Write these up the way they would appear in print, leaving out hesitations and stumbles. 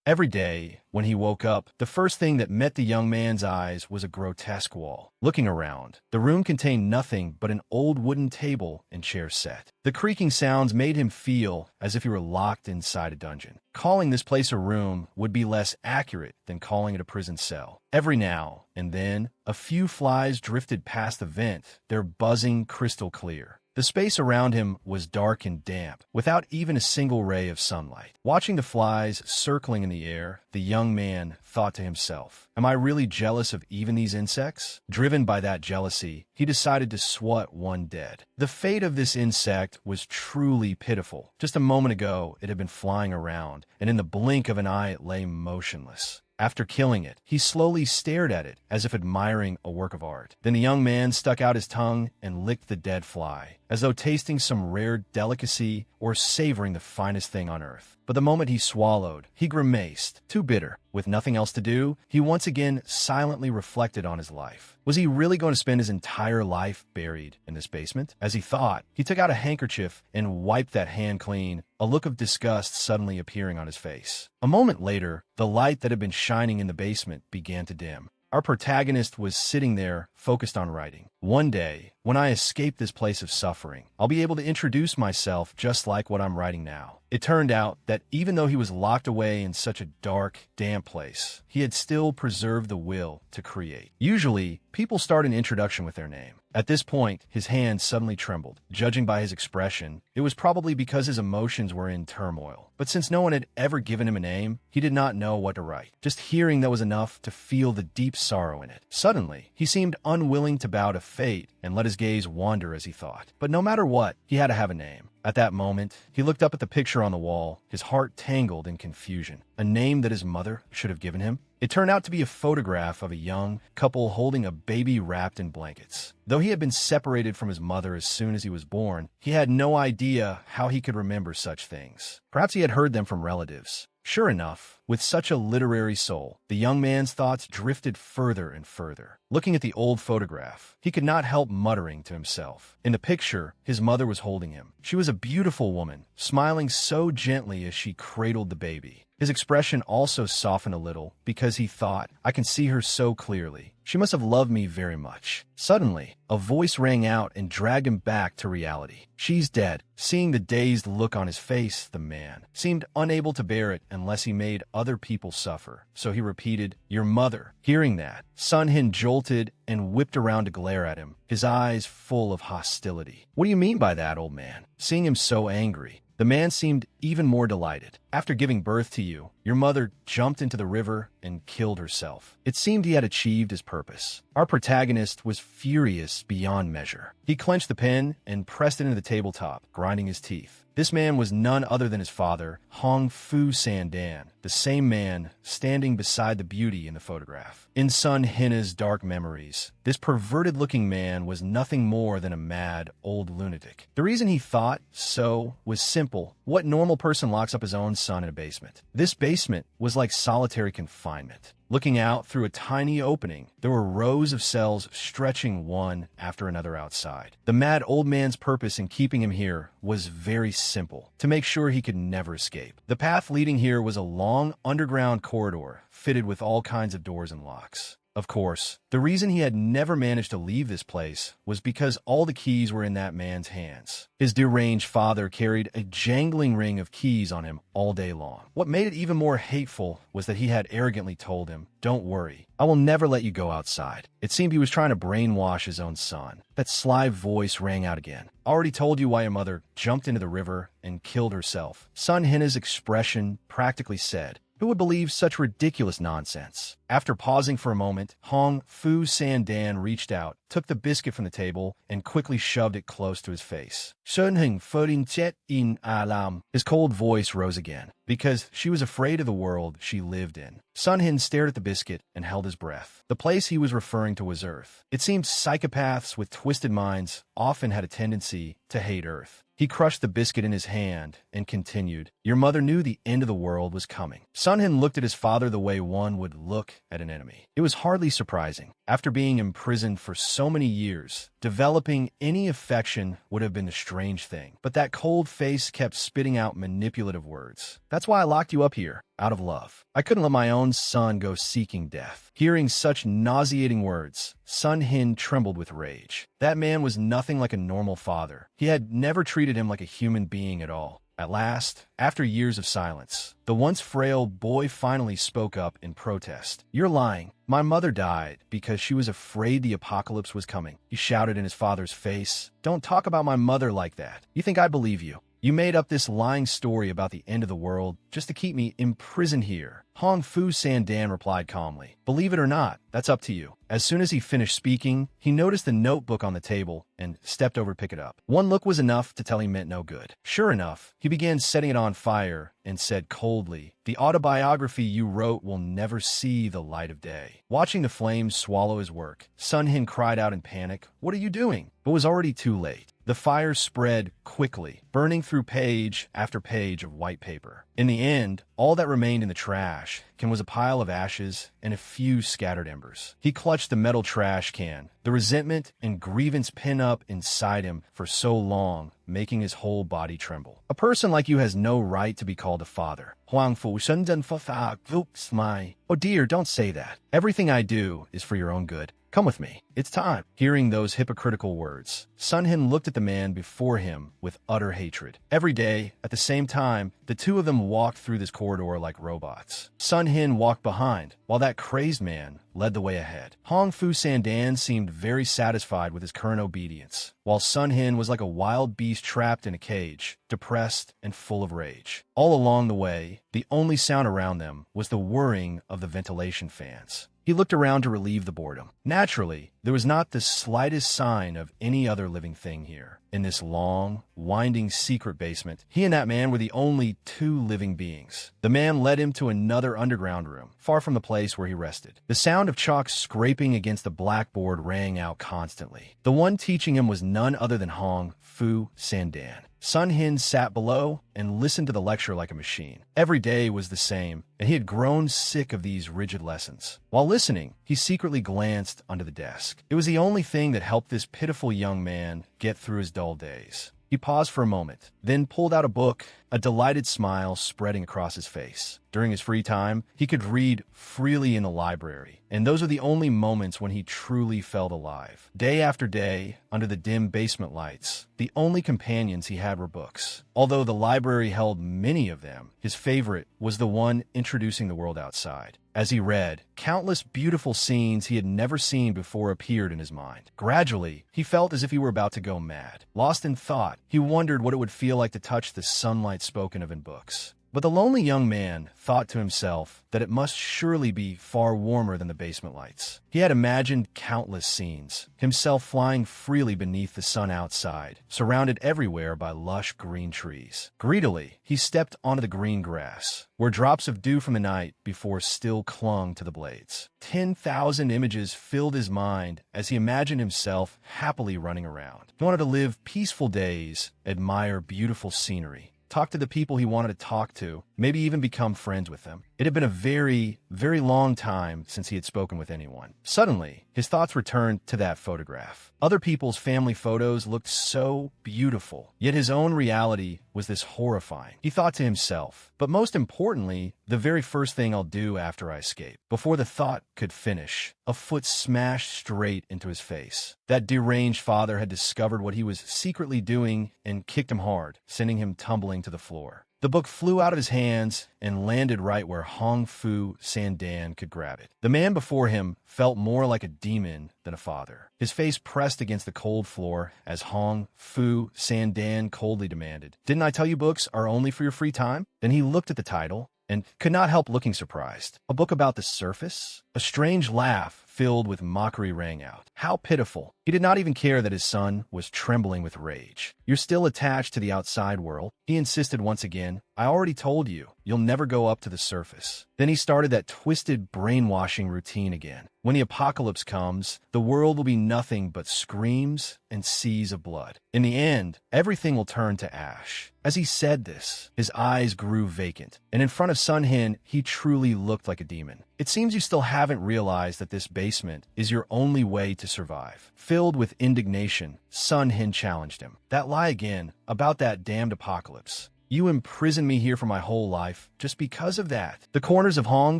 Every day, when he woke up, the first thing that met the young man's eyes was a grotesque wall. Looking around, the room contained nothing but an old wooden table and chair set. The creaking sounds made him feel as if he were locked inside a dungeon. Calling this place a room would be less accurate than calling it a prison cell. Every now and then, a few flies drifted past the vent, their buzzing crystal clear. The space around him was dark and damp, without even a single ray of sunlight. Watching the flies circling in the air, the young man thought to himself, "Am I really jealous of even these insects?" Driven by that jealousy, he decided to swat one dead. The fate of this insect was truly pitiful. Just a moment ago, it had been flying around, and in the blink of an eye it lay motionless. After killing it, he slowly stared at it as if admiring a work of art. Then the young man stuck out his tongue and licked the dead fly, as though tasting some rare delicacy or savoring the finest thing on earth. But the moment he swallowed, he grimaced, too bitter. With nothing else to do, he once again silently reflected on his life. Was he really going to spend his entire life buried in this basement? As he thought, he took out a handkerchief and wiped that hand clean, a look of disgust suddenly appearing on his face. A moment later, the light that had been shining in the basement began to dim. Our protagonist was sitting there, focused on writing. One day, when I escape this place of suffering, I'll be able to introduce myself just like what I'm writing now. It turned out that even though he was locked away in such a dark, damp place, he had still preserved the will to create. Usually, people start an introduction with their name. At this point, his hand suddenly trembled. Judging by his expression, it was probably because his emotions were in turmoil. But since no one had ever given him a name, he did not know what to write. Just hearing that was enough to feel the deep sorrow in it. Suddenly, he seemed unwilling to bow to fate and let his gaze wander as he thought. But no matter what, he had to have a name. At that moment, he looked up at the picture on the wall, his heart tangled in confusion. A name that his mother should have given him? It turned out to be a photograph of a young couple holding a baby wrapped in blankets. Though he had been separated from his mother as soon as he was born, he had no idea how he could remember such things. Perhaps he had heard them from relatives. Sure enough, with such a literary soul, the young man's thoughts drifted further and further. Looking at the old photograph, he could not help muttering to himself. In the picture, his mother was holding him. She was a beautiful woman, smiling so gently as she cradled the baby. His expression also softened a little because he thought, "I can see her so clearly. She must have loved me very much." Suddenly, a voice rang out and dragged him back to reality. "She's dead." Seeing the dazed look on his face, the man seemed unable to bear it unless he made other people suffer. So he repeated, "Your mother." Hearing that, Sun Hin jolted and whipped around to glare at him, his eyes full of hostility. "What do you mean by that, old man?" Seeing him so angry, the man seemed even more delighted. "After giving birth to you, your mother jumped into the river and killed herself." It seemed he had achieved his purpose. Our protagonist was furious beyond measure. He clenched the pen and pressed it into the tabletop, grinding his teeth. This man was none other than his father, Hong Fu Sandan, the same man standing beside the beauty in the photograph. In Sun Hinna's dark memories, this perverted-looking man was nothing more than a mad old lunatic. The reason he thought so was simple. What normal person locks up his own son in a basement? This basement was like solitary confinement. Looking out through a tiny opening, there were rows of cells stretching one after another outside. The mad old man's purpose in keeping him here was very simple, to make sure he could never escape. The path leading here was a long underground corridor fitted with all kinds of doors and locks. Of course, the reason he had never managed to leave this place was because all the keys were in that man's hands. His deranged father carried a jangling ring of keys on him all day long. What made it even more hateful was that he had arrogantly told him, "Don't worry, I will never let you go outside." It seemed he was trying to brainwash his own son. That sly voice rang out again. "Already told you why your mother jumped into the river and killed herself." Sun Hinna's expression practically said, "Who would believe such ridiculous nonsense?" After pausing for a moment, Hong Fu Sandan reached out, took the biscuit from the table, and quickly shoved it close to his face. "Shunheng Foding Jet in Alam." His cold voice rose again, because she was afraid of the world she lived in. Sun Hin stared at the biscuit and held his breath. The place he was referring to was Earth. It seemed psychopaths with twisted minds often had a tendency to hate Earth. He crushed the biscuit in his hand and continued, "Your mother knew the end of the world was coming." Sun Hin looked at his father the way one would look at an enemy. It was hardly surprising. After being imprisoned for so many years, developing any affection would have been a strange thing. But that cold face kept spitting out manipulative words. "That's why I locked you up here. out of love. I couldn't let my own son go seeking death. Hearing such nauseating words, Sun Hin trembled with rage. That man was nothing like a normal father. He had never treated him like a human being at all. At last, after years of silence, the once frail boy finally spoke up in protest. "You're lying. My mother died because she was afraid the apocalypse was coming," he shouted in his father's face. "Don't talk about my mother like that. You think I believe you? You made up this lying story about the end of the world just to keep me imprisoned here." Hong Fu Sandan replied calmly, "Believe it or not, that's up to you." As soon as he finished speaking, he noticed the notebook on the table and stepped over to pick it up. One look was enough to tell he meant no good. Sure enough, he began setting it on fire and said coldly, "The autobiography you wrote will never see the light of day." Watching the flames swallow his work, Sun Hin cried out in panic, "What are you doing?" But it was already too late. The fire spread quickly, burning through page after page of white paper. In the end, all that remained in the trash can was a pile of ashes and a few scattered embers. He clutched the metal trash can, the resentment and grievance pin up inside him for so long, making his whole body tremble. "A person like you has no right to be called a father." Huang Fu Shenzhen Fa Oops, my. "Oh dear, don't say that. Everything I do is for your own good. Come with me. It's time." Hearing those hypocritical words, Sun Hin looked at the man before him with utter hatred. Every day, at the same time, the two of them walked through this corridor like robots. Sun Hin walked behind, while that crazed man led the way ahead. Hong Fu Sandan seemed very satisfied with his current obedience, while Sun Hin was like a wild beast trapped in a cage, depressed and full of rage. All along the way, the only sound around them was the whirring of the ventilation fans. He looked around to relieve the boredom. Naturally, there was not the slightest sign of any other living thing here. In this long, winding secret basement, he and that man were the only two living beings. The man led him to another underground room, far from the place where he rested. The sound of chalk scraping against the blackboard rang out constantly. The one teaching him was none other than Hong Fu Sandan. Sun Hin sat below and listened to the lecture like a machine. Every day was the same, and he had grown sick of these rigid lessons. While listening, he secretly glanced under the desk. It was the only thing that helped this pitiful young man get through his dull days. He paused for a moment, then pulled out a book, a delighted smile spreading across his face. During his free time, he could read freely in the library, and those were the only moments when he truly felt alive. Day after day, under the dim basement lights, the only companions he had were books. Although the library held many of them, his favorite was the one introducing the world outside. As he read, countless beautiful scenes he had never seen before appeared in his mind. Gradually, he felt as if he were about to go mad. Lost in thought, he wondered what it would feel like to touch the sunlight spoken of in books. But the lonely young man thought to himself that it must surely be far warmer than the basement lights. He had imagined countless scenes, himself flying freely beneath the sun outside, surrounded everywhere by lush green trees. Greedily, he stepped onto the green grass, where drops of dew from the night before still clung to the blades. 10,000 images filled his mind as he imagined himself happily running around. He wanted to live peaceful days, admire beautiful scenery, talk to the people he wanted to talk to, maybe even become friends with them. It had been a very, very long time since he had spoken with anyone. Suddenly, his thoughts returned to that photograph. Other people's family photos looked so beautiful, yet his own reality was this horrifying. He thought to himself, but most importantly, the very first thing I'll do after I escape. Before the thought could finish, a foot smashed straight into his face. That deranged father had discovered what he was secretly doing and kicked him hard, sending him tumbling to the floor. The book flew out of his hands and landed right where Hong Fu Sandan could grab it. The man before him felt more like a demon than a father. His face pressed against the cold floor as Hong Fu Sandan coldly demanded, "Didn't I tell you books are only for your free time?" Then he looked at the title and could not help looking surprised. A book about the surface? A strange laugh filled with mockery rang out. How pitiful. He did not even care that his son was trembling with rage. "You're still attached to the outside world," he insisted once again. "I already told you, you'll never go up to the surface." Then he started that twisted brainwashing routine again. When the apocalypse comes, the world will be nothing but screams and seas of blood. In the end, everything will turn to ash. As he said this, his eyes grew vacant, and in front of Sun Hin, he truly looked like a demon. "It seems you still haven't realized that this basement is your only way to survive." Filled with indignation, Sun Hin challenged him. "That lie again, about that damned apocalypse. You imprisoned me here for my whole life, just because of that. The corners of Hong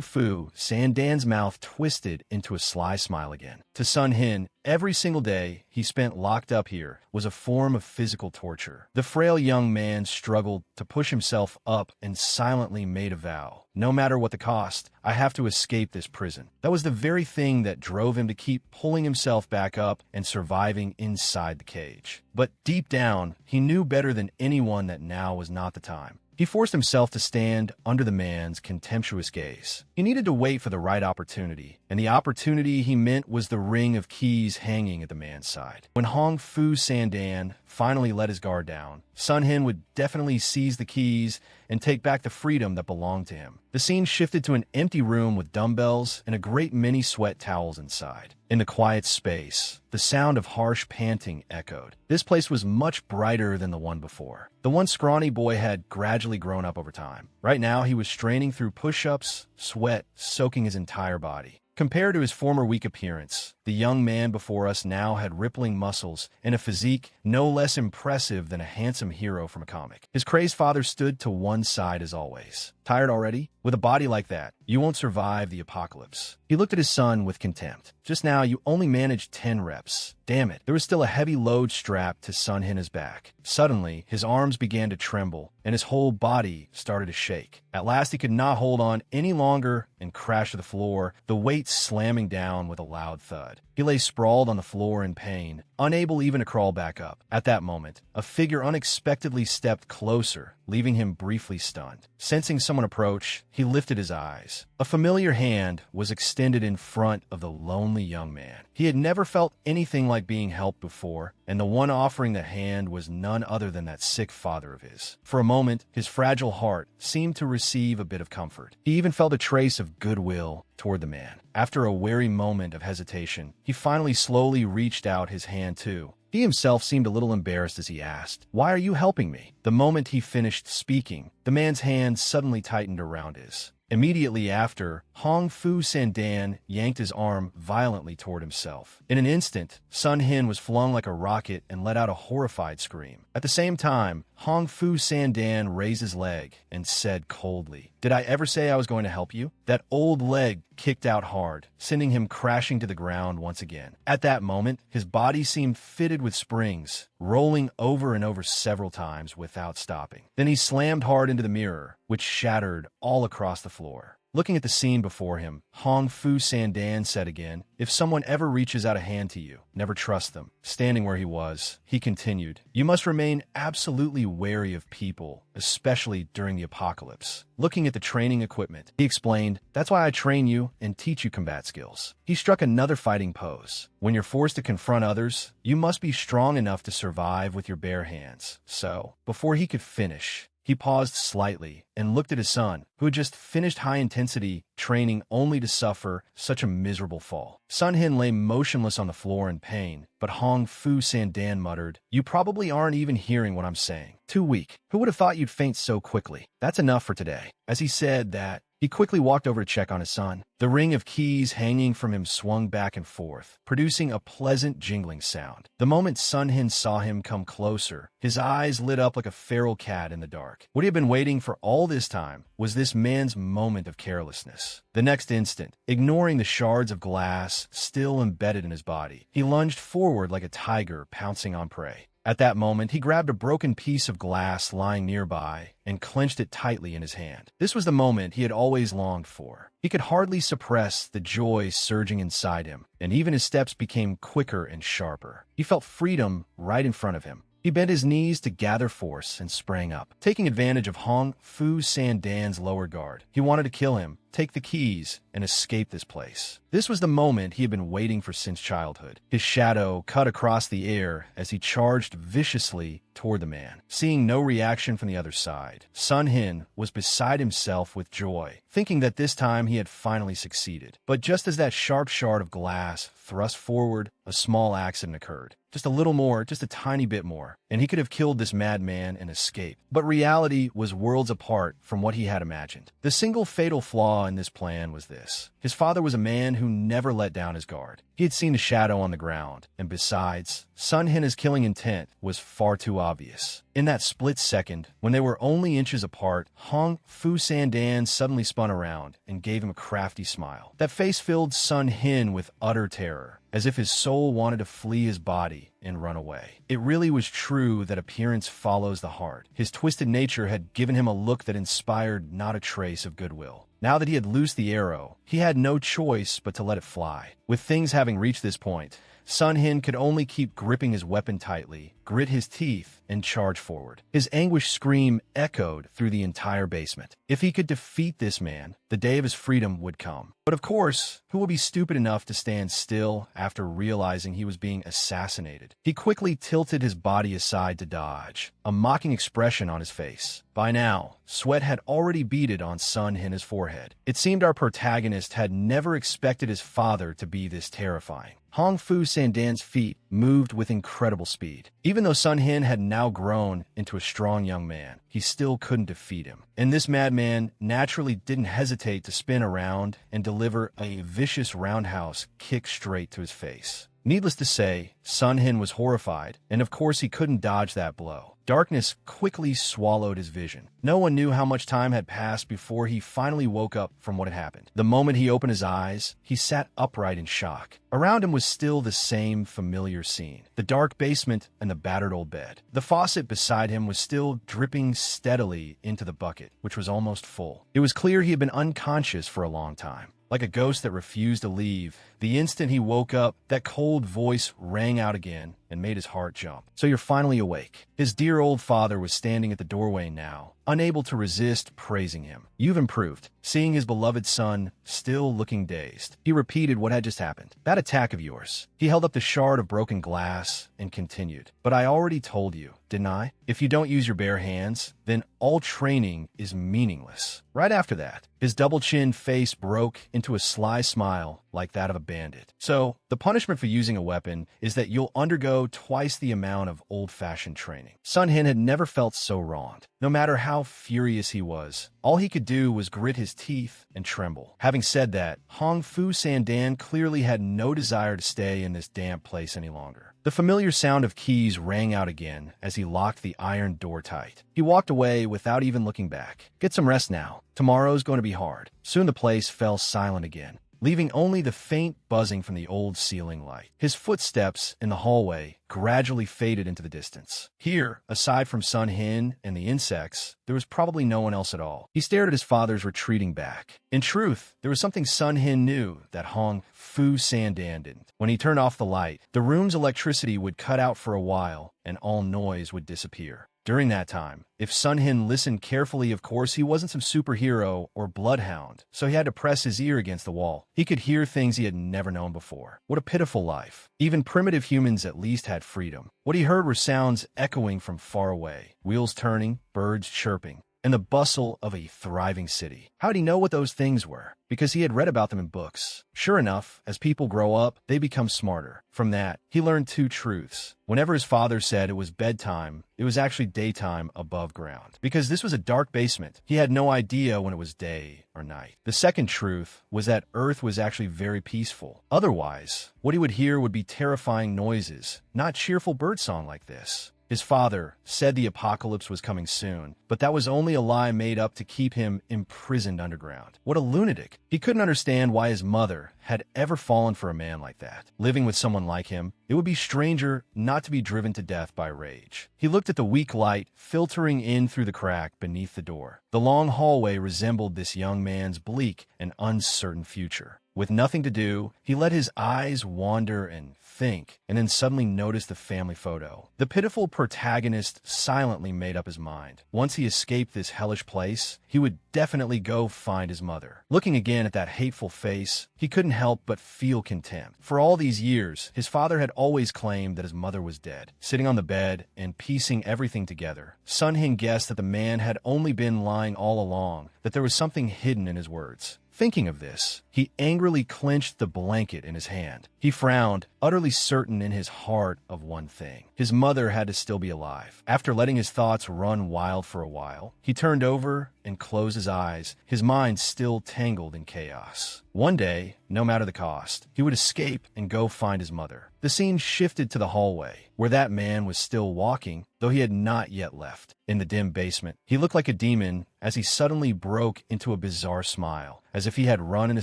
Fu Sandan's mouth twisted into a sly smile again. To Sun Hin, every single day he spent locked up here was a form of physical torture. The frail young man struggled to push himself up and silently made a vow. No matter what the cost, I have to escape this prison. That was the very thing that drove him to keep pulling himself back up and surviving inside the cage. But deep down, he knew better than anyone that now was not the time. He forced himself to stand under the man's contemptuous gaze. He needed to wait for the right opportunity, and the opportunity he meant was the ring of keys hanging at the man's side. When Hong Fu Sandan finally let his guard down, Sun Hin would definitely seize the keys and take back the freedom that belonged to him. The scene shifted to an empty room with dumbbells and a great many sweat towels inside. In the quiet space, the sound of harsh panting echoed. This place was much brighter than the one before. The one scrawny boy had gradually grown up over time. Right now, he was straining through push-ups, sweat soaking his entire body. Compared to his former weak appearance, the young man before us now had rippling muscles and a physique no less impressive than a handsome hero from a comic. His crazed father stood to one side as always. Tired already? With a body like that, you won't survive the apocalypse. He looked at his son with contempt. Just now, you only managed 10 reps. Damn it, there was still a heavy load strapped to Sun Hin's back. Suddenly, his arms began to tremble, and his whole body started to shake. At last, he could not hold on any longer and crashed to the floor, the weight slamming down with a loud thud. He lay sprawled on the floor in pain, unable even to crawl back up. At that moment, a figure unexpectedly stepped closer, leaving him briefly stunned. Sensing someone approach, he lifted his eyes. A familiar hand was extended in front of the lonely young man. He had never felt anything like being helped before, and the one offering the hand was none other than that sick father of his. For a moment, his fragile heart seemed to receive a bit of comfort. He even felt a trace of goodwill toward the man. After a wary moment of hesitation, he finally slowly reached out his hand too. He himself seemed a little embarrassed as he asked, "Why are you helping me?" The moment he finished speaking, the man's hand suddenly tightened around his. Immediately after, Hong Fu Sandan yanked his arm violently toward himself. In an instant, Sun Hin was flung like a rocket and let out a horrified scream. At the same time, Hong Fu Sandan raised his leg and said coldly, "Did I ever say I was going to help you?" That old leg kicked out hard, sending him crashing to the ground once again. At that moment, his body seemed fitted with springs, rolling over and over several times without stopping. Then he slammed hard into the mirror, which shattered all across the floor. Looking at the scene before him, Hong Fu Sandan said again, "If someone ever reaches out a hand to you, never trust them." Standing where he was, he continued, "You must remain absolutely wary of people, especially during the apocalypse." Looking at the training equipment, he explained, "That's why I train you and teach you combat skills." He struck another fighting pose. When you're forced to confront others, you must be strong enough to survive with your bare hands. So, before he could finish, he paused slightly and looked at his son, who had just finished high-intensity training only to suffer such a miserable fall. Sun Hin lay motionless on the floor in pain, but Hong Fu Sandan muttered, "You probably aren't even hearing what I'm saying. Too weak. Who would have thought you'd faint so quickly? That's enough for today." As he said that, he quickly walked over to check on his son. The ring of keys hanging from him swung back and forth, producing a pleasant jingling sound. The moment Sun Hin saw him come closer, his eyes lit up like a feral cat in the dark. What he had been waiting for all this time was this man's moment of carelessness. The next instant, ignoring the shards of glass still embedded in his body, he lunged forward like a tiger pouncing on prey. At that moment, he grabbed a broken piece of glass lying nearby and clenched it tightly in his hand. This was the moment he had always longed for. He could hardly suppress the joy surging inside him, and even his steps became quicker and sharper. He felt freedom right in front of him. He bent his knees to gather force and sprang up. Taking advantage of Hong Fu Sandan's lower guard, he wanted to kill him, take the keys, and escape this place. This was the moment he had been waiting for since childhood. His shadow cut across the air as he charged viciously toward the man. Seeing no reaction from the other side, Sun Hin was beside himself with joy, thinking that this time he had finally succeeded. But just as that sharp shard of glass thrust forward, a small accident occurred. just a little more, just a tiny bit more, and he could have killed this madman and escaped. But reality was worlds apart from what he had imagined. The single fatal flaw in this plan was this. His father was a man who never let down his guard. He had seen a shadow on the ground, and besides, Sun Hin's killing intent was far too obvious. In that split second, when they were only inches apart, Hong Fu Sandan suddenly spun around and gave him a crafty smile. That face filled Sun Hin with utter terror, as if his soul wanted to flee his body and run away. It really was true that appearance follows the heart. His twisted nature had given him a look that inspired not a trace of goodwill. Now that he had loosed the arrow, he had no choice but to let it fly. With things having reached this point, Sun Hin could only keep gripping his weapon tightly, grit his teeth, and charge forward. His anguished scream echoed through the entire basement. If he could defeat this man, the day of his freedom would come. But of course, who would be stupid enough to stand still after realizing he was being assassinated? He quickly tilted his body aside to dodge, a mocking expression on his face. By now, sweat had already beaded on Sun Hin's forehead. It seemed our protagonist had never expected his father to be this terrifying. Hong Fu Sandan's feet moved with incredible speed. Even though Sun Hin had now grown into a strong young man, he still couldn't defeat him. And this madman naturally didn't hesitate to spin around and deliver a vicious roundhouse kick straight to his face. Needless to say, Sun Hin was horrified, and of course he couldn't dodge that blow. Darkness quickly swallowed his vision. No one knew how much time had passed before he finally woke up from what had happened. The moment he opened his eyes, he sat upright in shock. Around him was still the same familiar scene. The dark basement and the battered old bed. The faucet beside him was still dripping steadily into the bucket, which was almost full. It was clear he had been unconscious for a long time. Like a ghost that refused to leave, the instant he woke up, that cold voice rang out again and made his heart jump. "So you're finally awake." His dear old father was standing at the doorway now, unable to resist praising him. "You've improved," seeing his beloved son still looking dazed. He repeated what had just happened. "That attack of yours." He held up the shard of broken glass and continued. "But I already told you, didn't I? If you don't use your bare hands, then all training is meaningless." Right after that, his double-chinned face broke into a sly smile like that of a bandit. "So, the punishment for using a weapon is that you'll undergo twice the amount of old-fashioned training." Sun Hin had never felt so wronged. No matter how furious he was, all he could do was grit his teeth and tremble. Having said that, Hong Fu Sandan clearly had no desire to stay in this damp place any longer. The familiar sound of keys rang out again as he locked the iron door tight. He walked away without even looking back. "Get some rest now. Tomorrow's going to be hard." Soon the place fell silent again, leaving only the faint buzzing from the old ceiling light. His footsteps in the hallway gradually faded into the distance. Here, aside from Sun Hin and the insects, there was probably no one else at all. He stared at his father's retreating back. In truth, there was something Sun Hin knew that Hong Fu Sandan didn't. When he turned off the light, the room's electricity would cut out for a while and all noise would disappear. During that time, if Sun Hin listened carefully, of course, he wasn't some superhero or bloodhound, so he had to press his ear against the wall. He could hear things he had never known before. What a pitiful life. Even primitive humans at least had freedom. What he heard were sounds echoing from far away, wheels turning, birds chirping, and the bustle of a thriving city. How did he know what those things were? Because he had read about them in books. Sure enough, as people grow up, they become smarter. From that, he learned two truths. Whenever his father said it was bedtime, it was actually daytime above ground. Because this was a dark basement, he had no idea when it was day or night. The second truth was that Earth was actually very peaceful. Otherwise, what he would hear would be terrifying noises, not cheerful birdsong like this. His father said the apocalypse was coming soon, but that was only a lie made up to keep him imprisoned underground. What a lunatic. He couldn't understand why his mother had ever fallen for a man like that. Living with someone like him, it would be stranger not to be driven to death by rage. He looked at the weak light filtering in through the crack beneath the door. The long hallway resembled this young man's bleak and uncertain future. With nothing to do, he let his eyes wander and think, and then suddenly noticed the family photo. The pitiful protagonist silently made up his mind. Once he escaped this hellish place, he would definitely go find his mother. Looking again at that hateful face, he couldn't help but feel contempt. For all these years, his father had always claimed that his mother was dead. Sitting on the bed and piecing everything together, Sun Hin guessed that the man had only been lying all along, that there was something hidden in his words. Thinking of this, he angrily clenched the blanket in his hand. He frowned, utterly certain in his heart of one thing. His mother had to still be alive. After letting his thoughts run wild for a while, he turned over and closed his eyes, his mind still tangled in chaos. One day, no matter the cost, he would escape and go find his mother. The scene shifted to the hallway, where that man was still walking, though he had not yet left. In the dim basement, he looked like a demon as he suddenly broke into a bizarre smile, as if he had run into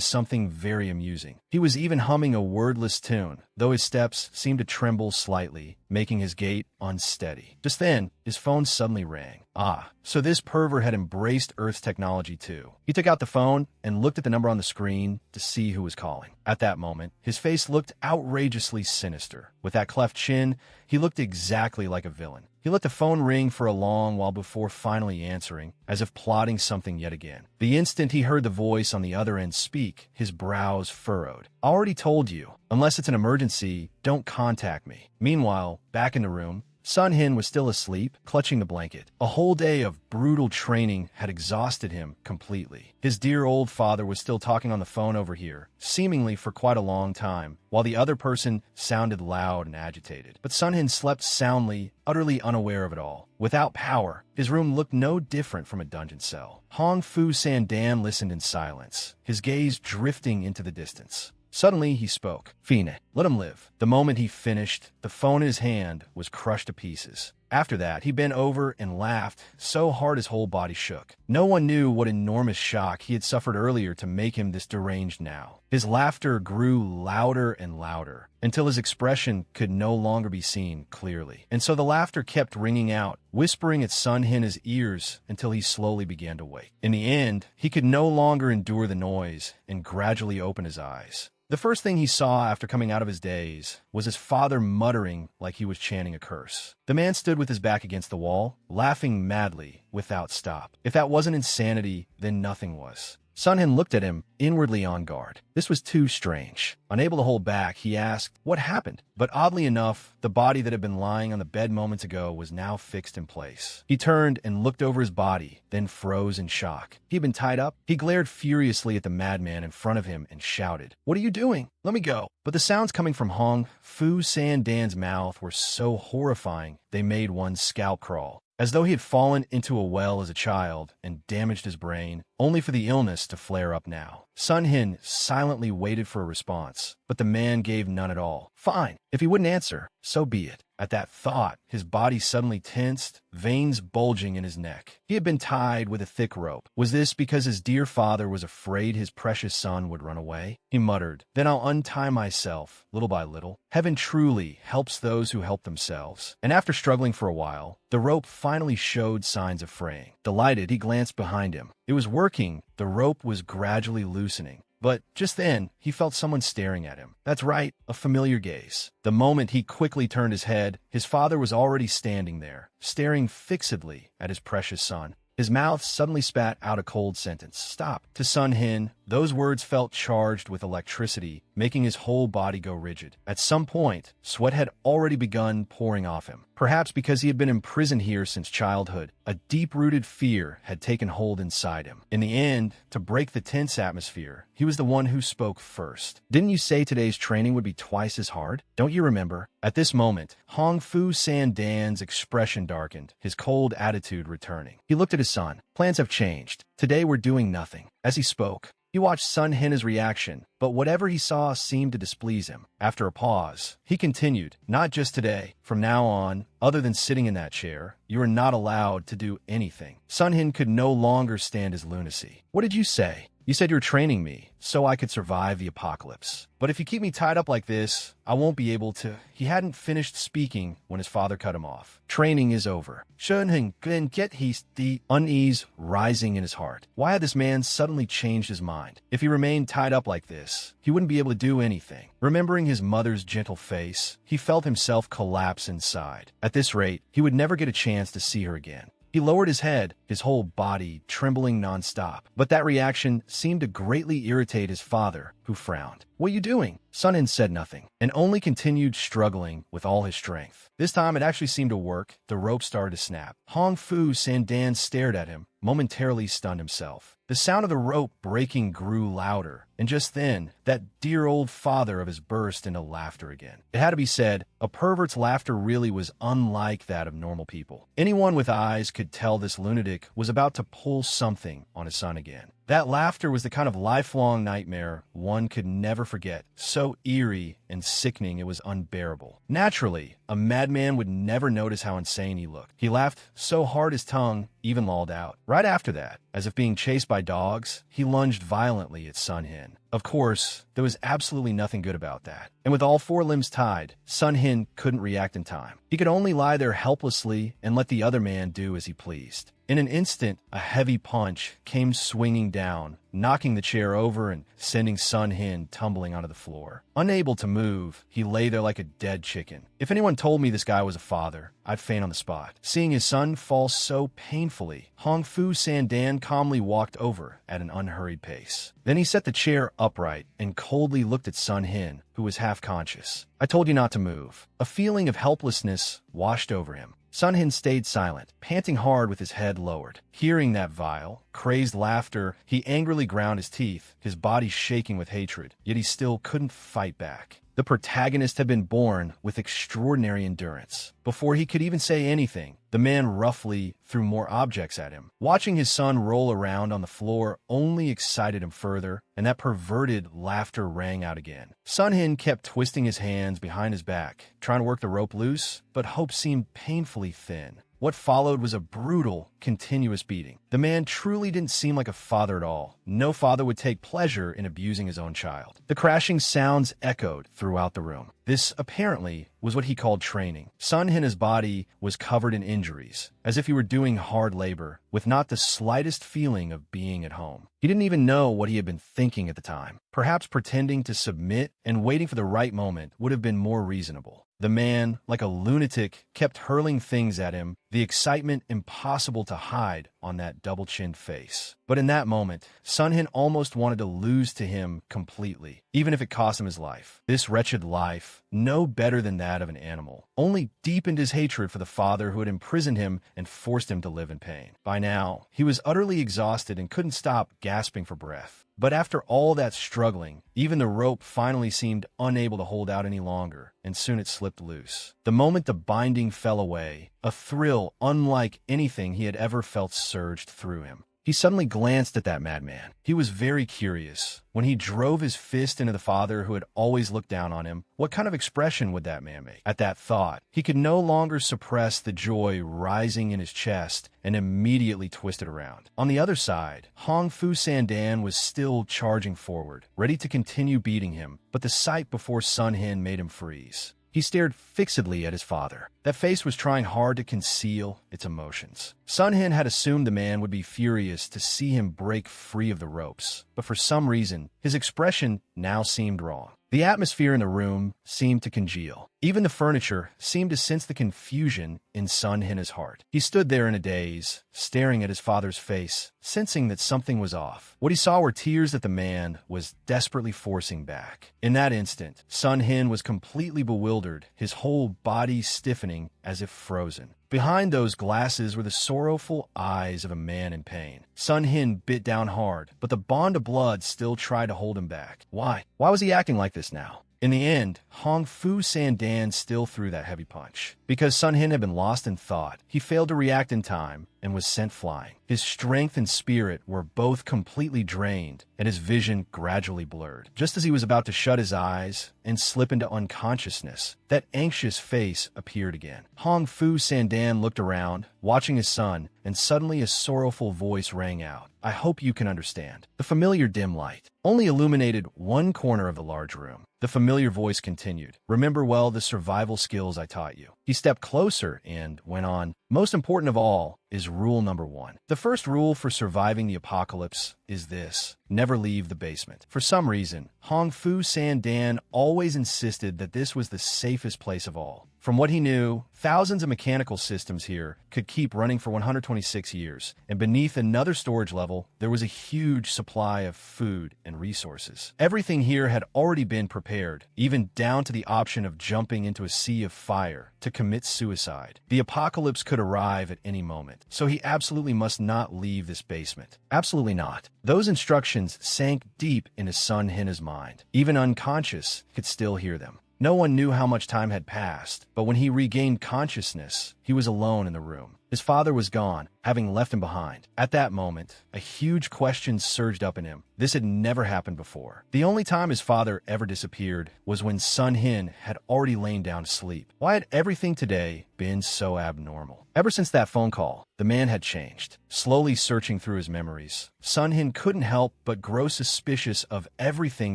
something very amusing. He was even humming a wordless tune, though his steps seemed to tremble slightly, making his gait unsteady. Just then, his phone suddenly rang. Ah, so this pervert had embraced Earth's technology too. He took out the phone and looked at the number on the screen to see who was calling. At that moment, his face looked outrageously sinister. With that cleft chin, he looked exactly like a villain. He let the phone ring for a long while before finally answering, as if plotting something yet again. The instant he heard the voice on the other end speak, his brows furrowed. "Already told you, unless it's an emergency, don't contact me." Meanwhile, back in the room, Sun Hin was still asleep, clutching the blanket. A whole day of brutal training had exhausted him completely. His dear old father was still talking on the phone over here, seemingly for quite a long time, while the other person sounded loud and agitated. But Sun Hin slept soundly, utterly unaware of it all. Without power, his room looked no different from a dungeon cell. Hong Fu Sandan listened in silence, his gaze drifting into the distance. Suddenly, he spoke. "Fine, let him live." The moment he finished, the phone in his hand was crushed to pieces. After that, he bent over and laughed so hard his whole body shook. No one knew what enormous shock he had suffered earlier to make him this deranged now. His laughter grew louder and louder, until his expression could no longer be seen clearly. And so the laughter kept ringing out, whispering at Sun Hin's ears until he slowly began to wake. In the end, he could no longer endure the noise and gradually opened his eyes. The first thing he saw after coming out of his daze was his father muttering like he was chanting a curse. The man stood with his back against the wall, laughing madly without stop. If that wasn't insanity, then nothing was. Sun Hin looked at him, inwardly on guard. This was too strange. Unable to hold back, he asked, "What happened?" But oddly enough, the body that had been lying on the bed moments ago was now fixed in place. He turned and looked over his body, then froze in shock. He'd been tied up. He glared furiously at the madman in front of him and shouted, "What are you doing? Let me go." But the sounds coming from Hong Fu Sandan's mouth were so horrifying, they made one's scalp crawl. As though he had fallen into a well as a child and damaged his brain, only for the illness to flare up now. Sun Hin silently waited for a response, but the man gave none at all. Fine, if he wouldn't answer, so be it. At that thought, his body suddenly tensed, veins bulging in his neck. He had been tied with a thick rope. Was this because his dear father was afraid his precious son would run away? He muttered, "Then I'll untie myself, little by little." Heaven truly helps those who help themselves. And after struggling for a while, the rope finally showed signs of fraying. Delighted, he glanced behind him. It was working. The rope was gradually loosening. But just then, he felt someone staring at him. That's right, a familiar gaze. The moment he quickly turned his head, his father was already standing there, staring fixedly at his precious son. His mouth suddenly spat out a cold sentence. "Stop." To Sun Hin, those words felt charged with electricity, making his whole body go rigid. At some point, sweat had already begun pouring off him. Perhaps because he had been imprisoned here since childhood, a deep-rooted fear had taken hold inside him. In the end, to break the tense atmosphere, he was the one who spoke first. "Didn't you say today's training would be twice as hard? Don't you remember?" At this moment, Hong Fu Sandan's expression darkened, his cold attitude returning. He looked at his son. "Plans have changed. Today we're doing nothing." As he spoke, he watched Sun Hin's reaction, but whatever he saw seemed to displease him. After a pause, he continued, "Not just today. From now on, other than sitting in that chair, you are not allowed to do anything." Sun Hin could no longer stand his lunacy. "What did you say?" "You said you were training me so I could survive the apocalypse. But if you keep me tied up like this, I won't be able to." He hadn't finished speaking when his father cut him off. "Training is over." Shunheng couldn't get the unease rising in his heart. Why had this man suddenly changed his mind? If he remained tied up like this, he wouldn't be able to do anything. Remembering his mother's gentle face, he felt himself collapse inside. At this rate, he would never get a chance to see her again. He lowered his head, his whole body trembling nonstop. But that reaction seemed to greatly irritate his father, who frowned. "What are you doing?" Sun Hin said nothing, and only continued struggling with all his strength. This time it actually seemed to work. The rope started to snap. Hong Fu Sandan stared at him, momentarily stunned himself. The sound of the rope breaking grew louder, and just then, that dear old father of his burst into laughter again. It had to be said, a pervert's laughter really was unlike that of normal people. Anyone with eyes could tell this lunatic was about to pull something on his son again. That laughter was the kind of lifelong nightmare one could never forget. So eerie and sickening it was unbearable. Naturally, a madman would never notice how insane he looked. He laughed so hard his tongue even lolled out. Right after that, as if being chased by dogs, he lunged violently at Sun Hin. Of course, there was absolutely nothing good about that. And with all four limbs tied, Sun Hin couldn't react in time. He could only lie there helplessly and let the other man do as he pleased. In an instant, a heavy punch came swinging down, knocking the chair over and sending Sun Hin tumbling onto the floor. Unable to move, he lay there like a dead chicken. If anyone told me this guy was a father, I'd faint on the spot. Seeing his son fall so painfully, Hong Fu Sandan calmly walked over at an unhurried pace. Then he set the chair upright and coldly looked at Sun Hin, who was half conscious. "I told you not to move." A feeling of helplessness washed over him. Sun Hin stayed silent, panting hard with his head lowered. Hearing that vile, crazed laughter, he angrily ground his teeth, his body shaking with hatred, yet he still couldn't fight back. The protagonist had been born with extraordinary endurance. Before he could even say anything, the man roughly threw more objects at him. Watching his son roll around on the floor only excited him further, and that perverted laughter rang out again. Sun Hin kept twisting his hands behind his back, trying to work the rope loose, but hope seemed painfully thin. What followed was a brutal, continuous beating. The man truly didn't seem like a father at all. No father would take pleasure in abusing his own child. The crashing sounds echoed throughout the room. This, apparently, was what he called training. Sun Hin's body was covered in injuries, as if he were doing hard labor, with not the slightest feeling of being at home. He didn't even know what he had been thinking at the time. Perhaps pretending to submit and waiting for the right moment would have been more reasonable. The man, like a lunatic, kept hurling things at him, the excitement impossible to hide on that double-chinned face. But in that moment, Sun Hin almost wanted to lose to him completely, even if it cost him his life. This wretched life, no better than that of an animal, only deepened his hatred for the father who had imprisoned him and forced him to live in pain. By now, he was utterly exhausted and couldn't stop gasping for breath. But after all that struggling, even the rope finally seemed unable to hold out any longer, and soon it slipped loose. The moment the binding fell away, a thrill unlike anything he had ever felt surged through him. He suddenly glanced at that madman. He was very curious. When he drove his fist into the father who had always looked down on him, what kind of expression would that man make? At that thought, he could no longer suppress the joy rising in his chest and immediately twisted around. On the other side, Hong Fu Sandan was still charging forward, ready to continue beating him, but the sight before Sun Hin made him freeze. He stared fixedly at his father. That face was trying hard to conceal its emotions. Sun Hin had assumed the man would be furious to see him break free of the ropes, but for some reason, his expression now seemed wrong. The atmosphere in the room seemed to congeal. Even the furniture seemed to sense the confusion in Sun Hin's heart. He stood there in a daze, staring at his father's face, sensing that something was off. What he saw were tears that the man was desperately forcing back. In that instant, Sun Hin was completely bewildered, his whole body stiffening as if frozen. Behind those glasses were the sorrowful eyes of a man in pain. Sun Hin bit down hard, but the bond of blood still tried to hold him back. Why? Why was he acting like this now? In the end, Hong Fu Sandan still threw that heavy punch. Because Sun Hin had been lost in thought, he failed to react in time and was sent flying. His strength and spirit were both completely drained, and his vision gradually blurred. Just as he was about to shut his eyes and slip into unconsciousness, that anxious face appeared again. Hong Fu Sandan looked around, watching his son, and suddenly a sorrowful voice rang out. "I hope you can understand." The familiar dim light only illuminated one corner of the large room. The familiar voice continued, "Remember well the survival skills I taught you." He stepped closer and went on, "Most important of all is rule number 1. The first rule for surviving the apocalypse is this: never leave the basement." For some reason, Hong Fu Sandan always insisted that this was the safest place of all. From what he knew, thousands of mechanical systems here could keep running for 126 years, and beneath another storage level, there was a huge supply of food and resources. Everything here had already been prepared, even down to the option of jumping into a sea of fire to commit suicide. The apocalypse could arrive at any moment, so he absolutely must not leave this basement. Absolutely not. Those instructions sank deep into Sun Hina's mind. Even unconscious, could still hear them. No one knew how much time had passed, but when he regained consciousness, he was alone in the room. His father was gone, having left him behind. At that moment, a huge question surged up in him. This had never happened before. The only time his father ever disappeared was when Sun Hin had already lain down to sleep. Why had everything today been so abnormal? Ever since that phone call, the man had changed. Slowly searching through his memories, Sun Hin couldn't help but grow suspicious of everything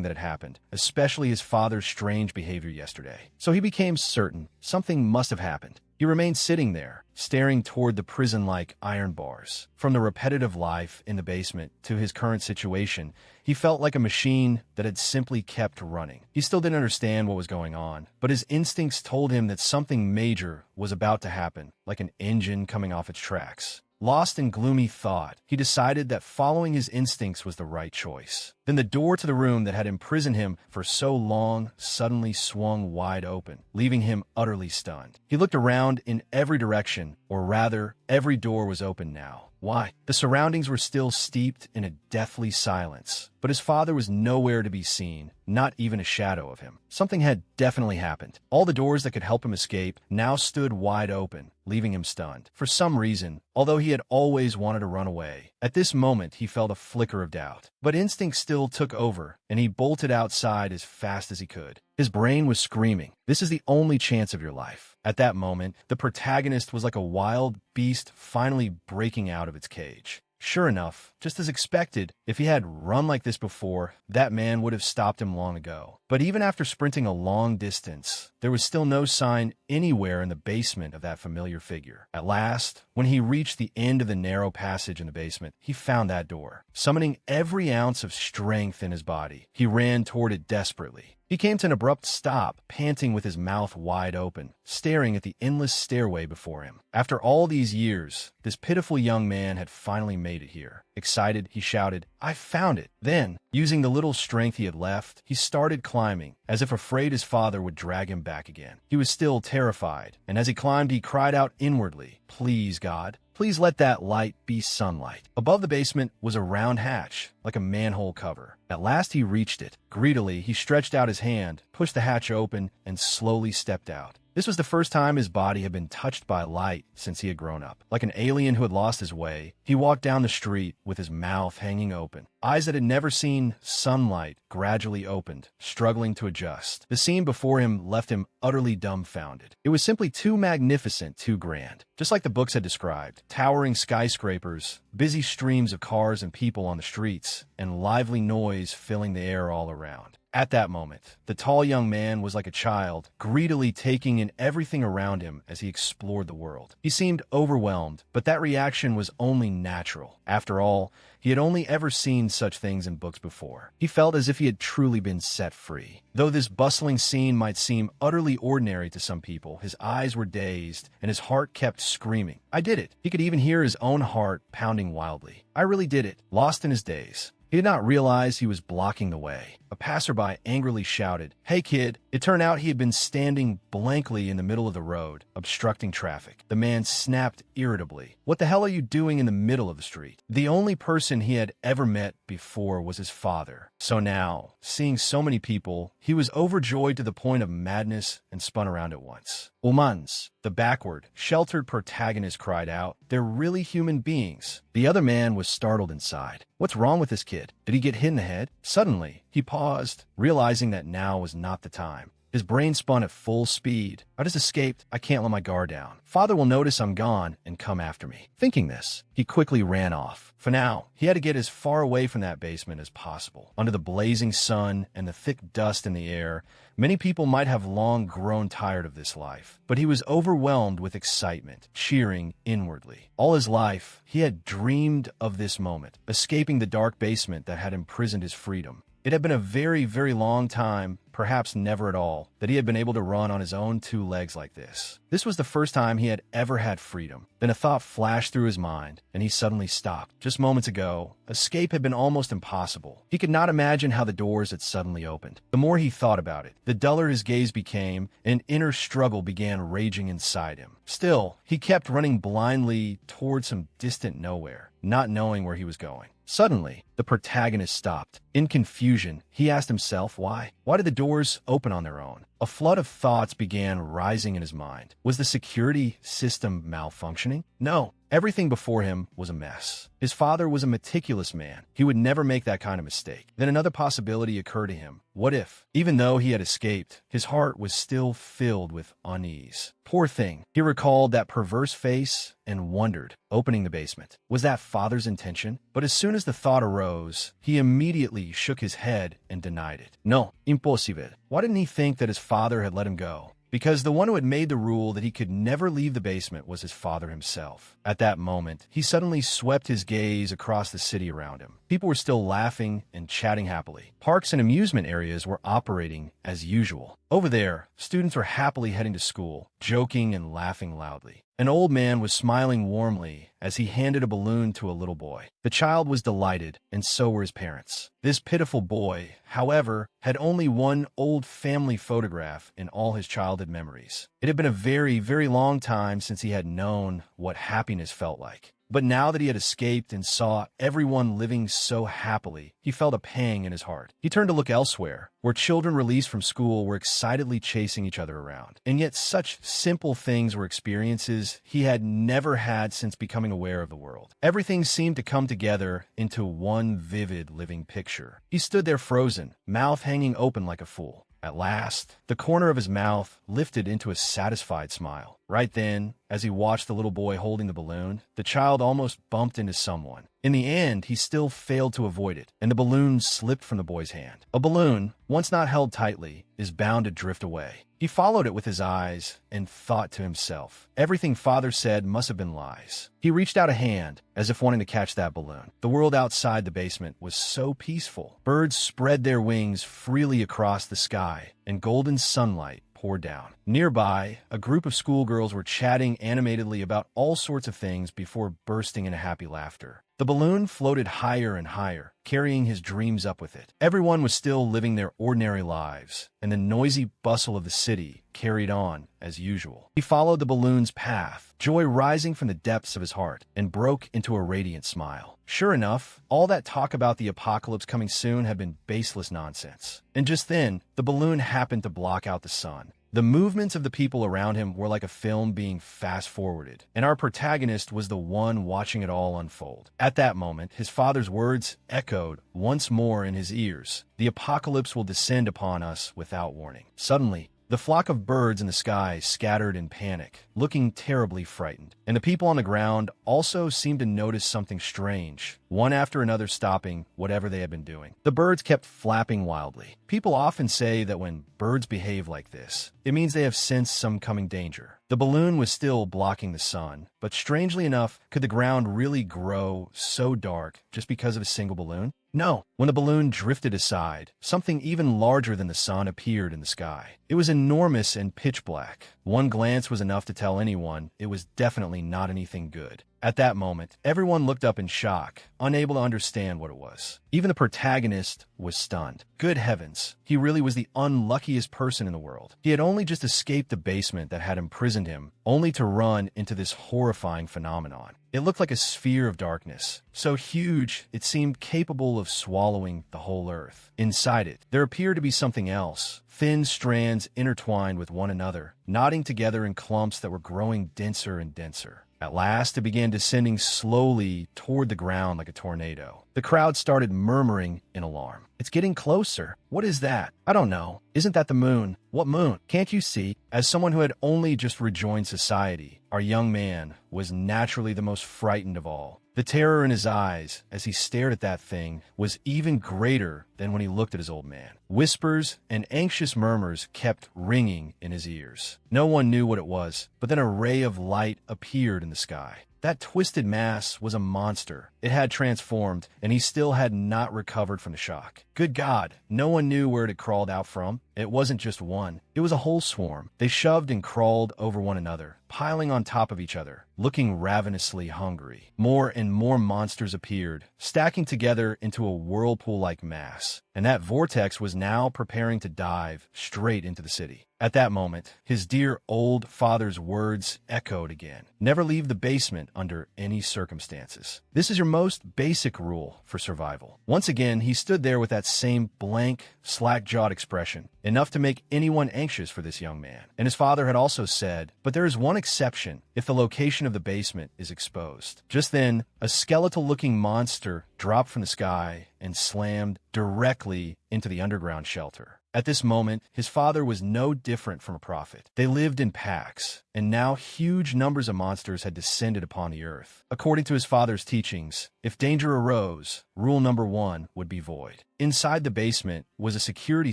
that had happened, especially his father's strange behavior yesterday. So he became certain something must have happened. He remained sitting there, staring toward the prison-like iron bars. From the repetitive life in the basement to his current situation, he felt like a machine that had simply kept running. He still didn't understand what was going on, but his instincts told him that something major was about to happen, like an engine coming off its tracks. Lost in gloomy thought, he decided that following his instincts was the right choice. Then the door to the room that had imprisoned him for so long suddenly swung wide open, leaving him utterly stunned. He looked around in every direction, or rather, every door was open now. Why? The surroundings were still steeped in a deathly silence, but his father was nowhere to be seen, not even a shadow of him. Something had definitely happened. All the doors that could help him escape now stood wide open, leaving him stunned. For some reason, although he had always wanted to run away, at this moment he felt a flicker of doubt. But instinct still took over, and he bolted outside as fast as he could. His brain was screaming, "This is the only chance of your life." At that moment, the protagonist was like a wild beast finally breaking out of its cage. Sure enough, just as expected, if he had run like this before, that man would have stopped him long ago. But even after sprinting a long distance, there was still no sign anywhere in the basement of that familiar figure. At last, when he reached the end of the narrow passage in the basement, he found that door. Summoning every ounce of strength in his body, he ran toward it desperately. He came to an abrupt stop, panting with his mouth wide open, staring at the endless stairway before him. After all these years, this pitiful young man had finally made it here. Excited, he shouted, "I found it!" Then, using the little strength he had left, he started climbing, as if afraid his father would drag him back again. He was still terrified, and as he climbed, he cried out inwardly, "Please, God, please let that light be sunlight." Above the basement was a round hatch, like a manhole cover. At last he reached it. Greedily, he stretched out his hand, pushed the hatch open, and slowly stepped out. This was the first time his body had been touched by light since he had grown up. Like an alien who had lost his way, he walked down the street with his mouth hanging open. Eyes that had never seen sunlight gradually opened, struggling to adjust. The scene before him left him utterly dumbfounded. It was simply too magnificent, too grand. Just like the books had described, towering skyscrapers, busy streams of cars and people on the streets, and lively noise filling the air all around. At that moment, the tall young man was like a child, greedily taking in everything around him as he explored the world. He seemed overwhelmed, but that reaction was only natural. After all, he had only ever seen such things in books before. He felt as if he had truly been set free. Though this bustling scene might seem utterly ordinary to some people, his eyes were dazed, and his heart kept screaming. I did it. He could even hear his own heart pounding wildly. I really did it. Lost in his daze. He did not realize he was blocking the way. A passerby angrily shouted, "Hey kid!" It turned out he had been standing blankly in the middle of the road, obstructing traffic. The man snapped irritably, "What the hell are you doing in the middle of the street?" The only person he had ever met before was his father. So now, seeing so many people, he was overjoyed to the point of madness and spun around at once. "Umans!" The backward, sheltered protagonist cried out. "They're really human beings." The other man was startled inside. What's wrong with this kid? Did he get hit in the head? Suddenly, he paused, realizing that now was not the time. His brain spun at full speed. "I just escaped. I can't let my guard down. Father will notice I'm gone and come after me." Thinking this, he quickly ran off. For now, he had to get as far away from that basement as possible. Under the blazing sun and the thick dust in the air, many people might have long grown tired of this life. But he was overwhelmed with excitement, cheering inwardly. All his life, he had dreamed of this moment, escaping the dark basement that had imprisoned his freedom. It had been a very, very long time, perhaps never at all, that he had been able to run on his own two legs like this. This was the first time he had ever had freedom. Then a thought flashed through his mind, and he suddenly stopped. Just moments ago, escape had been almost impossible. He could not imagine how the doors had suddenly opened. The more he thought about it, the duller his gaze became, and an inner struggle began raging inside him. Still, he kept running blindly toward some distant nowhere, not knowing where he was going. Suddenly, the protagonist stopped. In confusion, he asked himself why. Why did the doors open on their own? A flood of thoughts began rising in his mind. Was the security system malfunctioning? No. Everything before him was a mess. His father was a meticulous man. He would never make that kind of mistake. Then another possibility occurred to him. What if, even though he had escaped, his heart was still filled with unease? Poor thing. He recalled that perverse face and wondered, opening the basement. Was that father's intention? But as soon as the thought arose, he immediately shook his head and denied it. No, impossible. Why didn't he think that his father had let him go? Because the one who had made the rule that he could never leave the basement was his father himself. At that moment, he suddenly swept his gaze across the city around him. People were still laughing and chatting happily. Parks and amusement areas were operating as usual. Over there, students were happily heading to school, joking and laughing loudly. An old man was smiling warmly as he handed a balloon to a little boy. The child was delighted, and so were his parents. This pitiful boy, however, had only one old family photograph in all his childhood memories. It had been a very, very long time since he had known what happiness felt like. But now that he had escaped and saw everyone living so happily, he felt a pang in his heart. He turned to look elsewhere, where children released from school were excitedly chasing each other around. And yet such simple things were experiences he had never had since becoming aware of the world. Everything seemed to come together into one vivid living picture. He stood there frozen, mouth hanging open like a fool. At last, the corner of his mouth lifted into a satisfied smile. Right then, as he watched the little boy holding the balloon, the child almost bumped into someone. In the end, he still failed to avoid it, and the balloon slipped from the boy's hand. A balloon, once not held tightly, is bound to drift away. He followed it with his eyes and thought to himself, everything father said must have been lies. He reached out a hand, as if wanting to catch that balloon. The world outside the basement was so peaceful. Birds spread their wings freely across the sky, and golden sunlight poured down. Nearby, a group of schoolgirls were chatting animatedly about all sorts of things before bursting into happy laughter. The balloon floated higher and higher, carrying his dreams up with it. Everyone was still living their ordinary lives, and the noisy bustle of the city carried on as usual. He followed the balloon's path, joy rising from the depths of his heart, and broke into a radiant smile. Sure enough, all that talk about the apocalypse coming soon had been baseless nonsense. And just then, the balloon happened to block out the sun. The movements of the people around him were like a film being fast-forwarded, and our protagonist was the one watching it all unfold. At that moment, his father's words echoed once more in his ears. The apocalypse will descend upon us without warning. Suddenly, the flock of birds in the sky scattered in panic, looking terribly frightened. And the people on the ground also seemed to notice something strange, one after another stopping whatever they had been doing. The birds kept flapping wildly. People often say that when birds behave like this, it means they have sensed some coming danger. The balloon was still blocking the sun, but strangely enough, could the ground really grow so dark just because of a single balloon? No. When the balloon drifted aside, something even larger than the sun appeared in the sky. It was enormous and pitch black. One glance was enough to tell anyone it was definitely not anything good. At that moment, everyone looked up in shock, unable to understand what it was. Even the protagonist was stunned. Good heavens, he really was the unluckiest person in the world. He had only just escaped the basement that had imprisoned him, only to run into this horrifying phenomenon. It looked like a sphere of darkness, so huge it seemed capable of swallowing the whole earth. Inside it, there appeared to be something else, thin strands intertwined with one another, knotting together in clumps that were growing denser and denser. At last, it began descending slowly toward the ground like a tornado. The crowd started murmuring in alarm. It's getting closer. What is that? I don't know. Isn't that the moon? What moon? Can't you see? As someone who had only just rejoined society, our young man was naturally the most frightened of all. The terror in his eyes, as he stared at that thing, was even greater than when he looked at his old man. Whispers and anxious murmurs kept ringing in his ears. No one knew what it was, but then a ray of light appeared in the sky. That twisted mass was a monster. It had transformed, and he still had not recovered from the shock. Good God, no one knew where it had crawled out from. It wasn't just one. It was a whole swarm. They shoved and crawled over one another, piling on top of each other, looking ravenously hungry. More and more monsters appeared, stacking together into a whirlpool-like mass. And that vortex was now preparing to dive straight into the city. At that moment, his dear old father's words echoed again. Never leave the basement under any circumstances. This is your most basic rule for survival. Once again, he stood there with that same blank, slack-jawed expression, enough to make anyone anxious for this young man. And his father had also said, but there is one exception if the location of the basement is exposed. Just then, a skeletal-looking monster dropped from the sky and slammed directly into the underground shelter. At this moment, his father was no different from a prophet. They lived in packs, and now huge numbers of monsters had descended upon the earth. According to his father's teachings, if danger arose, rule number 1 would be void. Inside the basement was a security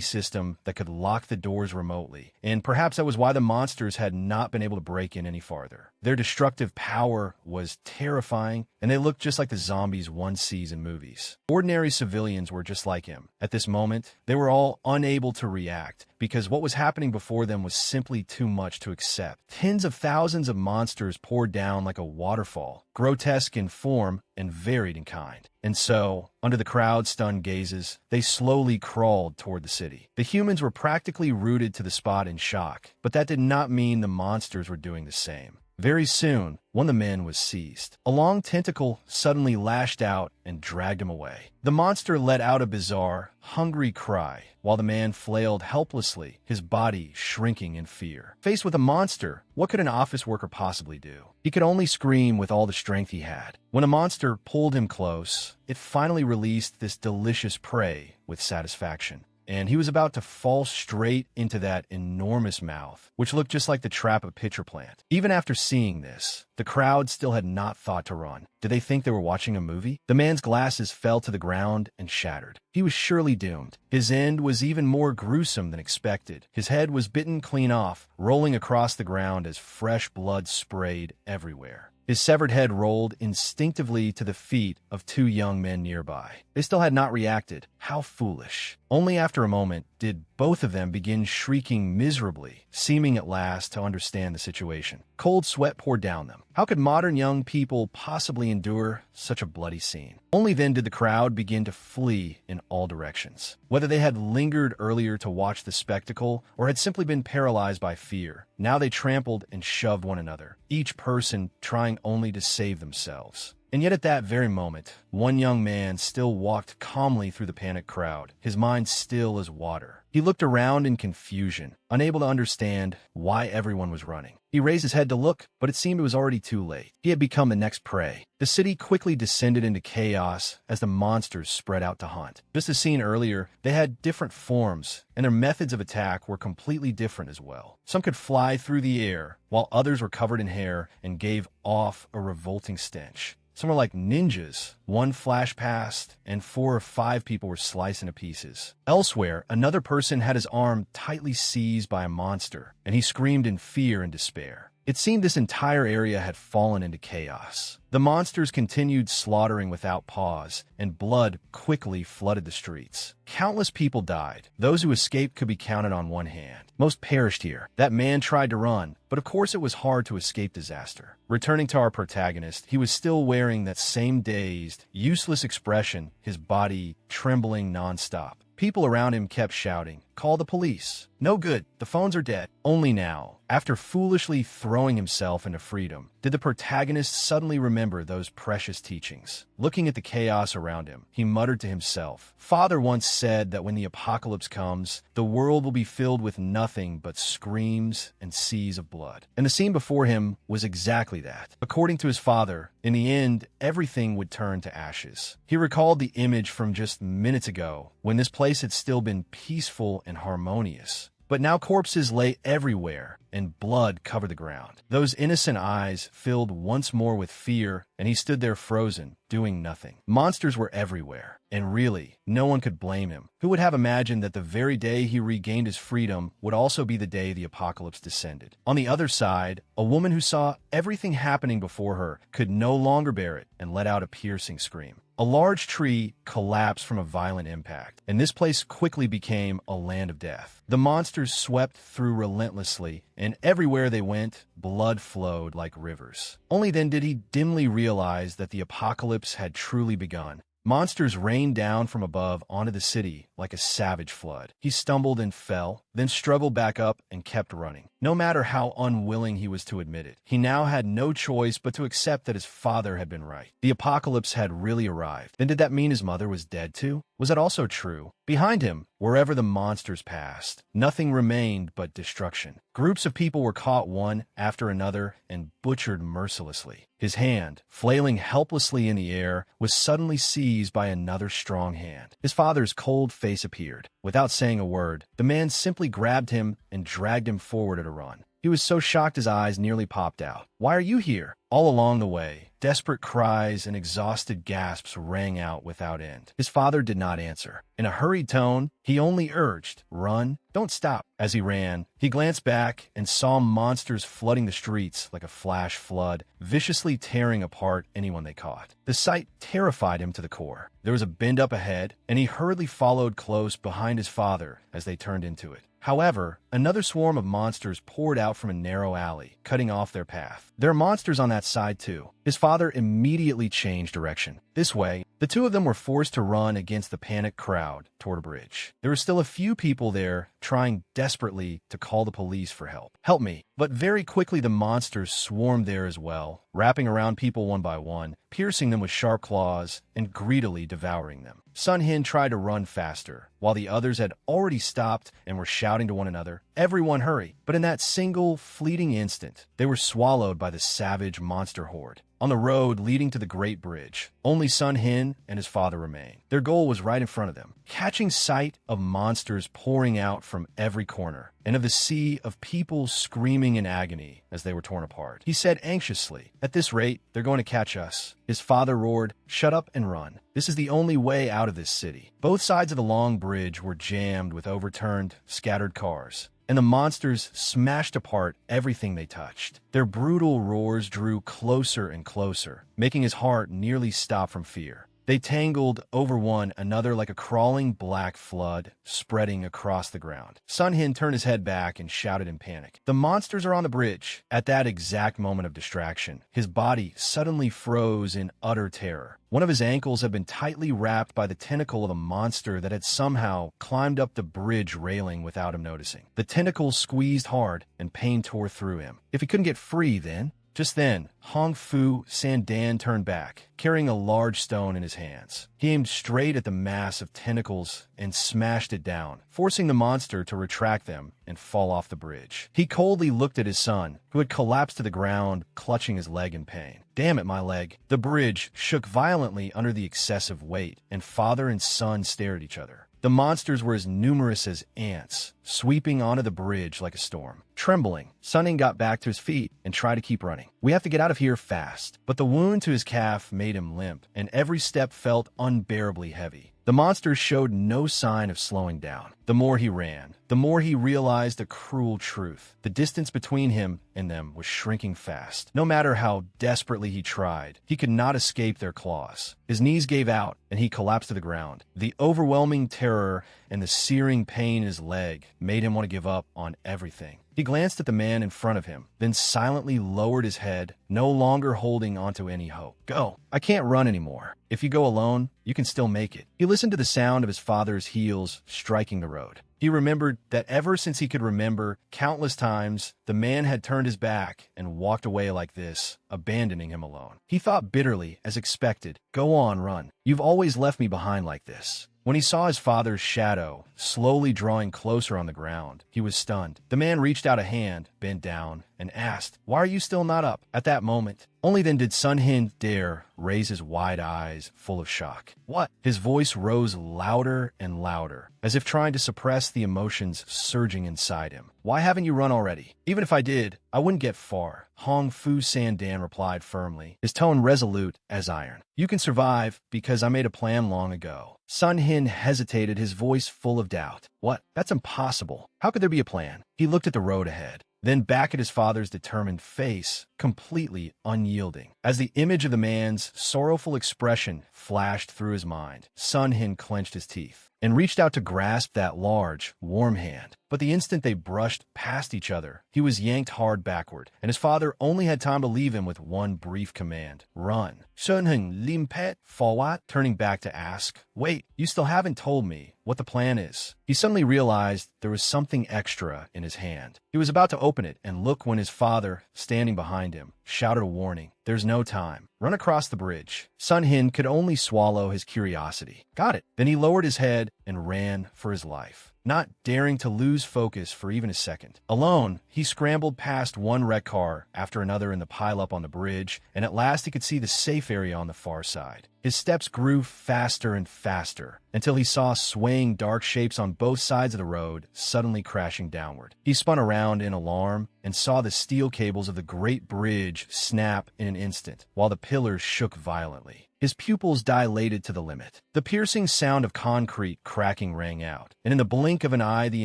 system that could lock the doors remotely, and perhaps that was why the monsters had not been able to break in any farther. Their destructive power was terrifying, and they looked just like the zombies one sees in movies. Ordinary civilians were just like him. At this moment, they were all unable to react, because what was happening before them was simply too much to accept. Tens of thousands of monsters poured down like a waterfall, grotesque in form and varied in kind. And so, under the crowd's stunned gazes, they slowly crawled toward the city. The humans were practically rooted to the spot in shock, but that did not mean the monsters were doing the same. Very soon, one of the men was seized. A long tentacle suddenly lashed out and dragged him away. The monster let out a bizarre, hungry cry, while the man flailed helplessly, his body shrinking in fear. Faced with a monster, what could an office worker possibly do? He could only scream with all the strength he had. When a monster pulled him close, it finally released this delicious prey with satisfaction. And he was about to fall straight into that enormous mouth, which looked just like the trap of a pitcher plant. Even after seeing this, the crowd still had not thought to run. Did they think they were watching a movie? The man's glasses fell to the ground and shattered. He was surely doomed. His end was even more gruesome than expected. His head was bitten clean off, rolling across the ground as fresh blood sprayed everywhere. His severed head rolled instinctively to the feet of 2 young men nearby. They still had not reacted. How foolish. Only after a moment did both of them begin shrieking miserably, seeming at last to understand the situation. Cold sweat poured down them. How could modern young people possibly endure such a bloody scene? Only then did the crowd begin to flee in all directions. Whether they had lingered earlier to watch the spectacle or had simply been paralyzed by fear, now they trampled and shoved one another, each person trying only to save themselves. And yet at that very moment, one young man still walked calmly through the panicked crowd, his mind still as water. He looked around in confusion, unable to understand why everyone was running. He raised his head to look, but it seemed it was already too late. He had become the next prey. The city quickly descended into chaos as the monsters spread out to hunt. Just as seen earlier, they had different forms, and their methods of attack were completely different as well. Some could fly through the air, while others were covered in hair and gave off a revolting stench. Some were like ninjas. One flashed past, and 4 or 5 people were sliced into pieces. Elsewhere, another person had his arm tightly seized by a monster, and he screamed in fear and despair. It seemed this entire area had fallen into chaos. The monsters continued slaughtering without pause, and blood quickly flooded the streets. Countless people died. Those who escaped could be counted on one hand. Most perished here. That man tried to run, but of course it was hard to escape disaster. Returning to our protagonist, he was still wearing that same dazed, useless expression, his body trembling nonstop. People around him kept shouting, "Call the police." No good, the phones are dead. Only now, after foolishly throwing himself into freedom, did the protagonist suddenly remember those precious teachings. Looking at the chaos around him, he muttered to himself, "Father once said that when the apocalypse comes, the world will be filled with nothing but screams and seas of blood." And the scene before him was exactly that. According to his father, in the end, everything would turn to ashes. He recalled the image from just minutes ago, when this place had still been peaceful and harmonious. But now corpses lay everywhere, and blood covered the ground. Those innocent eyes filled once more with fear, and he stood there frozen, doing nothing. Monsters were everywhere, and really, no one could blame him. Who would have imagined that the very day he regained his freedom would also be the day the apocalypse descended? On the other side, a woman who saw everything happening before her could no longer bear it and let out a piercing scream. A large tree collapsed from a violent impact, and this place quickly became a land of death. The monsters swept through relentlessly, and everywhere they went, blood flowed like rivers. Only then did he dimly realize that the apocalypse had truly begun. Monsters rained down from above onto the city like a savage flood. He stumbled and fell, then struggled back up and kept running. No matter how unwilling he was to admit it, he now had no choice but to accept that his father had been right. The apocalypse had really arrived. Then did that mean his mother was dead too? Was that also true? Behind him, wherever the monsters passed, nothing remained but destruction. Groups of people were caught one after another and butchered mercilessly. His hand, flailing helplessly in the air, was suddenly seized by another strong hand. His father's cold face appeared. Without saying a word, the man simply grabbed him and dragged him forward at a run. He was so shocked his eyes nearly popped out. "Why are you here?" All along the way, desperate cries and exhausted gasps rang out without end. His father did not answer. In a hurried tone, he only urged, "Run, don't stop." As he ran, he glanced back and saw monsters flooding the streets like a flash flood, viciously tearing apart anyone they caught. The sight terrified him to the core. There was a bend up ahead, and he hurriedly followed close behind his father as they turned into it. However, another swarm of monsters poured out from a narrow alley, cutting off their path. There are monsters on that side too. His father immediately changed direction. This way, the two of them were forced to run against the panicked crowd toward a bridge. There were still a few people there trying desperately to call the police for help. "Help me." But very quickly the monsters swarmed there as well, wrapping around people one by one, piercing them with sharp claws, and greedily devouring them. Sun Hin tried to run faster, while the others had already stopped and were shouting to one another, "Everyone hurry!" But in that single, fleeting instant, they were swallowed by the savage monster horde. On the road leading to the Great Bridge, only Sun Hin and his father remained. Their goal was right in front of them, catching sight of monsters pouring out from every corner, and of the sea of people screaming in agony as they were torn apart. He said anxiously, "At this rate, they're going to catch us." His father roared, "Shut up and run. This is the only way out of this city." Both sides of the long bridge were jammed with overturned, scattered cars, and the monsters smashed apart everything they touched. Their brutal roars drew closer and closer, making his heart nearly stop from fear. They tangled over one another like a crawling black flood, spreading across the ground. Sun Hin turned his head back and shouted in panic, "The monsters are on the bridge!" At that exact moment of distraction, his body suddenly froze in utter terror. One of his ankles had been tightly wrapped by the tentacle of a monster that had somehow climbed up the bridge railing without him noticing. The tentacle squeezed hard, and pain tore through him. If he couldn't get free, then... Just then, Hong Fu Sandan turned back, carrying a large stone in his hands. He aimed straight at the mass of tentacles and smashed it down, forcing the monster to retract them and fall off the bridge. He coldly looked at his son, who had collapsed to the ground, clutching his leg in pain. "Damn it, my leg." The bridge shook violently under the excessive weight, and father and son stared at each other. The monsters were as numerous as ants, sweeping onto the bridge like a storm. Trembling, Sun Hin got back to his feet and tried to keep running. "We have to get out of here fast." But the wound to his calf made him limp, and every step felt unbearably heavy. The monsters showed no sign of slowing down. The more he ran, the more he realized a cruel truth. The distance between him and them was shrinking fast. No matter how desperately he tried, he could not escape their claws. His knees gave out, and he collapsed to the ground. The overwhelming terror and the searing pain in his leg made him want to give up on everything. He glanced at the man in front of him, then silently lowered his head, no longer holding onto any hope. "Go. I can't run anymore. If you go alone, you can still make it." He listened to the sound of his father's heels striking the road. He remembered that ever since he could remember, countless times, the man had turned his back and walked away like this, abandoning him alone. He thought bitterly, as expected, "Go on, run. You've always left me behind like this." When he saw his father's shadow slowly drawing closer on the ground, he was stunned. The man reached out a hand, bent down, and asked, "Why are you still not up?" At that moment, only then did Sun Hin dare raise his wide eyes full of shock. "What?" His voice rose louder and louder, as if trying to suppress the emotions surging inside him. "Why haven't you run already? Even if I did, I wouldn't get far." Hong Fu Sandan replied firmly, his tone resolute as iron. "You can survive because I made a plan long ago." Sun Hin hesitated, his voice full of doubt. "What? That's impossible. How could there be a plan?" He looked at the road ahead, then back at his father's determined face, completely unyielding. As the image of the man's sorrowful expression flashed through his mind, Sun Hin clenched his teeth and reached out to grasp that large, warm hand. But the instant they brushed past each other, he was yanked hard backward, and his father only had time to leave him with one brief command: "Run." Sun Hin limpet forward, turning back to ask, "Wait, you still haven't told me what the plan is." He suddenly realized there was something extra in his hand. He was about to open it and look when his father, standing behind him, shouted a warning. "There's no time. Run across the bridge." Sun Hin could only swallow his curiosity. "Got it." Then he lowered his head and ran for his life, not daring to lose focus for even a second. Alone, he scrambled past one wrecked car after another in the pileup on the bridge, and at last he could see the safe area on the far side. His steps grew faster and faster until he saw swaying dark shapes on both sides of the road suddenly crashing downward. He spun around in alarm and saw the steel cables of the great bridge snap in an instant, while the pillars shook violently. His pupils dilated to the limit. The piercing sound of concrete cracking rang out, and in the blink of an eye the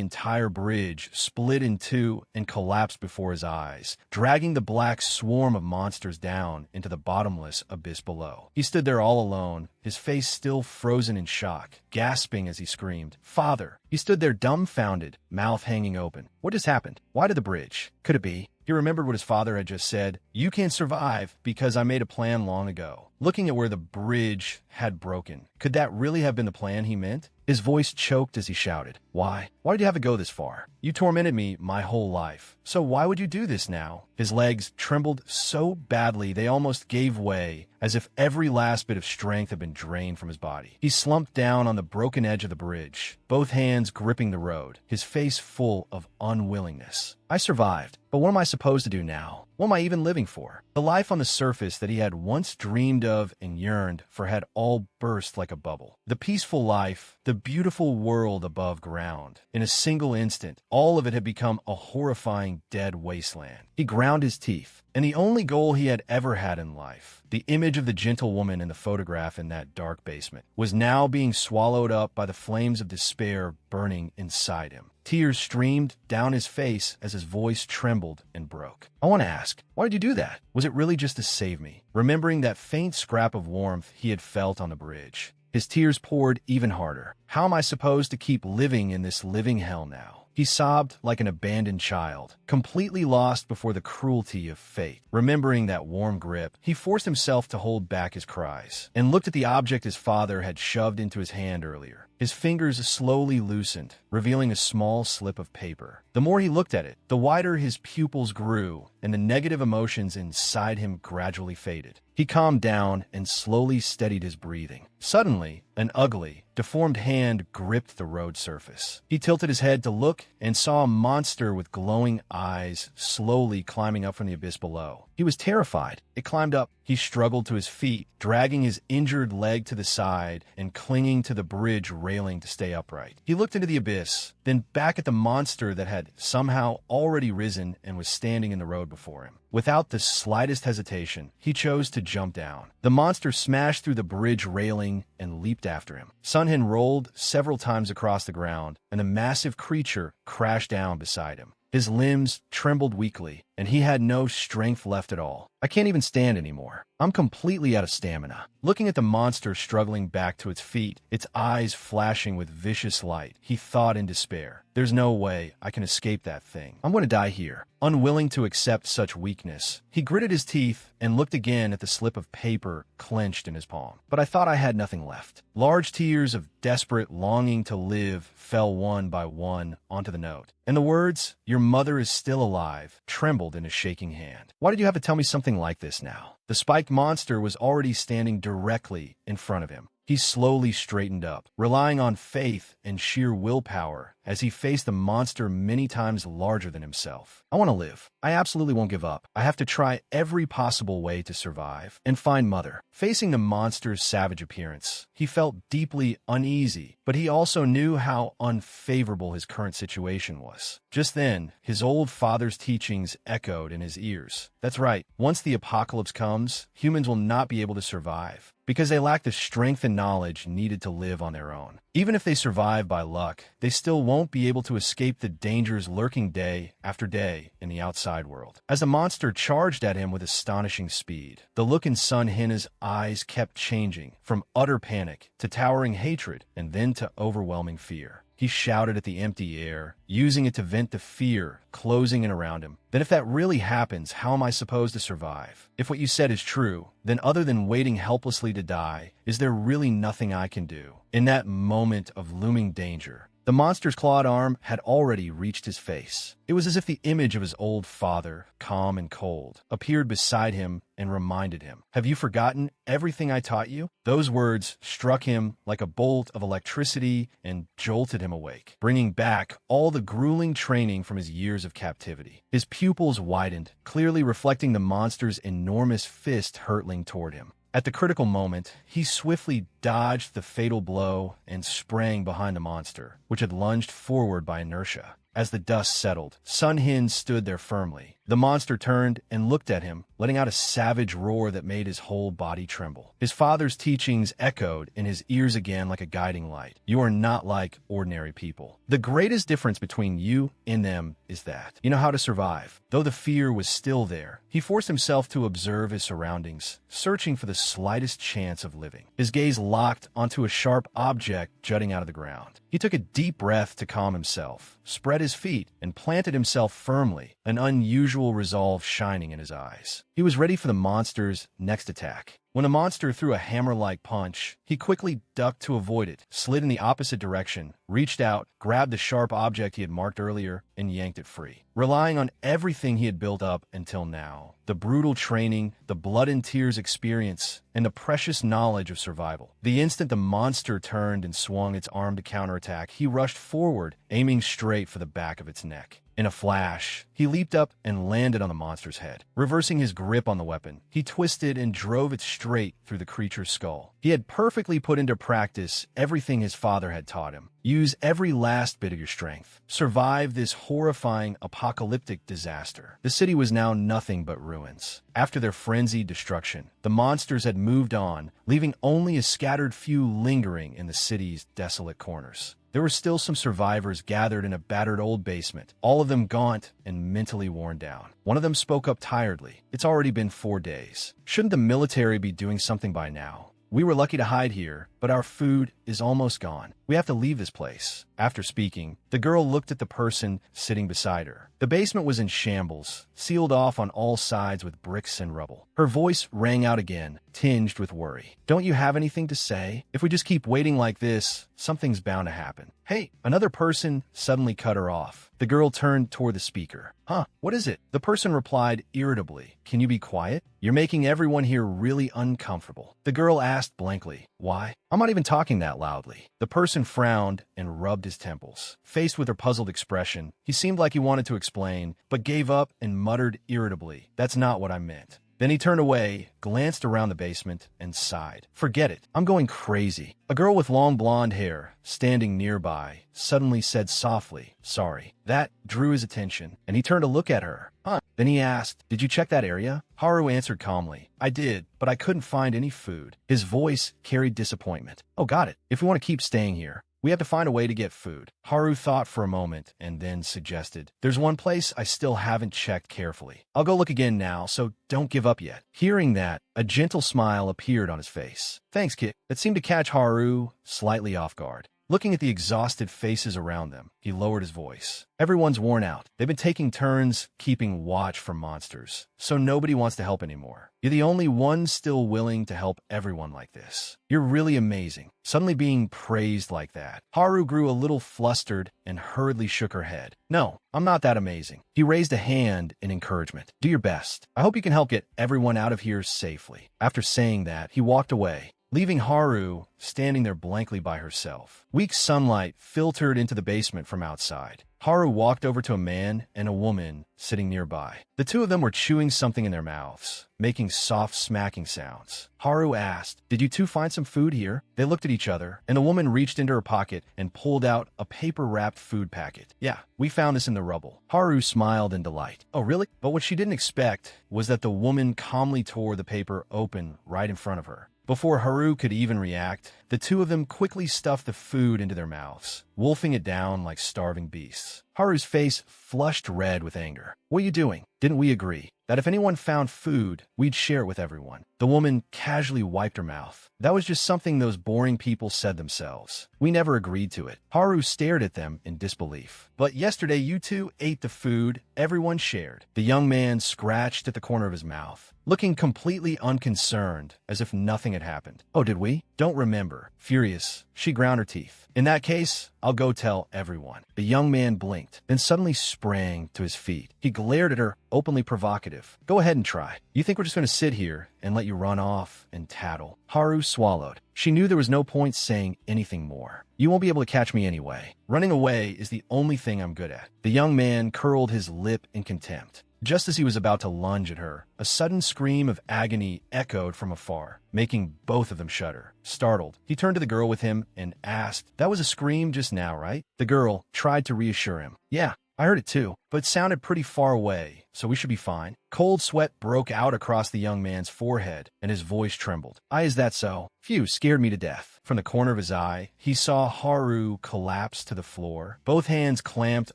entire bridge split in two and collapsed before his eyes, dragging the black swarm of monsters down into the bottomless abyss below. He stood there all alone, his face still frozen in shock, gasping as he screamed, "Father!" He stood there dumbfounded, mouth hanging open. What just happened? Why to the bridge? Could it be? He remembered what his father had just said. "You can't survive because I made a plan long ago." Looking at where the bridge had broken, could that really have been the plan he meant? His voice choked as he shouted, "Why? Why did you have to go this far? You tormented me my whole life. So why would you do this now?" His legs trembled so badly they almost gave way, as if every last bit of strength had been drained from his body. He slumped down on the broken edge of the bridge, both hands gripping the road, his face full of unwillingness. "I survived, but what am I supposed to do now? What am I even living for?" The life on the surface that he had once dreamed of and yearned for had all burst like a bubble. The peaceful life, the beautiful world above ground. In a single instant, all of it had become a horrifying dead wasteland. He ground his teeth, and the only goal he had ever had in life, the image of the gentle woman in the photograph in that dark basement, was now being swallowed up by the flames of despair burning inside him. Tears streamed down his face as his voice trembled and broke. "I want to ask, why did you do that? Was it really just to save me?" Remembering that faint scrap of warmth he had felt on the bridge, his tears poured even harder. "How am I supposed to keep living in this living hell now?" He sobbed like an abandoned child, completely lost before the cruelty of fate. Remembering that warm grip, he forced himself to hold back his cries, and looked at the object his father had shoved into his hand earlier. His fingers slowly loosened, revealing a small slip of paper. The more he looked at it, the wider his pupils grew, and the negative emotions inside him gradually faded. He calmed down and slowly steadied his breathing. Suddenly, an ugly, deformed hand gripped the road surface. He tilted his head to look and saw a monster with glowing eyes slowly climbing up from the abyss below. He was terrified. It climbed up. He struggled to his feet, dragging his injured leg to the side and clinging to the bridge railing to stay upright. He looked into the abyss, then back at the monster that had somehow already risen and was standing in the road before him. Without the slightest hesitation, he chose to jump down. The monster smashed through the bridge railing and leaped after him. Sun Hin rolled several times across the ground, and the massive creature crashed down beside him. His limbs trembled weakly, and he had no strength left at all. "I can't even stand anymore. I'm completely out of stamina." Looking at the monster struggling back to its feet, its eyes flashing with vicious light, he thought in despair, "There's no way I can escape that thing. I'm going to die here." Unwilling to accept such weakness, he gritted his teeth and looked again at the slip of paper clenched in his palm. "But I thought I had nothing left." Large tears of desperate longing to live fell one by one onto the note, and the words, "Your mother is still alive," trembled in his shaking hand. "Why did you have to tell me something like this now?" The spiked monster was already standing directly in front of him. He slowly straightened up, relying on faith and sheer willpower as he faced a monster many times larger than himself. I want to live. I absolutely won't give up. I have to try every possible way to survive and find Mother. Facing the monster's savage appearance, he felt deeply uneasy, but he also knew how unfavorable his current situation was. Just then, his old father's teachings echoed in his ears. That's right. Once the apocalypse comes, humans will not be able to survive because they lack the strength and knowledge needed to live on their own. Even if they survive by luck, they still won't be able to escape the dangers lurking day after day in the outside world. As the monster charged at him with astonishing speed, the look in Sun Hina's eyes kept changing from utter panic to towering hatred and then to overwhelming fear. He shouted at the empty air, using it to vent the fear closing in around him. Then if that really happens, how am I supposed to survive? If what you said is true, then other than waiting helplessly to die, is there really nothing I can do? In that moment of looming danger, the monster's clawed arm had already reached his face. It was as if the image of his old father, calm and cold, appeared beside him and reminded him, "Have you forgotten everything I taught you?" Those words struck him like a bolt of electricity and jolted him awake, bringing back all the grueling training from his years of captivity. His pupils widened, clearly reflecting the monster's enormous fist hurtling toward him. At the critical moment, he swiftly dodged the fatal blow and sprang behind the monster, which had lunged forward by inertia. As the dust settled, Sun Hin stood there firmly. The monster turned and looked at him, letting out a savage roar that made his whole body tremble. His father's teachings echoed in his ears again like a guiding light. You are not like ordinary people. The greatest difference between you and them is that you know how to survive. Though the fear was still there, he forced himself to observe his surroundings, searching for the slightest chance of living. His gaze locked onto a sharp object jutting out of the ground. He took a deep breath to calm himself, spread his feet, and planted himself firmly, an unusual resolve shining in his eyes. He was ready for the monster's next attack. When the monster threw a hammer-like punch, he quickly ducked to avoid it, slid in the opposite direction, reached out, grabbed the sharp object he had marked earlier, and yanked it free. Relying on everything he had built up until now, the brutal training, the blood and tears experience, and the precious knowledge of survival. The instant the monster turned and swung its arm to counterattack, he rushed forward, aiming straight for the back of its neck. In a flash, he leaped up and landed on the monster's head. Reversing his grip on the weapon, he twisted and drove it straight through the creature's skull. He had perfectly put into practice everything his father had taught him. Use every last bit of your strength. Survive this horrifying apocalyptic disaster. The city was now nothing but ruins. After their frenzied destruction, the monsters had moved on, leaving only a scattered few lingering in the city's desolate corners. There were still some survivors gathered in a battered old basement, all of them gaunt and mentally worn down. One of them spoke up tiredly. It's already been 4 days. Shouldn't the military be doing something by now? We were lucky to hide here, but our food is almost gone. We have to leave this place. After speaking, the girl looked at the person sitting beside her. The basement was in shambles, sealed off on all sides with bricks and rubble. Her voice rang out again, tinged with worry. Don't you have anything to say? If we just keep waiting like this, something's bound to happen. Hey, another person suddenly cut her off. The girl turned toward the speaker. What is it? The person replied irritably. Can you be quiet? You're making everyone here really uncomfortable. The girl asked blankly. Why? I'm not even talking that loudly. The person frowned and rubbed his temples. Faced with her puzzled expression, he seemed like he wanted to explain, but gave up and muttered irritably. That's not what I meant. Then he turned away, glanced around the basement, and sighed. Forget it. I'm going crazy. A girl with long blonde hair, standing nearby, suddenly said softly, sorry. That drew his attention, and he turned to look at her. Then he asked, did you check that area? Haru answered calmly, I did, but I couldn't find any food. His voice carried disappointment. Oh, got it. If we want to keep staying here, we have to find a way to get food. Haru thought for a moment and then suggested, there's one place I still haven't checked carefully. I'll go look again now, so don't give up yet. Hearing that, a gentle smile appeared on his face. Thanks, kid. That seemed to catch Haru slightly off guard. Looking at the exhausted faces around them, he lowered his voice. Everyone's worn out. They've been taking turns keeping watch for monsters, so nobody wants to help anymore. You're the only one still willing to help everyone like this. You're really amazing. Suddenly being praised like that. Haru grew a little flustered and hurriedly shook her head. No, I'm not that amazing. He raised a hand in encouragement. Do your best. I hope you can help get everyone out of here safely. After saying that, he walked away, leaving Haru standing there blankly by herself. Weak sunlight filtered into the basement from outside. Haru walked over to a man and a woman sitting nearby. The two of them were chewing something in their mouths, making soft smacking sounds. Haru asked, "Did you two find some food here?" They looked at each other, and the woman reached into her pocket and pulled out a paper-wrapped food packet. "Yeah, we found this in the rubble." Haru smiled in delight. "Oh, really?" But what she didn't expect was that the woman calmly tore the paper open right in front of her. Before Haru could even react, the two of them quickly stuffed the food into their mouths, wolfing it down like starving beasts. Haru's face flushed red with anger. "What are you doing? Didn't we agree that if anyone found food, we'd share it with everyone?" The woman casually wiped her mouth. "That was just something those boring people said themselves. We never agreed to it." Haru stared at them in disbelief. "But yesterday you two ate the food everyone shared." The young man scratched at the corner of his mouth, looking completely unconcerned, as if nothing had happened. "Oh, did we? Don't remember." Furious, she ground her teeth. "In that case, I'll go tell everyone." The young man blinked, then suddenly sprang to his feet. He glared at her, openly provocative. "Go ahead and try. You think we're just going to sit here and let you run off and tattle?" Haru swallowed. She knew there was no point saying anything more. "You won't be able to catch me anyway. Running away is the only thing I'm good at." The young man curled his lip in contempt. Just as he was about to lunge at her, a sudden scream of agony echoed from afar, making both of them shudder. Startled, he turned to the girl with him and asked, "That was a scream just now, right?" The girl tried to reassure him. "Yeah, I heard it too, but it sounded pretty far away, so we should be fine." Cold sweat broke out across the young man's forehead, and his voice trembled. "Is that so? Phew, scared me to death." From the corner of his eye, he saw Haru collapse to the floor, both hands clamped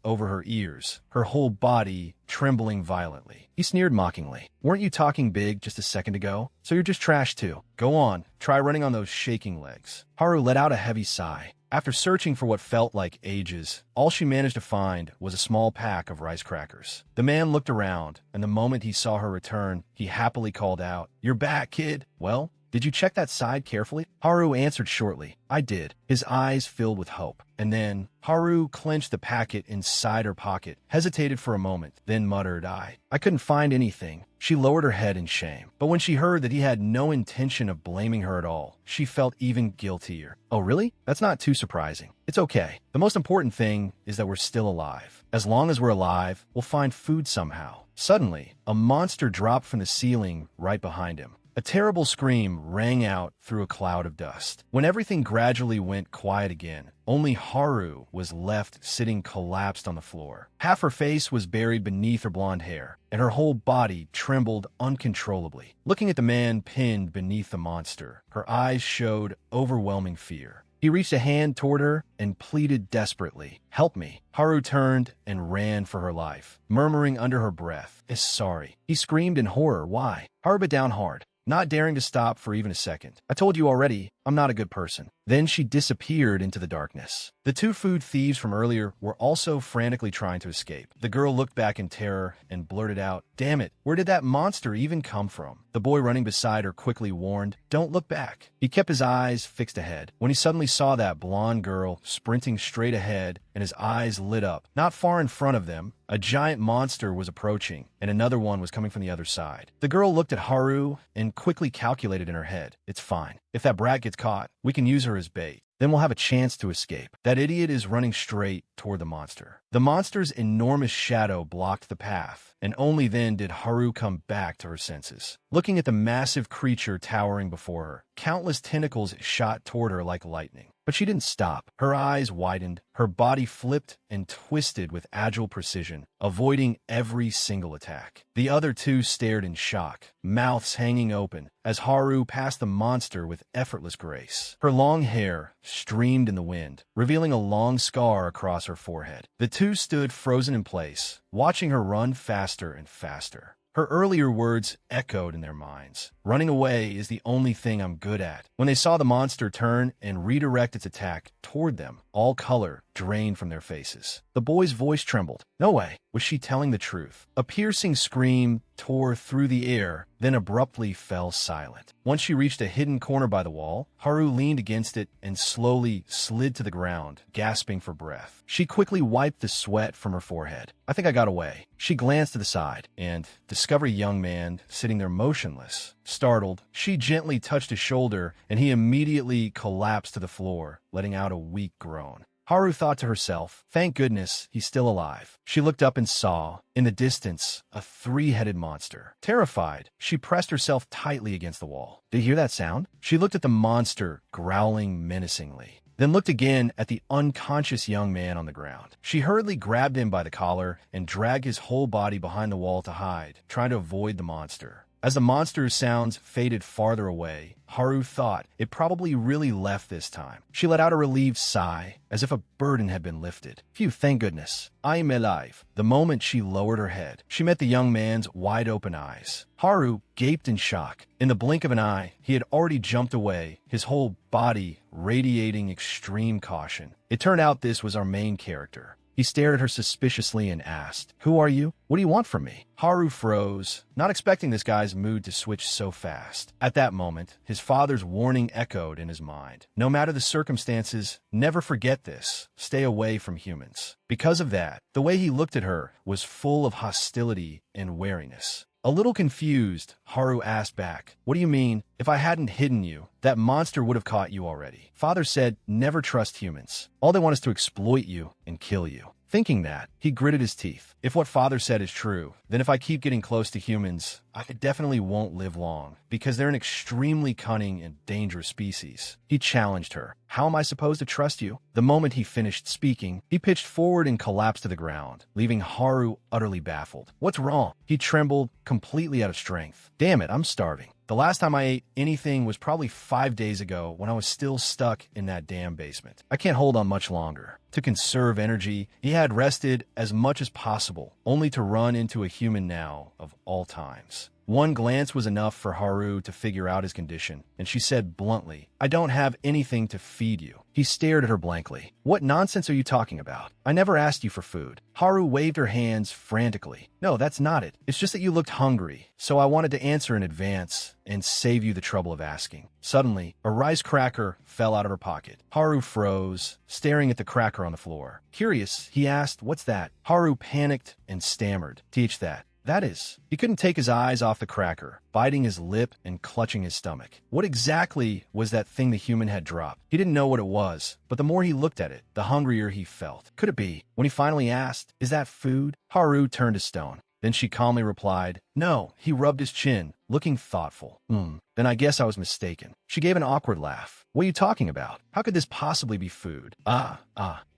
over her ears, her whole body trembling violently. He sneered mockingly. "Weren't you talking big just a second ago? So you're just trash too. Go on, try running on those shaking legs." Haru let out a heavy sigh. After searching for what felt like ages, all she managed to find was a small pack of rice crackers. The man looked around, and the moment he saw her return, he happily called out, "You're back, kid. Well, did you check that side carefully?" Haru answered shortly, "I did." His eyes filled with hope. And then Haru clenched the packet inside her pocket, hesitated for a moment, then muttered, I couldn't find anything." She lowered her head in shame. But when she heard that he had no intention of blaming her at all, she felt even guiltier. "Oh, really? That's not too surprising. It's okay. The most important thing is that we're still alive. As long as we're alive, we'll find food somehow." Suddenly, a monster dropped from the ceiling right behind him. A terrible scream rang out through a cloud of dust. When everything gradually went quiet again, only Haru was left sitting collapsed on the floor. Half her face was buried beneath her blonde hair, and her whole body trembled uncontrollably. Looking at the man pinned beneath the monster, her eyes showed overwhelming fear. He reached a hand toward her and pleaded desperately, "Help me." Haru turned and ran for her life, murmuring under her breath, "Is sorry." He screamed in horror. "Why?" Haru bit down hard, not daring to stop for even a second. "I told you already, I'm not a good person." Then she disappeared into the darkness. The two food thieves from earlier were also frantically trying to escape. The girl looked back in terror and blurted out, "Damn it, where did that monster even come from?" The boy running beside her quickly warned, "Don't look back." He kept his eyes fixed ahead. When he suddenly saw that blonde girl sprinting straight ahead, and his eyes lit up. Not far in front of them, a giant monster was approaching, and another one was coming from the other side. The girl looked at Haru and quickly calculated in her head, "It's fine. If that brat gets caught, we can use her as bait. Then we'll have a chance to escape." That idiot is running straight toward the monster. The monster's enormous shadow blocked the path, and only then did Haru come back to her senses. Looking at the massive creature towering before her, countless tentacles shot toward her like lightning. But she didn't stop. Her eyes widened, her body flipped and twisted with agile precision, avoiding every single attack. The other two stared in shock, mouths hanging open, as Haru passed the monster with effortless grace. Her long hair streamed in the wind, revealing a long scar across her forehead. The two stood frozen in place, watching her run faster and faster. Her earlier words echoed in their minds. "Running away is the only thing I'm good at." When they saw the monster turn and redirect its attack toward them, all color drained from their faces. The boy's voice trembled. No way. Was she telling the truth? A piercing scream tore through the air, then abruptly fell silent. Once she reached a hidden corner by the wall, Haru leaned against it and slowly slid to the ground, gasping for breath. She quickly wiped the sweat from her forehead. "I think I got away." She glanced to the side and discovered a young man sitting there motionless, Startled, she gently touched his shoulder, and he immediately collapsed to the floor, letting out a weak groan. Haru thought to herself, thank goodness he's still alive. She looked up and saw, in the distance, a three-headed monster. Terrified, she pressed herself tightly against the wall. Did you hear that sound? She looked at the monster, growling menacingly, then looked again at the unconscious young man on the ground. She hurriedly grabbed him by the collar and dragged his whole body behind the wall to hide, trying to avoid the monster. As the monster's sounds faded farther away, Haru thought it probably really left this time. She let out a relieved sigh, as if a burden had been lifted. Phew, thank goodness. I am alive. The moment she lowered her head, she met the young man's wide-open eyes. Haru gaped in shock. In the blink of an eye, he had already jumped away, his whole body radiating extreme caution. It turned out this was our main character. He stared at her suspiciously and asked, "Who are you? What do you want from me?" Haru froze, not expecting this guy's mood to switch so fast. At that moment, his father's warning echoed in his mind. No matter the circumstances, never forget this. Stay away from humans. Because of that, the way he looked at her was full of hostility and wariness. A little confused, Haru asked back, "What do you mean? If I hadn't hidden you, that monster would have caught you already." Father said, never trust humans. All they want is to exploit you and kill you. Thinking that, he gritted his teeth. If what father said is true, then if I keep getting close to humans, I definitely won't live long, because they're an extremely cunning and dangerous species. He challenged her. How am I supposed to trust you? The moment he finished speaking, he pitched forward and collapsed to the ground, leaving Haru utterly baffled. What's wrong? He trembled, completely out of strength. Damn it, I'm starving. The last time I ate anything was probably 5 days ago when I was still stuck in that damn basement. I can't hold on much longer. To conserve energy, he had rested as much as possible, only to run into a human now of all times. One glance was enough for Haru to figure out his condition, and she said bluntly, "I don't have anything to feed you." He stared at her blankly. "What nonsense are you talking about? I never asked you for food." Haru waved her hands frantically. "No, that's not it. It's just that you looked hungry, so I wanted to answer in advance and save you the trouble of asking." Suddenly, a rice cracker fell out of her pocket. Haru froze, staring at the cracker on the floor. Curious, he asked, "What's that?" Haru panicked and stammered, "Teach that." That is. He couldn't take his eyes off the cracker, biting his lip and clutching his stomach. What exactly was that thing the human had dropped? He didn't know what it was, but the more he looked at it, the hungrier he felt. Could it be? When he finally asked, "Is that food?" Haru turned to stone. Then she calmly replied, "No." He rubbed his chin, looking thoughtful. Then I guess I was mistaken." She gave an awkward laugh. "What are you talking about? How could this possibly be food?"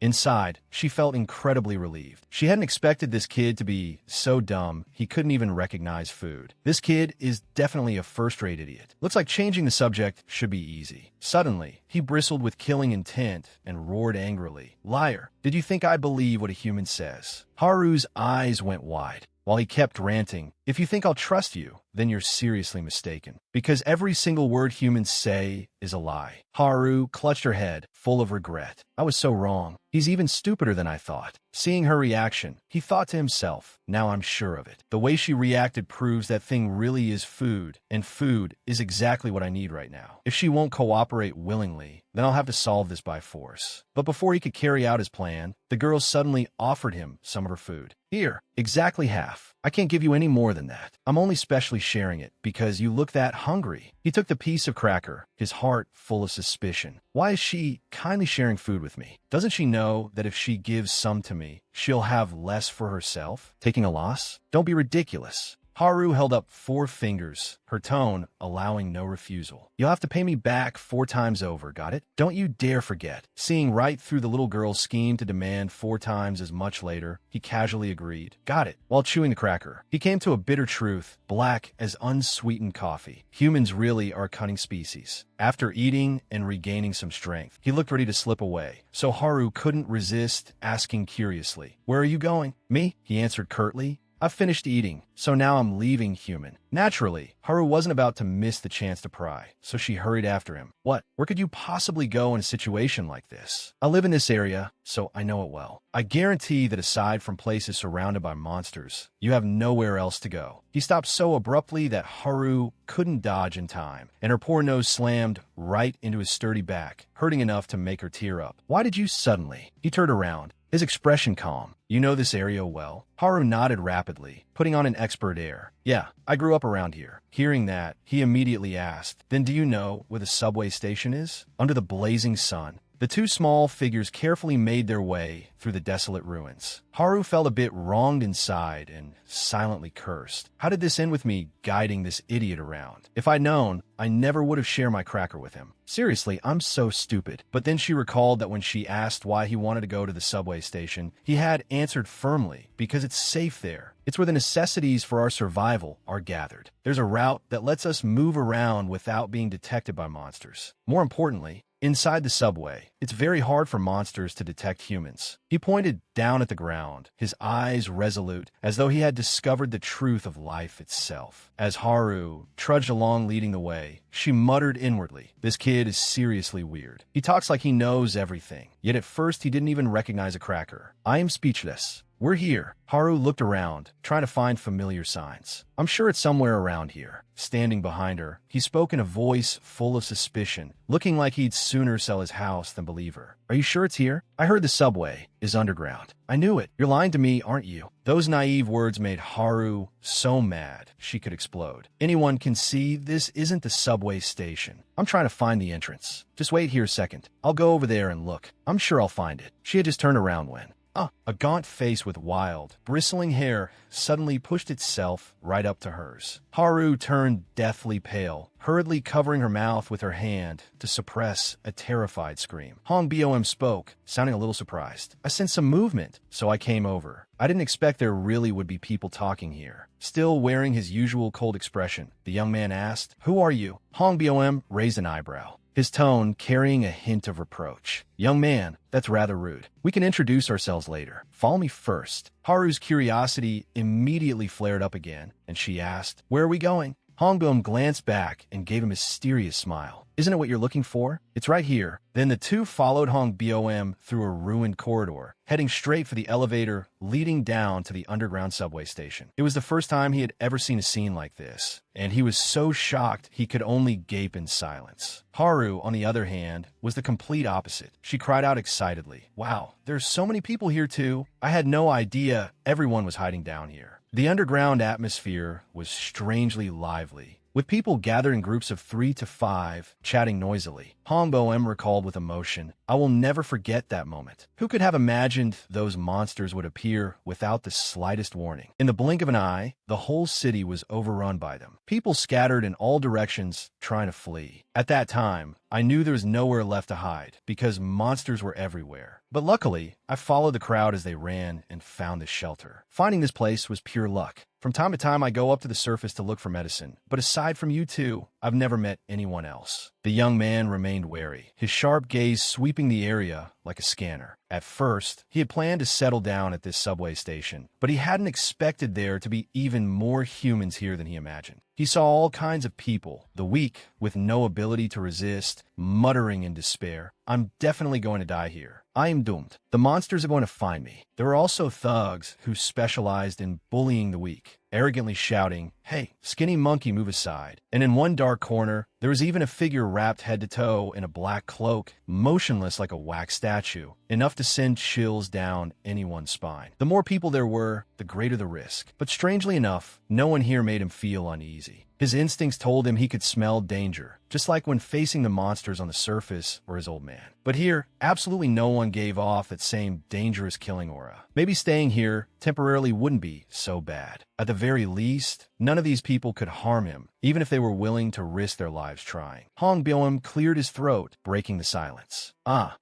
Inside, she felt incredibly relieved. She hadn't expected this kid to be so dumb he couldn't even recognize food. This kid is definitely a first-rate idiot. Looks like changing the subject should be easy. Suddenly, he bristled with killing intent and roared angrily, "Liar! Did you think I believe what a human says?" Haru's eyes went wide, while he kept ranting, "If you think I'll trust you, then you're seriously mistaken. Because every single word humans say is a lie." Haru clutched her head, full of regret. "I was so wrong. He's even stupider than I thought." Seeing her reaction, he thought to himself, "Now I'm sure of it. The way she reacted proves that thing really is food, and food is exactly what I need right now. If she won't cooperate willingly, then I'll have to solve this by force." But before he could carry out his plan, the girl suddenly offered him some of her food. "Here, exactly half. I can't give you any more than that. I'm only specially sharing it because you look that hungry." He took the piece of cracker, his heart full of suspicion. Why is she kindly sharing food with me? Doesn't she know that if she gives some to me, she'll have less for herself? Taking a loss? Don't be ridiculous. Haru held up 4 fingers, her tone allowing no refusal. "You'll have to pay me back 4 times over, got it? Don't you dare forget." Seeing right through the little girl's scheme to demand 4 times as much later, he casually agreed. "Got it." While chewing the cracker, he came to a bitter truth, black as unsweetened coffee. Humans really are a cunning species. After eating and regaining some strength, he looked ready to slip away, so Haru couldn't resist asking curiously, "Where are you going?" "Me?" he answered curtly. "I've finished eating, so now I'm leaving human." Naturally, Haru wasn't about to miss the chance to pry, so she hurried after him. "What? Where could you possibly go in a situation like this?" "I live in this area, so I know it well. I guarantee that aside from places surrounded by monsters, you have nowhere else to go." He stopped so abruptly that Haru couldn't dodge in time, and her poor nose slammed right into his sturdy back, hurting enough to make her tear up. "Why did you suddenly?" He turned around. his expression calm. You know this area well? Haru nodded rapidly, putting on an expert air. Yeah, I grew up around here. Hearing that, he immediately asked, then do you know where the subway station is? Under the blazing sun, the two small figures carefully made their way through the desolate ruins. Haru felt a bit wronged inside and silently cursed. How did this end with me guiding this idiot around? If I'd known, I never would have shared my cracker with him. Seriously, I'm so stupid. But then she recalled that when she asked why he wanted to go to the subway station, he had answered firmly, because it's safe there. It's where the necessities for our survival are gathered. There's a route that lets us move around without being detected by monsters. More importantly, inside the subway, it's very hard for monsters to detect humans. He pointed down at the ground, his eyes resolute, as though he had discovered the truth of life itself. As Haru trudged along leading the way, she muttered inwardly, this kid is seriously weird. He talks like he knows everything, yet at first he didn't even recognize a cracker. I am speechless. We're here. Haru looked around, trying to find familiar signs. I'm sure it's somewhere around here. Standing behind her, he spoke in a voice full of suspicion, looking like he'd sooner sell his house than believe her. Are you sure it's here? I heard the subway is underground. I knew it. You're lying to me, aren't you? Those naive words made Haru so mad she could explode. Anyone can see this isn't the subway station. I'm trying to find the entrance. Just wait here a second. I'll go over there and look. I'm sure I'll find it. She had just turned around when a gaunt face with wild, bristling hair suddenly pushed itself right up to hers. Haru turned deathly pale, hurriedly covering her mouth with her hand to suppress a terrified scream. Hong Bom spoke, sounding a little surprised. I sensed some movement, so I came over. I didn't expect there really would be people talking here. Still wearing his usual cold expression, the young man asked, Who are you? Hong Bom raised an eyebrow, his tone carrying a hint of reproach. Young man, that's rather rude. We can introduce ourselves later. Follow me first. Haru's curiosity immediately flared up again, and she asked, Where are we going? Hong Bom glanced back and gave a mysterious smile. Isn't it what you're looking for? It's right here. Then the two followed Hong Bom through a ruined corridor, heading straight for the elevator leading down to the underground subway station. It was the first time he had ever seen a scene like this, and he was so shocked he could only gape in silence. Haru, on the other hand, was the complete opposite. She cried out excitedly, Wow, there's so many people here too. I had no idea everyone was hiding down here. The underground atmosphere was strangely lively, with people gathered in groups of 3 to 5, chatting noisily. Hong Bom recalled with emotion, I will never forget that moment. Who could have imagined those monsters would appear without the slightest warning? In the blink of an eye, the whole city was overrun by them. People scattered in all directions, trying to flee. At that time, I knew there was nowhere left to hide, because monsters were everywhere. But luckily, I followed the crowd as they ran and found this shelter. Finding this place was pure luck. From time to time, I go up to the surface to look for medicine, but aside from you two, I've never met anyone else. The young man remained wary, his sharp gaze sweeping the area like a scanner. At first, he had planned to settle down at this subway station, but he hadn't expected there to be even more humans here than he imagined. He saw all kinds of people, the weak, with no ability to resist, muttering in despair, I'm definitely going to die here. I am doomed. The monsters are going to find me. There were also thugs who specialized in bullying the weak, arrogantly shouting, Hey, skinny monkey, move aside. And in one dark corner, there was even a figure wrapped head to toe in a black cloak, motionless like a wax statue, enough to send chills down anyone's spine. The more people there were, the greater the risk. But strangely enough, no one here made him feel uneasy. His instincts told him he could smell danger, just like when facing the monsters on the surface or his old man. But here, absolutely no one gave off that same dangerous killing aura. Maybe staying here temporarily wouldn't be so bad. At the very least, none of these people could harm him, even if they were willing to risk their lives trying. Hong Bom cleared his throat, breaking the silence.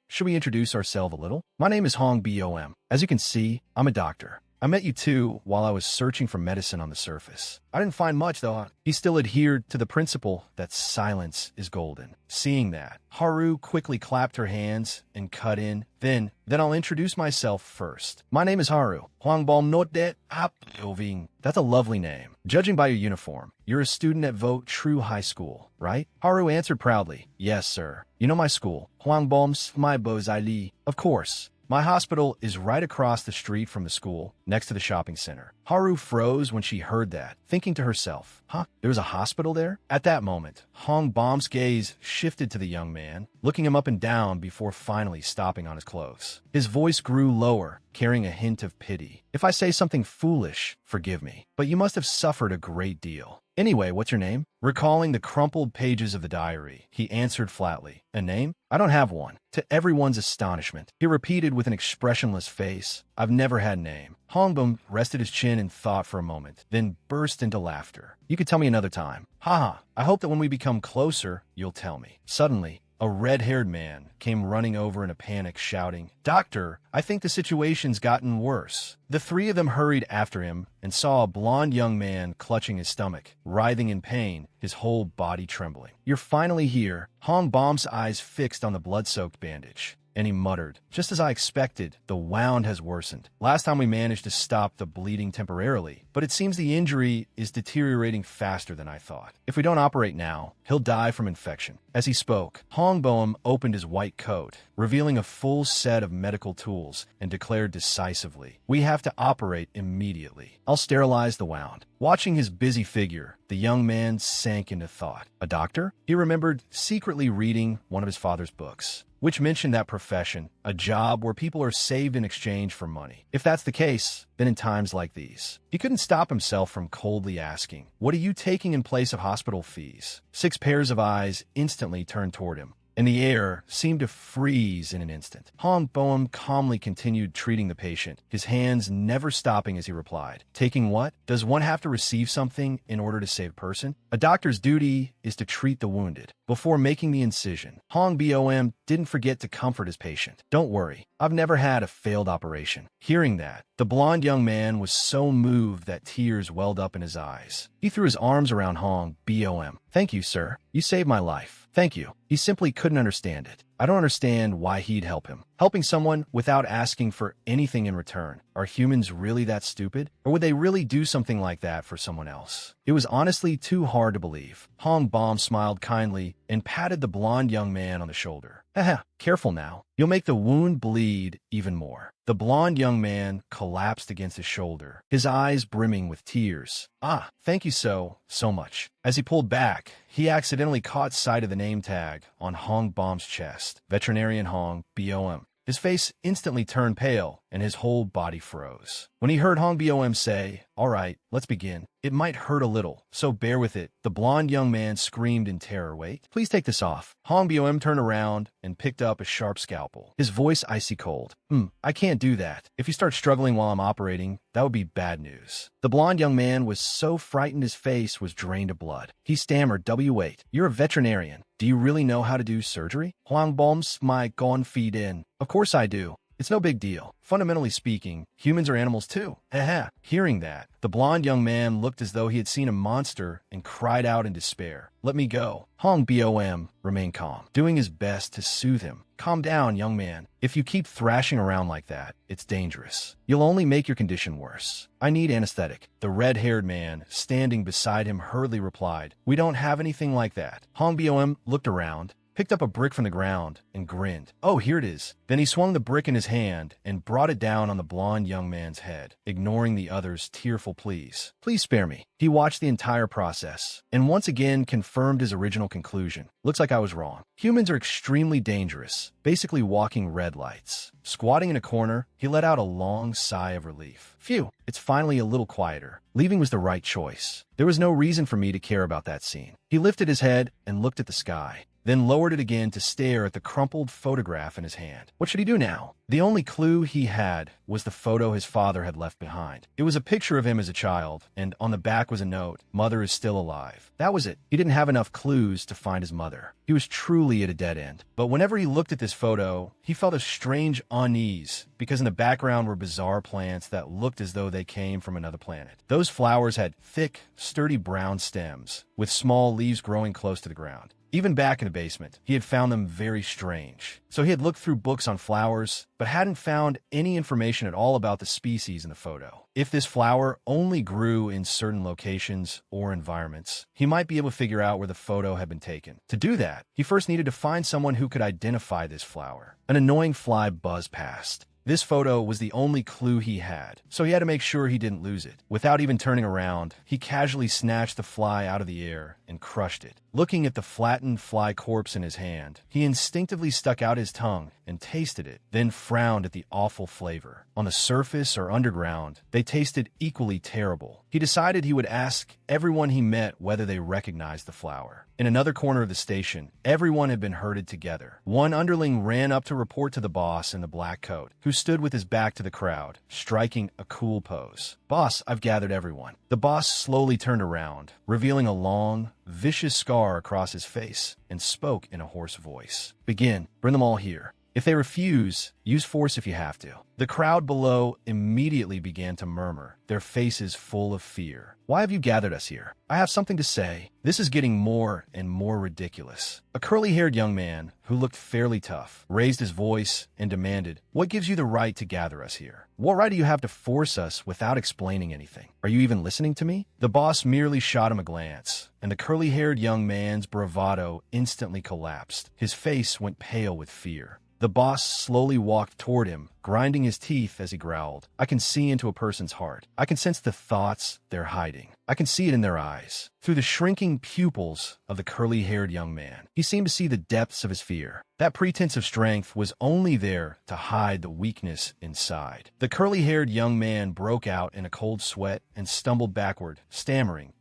Should we introduce ourselves a little? My name is Hong Bom. As you can see, I'm a doctor. I met you two while I was searching for medicine on the surface. I didn't find much, though. He still adhered to the principle that silence is golden. Seeing that, Haru quickly clapped her hands and cut in. Then I'll introduce myself first. My name is Haru. Huang Bom Not Det Ap Yoving. That's a lovely name. Judging by your uniform, you're a student at Vote True High School, right? Haru answered proudly. Yes, sir. You know my school. Huang Bom's my Bozai Li. Of course. My hospital is right across the street from the school, next to the shopping center. Haru froze when she heard that, thinking to herself, huh, there's a hospital there? At that moment, Hong Bom's gaze shifted to the young man, looking him up and down before finally stopping on his clothes. His voice grew lower, carrying a hint of pity. If I say something foolish, forgive me, but you must have suffered a great deal. Anyway, what's your name? Recalling the crumpled pages of the diary, he answered flatly, a name? I don't have one. To everyone's astonishment, he repeated with an expressionless face, I've never had a name. Hongbum rested his chin in thought for a moment, then burst into laughter. You could tell me another time. Haha, I hope that when we become closer, you'll tell me. Suddenly, a red-haired man came running over in a panic, shouting, Doctor, I think the situation's gotten worse. The three of them hurried after him and saw a blond young man clutching his stomach, writhing in pain, his whole body trembling. You're finally here. Hong Bom's eyes fixed on the blood-soaked bandage. And he muttered, just as I expected, the wound has worsened. Last time we managed to stop the bleeding temporarily, but it seems the injury is deteriorating faster than I thought. If we don't operate now, he'll die from infection. As he spoke, Hong Boeum opened his white coat, revealing a full set of medical tools, and declared decisively, we have to operate immediately. I'll sterilize the wound. Watching his busy figure, the young man sank into thought. A doctor? He remembered secretly reading one of his father's books, which mentioned that profession, a job where people are saved in exchange for money. If that's the case, then in times like these, he couldn't stop himself from coldly asking, what are you taking in place of hospital fees? 6 pairs of eyes instantly turned toward him, and the air seemed to freeze in an instant. Hong Boeum calmly continued treating the patient, his hands never stopping as he replied, taking what? Does one have to receive something in order to save a person? A doctor's duty is to treat the wounded. Before making the incision, Hong Boeum didn't forget to comfort his patient. Don't worry, I've never had a failed operation. Hearing that, the blond young man was so moved that tears welled up in his eyes. He threw his arms around Hong Boeum. Thank you, sir. You saved my life. Thank you. He simply couldn't understand it. I don't understand why he'd help him. Helping someone without asking for anything in return. Are humans really that stupid? Or would they really do something like that for someone else? It was honestly too hard to believe. Hong Bom smiled kindly and patted the blond young man on the shoulder. Haha, careful now. You'll make the wound bleed even more. The blond young man collapsed against his shoulder, his eyes brimming with tears. Ah, thank you so much. As he pulled back, he accidentally caught sight of the name tag on Hong Bom's chest, Veterinarian Hong Boeum. His face instantly turned pale, and his whole body froze. When he heard Hong Boeum say, all right, let's begin. It might hurt a little, so bear with it. The blond young man screamed in terror. Wait, please take this off. Hong Boeum turned around and picked up a sharp scalpel, his voice icy cold. I can't do that. If you start struggling while I'm operating, that would be bad news. The blond young man was so frightened his face was drained of blood. He stammered, wait, you're a veterinarian. Do you really know how to do surgery? Huang Bom's my gone feed in. Of course I do. It's no big deal. Fundamentally speaking, humans are animals too. Haha. Hearing that, the blond young man looked as though he had seen a monster and cried out in despair. Let me go. Hong Boeum remained calm, doing his best to soothe him. Calm down, young man. If you keep thrashing around like that, it's dangerous. You'll only make your condition worse. I need anesthetic. The red-haired man, standing beside him, hurriedly replied, we don't have anything like that. Hong Boeum looked around, picked up a brick from the ground, and grinned. Oh, here it is. Then he swung the brick in his hand and brought it down on the blond young man's head, ignoring the other's tearful pleas. Please spare me. He watched the entire process, and once again confirmed his original conclusion. Looks like I was wrong. Humans are extremely dangerous, basically walking red lights. Squatting in a corner, he let out a long sigh of relief. Phew, it's finally a little quieter. Leaving was the right choice. There was no reason for me to care about that scene. He lifted his head and looked at the sky, then lowered it again to stare at the crumpled photograph in his hand. What should he do now? The only clue he had was the photo his father had left behind. It was a picture of him as a child, and on the back was a note, Mother is still alive. That was it. He didn't have enough clues to find his mother. He was truly at a dead end. But whenever he looked at this photo, he felt a strange unease, because in the background were bizarre plants that looked as though they came from another planet. Those flowers had thick, sturdy brown stems, with small leaves growing close to the ground. Even back in the basement, he had found them very strange. So he had looked through books on flowers, but hadn't found any information at all about the species in the photo. If this flower only grew in certain locations or environments, he might be able to figure out where the photo had been taken. To do that, he first needed to find someone who could identify this flower. An annoying fly buzzed past. This photo was the only clue he had, so he had to make sure he didn't lose it. Without even turning around, he casually snatched the fly out of the air and crushed it. Looking at the flattened fly corpse in his hand, he instinctively stuck out his tongue and tasted it, then frowned at the awful flavor. On the surface or underground, they tasted equally terrible. He decided he would ask everyone he met whether they recognized the flower. In another corner of the station, everyone had been herded together. One underling ran up to report to the boss in the black coat, who stood with his back to the crowd, striking a cool pose. "Boss, I've gathered everyone." The boss slowly turned around, revealing a long, vicious scar across his face, and spoke in a hoarse voice. "Begin. Bring them all here. If they refuse, use force if you have to." The crowd below immediately began to murmur, their faces full of fear. "Why have you gathered us here? I have something to say. This is getting more and more ridiculous." A curly-haired young man, who looked fairly tough, raised his voice and demanded, "What gives you the right to gather us here? What right do you have to force us without explaining anything? Are you even listening to me?" The boss merely shot him a glance, and the curly-haired young man's bravado instantly collapsed. His face went pale with fear. The boss slowly walked toward him, grinding his teeth as he growled. "I can see into a person's heart. I can sense the thoughts they're hiding. I can see it in their eyes." Through the shrinking pupils of the curly-haired young man, he seemed to see the depths of his fear. That pretense of strength was only there to hide the weakness inside. The curly-haired young man broke out in a cold sweat and stumbled backward, stammering,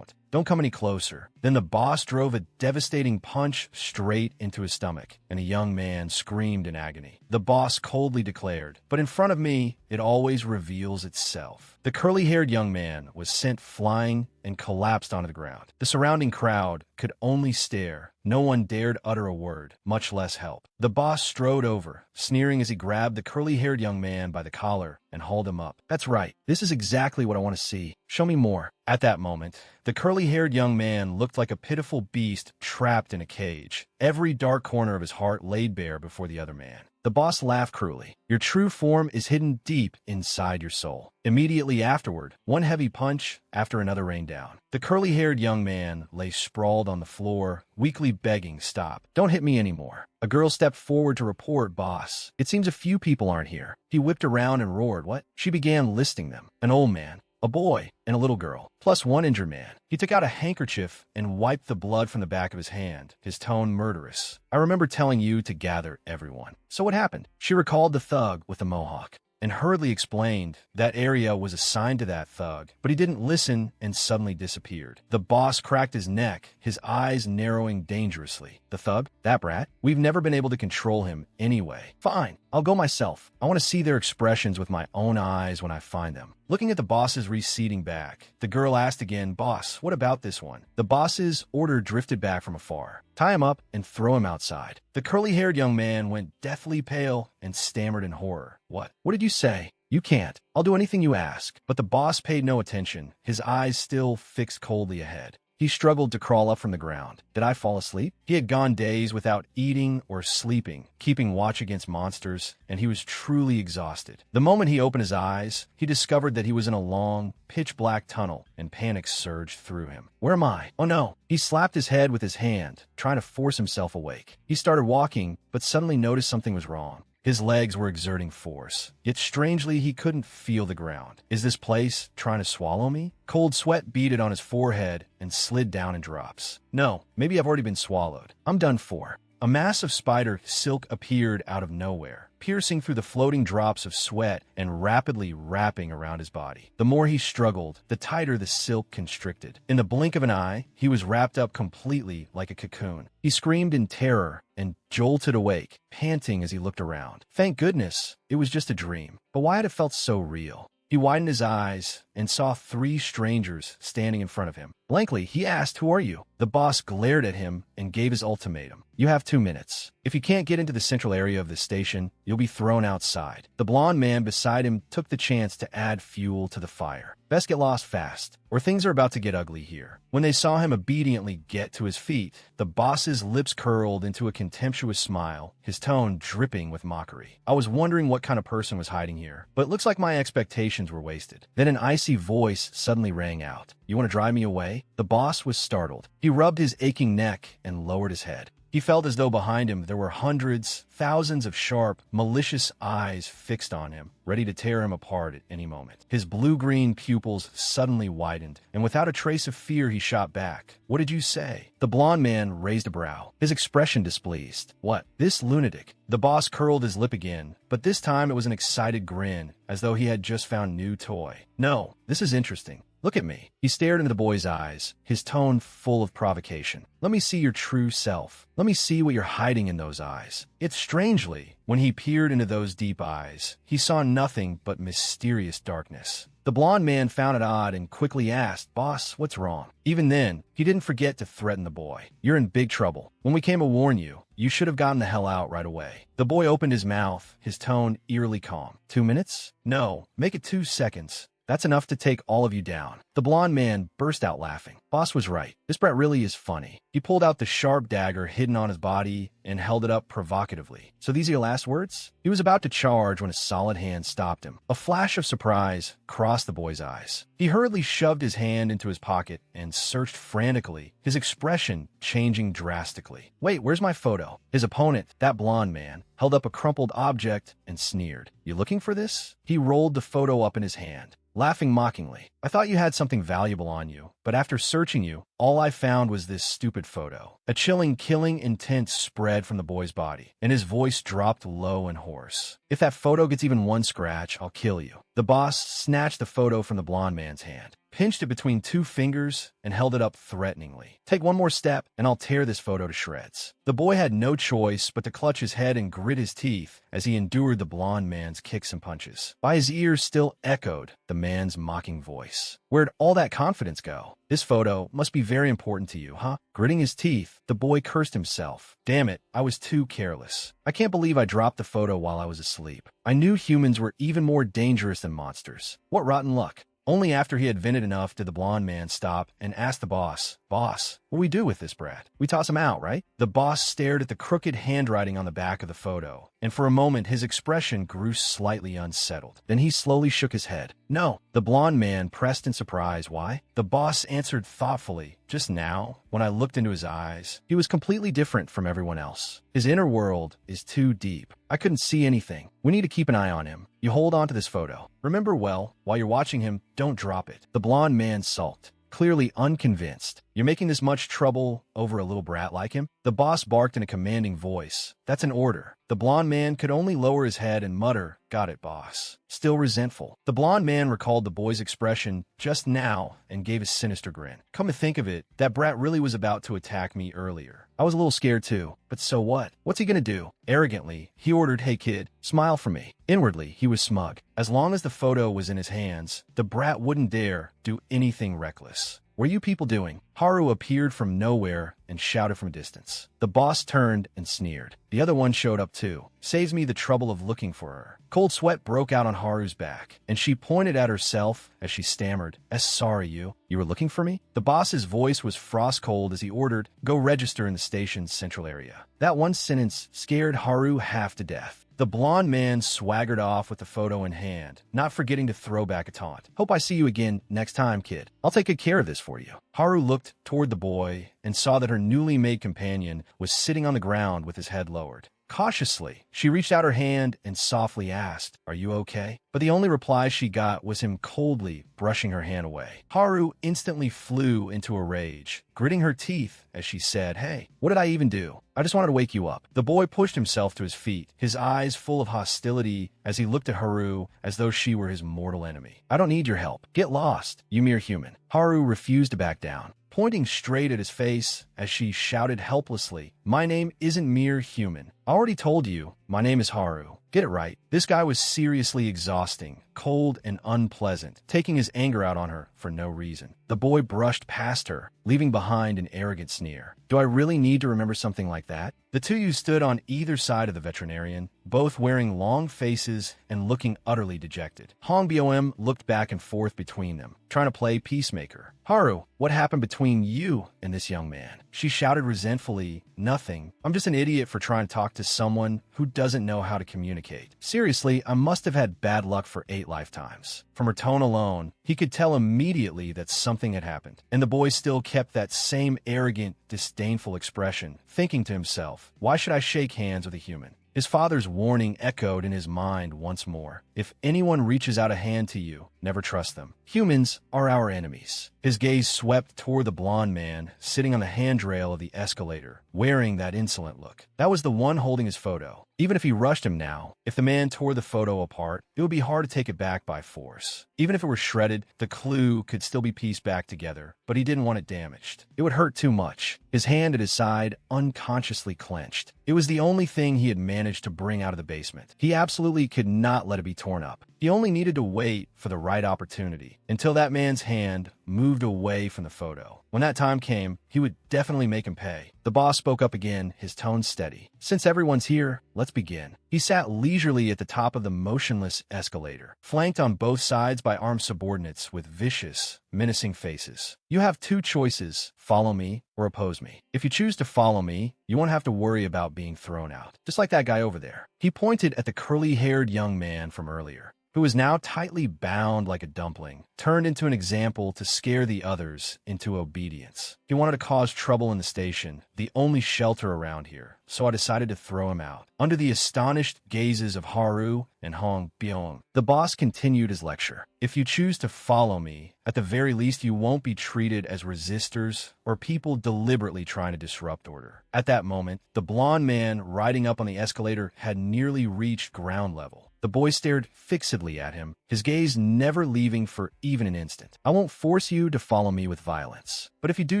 Don't come any closer." Then the boss drove a devastating punch straight into his stomach, and a young man screamed in agony. The boss coldly declared, "But in front of me, it always reveals itself." The curly-haired young man was sent flying and collapsed onto the ground. The surrounding crowd could only stare. No one dared utter a word, much less help. The boss strode over, sneering as he grabbed the curly-haired young man by the collar and hauled him up. "That's right. This is exactly what I want to see. Show me more." At that moment, the curly-haired young man looked like a pitiful beast trapped in a cage. Every dark corner of his heart laid bare before the other man. The boss laughed cruelly. "Your true form is hidden deep inside your soul." Immediately afterward, one heavy punch after another rained down. The curly-haired young man lay sprawled on the floor, weakly begging, "Stop. Don't hit me anymore." A girl stepped forward to report, "Boss, it seems a few people aren't here." He whipped around and roared, "What?" She began listing them. An old man, a boy, and a little girl, plus one injured man. He took out a handkerchief and wiped the blood from the back of his hand, his tone murderous. "I remember telling you to gather everyone. So what happened?" She recalled the thug with the mohawk and hurriedly explained that area was assigned to that thug, but he didn't listen and suddenly disappeared. The boss cracked his neck, his eyes narrowing dangerously. "The thug? That brat? We've never been able to control him anyway." "Fine, I'll go myself. I want to see their expressions with my own eyes when I find them." Looking at the boss's receding back, the girl asked again, "Boss, what about this one?" The boss's order drifted back from afar. "Tie him up and throw him outside." The curly-haired young man went deathly pale and stammered in horror. What did you say?" "You can't. I'll do anything you ask." But the boss paid no attention, his eyes still fixed coldly ahead. He struggled to crawl up from the ground. Did I fall asleep? He had gone days without eating or sleeping, keeping watch against monsters, and he was truly exhausted. The moment he opened his eyes, he discovered that he was in a long, pitch-black tunnel, and panic surged through him. "Where am I? Oh no!" He slapped his head with his hand, trying to force himself awake. He started walking, but suddenly noticed something was wrong. His legs were exerting force, yet strangely he couldn't feel the ground. Is this place trying to swallow me? Cold sweat beaded on his forehead and slid down in drops. No, maybe I've already been swallowed. I'm done for. A mass of spider silk appeared out of nowhere, piercing through the floating drops of sweat and rapidly wrapping around his body. The more he struggled, the tighter the silk constricted. In the blink of an eye, he was wrapped up completely like a cocoon. He screamed in terror and jolted awake, panting as he looked around. Thank goodness, it was just a dream. But why had it felt so real? He widened his eyes and saw 3 strangers standing in front of him. Blankly, he asked, "Who are you?" The boss glared at him and gave his ultimatum. "You have 2 minutes. If you can't get into the central area of the station, you'll be thrown outside." The blond man beside him took the chance to add fuel to the fire. "Best get lost fast, or things are about to get ugly here." When they saw him obediently get to his feet, the boss's lips curled into a contemptuous smile, his tone dripping with mockery. "I was wondering what kind of person was hiding here, but it looks like my expectations were wasted." Then an icy voice suddenly rang out. "You want to drive me away?" The boss was startled. He rubbed his aching neck and lowered his head. He felt as though behind him there were hundreds, thousands of sharp, malicious eyes fixed on him, ready to tear him apart at any moment. His blue-green pupils suddenly widened, and without a trace of fear he shot back. "What did you say?" The blond man raised a brow, his expression displeased. "What? This lunatic?" The boss curled his lip again, but this time it was an excited grin, as though he had just found a new toy. "No, this is interesting. Look at me." He stared into the boy's eyes, his tone full of provocation. "Let me see your true self. Let me see what you're hiding in those eyes." Yet strangely, when he peered into those deep eyes, he saw nothing but mysterious darkness. The blond man found it odd and quickly asked, "Boss, what's wrong?" Even then, he didn't forget to threaten the boy. "You're in big trouble. When we came to warn you, you should have gotten the hell out right away." The boy opened his mouth, his tone eerily calm. 2 minutes? No, make it 2 seconds. That's enough to take all of you down." The blond man burst out laughing. Boss was right. This brat really is funny. He pulled out the sharp dagger hidden on his body and held it up provocatively. "So these are your last words?" He was about to charge when a solid hand stopped him. A flash of surprise crossed the boy's eyes. He hurriedly shoved his hand into his pocket and searched frantically, his expression changing drastically. "Wait, where's my photo?" His opponent, that blond man, held up a crumpled object and sneered. "You looking for this?" He rolled the photo up in his hand, laughing mockingly. "I thought you had something valuable on you, but after searching you, all I found was this stupid photo." A chilling, killing intent spread from the boy's body, and his voice dropped low and hoarse. "If that photo gets even one scratch, I'll kill you." The boss snatched the photo from the blond man's hand, pinched it between 2 fingers, and held it up threateningly. "Take one more step, and I'll tear this photo to shreds." The boy had no choice but to clutch his head and grit his teeth as he endured the blond man's kicks and punches. By his ears still echoed the man's mocking voice. "Where'd all that confidence go? This photo must be very important to you, huh?" Gritting his teeth, the boy cursed himself. "Damn it, I was too careless. I can't believe I dropped the photo while I was asleep. I knew humans were even more dangerous than monsters. What rotten luck." Only after he had vented enough did the blond man stop and ask the boss, "Boss, what do we do with this brat? We toss him out, right?" The boss stared at the crooked handwriting on the back of the photo, and for a moment his expression grew slightly unsettled. Then he slowly shook his head. "No." The blond man pressed in surprise. "Why?" The boss answered thoughtfully. "Just now, when I looked into his eyes, he was completely different from everyone else. His inner world is too deep. I couldn't see anything. We need to keep an eye on him. You hold on to this photo. Remember well, while you're watching him, don't drop it." The blond man sulked, clearly unconvinced. "You're making this much trouble over a little brat like him?" The boss barked in a commanding voice. "That's an order." The blond man could only lower his head and mutter, "Got it, boss." Still resentful. The blond man recalled the boy's expression just now and gave a sinister grin. "Come to think of it, that brat really was about to attack me earlier. I was a little scared too, but so what? What's he gonna do?" Arrogantly, he ordered, "Hey kid, smile for me." Inwardly, he was smug. As long as the photo was in his hands, the brat wouldn't dare do anything reckless. "What are you people doing?" Haru appeared from nowhere and shouted from a distance. The boss turned and sneered. The other one showed up too. "Saves me the trouble of looking for her." Cold sweat broke out on Haru's back, and she pointed at herself as she stammered, Sorry, you were looking for me?" The boss's voice was frost cold as he ordered, "Go register in the station's central area." That one sentence scared Haru half to death. The blond man swaggered off with the photo in hand, not forgetting to throw back a taunt. "Hope I see you again next time, kid. I'll take good care of this for you." Haru looked toward the boy and saw that her newly made companion was sitting on the ground with his head lowered. Cautiously, she reached out her hand and softly asked, "Are you okay?" But the only reply she got was him coldly brushing her hand away. Haru instantly flew into a rage, gritting her teeth as she said, "Hey, what did I even do? I just wanted to wake you up." The boy pushed himself to his feet, his eyes full of hostility as he looked at Haru as though she were his mortal enemy. "I don't need your help. Get lost, you mere human." Haru refused to back down, pointing straight at his face as she shouted helplessly, "My name isn't mere human. I already told you, my name is Haru. Get it right." This guy was seriously exhausting, cold and unpleasant, taking his anger out on her for no reason. The boy brushed past her, leaving behind an arrogant sneer. "Do I really need to remember something like that?" The two you stood on either side of the veterinarian, both wearing long faces and looking utterly dejected. Hong Bom looked back and forth between them, trying to play peacemaker. "Haru, what happened between you and this young man?" She shouted resentfully, "Nothing. I'm just an idiot for trying to talk to someone who doesn't know how to communicate." Seriously, I must have had bad luck for 8 lifetimes. From her tone alone, he could tell immediately that something had happened. And the boy still kept that same arrogant, disdainful expression, thinking to himself, "Why should I shake hands with a human? His father's warning echoed in his mind once more. If anyone reaches out a hand to you, never trust them. Humans are our enemies. His gaze swept toward the blond man sitting on the handrail of the escalator, wearing that insolent look. That was the one holding his photo. Even if he rushed him now, if the man tore the photo apart, it would be hard to take it back by force. Even if it were shredded, the clue could still be pieced back together, but he didn't want it damaged. It would hurt too much. His hand at his side unconsciously clenched. It was the only thing he had managed to bring out of the basement. He absolutely could not let it be torn up. He only needed to wait for the right opportunity, until that man's hand moved away from the photo. When that time came, he would definitely make him pay. The boss spoke up again, his tone steady. Since everyone's here, let's begin. He sat leisurely at the top of the motionless escalator, flanked on both sides by armed subordinates with vicious, menacing faces. You have two choices: follow me or oppose me. If you choose to follow me, you won't have to worry about being thrown out. Just like that guy over there. He pointed at the curly-haired young man from earlier, who was now tightly bound like a dumpling, turned into an example to scare the others into obedience. He wanted to cause trouble in the station, the only shelter around here, so I decided to throw him out. Under the astonished gazes of Haru and Hong Byung, the boss continued his lecture. If you choose to follow me, at the very least you won't be treated as resistors or people deliberately trying to disrupt order. At that moment, the blond man riding up on the escalator had nearly reached ground level. The boy stared fixedly at him, his gaze never leaving for even an instant. I won't force you to follow me with violence, but if you do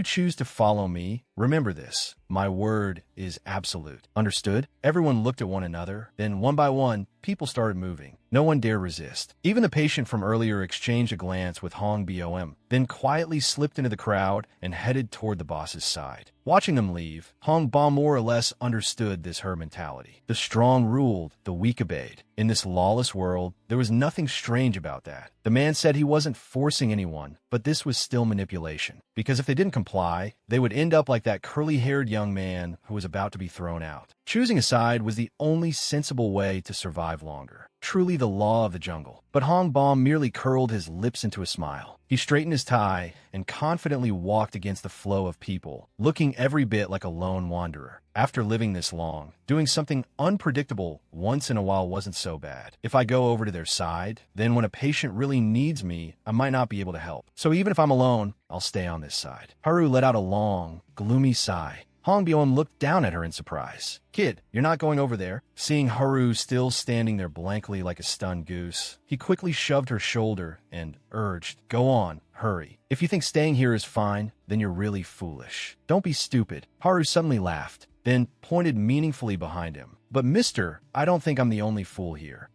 choose to follow me, remember this: my word is absolute. Understood? Everyone looked at one another, then one by one, people started moving. No one dared resist. Even the patient from earlier exchanged a glance with Hong Bom, then quietly slipped into the crowd and headed toward the boss's side. Watching them leave, Hong Bom more or less understood this her mentality. The strong ruled, the weak obeyed. In this lawless world, there was nothing strange about that. The man said he wasn't forcing anyone, but this was still manipulation. Because if they didn't comply, they would end up like that curly-haired young man who was about to be thrown out. Choosing a side was the only sensible way to survive longer. Truly the law of the jungle. But Hong Bom merely curled his lips into a smile. He straightened his tie and confidently walked against the flow of people, looking every bit like a lone wanderer. After living this long, doing something unpredictable once in a while wasn't so bad. If I go over to their side, then when a patient really needs me, I might not be able to help. So even if I'm alone, I'll stay on this side. Haru let out a long, gloomy sigh. Hong Byung looked down at her in surprise. Kid, you're not going over there. Seeing Haru still standing there blankly like a stunned goose, he quickly shoved her shoulder and urged, go on, hurry. If you think staying here is fine, then you're really foolish. Don't be stupid. Haru suddenly laughed, then pointed meaningfully behind him. But mister, I don't think I'm the only fool here.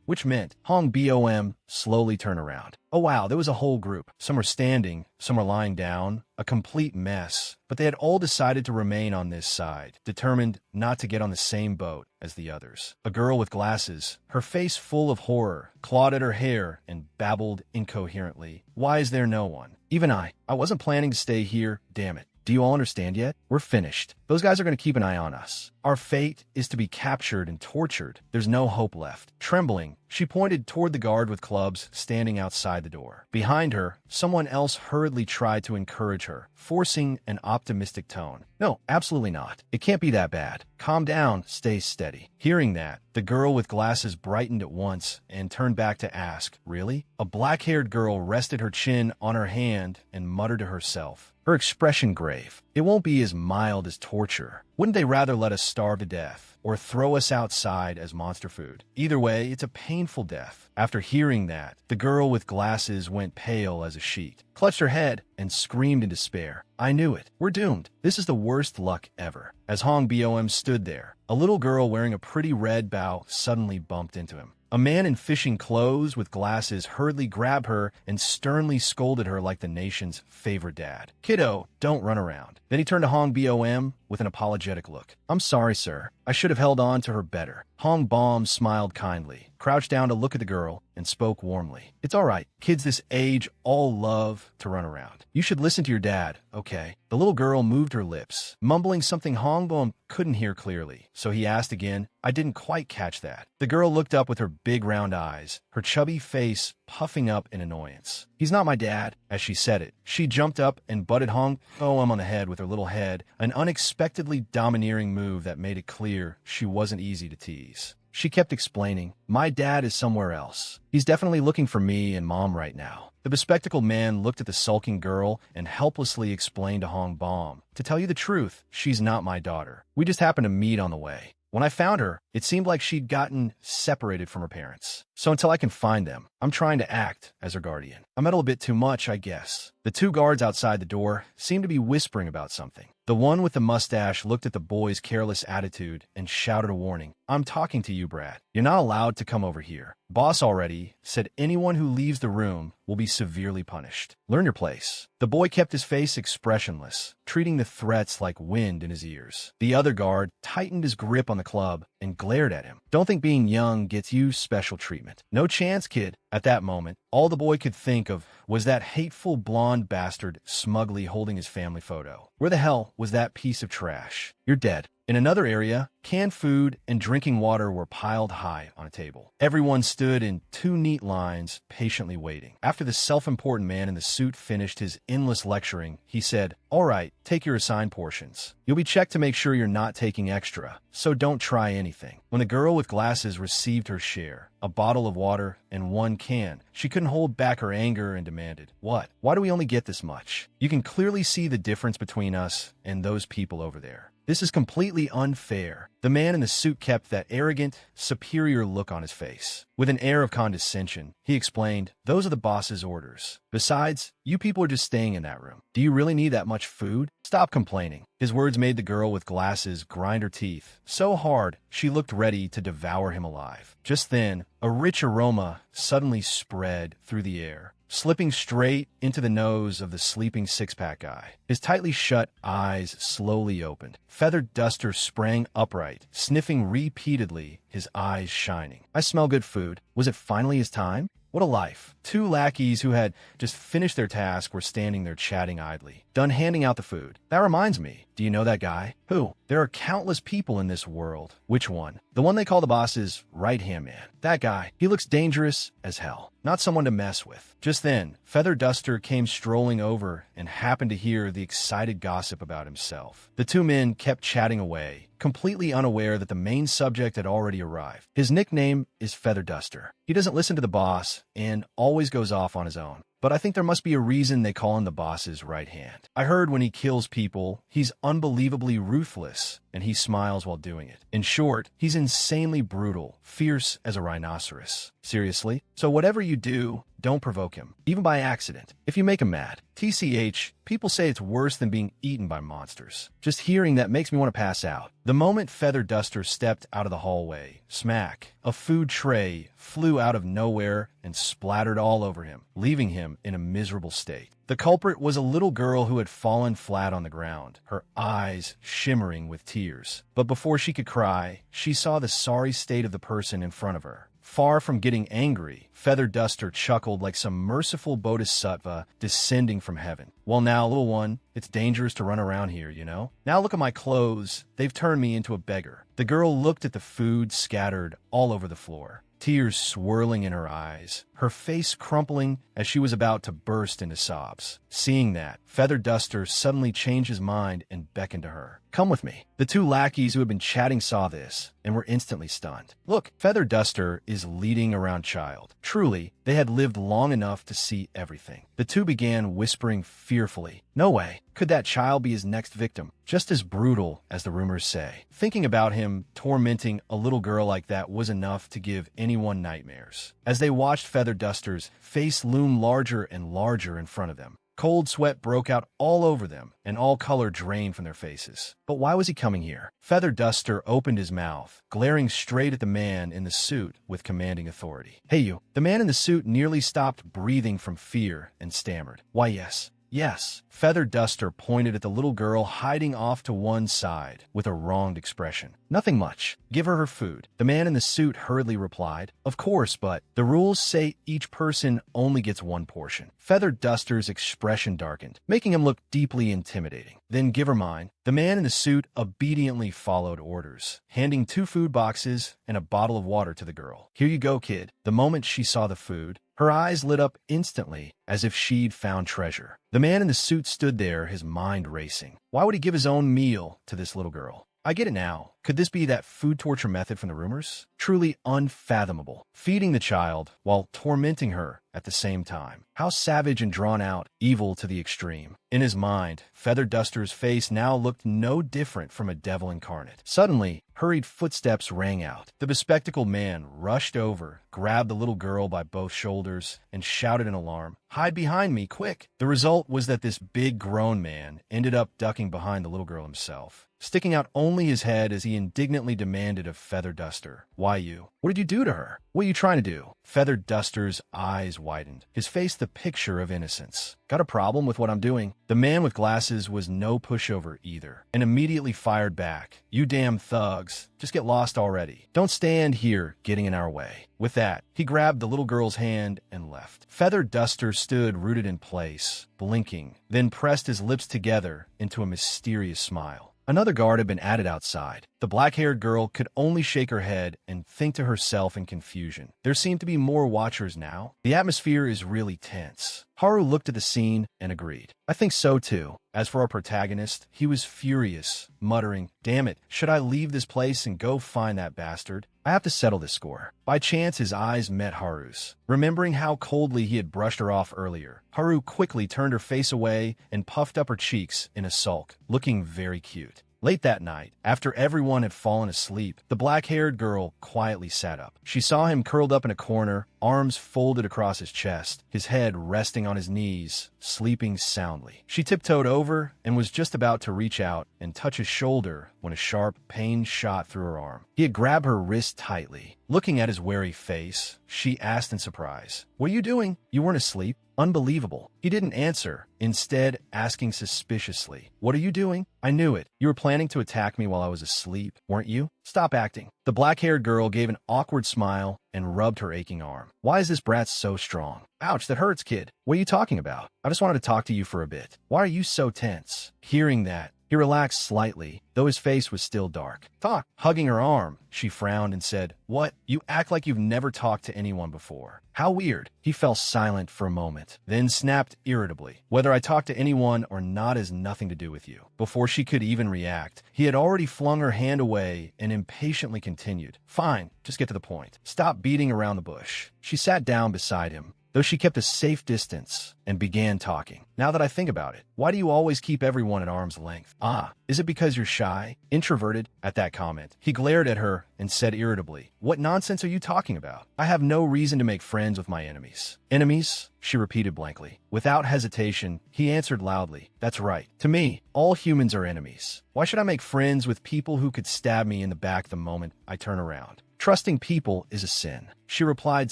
Which meant Hong Bom slowly turned around. Oh wow, there was a whole group. Some were standing, some were lying down, a complete mess. But they had all decided to remain on this side, determined not to get on the same boat as the others. A girl with glasses, her face full of horror, clawed at her hair and babbled incoherently. Why is there no one? Even I wasn't planning to stay here, damn it. Do you all understand yet? We're finished. Those guys are going to keep an eye on us. Our fate is to be captured and tortured. There's no hope left. Trembling, she pointed toward the guard with clubs standing outside the door. Behind her, someone else hurriedly tried to encourage her, forcing an optimistic tone. No, absolutely not. It can't be that bad. Calm down, stay steady. Hearing that, the girl with glasses brightened at once and turned back to ask, really? A black-haired girl rested her chin on her hand and muttered to herself, her expression grave. It won't be as mild as torture. Wouldn't they rather let us starve to death or throw us outside as monster food? Either way, it's a painful death. After hearing that, the girl with glasses went pale as a sheet, clutched her head, and screamed in despair. I knew it. We're doomed. This is the worst luck ever. As Hong Bom stood there, a little girl wearing a pretty red bow suddenly bumped into him. A man in fishing clothes with glasses hurriedly grabbed her and sternly scolded her like the nation's favorite dad. Kiddo, don't run around. Then he turned to Hong Bom with an apologetic look. I'm sorry, sir. I should have held on to her better. Hong Bom smiled kindly. crouched down to look at the girl, and spoke warmly. It's all right. Kids this age all love to run around. You should listen to your dad, okay? The little girl moved her lips, mumbling something Hongbom couldn't hear clearly, so he asked again. I didn't quite catch that. The girl looked up with her big round eyes, her chubby face puffing up in annoyance. He's not my dad. As she said it, she jumped up and butted Hongbom on the head with her little head, an unexpectedly domineering move that made it clear she wasn't easy to tease. She kept explaining, my dad is somewhere else. He's definitely looking for me and Mom right now. The bespectacled man looked at the sulking girl and helplessly explained to Hongbom, to tell you the truth, she's not my daughter. We just happened to meet on the way. When I found her, it seemed like she'd gotten separated from her parents. So until I can find them, I'm trying to act as her guardian. I meddle a bit too much, I guess. The two guards outside the door seemed to be whispering about something. The one with the mustache looked at the boy's careless attitude and shouted a warning. I'm talking to you, Brad. You're not allowed to come over here. Boss already said anyone who leaves the room will be severely punished. Learn your place. The boy kept his face expressionless, treating the threats like wind in his ears. The other guard tightened his grip on the club and glared at him. Don't think being young gets you special treatment. No chance, kid. At that moment, all the boy could think of was that hateful blonde bastard smugly holding his family photo. Where the hell was that piece of trash? You're dead. In another area, canned food and drinking water were piled high on a table. Everyone stood in two neat lines, patiently waiting. After the self-important man in the suit finished his endless lecturing, he said, all right, take your assigned portions. You'll be checked to make sure you're not taking extra, so don't try anything. When the girl with glasses received her share, a bottle of water and one can, she couldn't hold back her anger and demanded, what? Why do we only get this much? You can clearly see the difference between us and those people over there. This is completely unfair. The man in the suit kept that arrogant, superior look on his face. With an air of condescension, he explained, those are the boss's orders. Besides, you people are just staying in that room. Do you really need that much food? Stop complaining. His words made the girl with glasses grind her teeth so hard she looked ready to devour him alive. Just then, a rich aroma suddenly spread through the air, slipping straight into the nose of the sleeping six-pack guy. His tightly shut eyes slowly opened. Feathered Duster sprang upright, sniffing repeatedly, his eyes shining. I smell good food. Was it finally his time? What a life. Two lackeys who had just finished their task were standing there chatting idly, done handing out the food. That reminds me, do you know that guy? Who? There are countless people in this world. Which one? The one they call the boss's right-hand man. That guy. He looks dangerous as hell. Not someone to mess with. Just then, Feather Duster came strolling over and happened to hear the excited gossip about himself. The two men kept chatting away, completely unaware that the main subject had already arrived. His nickname is Feather Duster. He doesn't listen to the boss and always goes off on his own. But I think there must be a reason they call him the boss's right hand. I heard when he kills people, he's unbelievably ruthless, and he smiles while doing it. In short, he's insanely brutal, fierce as a rhinoceros. Seriously? So whatever you do, don't provoke him, even by accident. If you make him mad, TCH, people say it's worse than being eaten by monsters. Just hearing that makes me want to pass out. The moment Feather Duster stepped out of the hallway, smack, a food tray flew out of nowhere and splattered all over him, leaving him in a miserable state. The culprit was a little girl who had fallen flat on the ground, her eyes shimmering with tears. But before she could cry, she saw the sorry state of the person in front of her. Far from getting angry, Feather Duster chuckled like some merciful bodhisattva descending from heaven. Well now, little one, it's dangerous to run around here, you know? Now look at my clothes. They've turned me into a beggar. The girl looked at the food scattered all over the floor, tears swirling in her eyes, her face crumpling as she was about to burst into sobs. Seeing that, Feather Duster suddenly changed his mind and beckoned to her. Come with me. The two lackeys who had been chatting saw this and were instantly stunned. Look, Feather Duster is leading around child. Truly, they had lived long enough to see everything. The two began whispering fearfully. No way. Could that child be his next victim? Just as brutal as the rumors say. Thinking about him tormenting a little girl like that was enough to give anyone nightmares. As they watched Feather Duster's face loom larger and larger in front of them, cold sweat broke out all over them, and all color drained from their faces. But why was he coming here? Feather Duster opened his mouth, glaring straight at the man in the suit with commanding authority. Hey you. The man in the suit nearly stopped breathing from fear and stammered. Why yes. Yes. Feather Duster pointed at the little girl hiding off to one side with a wronged expression. Nothing much. Give her her food. The man in the suit hurriedly replied. Of course, but the rules say each person only gets one portion. Feather Duster's expression darkened, making him look deeply intimidating. Then give her mine. The man in the suit obediently followed orders, handing 2 food boxes and a bottle of water to the girl. Here you go, kid. The moment she saw the food, her eyes lit up instantly, as if she'd found treasure. The man in the suit stood there, his mind racing. Why would he give his own meal to this little girl? I get it now. Could this be that food torture method from the rumors? Truly unfathomable. Feeding the child while tormenting her at the same time. How savage and drawn out, evil to the extreme. In his mind, Feather Duster's face now looked no different from a devil incarnate. Suddenly, hurried footsteps rang out. The bespectacled man rushed over, grabbed the little girl by both shoulders, and shouted in alarm, "Hide behind me, quick!" The result was that this big grown man ended up ducking behind the little girl himself, sticking out only his head as he indignantly demanded of Feather Duster, "Why you? What did you do to her? What are you trying to do?" Feather Duster's eyes widened, his face the picture of innocence. Got a problem with what I'm doing? The man with glasses was no pushover either, and immediately fired back. "You damn thugs, just get lost already. Don't stand here getting in our way." With that, he grabbed the little girl's hand and left. Feather Duster stood rooted in place, blinking, then pressed his lips together into a mysterious smile. Another guard had been added outside. The black-haired girl could only shake her head and think to herself in confusion. There seemed to be more watchers now. The atmosphere is really tense. Haru looked at the scene and agreed. I think so too. As for our protagonist, he was furious, muttering, "Damn it, should I leave this place and go find that bastard? I have to settle this score." By chance, his eyes met Haru's. Remembering how coldly he had brushed her off earlier, Haru quickly turned her face away and puffed up her cheeks in a sulk, looking very cute. Late that night, after everyone had fallen asleep, the black-haired girl quietly sat up. She saw him curled up in a corner, arms folded across his chest, his head resting on his knees, sleeping soundly. She tiptoed over and was just about to reach out and touch his shoulder when a sharp pain shot through her arm. He had grabbed her wrist tightly. Looking at his wary face, she asked in surprise, "What are you doing? You weren't asleep?" Unbelievable. He didn't answer, instead asking suspiciously, "What are you doing?" "I knew it. You were planning to attack me while I was asleep, weren't you? Stop acting." The black-haired girl gave an awkward smile and rubbed her aching arm. "Why is this brat so strong?" "Ouch, that hurts, kid. What are you talking about?" "I just wanted to talk to you for a bit." "Why are you so tense?" Hearing that, he relaxed slightly, though his face was still dark. "Talk." Hugging her arm, she frowned and said, "What? You act like you've never talked to anyone before. How weird." He fell silent for a moment, then snapped irritably, "Whether I talk to anyone or not has nothing to do with you." Before she could even react, he had already flung her hand away and impatiently continued, "Fine, just get to the point. Stop beating around the bush." She sat down beside him, though she kept a safe distance, and began talking. "Now that I think about it, why do you always keep everyone at arm's length? Ah, is it because you're shy? Introverted?" At that comment, he glared at her and said irritably, "What nonsense are you talking about? I have no reason to make friends with my enemies." "Enemies?" she repeated blankly. Without hesitation, he answered loudly, "That's right. To me, all humans are enemies. Why should I make friends with people who could stab me in the back the moment I turn around? Trusting people is a sin." She replied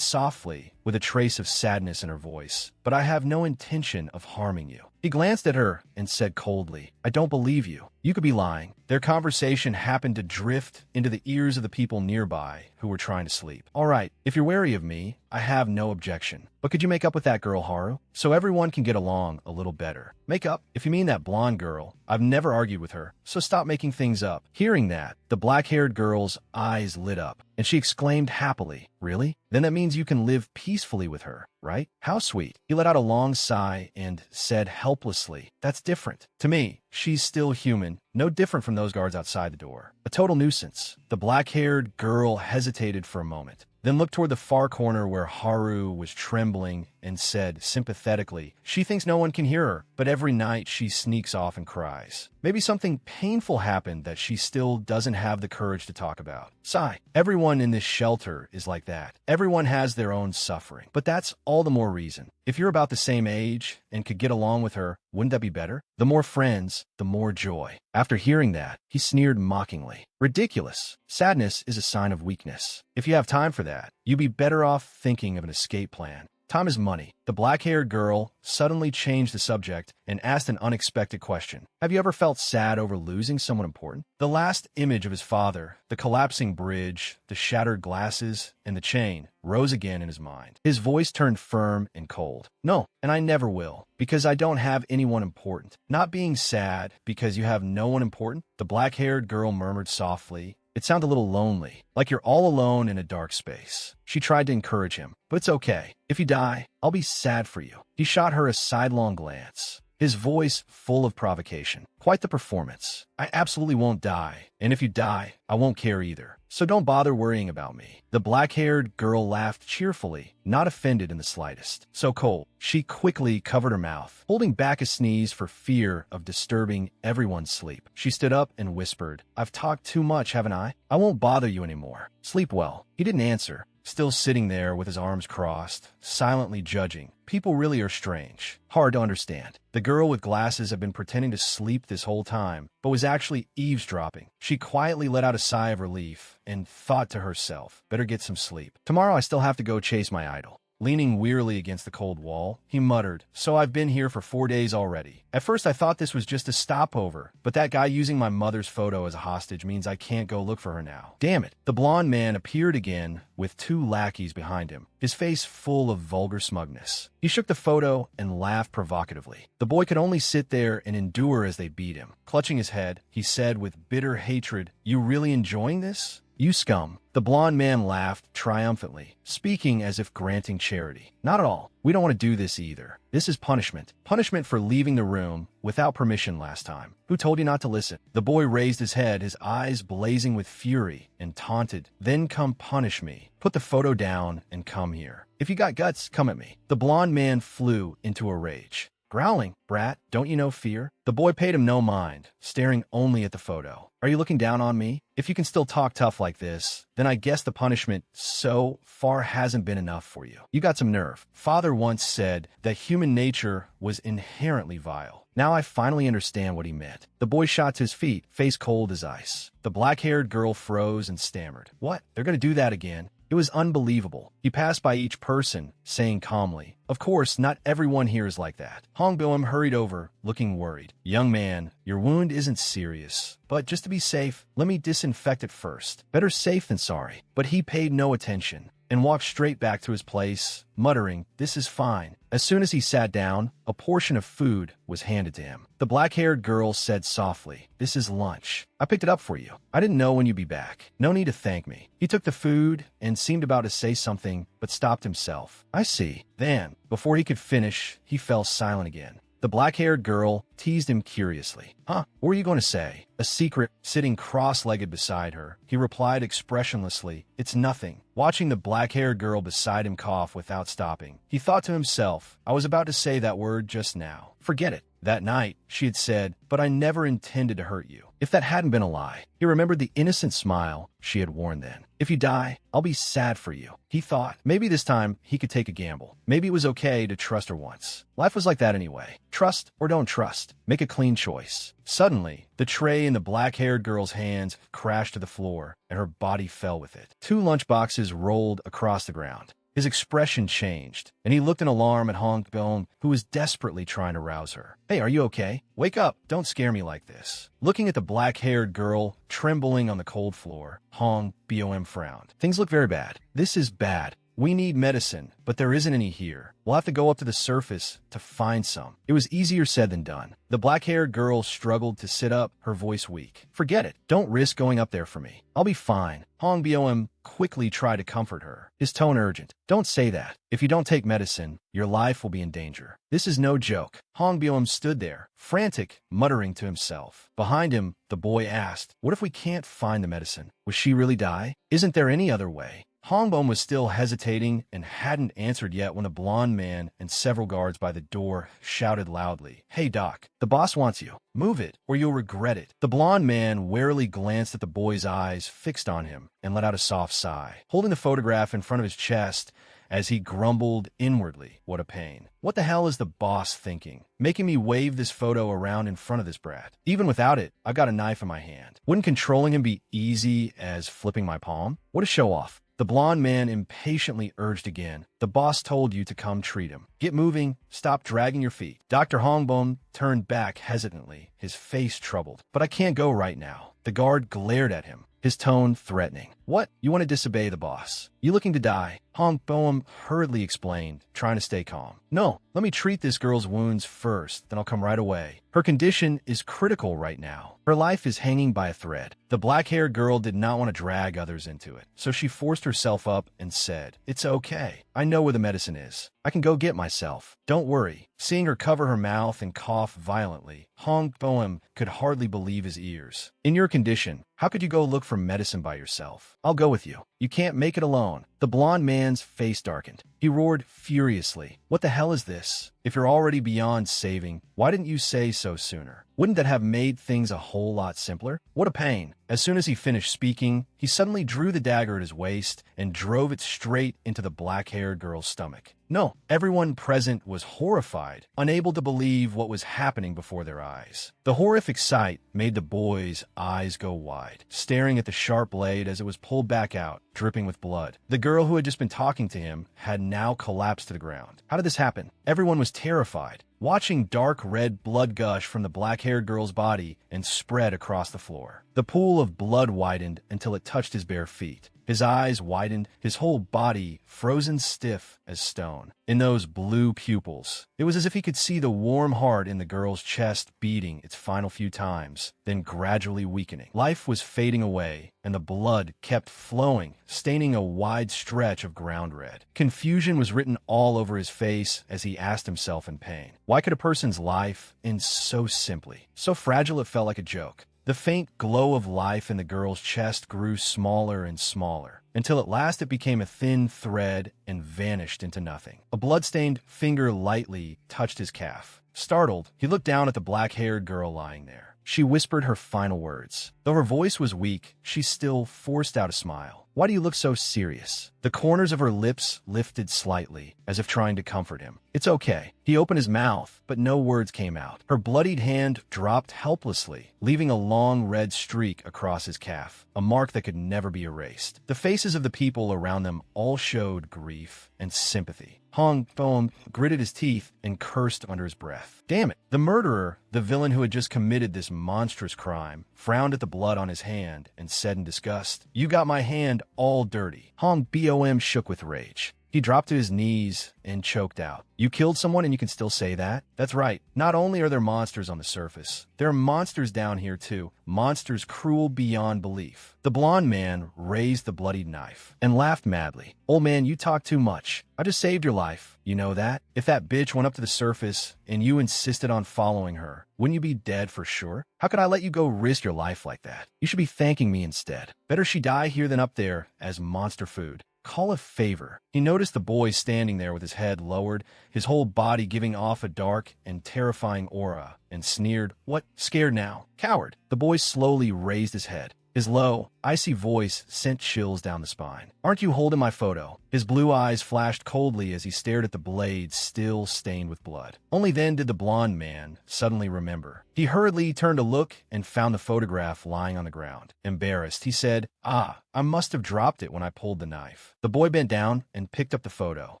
softly, with a trace of sadness in her voice, "But I have no intention of harming you." He glanced at her and said coldly, "I don't believe you. You could be lying." Their conversation happened to drift into the ears of the people nearby who were trying to sleep. "All right, if you're wary of me, I have no objection. But could you make up with that girl, Haru? So everyone can get along a little better." "Make up? If you mean that blonde girl, I've never argued with her, so stop making things up." Hearing that, the black-haired girl's eyes lit up, and she exclaimed happily, "Really? Then that means you can live peacefully with her, right? How sweet." He let out a long sigh and said helplessly, "That's different. To me, she's still human, no different from those guards outside the door. A total nuisance." The black-haired girl hesitated for a moment, then looked toward the far corner where Haru was trembling and said sympathetically, "She thinks no one can hear her, but every night she sneaks off and cries. Maybe something painful happened that she still doesn't have the courage to talk about." Sigh. Everyone in this shelter is like that. Everyone has their own suffering. But that's all the more reason. If you're about the same age and could get along with her, wouldn't that be better? The more friends, the more joy. After hearing that, he sneered mockingly. "Ridiculous. Sadness is a sign of weakness. If you have time for that, you'd be better off thinking of an escape plan." Time is money. The black-haired girl suddenly changed the subject and asked an unexpected question. Have you ever felt sad over losing someone important? The last image of his father, the collapsing bridge, the shattered glasses, and the chain, rose again in his mind. His voice turned firm and cold. No, and I never will, because I don't have anyone important. Not being sad because you have no one important, the black-haired girl murmured softly. It sounded a little lonely, like you're all alone in a dark space. She tried to encourage him, but it's okay. If you die, I'll be sad for you. He shot her a sidelong glance, his voice full of provocation. Quite the performance. I absolutely won't die, and if you die, I won't care either. So don't bother worrying about me. The black-haired girl laughed cheerfully, not offended in the slightest. So cold. She quickly covered her mouth, holding back a sneeze for fear of disturbing everyone's sleep. She stood up and whispered, I've talked too much, haven't I? I won't bother you anymore. Sleep well. He didn't answer, still sitting there with his arms crossed, silently judging. People really are strange. Hard to understand. The girl with glasses had been pretending to sleep this whole time, but was actually eavesdropping. She quietly let out a sigh of relief and thought to herself, better get some sleep. Tomorrow I still have to go chase my idol. Leaning wearily against the cold wall, he muttered, So I've been here for 4 days already. At first I thought this was just a stopover, but that guy using my mother's photo as a hostage means I can't go look for her now. Damn it. The blonde man appeared again with 2 lackeys behind him, his face full of vulgar smugness. He shook the photo and laughed provocatively. The boy could only sit there and endure as they beat him. Clutching his head, he said with bitter hatred, You really enjoying this? You scum. The blonde man laughed triumphantly, speaking as if granting charity. Not at all. We don't want to do this either. This is punishment. Punishment for leaving the room without permission last time. Who told you not to listen? The boy raised his head, his eyes blazing with fury, and taunted. Then come punish me. Put the photo down and come here. If you got guts, come at me. The blonde man flew into a rage. Growling, brat, don't you know fear? The boy paid him no mind, staring only at the photo. Are you looking down on me? If you can still talk tough like this, then I guess the punishment so far hasn't been enough for you. You got some nerve. Father once said that human nature was inherently vile. Now I finally understand what he meant. The boy shot to his feet, face cold as ice. The black-haired girl froze and stammered. What? They're gonna do that again? It was unbelievable. He passed by each person, saying calmly, Of course, not everyone here is like that. Hong Boeum hurried over, looking worried. Young man, your wound isn't serious. But just to be safe, let me disinfect it first. Better safe than sorry. But he paid no attention and walked straight back to his place, muttering, This is fine. As soon as he sat down, a portion of food was handed to him. The black-haired girl said softly, This is lunch. I picked it up for you. I didn't know when you'd be back. No need to thank me. He took the food and seemed about to say something, but stopped himself. I see. Then, before he could finish, he fell silent again. The black-haired girl teased him curiously. What were you going to say? A secret, sitting cross-legged beside her. He replied expressionlessly, It's nothing. Watching the black-haired girl beside him cough without stopping, he thought to himself, I was about to say that word just now. Forget it. That night, she had said, But I never intended to hurt you. If that hadn't been a lie, he remembered the innocent smile she had worn then. If you die, I'll be sad for you. He thought, maybe this time he could take a gamble. Maybe it was okay to trust her once. Life was like that anyway. Trust or don't trust. Make a clean choice. Suddenly, the tray in the black-haired girl's hands crashed to the floor, and her body fell with it. 2 lunchboxes rolled across the ground. His expression changed, and he looked in alarm at Hong Boeum, who was desperately trying to rouse her. Hey, are you okay? Wake up. Don't scare me like this. Looking at the black-haired girl, trembling on the cold floor, Hong Boeum frowned. Things look very bad. This is bad. We need medicine, but there isn't any here. We'll have to go up to the surface to find some. It was easier said than done. The black-haired girl struggled to sit up, her voice weak. Forget it. Don't risk going up there for me. I'll be fine. Hong Boeum quickly tried to comfort her, his tone urgent. Don't say that. If you don't take medicine, your life will be in danger. This is no joke. Hong Boeum stood there, frantic, muttering to himself. Behind him, the boy asked, What if we can't find the medicine? Will she really die? Isn't there any other way? Hong Boeum was still hesitating and hadn't answered yet when a blond man and several guards by the door shouted loudly, Hey, Doc, the boss wants you. Move it, or you'll regret it. The blond man warily glanced at the boy's eyes fixed on him and let out a soft sigh, holding the photograph in front of his chest as he grumbled inwardly, What a pain. What the hell is the boss thinking? Making me wave this photo around in front of this brat. Even without it, I've got a knife in my hand. Wouldn't controlling him be easy as flipping my palm? What a show-off. The blonde man impatiently urged again. The boss told you to come treat him. Get moving. Stop dragging your feet. Dr. Hongbom turned back hesitantly, his face troubled. But I can't go right now. The guard glared at him, his tone threatening. What? You want to disobey the boss? You looking to die? Hongbom hurriedly explained, trying to stay calm. No, let me treat this girl's wounds first, then I'll come right away. Her condition is critical right now. Her life is hanging by a thread. The black-haired girl did not want to drag others into it, so she forced herself up and said, It's okay. I know where the medicine is. I can go get myself. Don't worry. Seeing her cover her mouth and cough violently, Hongbom could hardly believe his ears. In your condition, how could you go look for medicine by yourself? I'll go with you. You can't make it alone. The blonde man's face darkened. He roared furiously. What the hell is this? If you're already beyond saving, why didn't you say so sooner? Wouldn't that have made things a whole lot simpler? What a pain. As soon as he finished speaking, he suddenly drew the dagger at his waist and drove it straight into the black-haired girl's stomach. No, everyone present was horrified, unable to believe what was happening before their eyes. The horrific sight made the boy's eyes go wide, staring at the sharp blade as it was pulled back out, dripping with blood. The girl who had just been talking to him had now collapsed to the ground. How did this happen? Everyone was terrified, watching dark red blood gush from the black-haired girl's body and spread across the floor. The pool of blood widened until it touched his bare feet. His eyes widened, his whole body frozen stiff as stone. In those blue pupils, it was as if he could see the warm heart in the girl's chest beating its final few times, then gradually weakening. Life was fading away, and the blood kept flowing, staining a wide stretch of ground red. Confusion was written all over his face as he asked himself in pain. Why could a person's life end so simply? So fragile it felt like a joke. The faint glow of life in the girl's chest grew smaller and smaller, until at last it became a thin thread and vanished into nothing. A blood-stained finger lightly touched his calf. Startled, he looked down at the black-haired girl lying there. She whispered her final words. Though her voice was weak, she still forced out a smile. Why do you look so serious? The corners of her lips lifted slightly, as if trying to comfort him. It's okay. He opened his mouth, but no words came out. Her bloodied hand dropped helplessly, leaving a long red streak across his calf, a mark that could never be erased. The faces of the people around them all showed grief and sympathy. Hongbom gritted his teeth and cursed under his breath. Damn it! The murderer, the villain who had just committed this monstrous crime, frowned at the blood on his hand and said in disgust, You got my hand all dirty. Hongbom shook with rage. He dropped to his knees and choked out. You killed someone and you can still say that? That's right. Not only are there monsters on the surface, there are monsters down here too. Monsters cruel beyond belief. The blonde man raised the bloodied knife and laughed madly. Old man, you talk too much. I just saved your life. You know that? If that bitch went up to the surface and you insisted on following her, wouldn't you be dead for sure? How could I let you go risk your life like that? You should be thanking me instead. Better she die here than up there as monster food. Call a favor. He noticed the boy standing there with his head lowered, his whole body giving off a dark and terrifying aura, and sneered, What? Scared now? Coward. The boy slowly raised his head. His low, icy voice sent chills down the spine. Aren't you holding my photo? His blue eyes flashed coldly as he stared at the blade still stained with blood. Only then did the blonde man suddenly remember. He hurriedly turned to look and found the photograph lying on the ground. Embarrassed, he said, I must have dropped it when I pulled the knife. The boy bent down and picked up the photo.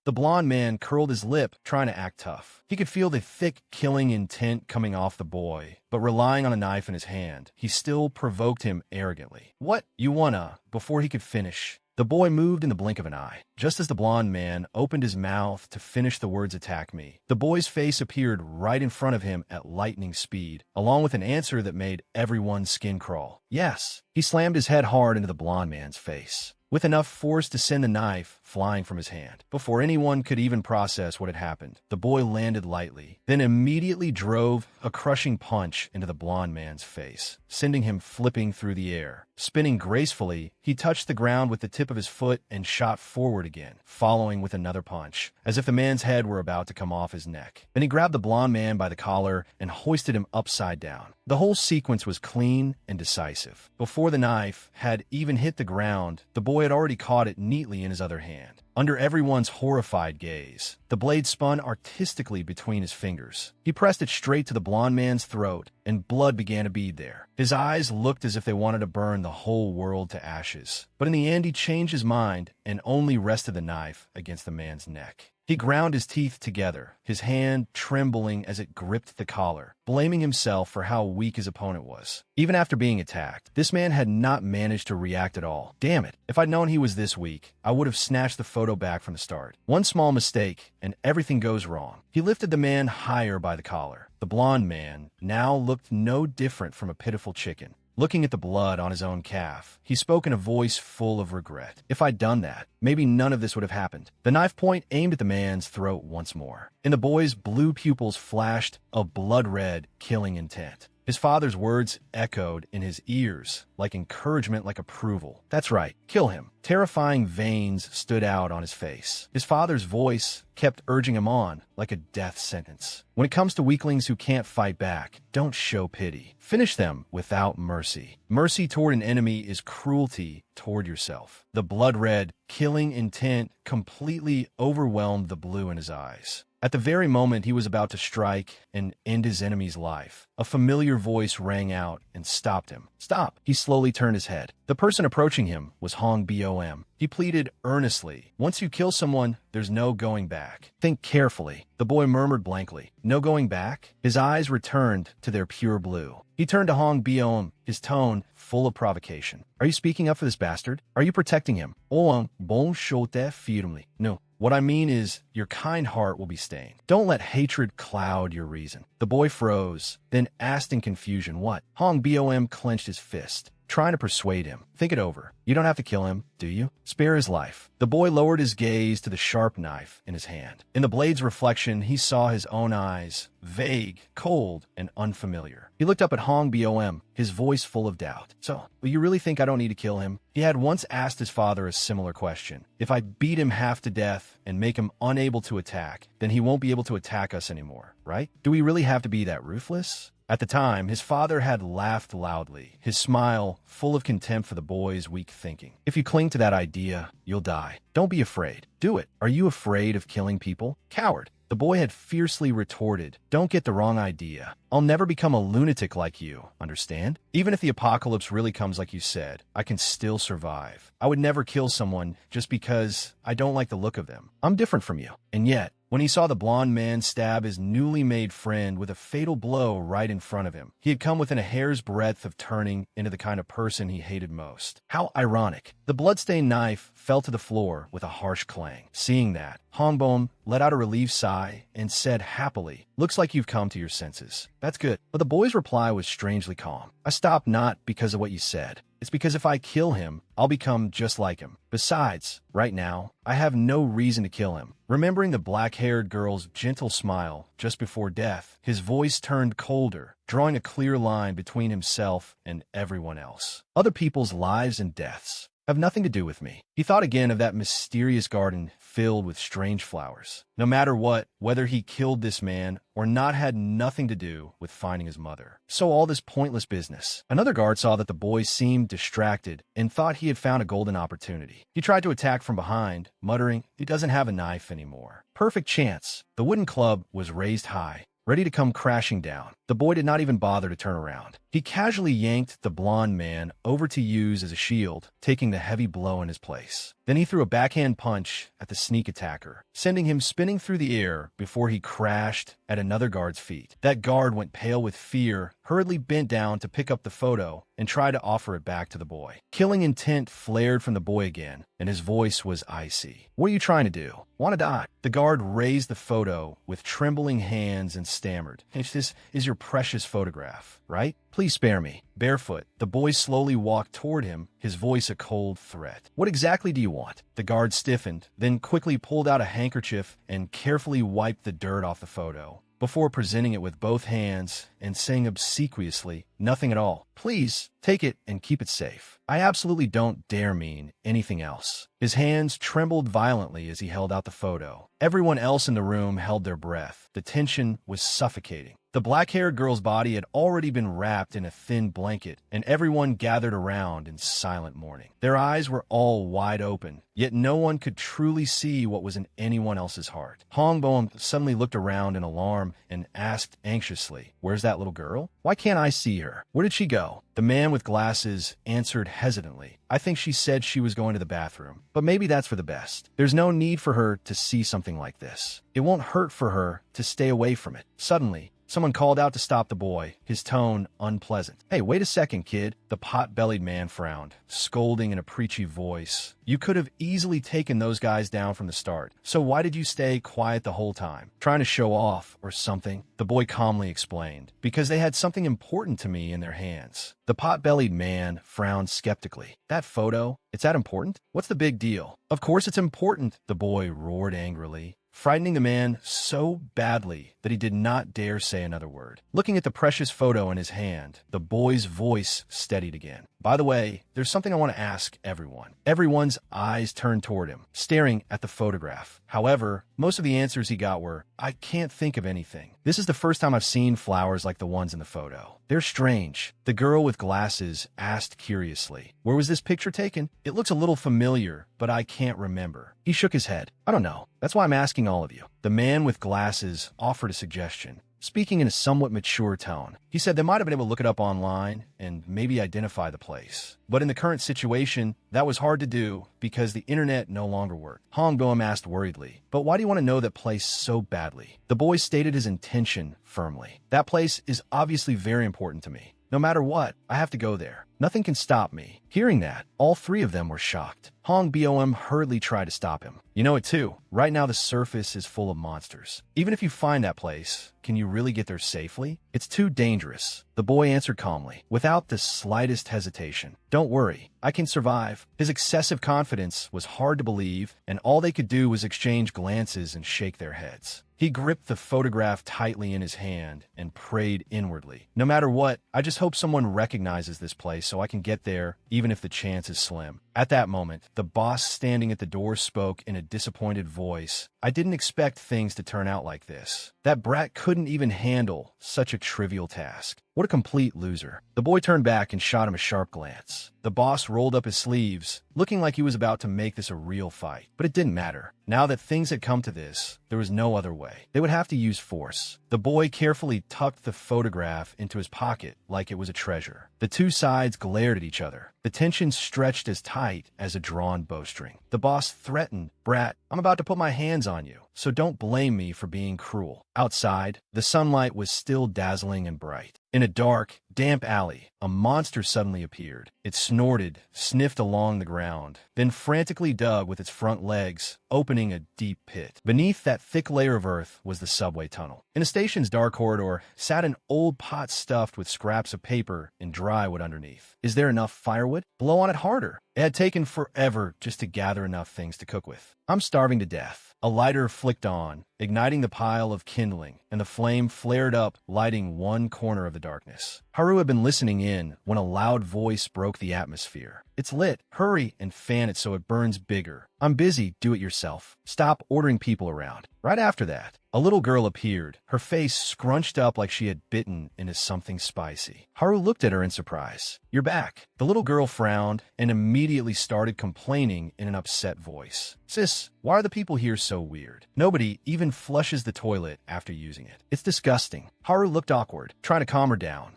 The blonde man curled his lip, trying to act tough. He could feel the thick, killing intent coming off the boy, but relying on a knife in his hand, he still provoked him arrogantly. What? You wanna? Before he could finish, the boy moved in the blink of an eye. Just as the blonde man opened his mouth to finish the words attack me, the boy's face appeared right in front of him at lightning speed, along with an answer that made everyone's skin crawl. Yes. He slammed his head hard into the blonde man's face, with enough force to send the knife flying from his hand. Before anyone could even process what had happened, the boy landed lightly, then immediately drove a crushing punch into the blonde man's face, sending him flipping through the air. Spinning gracefully, he touched the ground with the tip of his foot and shot forward again, following with another punch, as if the man's head were about to come off his neck. Then he grabbed the blonde man by the collar and hoisted him upside down. The whole sequence was clean and decisive. Before the knife had even hit the ground, the boy boy had already caught it neatly in his other hand. Under everyone's horrified gaze, the blade spun artistically between his fingers. He pressed it straight to the blond man's throat, and blood began to bead there. His eyes looked as if they wanted to burn the whole world to ashes. But in the end, he changed his mind and only rested the knife against the man's neck. He ground his teeth together, his hand trembling as it gripped the collar, blaming himself for how weak his opponent was. Even after being attacked, this man had not managed to react at all. Damn it, if I'd known he was this weak, I would have snatched the photo back from the start. One small mistake, and everything goes wrong. He lifted the man higher by the collar. The blond man now looked no different from a pitiful chicken. Looking at the blood on his own calf, he spoke in a voice full of regret. If I'd done that, maybe none of this would have happened. The knife point aimed at the man's throat once more. In the boy's blue pupils flashed a blood-red, killing intent. His father's words echoed in his ears like encouragement, like approval. That's right, kill him. Terrifying veins stood out on his face. His father's voice kept urging him on like a death sentence. When it comes to weaklings who can't fight back, don't show pity. Finish them without mercy. Mercy toward an enemy is cruelty toward yourself. The blood-red, killing intent completely overwhelmed the blue in his eyes. At the very moment he was about to strike and end his enemy's life, a familiar voice rang out and stopped him. Stop! He slowly turned his head. The person approaching him was Hong Bom. He pleaded earnestly. Once you kill someone, there's no going back. Think carefully. The boy murmured blankly. No going back? His eyes returned to their pure blue. He turned to Hong Bom, his tone full of provocation. Are you speaking up for this bastard? Are you protecting him? Oang bon shote firmly. No. What I mean is, your kind heart will be stained. Don't let hatred cloud your reason. The boy froze, then asked in confusion, what? Hong Bom clenched his fist, trying to persuade him. Think it over. You don't have to kill him, do you? Spare his life. The boy lowered his gaze to the sharp knife in his hand. In the blade's reflection, he saw his own eyes, vague, cold, and unfamiliar. He looked up at Hong Bom, his voice full of doubt. So, will you really think I don't need to kill him? He had once asked his father a similar question. If I beat him half to death and make him unable to attack, then he won't be able to attack us anymore, right? Do we really have to be that ruthless? At the time, his father had laughed loudly, his smile full of contempt for the boy's weak thinking. If you cling to that idea, you'll die. Don't be afraid. Do it. Are you afraid of killing people? Coward. The boy had fiercely retorted, don't get the wrong idea. I'll never become a lunatic like you, understand? Even if the apocalypse really comes like you said, I can still survive. I would never kill someone just because I don't like the look of them. I'm different from you. And yet, when he saw the blond man stab his newly made friend with a fatal blow right in front of him, he had come within a hair's breadth of turning into the kind of person he hated most. How ironic. The bloodstained knife fell to the floor with a harsh clang. Seeing that, Hong Bom let out a relieved sigh and said happily, looks like you've come to your senses. That's good. But the boy's reply was strangely calm. I stopped not because of what you said. It's because if I kill him, I'll become just like him. Besides, right now, I have no reason to kill him. Remembering the black-haired girl's gentle smile just before death, his voice turned colder, drawing a clear line between himself and everyone else. Other people's lives and deaths have nothing to do with me. He thought again of that mysterious garden filled with strange flowers. No matter what, whether he killed this man or not had nothing to do with finding his mother. So all this pointless business. Another guard saw that the boy seemed distracted and thought he had found a golden opportunity. He tried to attack from behind, muttering, he doesn't have a knife anymore. Perfect chance. The wooden club was raised high, ready to come crashing down. The boy did not even bother to turn around. He casually yanked the blond man over to use as a shield, taking the heavy blow in his place. Then he threw a backhand punch at the sneak attacker, sending him spinning through the air before he crashed at another guard's feet. That guard went pale with fear, hurriedly bent down to pick up the photo and try to offer it back to the boy. Killing intent flared from the boy again, and his voice was icy. What are you trying to do? Want to die? The guard raised the photo with trembling hands and stammered, this is your precious photograph, right? Please spare me. Barefoot, the boy slowly walked toward him, his voice a cold threat. What exactly do you want? The guard stiffened, then quickly pulled out a handkerchief and carefully wiped the dirt off the photo, before presenting it with both hands and saying obsequiously, nothing at all. Please, take it and keep it safe. I absolutely don't dare mean anything else. His hands trembled violently as he held out the photo. Everyone else in the room held their breath. The tension was suffocating. The black-haired girl's body had already been wrapped in a thin blanket, and everyone gathered around in silent mourning. Their eyes were all wide open, yet no one could truly see what was in anyone else's heart. Hong Boeum suddenly looked around in alarm and asked anxiously, "Where's that little girl? Why can't I see her? Where did she go?" The man with glasses answered hesitantly, "I think she said she was going to the bathroom, but maybe that's for the best. There's no need for her to see something like this. It won't hurt for her to stay away from it." Suddenly, someone called out to stop the boy, his tone unpleasant. "Hey, wait a second, kid." The pot-bellied man frowned, scolding in a preachy voice. "You could have easily taken those guys down from the start, so why did you stay quiet the whole time? Trying to show off or something?" The boy calmly explained, "Because they had something important to me in their hands." The pot-bellied man frowned skeptically. "That photo? It's that important? What's the big deal?" "Of course it's important," the boy roared angrily, frightening the man so badly that he did not dare say another word. Looking at the precious photo in his hand, the boy's voice steadied again. "By the way, there's something I want to ask everyone." Everyone's eyes turned toward him, staring at the photograph. However, most of the answers he got were, "I can't think of anything. This is the first time I've seen flowers like the ones in the photo. They're strange." The girl with glasses asked curiously, "Where was this picture taken? It looks a little familiar, but I can't remember." He shook his head. "I don't know. That's why I'm asking all of you." The man with glasses offered a suggestion, speaking in a somewhat mature tone. He said they might have been able to look it up online and maybe identify the place. But in the current situation, that was hard to do because the internet no longer worked. Hong Boeum asked worriedly, "But why do you want to know that place so badly?" The boy stated his intention firmly. "That place is obviously very important to me. No matter what, I have to go there. Nothing can stop me." Hearing that, all three of them were shocked. Hong Boeum hurriedly tried to stop him. "You know it too. Right now the surface is full of monsters. Even if you find that place, can you really get there safely? It's too dangerous." The boy answered calmly, without the slightest hesitation. "Don't worry, I can survive." His excessive confidence was hard to believe, and all they could do was exchange glances and shake their heads. He gripped the photograph tightly in his hand and prayed inwardly. "No matter what, I just hope someone recognizes this place so I can get there, even if the chance is slim." At that moment, the boss standing at the door spoke in a disappointed voice. "I didn't expect things to turn out like this. That brat couldn't even handle such a trivial task. What a complete loser." The boy turned back and shot him a sharp glance. The boss rolled up his sleeves, looking like he was about to make this a real fight. But it didn't matter. Now that things had come to this, there was no other way. They would have to use force. The boy carefully tucked the photograph into his pocket like it was a treasure. The two sides glared at each other. The tension stretched as tight as a drawn bowstring. The boss threatened, "Brat, I'm about to put my hands on you, so don't blame me for being cruel." Outside, the sunlight was still dazzling and bright. In a dark, damp alley, a monster suddenly appeared. It snorted, sniffed along the ground, then frantically dug with its front legs, opening a deep pit. Beneath that thick layer of earth was the subway tunnel. In the station's dark corridor sat an old pot stuffed with scraps of paper and dry wood underneath. "Is there enough firewood? Blow on it harder." It had taken forever just to gather enough things to cook with. "I'm starving to death." A lighter flicked on, igniting the pile of kindling, and the flame flared up, lighting one corner of the darkness. Haru had been listening in when a loud voice broke the atmosphere. "It's lit. Hurry and fan it so it burns bigger." "I'm busy. Do it yourself. Stop ordering people around." Right after that, a little girl appeared, her face scrunched up like she had bitten into something spicy. Haru looked at her in surprise. "You're back." The little girl frowned and immediately started complaining in an upset voice. "Sis, why are the people here so weird? Nobody even flushes the toilet after using it. It's disgusting." Haru looked awkward, trying to calm her down.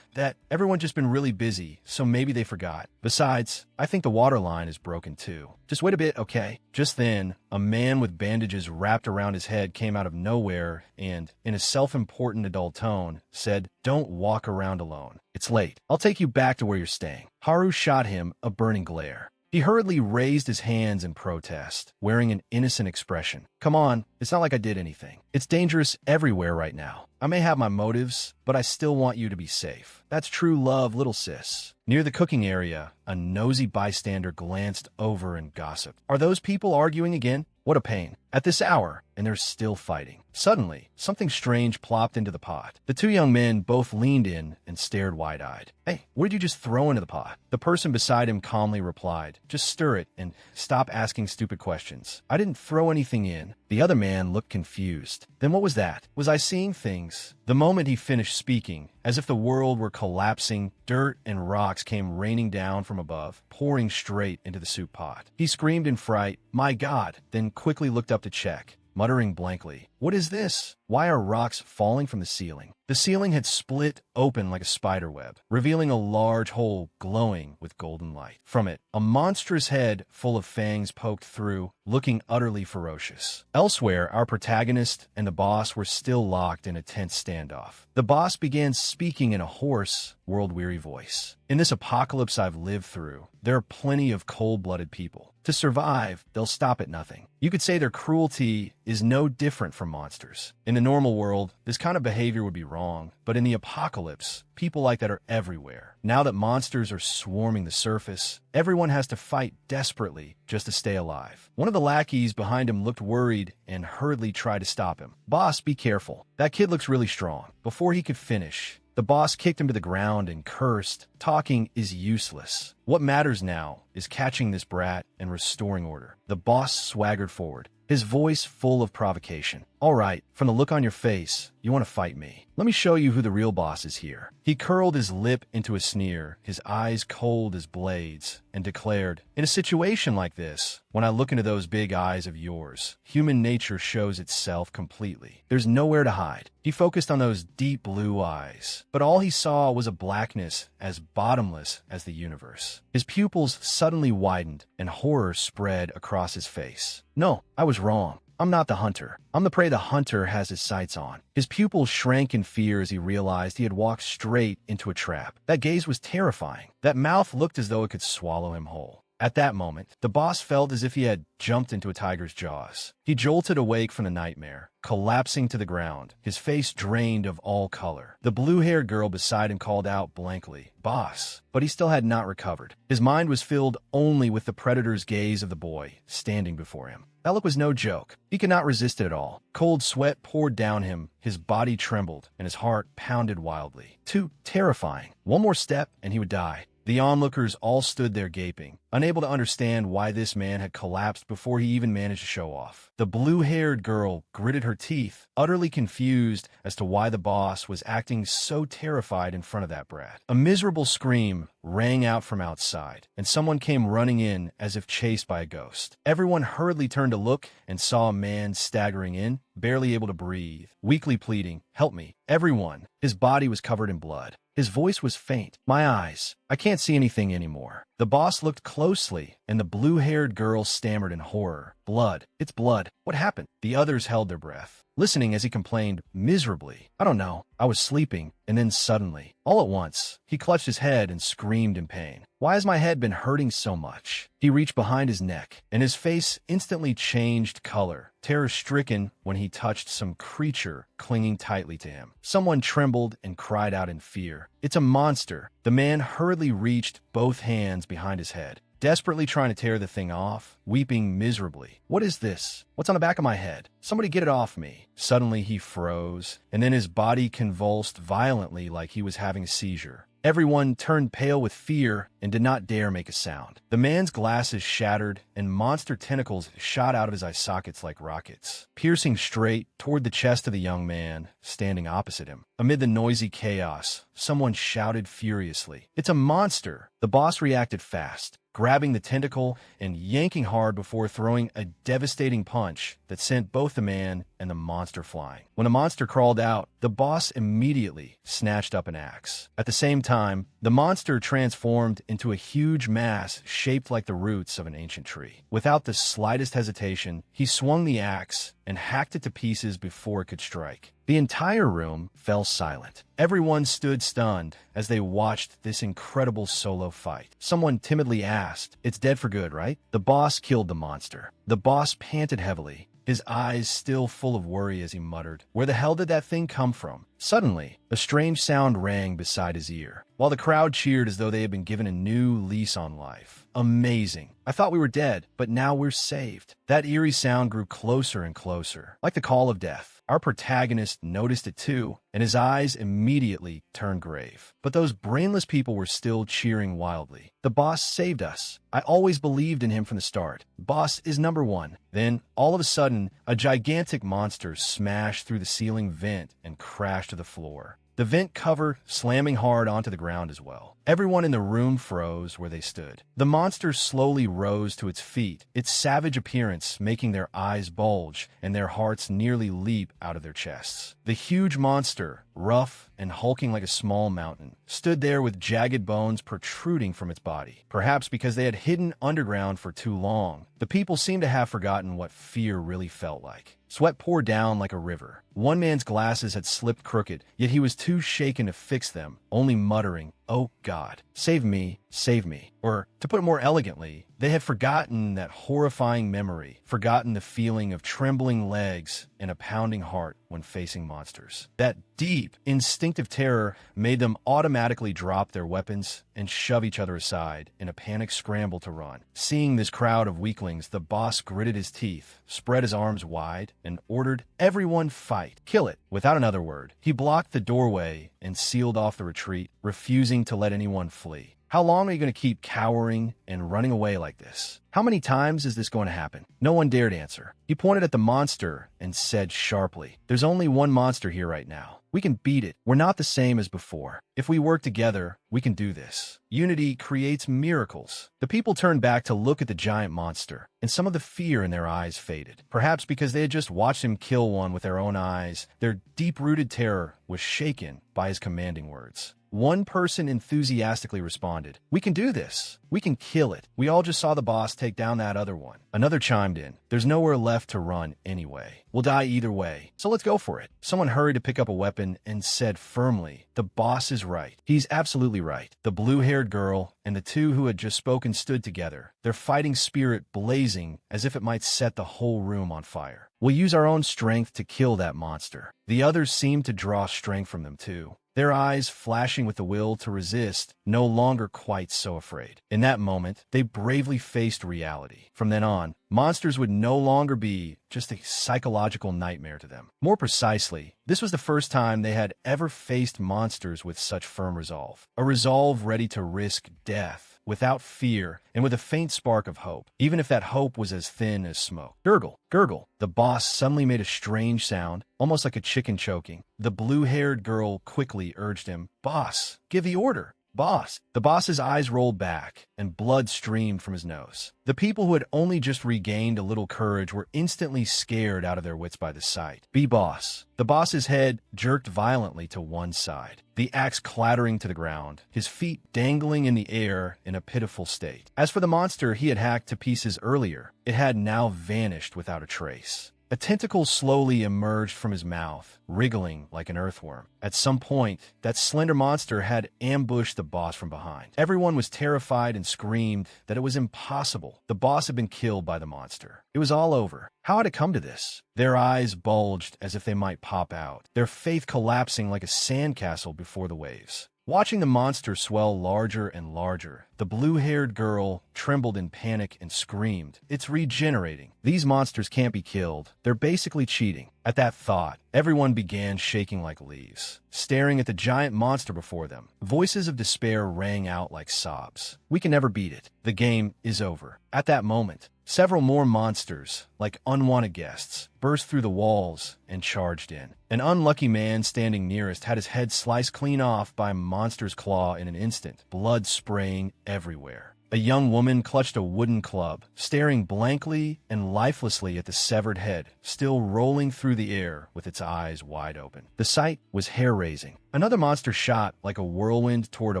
That everyone just been really busy, so maybe they forgot. Besides, I think the water line is broken too. Just wait a bit, okay?" Just then, a man with bandages wrapped around his head came out of nowhere and, in a self-important adult tone, said, "Don't walk around alone. It's late. I'll take you back to where you're staying." Haru shot him a burning glare. He hurriedly raised his hands in protest, wearing an innocent expression. "Come on, it's not like I did anything. It's dangerous everywhere right now. I may have my motives, but I still want you to be safe. That's true love, little sis." Near the cooking area, a nosy bystander glanced over and gossiped. "Are those people arguing again? What a pain. At this hour, and they're still fighting. Suddenly, something strange plopped into the pot. The two young men both leaned in and stared wide-eyed. "Hey, what did you just throw into the pot?" The person beside him calmly replied, "Just stir it and stop asking stupid questions." "I didn't throw anything in." The other man looked confused. "Then what was that? Was I seeing things?" The moment he finished speaking, as if the world were collapsing, dirt and rocks came raining down from above, pouring straight into the soup pot. He screamed in fright, "My God!" then quickly looked up to check, muttering blankly, "What is this? Why are rocks falling from the ceiling?" The ceiling had split open like a spider web, revealing a large hole glowing with golden light. From it, a monstrous head full of fangs poked through, looking utterly ferocious. Elsewhere, our protagonist and the boss were still locked in a tense standoff. The boss began speaking in a hoarse, world-weary voice. "In this apocalypse I've lived through, there are plenty of cold-blooded people. To survive, they'll stop at nothing. You could say their cruelty is no different from monsters. In the normal world, this kind of behavior would be wrong, but in the apocalypse, people like that are everywhere. Now that monsters are swarming the surface, everyone has to fight desperately just to stay alive." One of the lackeys behind him looked worried and hurriedly tried to stop him. "Boss, be careful. That kid looks really strong." Before he could finish, the boss kicked him to the ground and cursed, "Talking is useless. What matters now is catching this brat and restoring order." The boss swaggered forward, his voice full of provocation. "All right, from the look on your face, you want to fight me. Let me show you who the real boss is here." He curled his lip into a sneer, his eyes cold as blades, and declared, "In a situation like this, when I look into those big eyes of yours, human nature shows itself completely. There's nowhere to hide." He focused on those deep blue eyes, but all he saw was a blackness as bottomless as the universe. His pupils suddenly widened, and horror spread across his face. "No, I was wrong. I'm not the hunter. I'm the prey the hunter has his sights on." His pupils shrank in fear as he realized he had walked straight into a trap. That gaze was terrifying. That mouth looked as though it could swallow him whole. At that moment, the boss felt as if he had jumped into a tiger's jaws. He jolted awake from the nightmare, collapsing to the ground, his face drained of all color. The blue-haired girl beside him called out blankly, "Boss," but he still had not recovered. His mind was filled only with the predator's gaze of the boy standing before him. That look was no joke. He could not resist it at all. Cold sweat poured down him, his body trembled, and his heart pounded wildly. Too terrifying. One more step, and he would die. The onlookers all stood there gaping, unable to understand why this man had collapsed before he even managed to show off. The blue-haired girl gritted her teeth, utterly confused as to why the boss was acting so terrified in front of that brat. A miserable scream rang out from outside, and someone came running in as if chased by a ghost. Everyone hurriedly turned to look and saw a man staggering in, barely able to breathe, weakly pleading, "Help me, everyone." His body was covered in blood. His voice was faint. "My eyes. I can't see anything anymore." The boss looked closely, and the blue-haired girl stammered in horror. "Blood. It's blood. What happened?" The others held their breath, listening as he complained miserably, "I don't know. I was sleeping." And then suddenly, all at once, he clutched his head and screamed in pain. "Why has my head been hurting so much?" He reached behind his neck, and his face instantly changed color, terror-stricken when he touched some creature clinging tightly to him. Someone trembled and cried out in fear. "It's a monster." The man hurriedly reached both hands behind his head, desperately trying to tear the thing off, weeping miserably. "What is this? What's on the back of my head? Somebody get it off me." Suddenly he froze, and then his body convulsed violently like he was having a seizure. Everyone turned pale with fear and did not dare make a sound. The man's glasses shattered, and monster tentacles shot out of his eye sockets like rockets, piercing straight toward the chest of the young man standing opposite him. Amid the noisy chaos, someone shouted furiously, "It's a monster!" The boss reacted fast, grabbing the tentacle and yanking hard before throwing a devastating punch that sent both the man and the monster flying. When the monster crawled out, the boss immediately snatched up an axe. At the same time, the monster transformed into a huge mass shaped like the roots of an ancient tree. Without the slightest hesitation, he swung the axe and hacked it to pieces before it could strike. The entire room fell silent. Everyone stood stunned as they watched this incredible solo fight. Someone timidly asked, "It's dead for good, right?" The boss killed the monster. The boss panted heavily, his eyes still full of worry as he muttered, "Where the hell did that thing come from?" Suddenly, a strange sound rang beside his ear, while the crowd cheered as though they had been given a new lease on life. Amazing. I thought we were dead, but now we're saved. That eerie sound grew closer and closer, like the call of death. Our protagonist noticed it too, and his eyes immediately turned grave. But those brainless people were still cheering wildly. The boss saved us. I always believed in him from the start. Boss is number one. Then, all of a sudden, a gigantic monster smashed through the ceiling vent and crashed to the floor. The vent cover slamming hard onto the ground as well. Everyone in the room froze where they stood. The monster slowly rose to its feet, its savage appearance making their eyes bulge and their hearts nearly leap out of their chests. The huge monster, rough and hulking like a small mountain, stood there with jagged bones protruding from its body. Perhaps because they had hidden underground for too long, the people seemed to have forgotten what fear really felt like. Sweat poured down like a river. One man's glasses had slipped crooked, yet he was too shaken to fix them, only muttering, "Oh God, save me, save me." Or, to put it more elegantly, they had forgotten that horrifying memory, forgotten the feeling of trembling legs and a pounding heart when facing monsters. That deep, instinctive terror made them automatically drop their weapons and shove each other aside in a panic scramble to run. Seeing this crowd of weaklings, the boss gritted his teeth, spread his arms wide, and ordered, "Everyone fight. Kill it." Without another word, he blocked the doorway and sealed off the retreat, refusing to let anyone flee. How long are you going to keep cowering and running away like this? How many times is this going to happen? No one dared answer. He pointed at the monster and said sharply, "There's only one monster here right now. We can beat it. We're not the same as before. If we work together, we can do this. Unity creates miracles." The people turned back to look at the giant monster, and some of the fear in their eyes faded. Perhaps because they had just watched him kill one with their own eyes, their deep-rooted terror was shaken by his commanding words. One person enthusiastically responded, "We can do this. We can kill it. We all just saw the boss take down that other one." Another chimed in, "There's nowhere left to run anyway. We'll die either way, so let's go for it." Someone hurried to pick up a weapon and said firmly, "The boss is right. He's absolutely right." The blue-haired girl and the two who had just spoken stood together, their fighting spirit blazing as if it might set the whole room on fire. "We'll use our own strength to kill that monster." The others seemed to draw strength from them too, their eyes flashing with the will to resist, no longer quite so afraid. In that moment, they bravely faced reality. From then on, monsters would no longer be just a psychological nightmare to them. More precisely, this was the first time they had ever faced monsters with such firm resolve. A resolve ready to risk death, without fear, and with a faint spark of hope, even if that hope was as thin as smoke. Gurgle, gurgle. The boss suddenly made a strange sound, almost like a chicken choking. The blue-haired girl quickly urged him, "Boss, give the order. Boss." The boss's eyes rolled back, and blood streamed from his nose. The people who had only just regained a little courage were instantly scared out of their wits by the sight. "Be boss." The boss's head jerked violently to one side, the axe clattering to the ground, his feet dangling in the air in a pitiful state. As for the monster he had hacked to pieces earlier, it had now vanished without a trace. A tentacle slowly emerged from his mouth, wriggling like an earthworm. At some point, that slender monster had ambushed the boss from behind. Everyone was terrified and screamed that it was impossible. The boss had been killed by the monster. It was all over. How had it come to this? Their eyes bulged as if they might pop out, their faith collapsing like a sandcastle before the waves. Watching the monster swell larger and larger, the blue-haired girl trembled in panic and screamed, "It's regenerating. These monsters can't be killed. They're basically cheating." At that thought, everyone began shaking like leaves, staring at the giant monster before them. Voices of despair rang out like sobs. "We can never beat it. The game is over." At that moment, several more monsters, like unwanted guests, burst through the walls and charged in. An unlucky man standing nearest had his head sliced clean off by a monster's claw in an instant, blood spraying everywhere. A young woman clutched a wooden club, staring blankly and lifelessly at the severed head, still rolling through the air with its eyes wide open. The sight was hair-raising. Another monster shot like a whirlwind toward a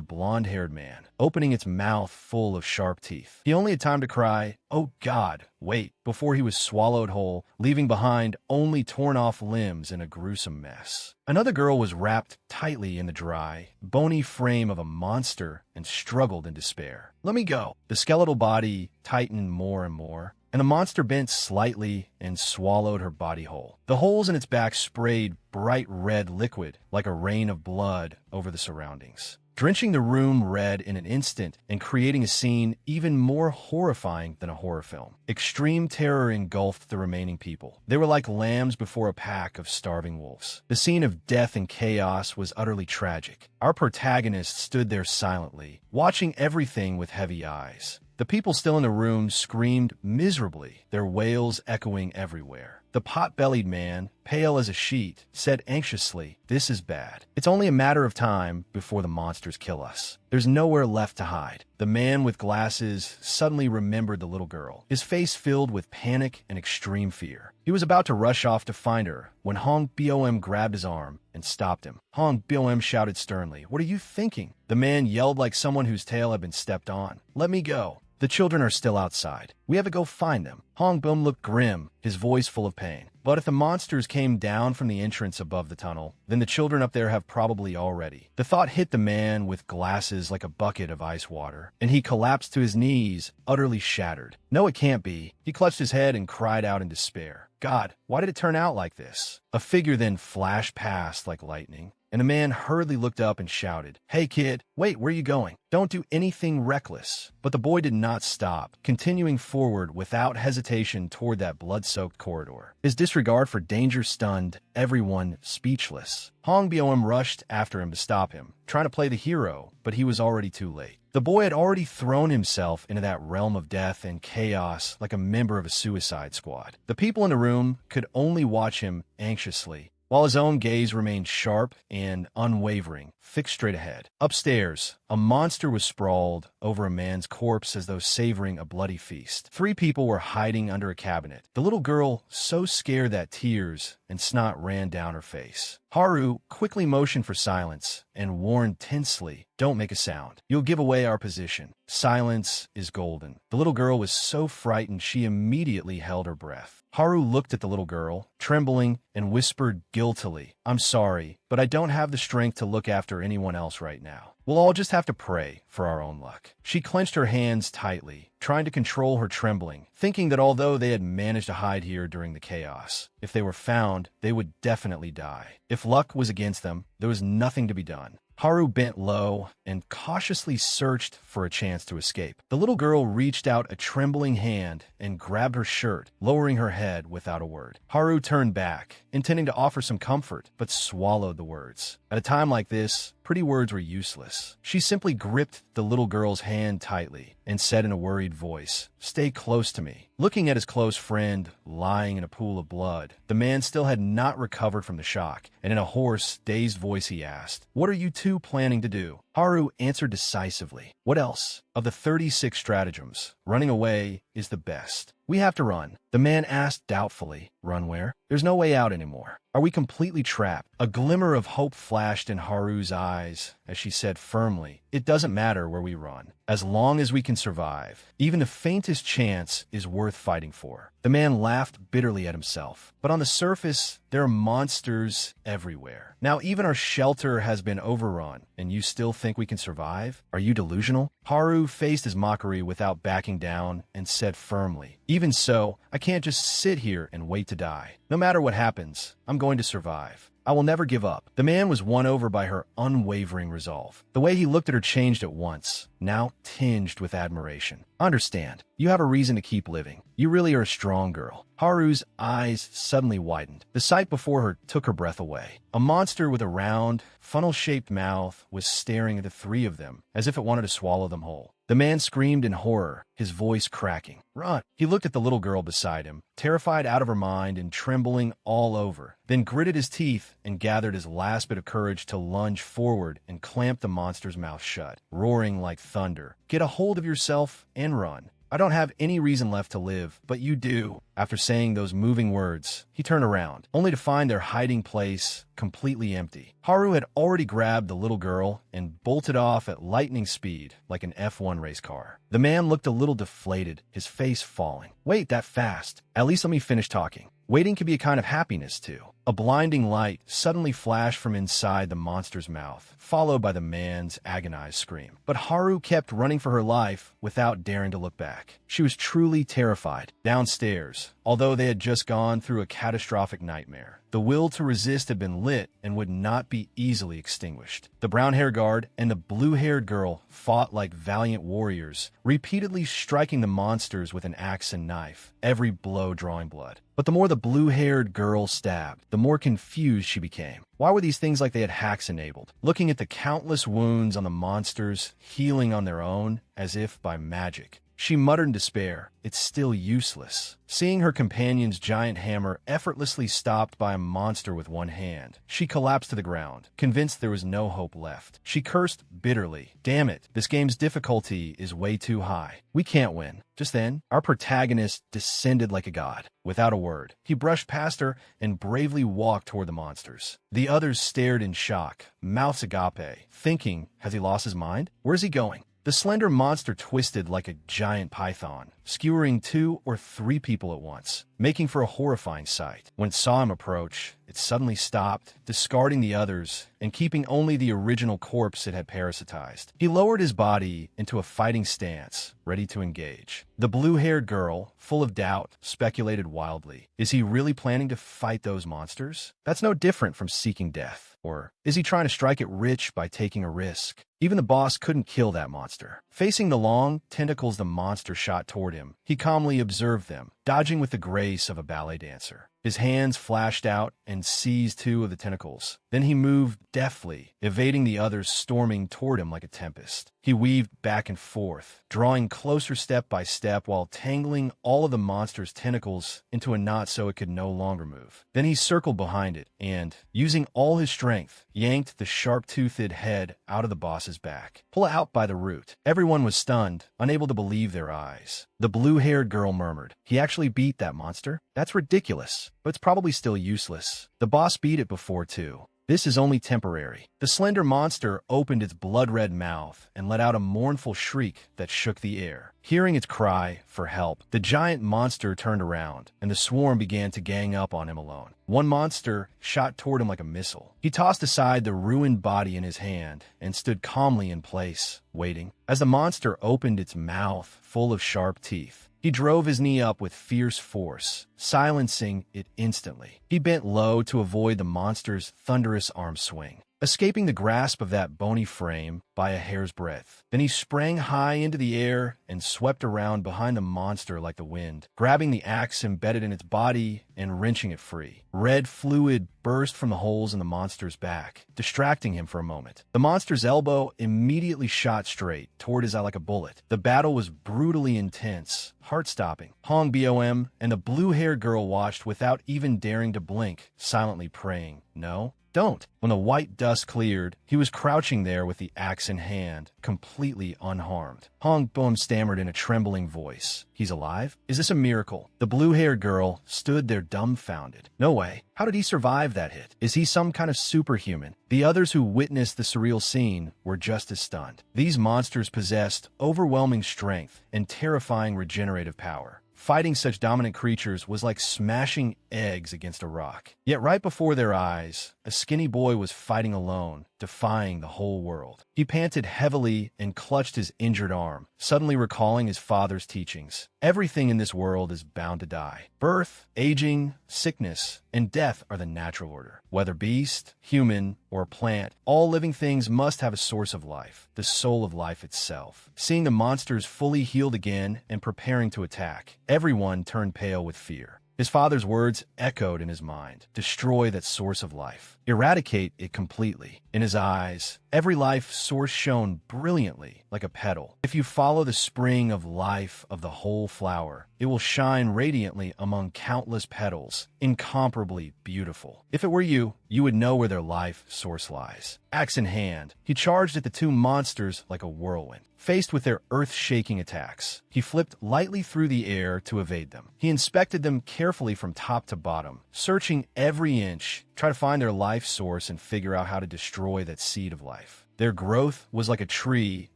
blonde-haired man, opening its mouth full of sharp teeth. He only had time to cry, "Oh God, wait," before he was swallowed whole, leaving behind only torn-off limbs in a gruesome mess. Another girl was wrapped tightly in the dry, bony frame of a monster and struggled in despair. "Let me go." The skeletal body tightened more and more. and the monster bent slightly and swallowed her body whole. The holes in its back sprayed bright red liquid like a rain of blood over the surroundings, drenching the room red in an instant and creating a scene even more horrifying than a horror film. Extreme terror engulfed the remaining people. They were like lambs before a pack of starving wolves. The scene of death and chaos was utterly tragic. Our protagonist stood there silently, watching everything with heavy eyes. The people still in the room screamed miserably, their wails echoing everywhere. The pot-bellied man, pale as a sheet, said anxiously, "This is bad. It's only a matter of time before the monsters kill us. There's nowhere left to hide." The man with glasses suddenly remembered the little girl, his face filled with panic and extreme fear. He was about to rush off to find her when Hong Bom grabbed his arm and stopped him. Hong Bom shouted sternly, "What are you thinking?" The man yelled like someone whose tail had been stepped on. "Let me go. The children are still outside. We have to go find them." Hong Bom looked grim, his voice full of pain. "But if the monsters came down from the entrance above the tunnel, then the children up there have probably already." The thought hit the man with glasses like a bucket of ice water, and he collapsed to his knees, utterly shattered. "No, it can't be." He clutched his head and cried out in despair. "God, why did it turn out like this?" A figure then flashed past like lightning, and the man hurriedly looked up and shouted, "Hey kid, wait, where are you going? Don't do anything reckless." But the boy did not stop, continuing forward without hesitation toward that blood-soaked corridor. His disregard for danger stunned everyone speechless. Hong Bom rushed after him to stop him, trying to play the hero, but he was already too late. The boy had already thrown himself into that realm of death and chaos like a member of a suicide squad. The people in the room could only watch him anxiously, while his own gaze remained sharp and unwavering, fixed straight ahead. Upstairs, a monster was sprawled over a man's corpse as though savoring a bloody feast. 3 people were hiding under a cabinet. The little girl so scared that tears and snot ran down her face. Haru quickly motioned for silence and warned tensely, "Don't make a sound. You'll give away our position. Silence is golden." The little girl was so frightened she immediately held her breath. Haru looked at the little girl, trembling, and whispered guiltily, "I'm sorry, but I don't have the strength to look after anyone else right now. We'll all just have to pray for our own luck." She clenched her hands tightly, trying to control her trembling, thinking that although they had managed to hide here during the chaos, if they were found, they would definitely die. If luck was against them, there was nothing to be done. Haru bent low and cautiously searched for a chance to escape. The little girl reached out a trembling hand and grabbed her shirt, lowering her head without a word. Haru turned back, intending to offer some comfort, but swallowed the words. At a time like this, pretty words were useless. She simply gripped the little girl's hand tightly and said in a worried voice, "Stay close to me." Looking at his close friend lying in a pool of blood, the man still had not recovered from the shock, and in a hoarse, dazed voice he asked, "What are you two planning to do?" Haru answered decisively, "What else? Of the 36 stratagems, running away is the best. We have to run." The man asked doubtfully, "Run where? There's no way out anymore. Are we completely trapped?" A glimmer of hope flashed in Haru's eyes as she said firmly, "It doesn't matter where we run, as long as we can survive. Even the faintest chance is worth fighting for." The man laughed bitterly at himself, but on the surface, there are monsters everywhere. "Now even our shelter has been overrun, and you still think we can survive? Are you delusional?" Haru faced his mockery without backing down and said firmly, "Even so, I can't just sit here and wait to die. No matter what happens, I'm going to survive. I will never give up." The man was won over by her unwavering resolve. The way he looked at her changed at once, now tinged with admiration. "I understand. You have a reason to keep living. You really are a strong girl." Haru's eyes suddenly widened. The sight before her took her breath away. A monster with a round, funnel-shaped mouth was staring at the 3 of them, as if it wanted to swallow them whole. The man screamed in horror, his voice cracking. "Run!" He looked at the little girl beside him, terrified out of her mind and trembling all over, then gritted his teeth and gathered his last bit of courage to lunge forward and clamp the monster's mouth shut, roaring like thunder, "Get a hold of yourself and run. I don't have any reason left to live, but you do." After saying those moving words, he turned around, only to find their hiding place completely empty. Haru had already grabbed the little girl and bolted off at lightning speed like an F1 race car. The man looked a little deflated, his face falling. Wait, that fast. At least let me finish talking. Waiting can be a kind of happiness, too. A blinding light suddenly flashed from inside the monster's mouth, followed by the man's agonized scream. But Haru kept running for her life without daring to look back. She was truly terrified. Downstairs, although they had just gone through a catastrophic nightmare, the will to resist had been lit and would not be easily extinguished. The brown-haired guard and the blue-haired girl fought like valiant warriors, repeatedly striking the monsters with an axe and knife, every blow drawing blood. But the more the blue-haired girl stabbed, the more confused she became. Why were these things like they had hacks enabled? Looking at the countless wounds on the monsters healing on their own, as if by magic. She muttered in despair, "It's still useless." Seeing her companion's giant hammer effortlessly stopped by a monster with one hand, she collapsed to the ground, convinced there was no hope left. She cursed bitterly. Damn it, this game's difficulty is way too high. We can't win. Just then, our protagonist descended like a god. Without a word, he brushed past her and bravely walked toward the monsters. The others stared in shock, mouths agape, thinking, has he lost his mind? Where's he going? The slender monster twisted like a giant python, skewering 2 or 3 people at once, making for a horrifying sight. When it saw him approach, it suddenly stopped, discarding the others and keeping only the original corpse it had parasitized. He lowered his body into a fighting stance, ready to engage. The blue-haired girl, full of doubt, speculated wildly. Is he really planning to fight those monsters? That's no different from seeking death. Or is he trying to strike it rich by taking a risk? Even the boss couldn't kill that monster. Facing the long tentacles the monster shot toward him, he calmly observed them, dodging with the grace of a ballet dancer. His hands flashed out and seized 2 of the tentacles. Then he moved deftly, evading the others storming toward him like a tempest. He weaved back and forth, drawing closer step by step while tangling all of the monster's tentacles into a knot so it could no longer move. Then he circled behind it and, using all his strength, yanked the sharp-toothed head out of the boss's back. Pull it out by the root. Everyone was stunned, unable to believe their eyes. The blue-haired girl murmured, "He actually beat that monster? That's ridiculous, but it's probably still useless. The boss beat it before, too. This is only temporary." The slender monster opened its blood-red mouth and let out a mournful shriek that shook the air. Hearing its cry for help, the giant monster turned around, and the swarm began to gang up on him alone. One monster shot toward him like a missile. He tossed aside the ruined body in his hand and stood calmly in place, waiting. As the monster opened its mouth full of sharp teeth, he drove his knee up with fierce force, silencing it instantly. He bent low to avoid the monster's thunderous arm swing, escaping the grasp of that bony frame by a hair's breadth. Then he sprang high into the air and swept around behind the monster like the wind, grabbing the axe embedded in its body and wrenching it free. Red fluid burst from the holes in the monster's back, distracting him for a moment. The monster's elbow immediately shot straight toward his eye like a bullet. The battle was brutally intense, heart-stopping. Hong Bom and the blue-haired girl watched without even daring to blink, silently praying, "No, don't." When the white dust cleared, he was crouching there with the axe in hand, completely unharmed. Hong Bom stammered in a trembling voice, "He's alive? Is this a miracle?" The blue-haired girl stood there dumbfounded. No way. How did he survive that hit? Is he some kind of superhuman? The others who witnessed the surreal scene were just as stunned. These monsters possessed overwhelming strength and terrifying regenerative power. Fighting such dominant creatures was like smashing eggs against a rock. Yet right before their eyes, a skinny boy was fighting alone, defying the whole world. He panted heavily and clutched his injured arm, suddenly recalling his father's teachings. Everything in this world is bound to die. Birth, aging, sickness, and death are the natural order. Whether beast, human, or plant, all living things must have a source of life, the soul of life itself. Seeing the monsters fully healed again and preparing to attack, everyone turned pale with fear. His father's words echoed in his mind. Destroy that source of life. Eradicate it completely. In his eyes, Every life source shone brilliantly like a petal. If you follow the spring of life of the whole flower, it will shine radiantly among countless petals, incomparably beautiful. If it were you, you would know where their life source lies. Axe in hand, he charged at the two monsters like a whirlwind. Faced with their earth-shaking attacks, he flipped lightly through the air to evade them. He inspected them carefully from top to bottom, searching every inch, try to find their life source and figure out how to destroy that seed of life. Their growth was like a tree,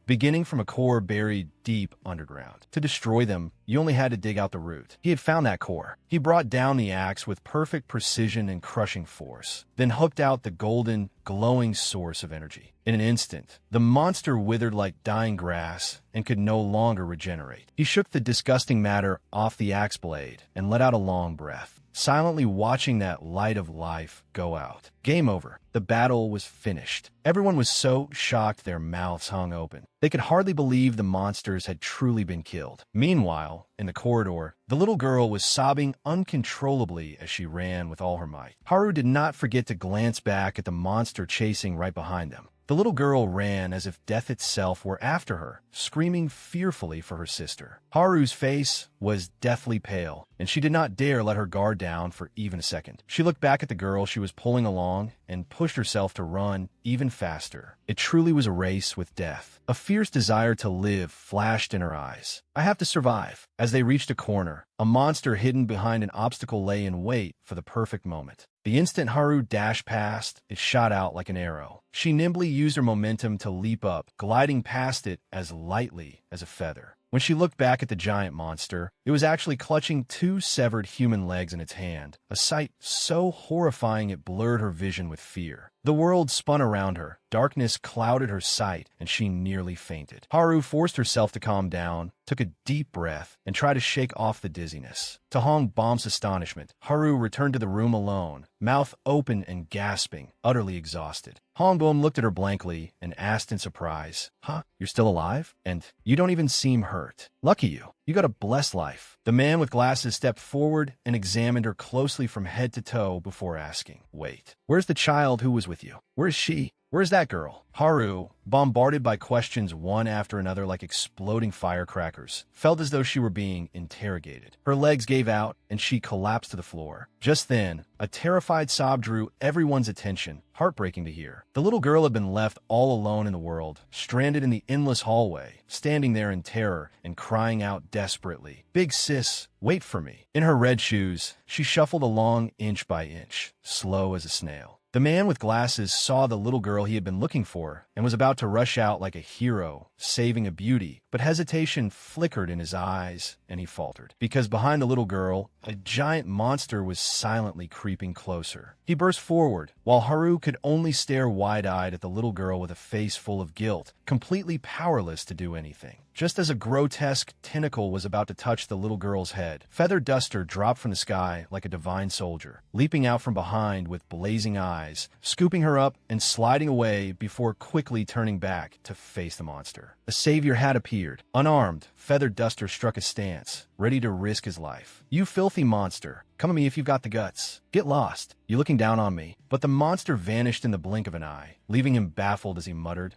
beginning from a core buried deep underground. To destroy them, you only had to dig out the root. He had found that core. He brought down the axe with perfect precision and crushing force, then hooked out the golden, glowing source of energy. In an instant, the monster withered like dying grass and could no longer regenerate. He shook the disgusting matter off the axe blade and let out a long breath, silently watching that light of life go out. Game over. The battle was finished. Everyone was so shocked their mouths hung open. They could hardly believe the monsters had truly been killed. Meanwhile, in the corridor, the little girl was sobbing uncontrollably as she ran with all her might. Haru did not forget to glance back at the monster chasing right behind them. The little girl ran as if death itself were after her, screaming fearfully for her sister. Haru's face was deathly pale, and she did not dare let her guard down for even a second. She looked back at the girl she was pulling along and pushed herself to run even faster. It truly was a race with death. A fierce desire to live flashed in her eyes. I have to survive. As they reached a corner, a monster hidden behind an obstacle lay in wait for the perfect moment. The instant Haru dashed past, it shot out like an arrow. She nimbly used her momentum to leap up, gliding past it as lightly as a feather. When she looked back at the giant monster, it was actually clutching two severed human legs in its hand, a sight so horrifying it blurred her vision with fear. The world spun around her, darkness clouded her sight, and she nearly fainted. Haru forced herself to calm down, took a deep breath, and tried to shake off the dizziness. To Hong Bom's astonishment, Haru returned to the room alone, mouth open and gasping, utterly exhausted. Hong Bom looked at her blankly and asked in surprise, "Huh? You're still alive? And you don't even seem hurt. Lucky you. You got a blessed life." The man with glasses stepped forward and examined her closely from head to toe before asking, "Wait, where's the child who was with you? Where is she? Where's that girl?" Haru, bombarded by questions one after another like exploding firecrackers, felt as though she were being interrogated. Her legs gave out, and she collapsed to the floor. Just then, a terrified sob drew everyone's attention, heartbreaking to hear. The little girl had been left all alone in the world, stranded in the endless hallway, standing there in terror and crying out desperately, "Big sis, wait for me." In her red shoes, she shuffled along inch by inch, slow as a snail. The man with glasses saw the little girl he had been looking for and was about to rush out like a hero, saving a beauty, but hesitation flickered in his eyes and he faltered, because behind the little girl, a giant monster was silently creeping closer. He burst forward, while Haru could only stare wide-eyed at the little girl with a face full of guilt, completely powerless to do anything. Just as a grotesque tentacle was about to touch the little girl's head, Feather Duster dropped from the sky like a divine soldier, leaping out from behind with blazing eyes, scooping her up and sliding away before quickly turning back to face the monster. A savior had appeared. Unarmed, Feather Duster struck a stance, ready to risk his life. "You filthy monster. Come at me if you've got the guts. Get lost. You looking down on me?" But the monster vanished in the blink of an eye, leaving him baffled as he muttered,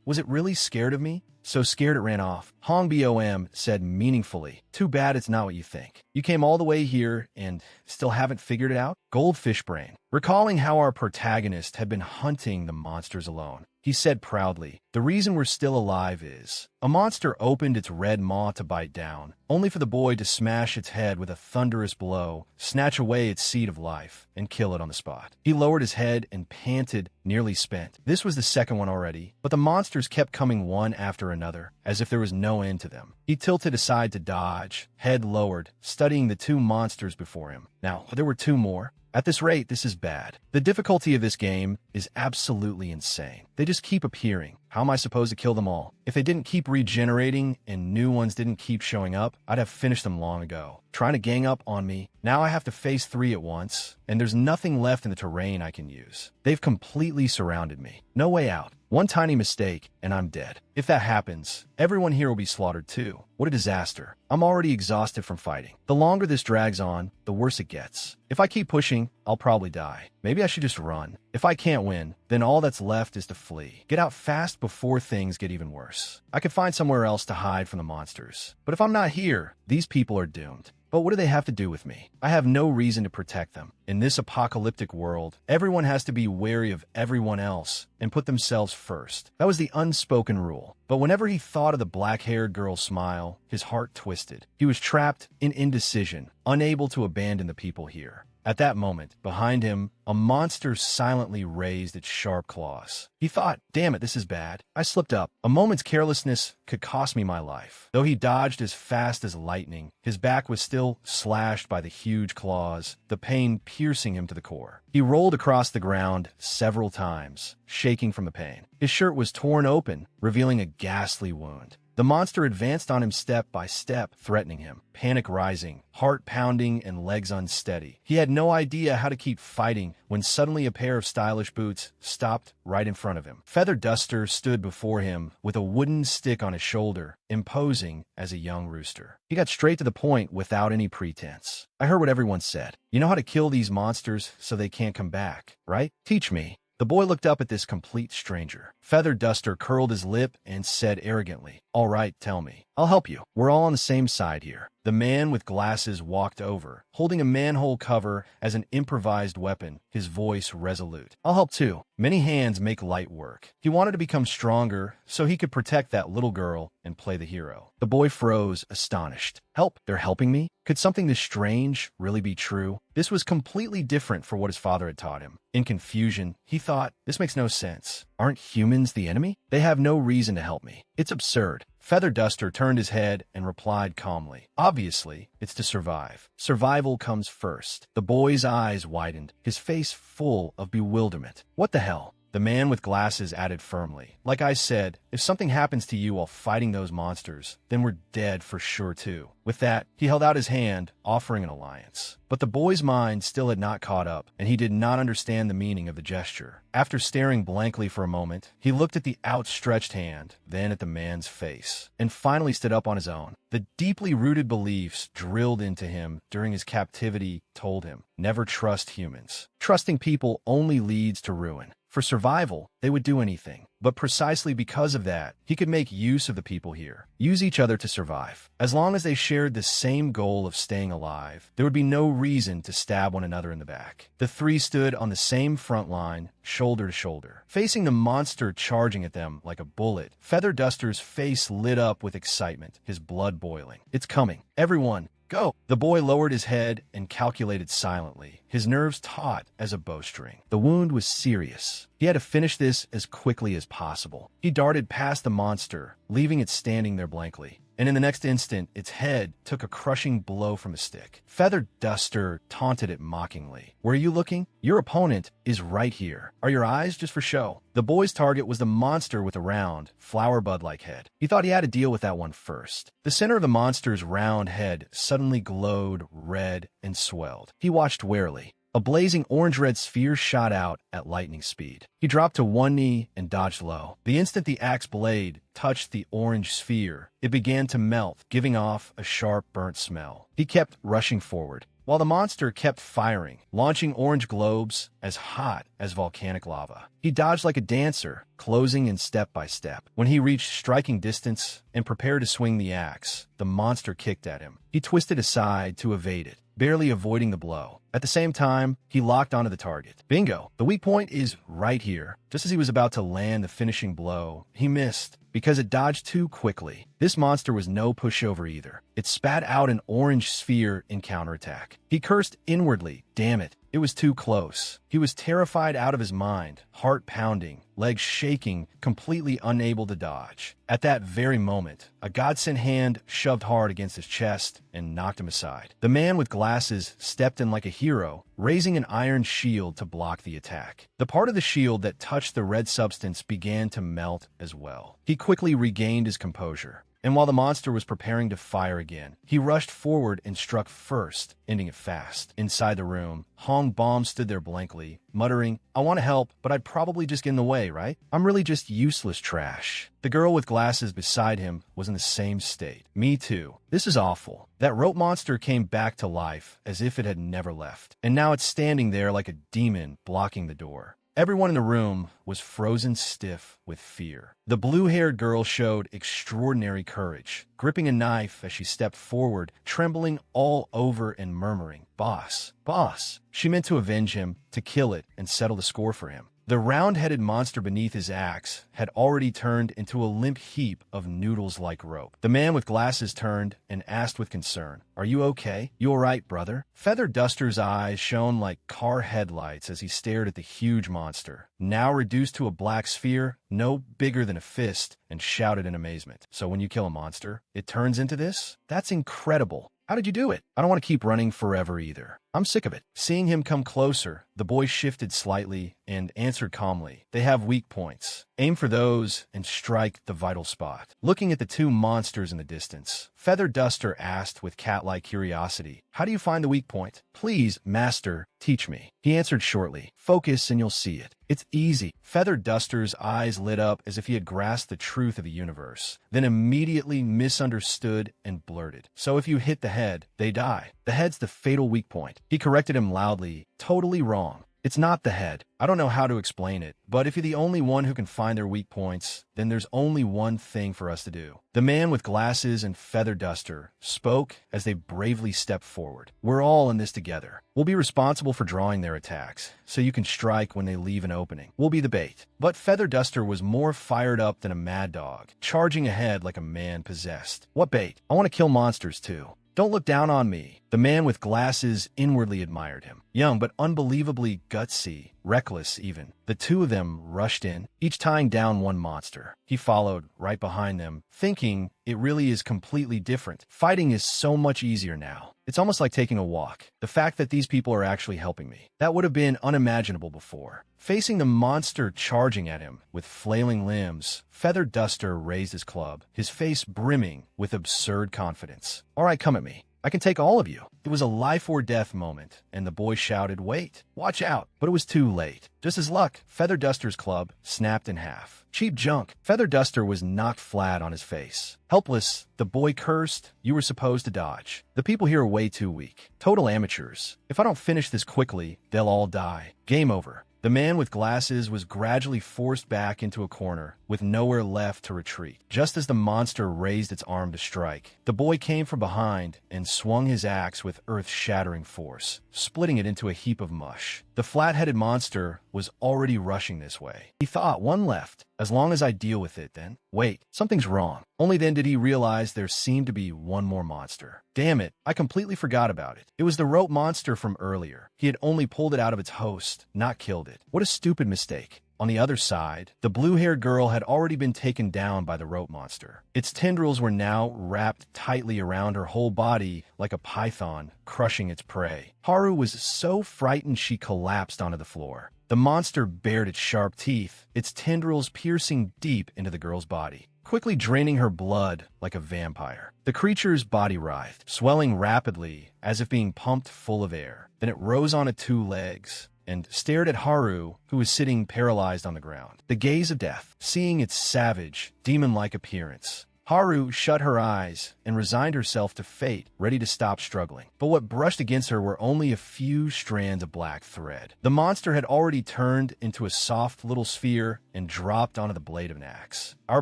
Was it really scared of me? So scared it ran off. Hong Bom said meaningfully, "Too bad it's not what you think. You came all the way here and still haven't figured it out?" Goldfish brain. Recalling how our protagonist had been hunting the monsters alone, he said proudly, "The reason we're still alive is..." A monster opened its red maw to bite down, only for the boy to smash its head with a thunderous blow, snatch away its seed of life, and kill it on the spot. He lowered his head and panted, nearly spent. This was the second one already, but the monsters kept coming one after another, as if there was no end to them. He tilted aside to dodge, head lowered, studying the two monsters before him. Now, there were two more. At this rate, this is bad. The difficulty of this game is absolutely insane. They just keep appearing. How am I supposed to kill them all? If they didn't keep regenerating and new ones didn't keep showing up, I'd have finished them long ago. Trying to gang up on me. Now I have to face 3 at once, and there's nothing left in the terrain I can use. They've completely surrounded me. No way out. One tiny mistake, and I'm dead. If that happens, everyone here will be slaughtered too. What a disaster. I'm already exhausted from fighting. The longer this drags on, the worse it gets. If I keep pushing, I'll probably die. Maybe I should just run. If I can't win, then all that's left is to flee. Get out fast before things get even worse. I could find somewhere else to hide from the monsters. But if I'm not here, these people are doomed. But what do they have to do with me? I have no reason to protect them. In this apocalyptic world, everyone has to be wary of everyone else and put themselves first. That was the unspoken rule. But whenever he thought of the black-haired girl's smile, his heart twisted. He was trapped in indecision, unable to abandon the people here. At that moment, behind him, a monster silently raised its sharp claws. He thought, damn it, this is bad. I slipped up. A moment's carelessness could cost me my life. Though he dodged as fast as lightning, his back was still slashed by the huge claws, the pain piercing him to the core. He rolled across the ground several times, shaking from the pain. His shirt was torn open, revealing a ghastly wound. The monster advanced on him step by step, threatening him, panic rising, heart pounding, and legs unsteady. He had no idea how to keep fighting when suddenly a pair of stylish boots stopped right in front of him. Feather Duster stood before him with a wooden stick on his shoulder, imposing as a young rooster. He got straight to the point without any pretense. I heard what everyone said. You know how to kill these monsters so they can't come back, right? Teach me. The boy looked up at this complete stranger. Feather Duster curled his lip and said arrogantly, "All right, tell me. I'll help you. We're all on the same side here." The man with glasses walked over, holding a manhole cover as an improvised weapon, his voice resolute. "I'll help too. Many hands make light work." He wanted to become stronger so he could protect that little girl and play the hero. The boy froze, astonished. Help? They're helping me? Could something this strange really be true? This was completely different from what his father had taught him. In confusion, he thought, this makes no sense. Aren't humans the enemy? They have no reason to help me. It's absurd. Feather Duster turned his head and replied calmly, "Obviously, it's to survive. Survival comes first." The boy's eyes widened, his face full of bewilderment. "What the hell?" The man with glasses added firmly, "Like I said, if something happens to you while fighting those monsters, then we're dead for sure too." With that, he held out his hand, offering an alliance. But the boy's mind still had not caught up, and he did not understand the meaning of the gesture. After staring blankly for a moment, he looked at the outstretched hand, then at the man's face, and finally stood up on his own. The deeply rooted beliefs drilled into him during his captivity told him, never trust humans. Trusting people only leads to ruin. For survival, they would do anything. But precisely because of that, he could make use of the people here, use each other to survive. As long as they shared the same goal of staying alive, there would be no reason to stab one another in the back. The three stood on the same front line, shoulder to shoulder, facing the monster charging at them like a bullet. Feather Duster's face lit up with excitement, his blood boiling. "It's coming. Everyone, go!" The boy lowered his head and calculated silently, his nerves taut as a bowstring. The wound was serious. He had to finish this as quickly as possible. He darted past the monster, leaving it standing there blankly. And in the next instant, its head took a crushing blow from a stick. Feather Duster taunted it mockingly. "Where are you looking? Your opponent is right here. Are your eyes just for show?" The boy's target was the monster with a round, flower bud-like head. He thought he had to deal with that one first. The center of the monster's round head suddenly glowed red and swelled. He watched warily. A blazing orange-red sphere shot out at lightning speed. He dropped to one knee and dodged low. The instant the axe blade touched the orange sphere, it began to melt, giving off a sharp, burnt smell. He kept rushing forward, while the monster kept firing, launching orange globes as hot as volcanic lava. He dodged like a dancer, closing in step by step. When he reached striking distance and prepared to swing the axe, the monster kicked at him. He twisted aside to evade it, barely avoiding the blow. At the same time, he locked onto the target. Bingo! The weak point is right here. Just as he was about to land the finishing blow, he missed because it dodged too quickly. This monster was no pushover either. It spat out an orange sphere in counterattack. He cursed inwardly. Damn it. It was too close. He was terrified out of his mind, heart pounding, legs shaking, completely unable to dodge. At that very moment, a God-sent hand shoved hard against his chest and knocked him aside. The man with glasses stepped in like a hero, raising an iron shield to block the attack. The part of the shield that touched the red substance began to melt as well. He quickly regained his composure. and while the monster was preparing to fire again, he rushed forward and struck first, ending it fast. Inside the room, Hong Bom stood there blankly, muttering, "I want to help, but I'd probably just get in the way, right? I'm really just useless trash." The girl with glasses beside him was in the same state. Me too. This is awful. That rope monster came back to life as if it had never left, and now it's standing there like a demon blocking the door. Everyone in the room was frozen stiff with fear. The blue-haired girl showed extraordinary courage, gripping a knife as she stepped forward, trembling all over and murmuring, "Boss, boss." She meant to avenge him, to kill it, and settle the score for him. The round-headed monster beneath his axe had already turned into a limp heap of noodles-like rope. The man with glasses turned and asked with concern, "Are you okay? You all right, brother?" Feather Duster's eyes shone like car headlights as he stared at the huge monster, now reduced to a black sphere no bigger than a fist, and shouted in amazement, "So when you kill a monster, it turns into this? That's incredible. How did you do it? I don't want to keep running forever either. I'm sick of it." Seeing him come closer, the boy shifted slightly and answered calmly, "They have weak points. Aim for those and strike the vital spot." Looking at the two monsters in the distance, Feather Duster asked with cat-like curiosity, "How do you find the weak point?" "Please, master, teach me." He answered shortly, "Focus and you'll see it. It's easy." Feather Duster's eyes lit up as if he had grasped the truth of the universe, then immediately misunderstood and blurted, "So if you hit the head, they die. The head's the fatal weak point." He corrected him loudly, "Totally wrong. It's not the head. I don't know how to explain it, but if you're the only one who can find their weak points, then there's only one thing for us to do." The man with glasses and Feather Duster spoke as they bravely stepped forward. "We're all in this together. We'll be responsible for drawing their attacks, so you can strike when they leave an opening. We'll be the bait." But Feather Duster was more fired up than a mad dog, charging ahead like a man possessed. "What bait? I want to kill monsters too. Don't look down on me." The man with glasses inwardly admired him. Young but unbelievably gutsy, reckless even. The two of them rushed in, each tying down one monster. He followed right behind them, thinking it really is completely different. Fighting is so much easier now. It's almost like taking a walk. The fact that these people are actually helping me. That would have been unimaginable before. Facing the monster charging at him with flailing limbs, Feather Duster raised his club, his face brimming with absurd confidence. "All right, come at me. I can take all of you." It was a life-or-death moment, and the boy shouted, "Wait, watch out." But it was too late. Just as luck, Feather Duster's club snapped in half. "Cheap junk." Feather Duster was knocked flat on his face. Helpless, the boy cursed, "You were supposed to dodge. The people here are way too weak. Total amateurs. If I don't finish this quickly, they'll all die. Game over." The man with glasses was gradually forced back into a corner, with nowhere left to retreat. Just as the monster raised its arm to strike, the boy came from behind and swung his axe with earth-shattering force, splitting it into a heap of mush. The flat-headed monster was already rushing this way. He thought, "One left. As long as I deal with it, then." Wait, something's wrong. Only then did he realize there seemed to be one more monster. Damn it, I completely forgot about it. It was the rope monster from earlier. He had only pulled it out of its host, not killed it. What a stupid mistake. On the other side, the blue-haired girl had already been taken down by the rope monster. Its tendrils were now wrapped tightly around her whole body like a python crushing its prey. Haru was so frightened she collapsed onto the floor. The monster bared its sharp teeth, its tendrils piercing deep into the girl's body, quickly draining her blood like a vampire. The creature's body writhed, swelling rapidly as if being pumped full of air. Then it rose on its two legs and stared at Haru, who was sitting paralyzed on the ground. The gaze of death. Seeing its savage, demon-like appearance, Haru shut her eyes and resigned herself to fate, ready to stop struggling. But what brushed against her were only a few strands of black thread. The monster had already turned into a soft little sphere and dropped onto the blade of an axe. Our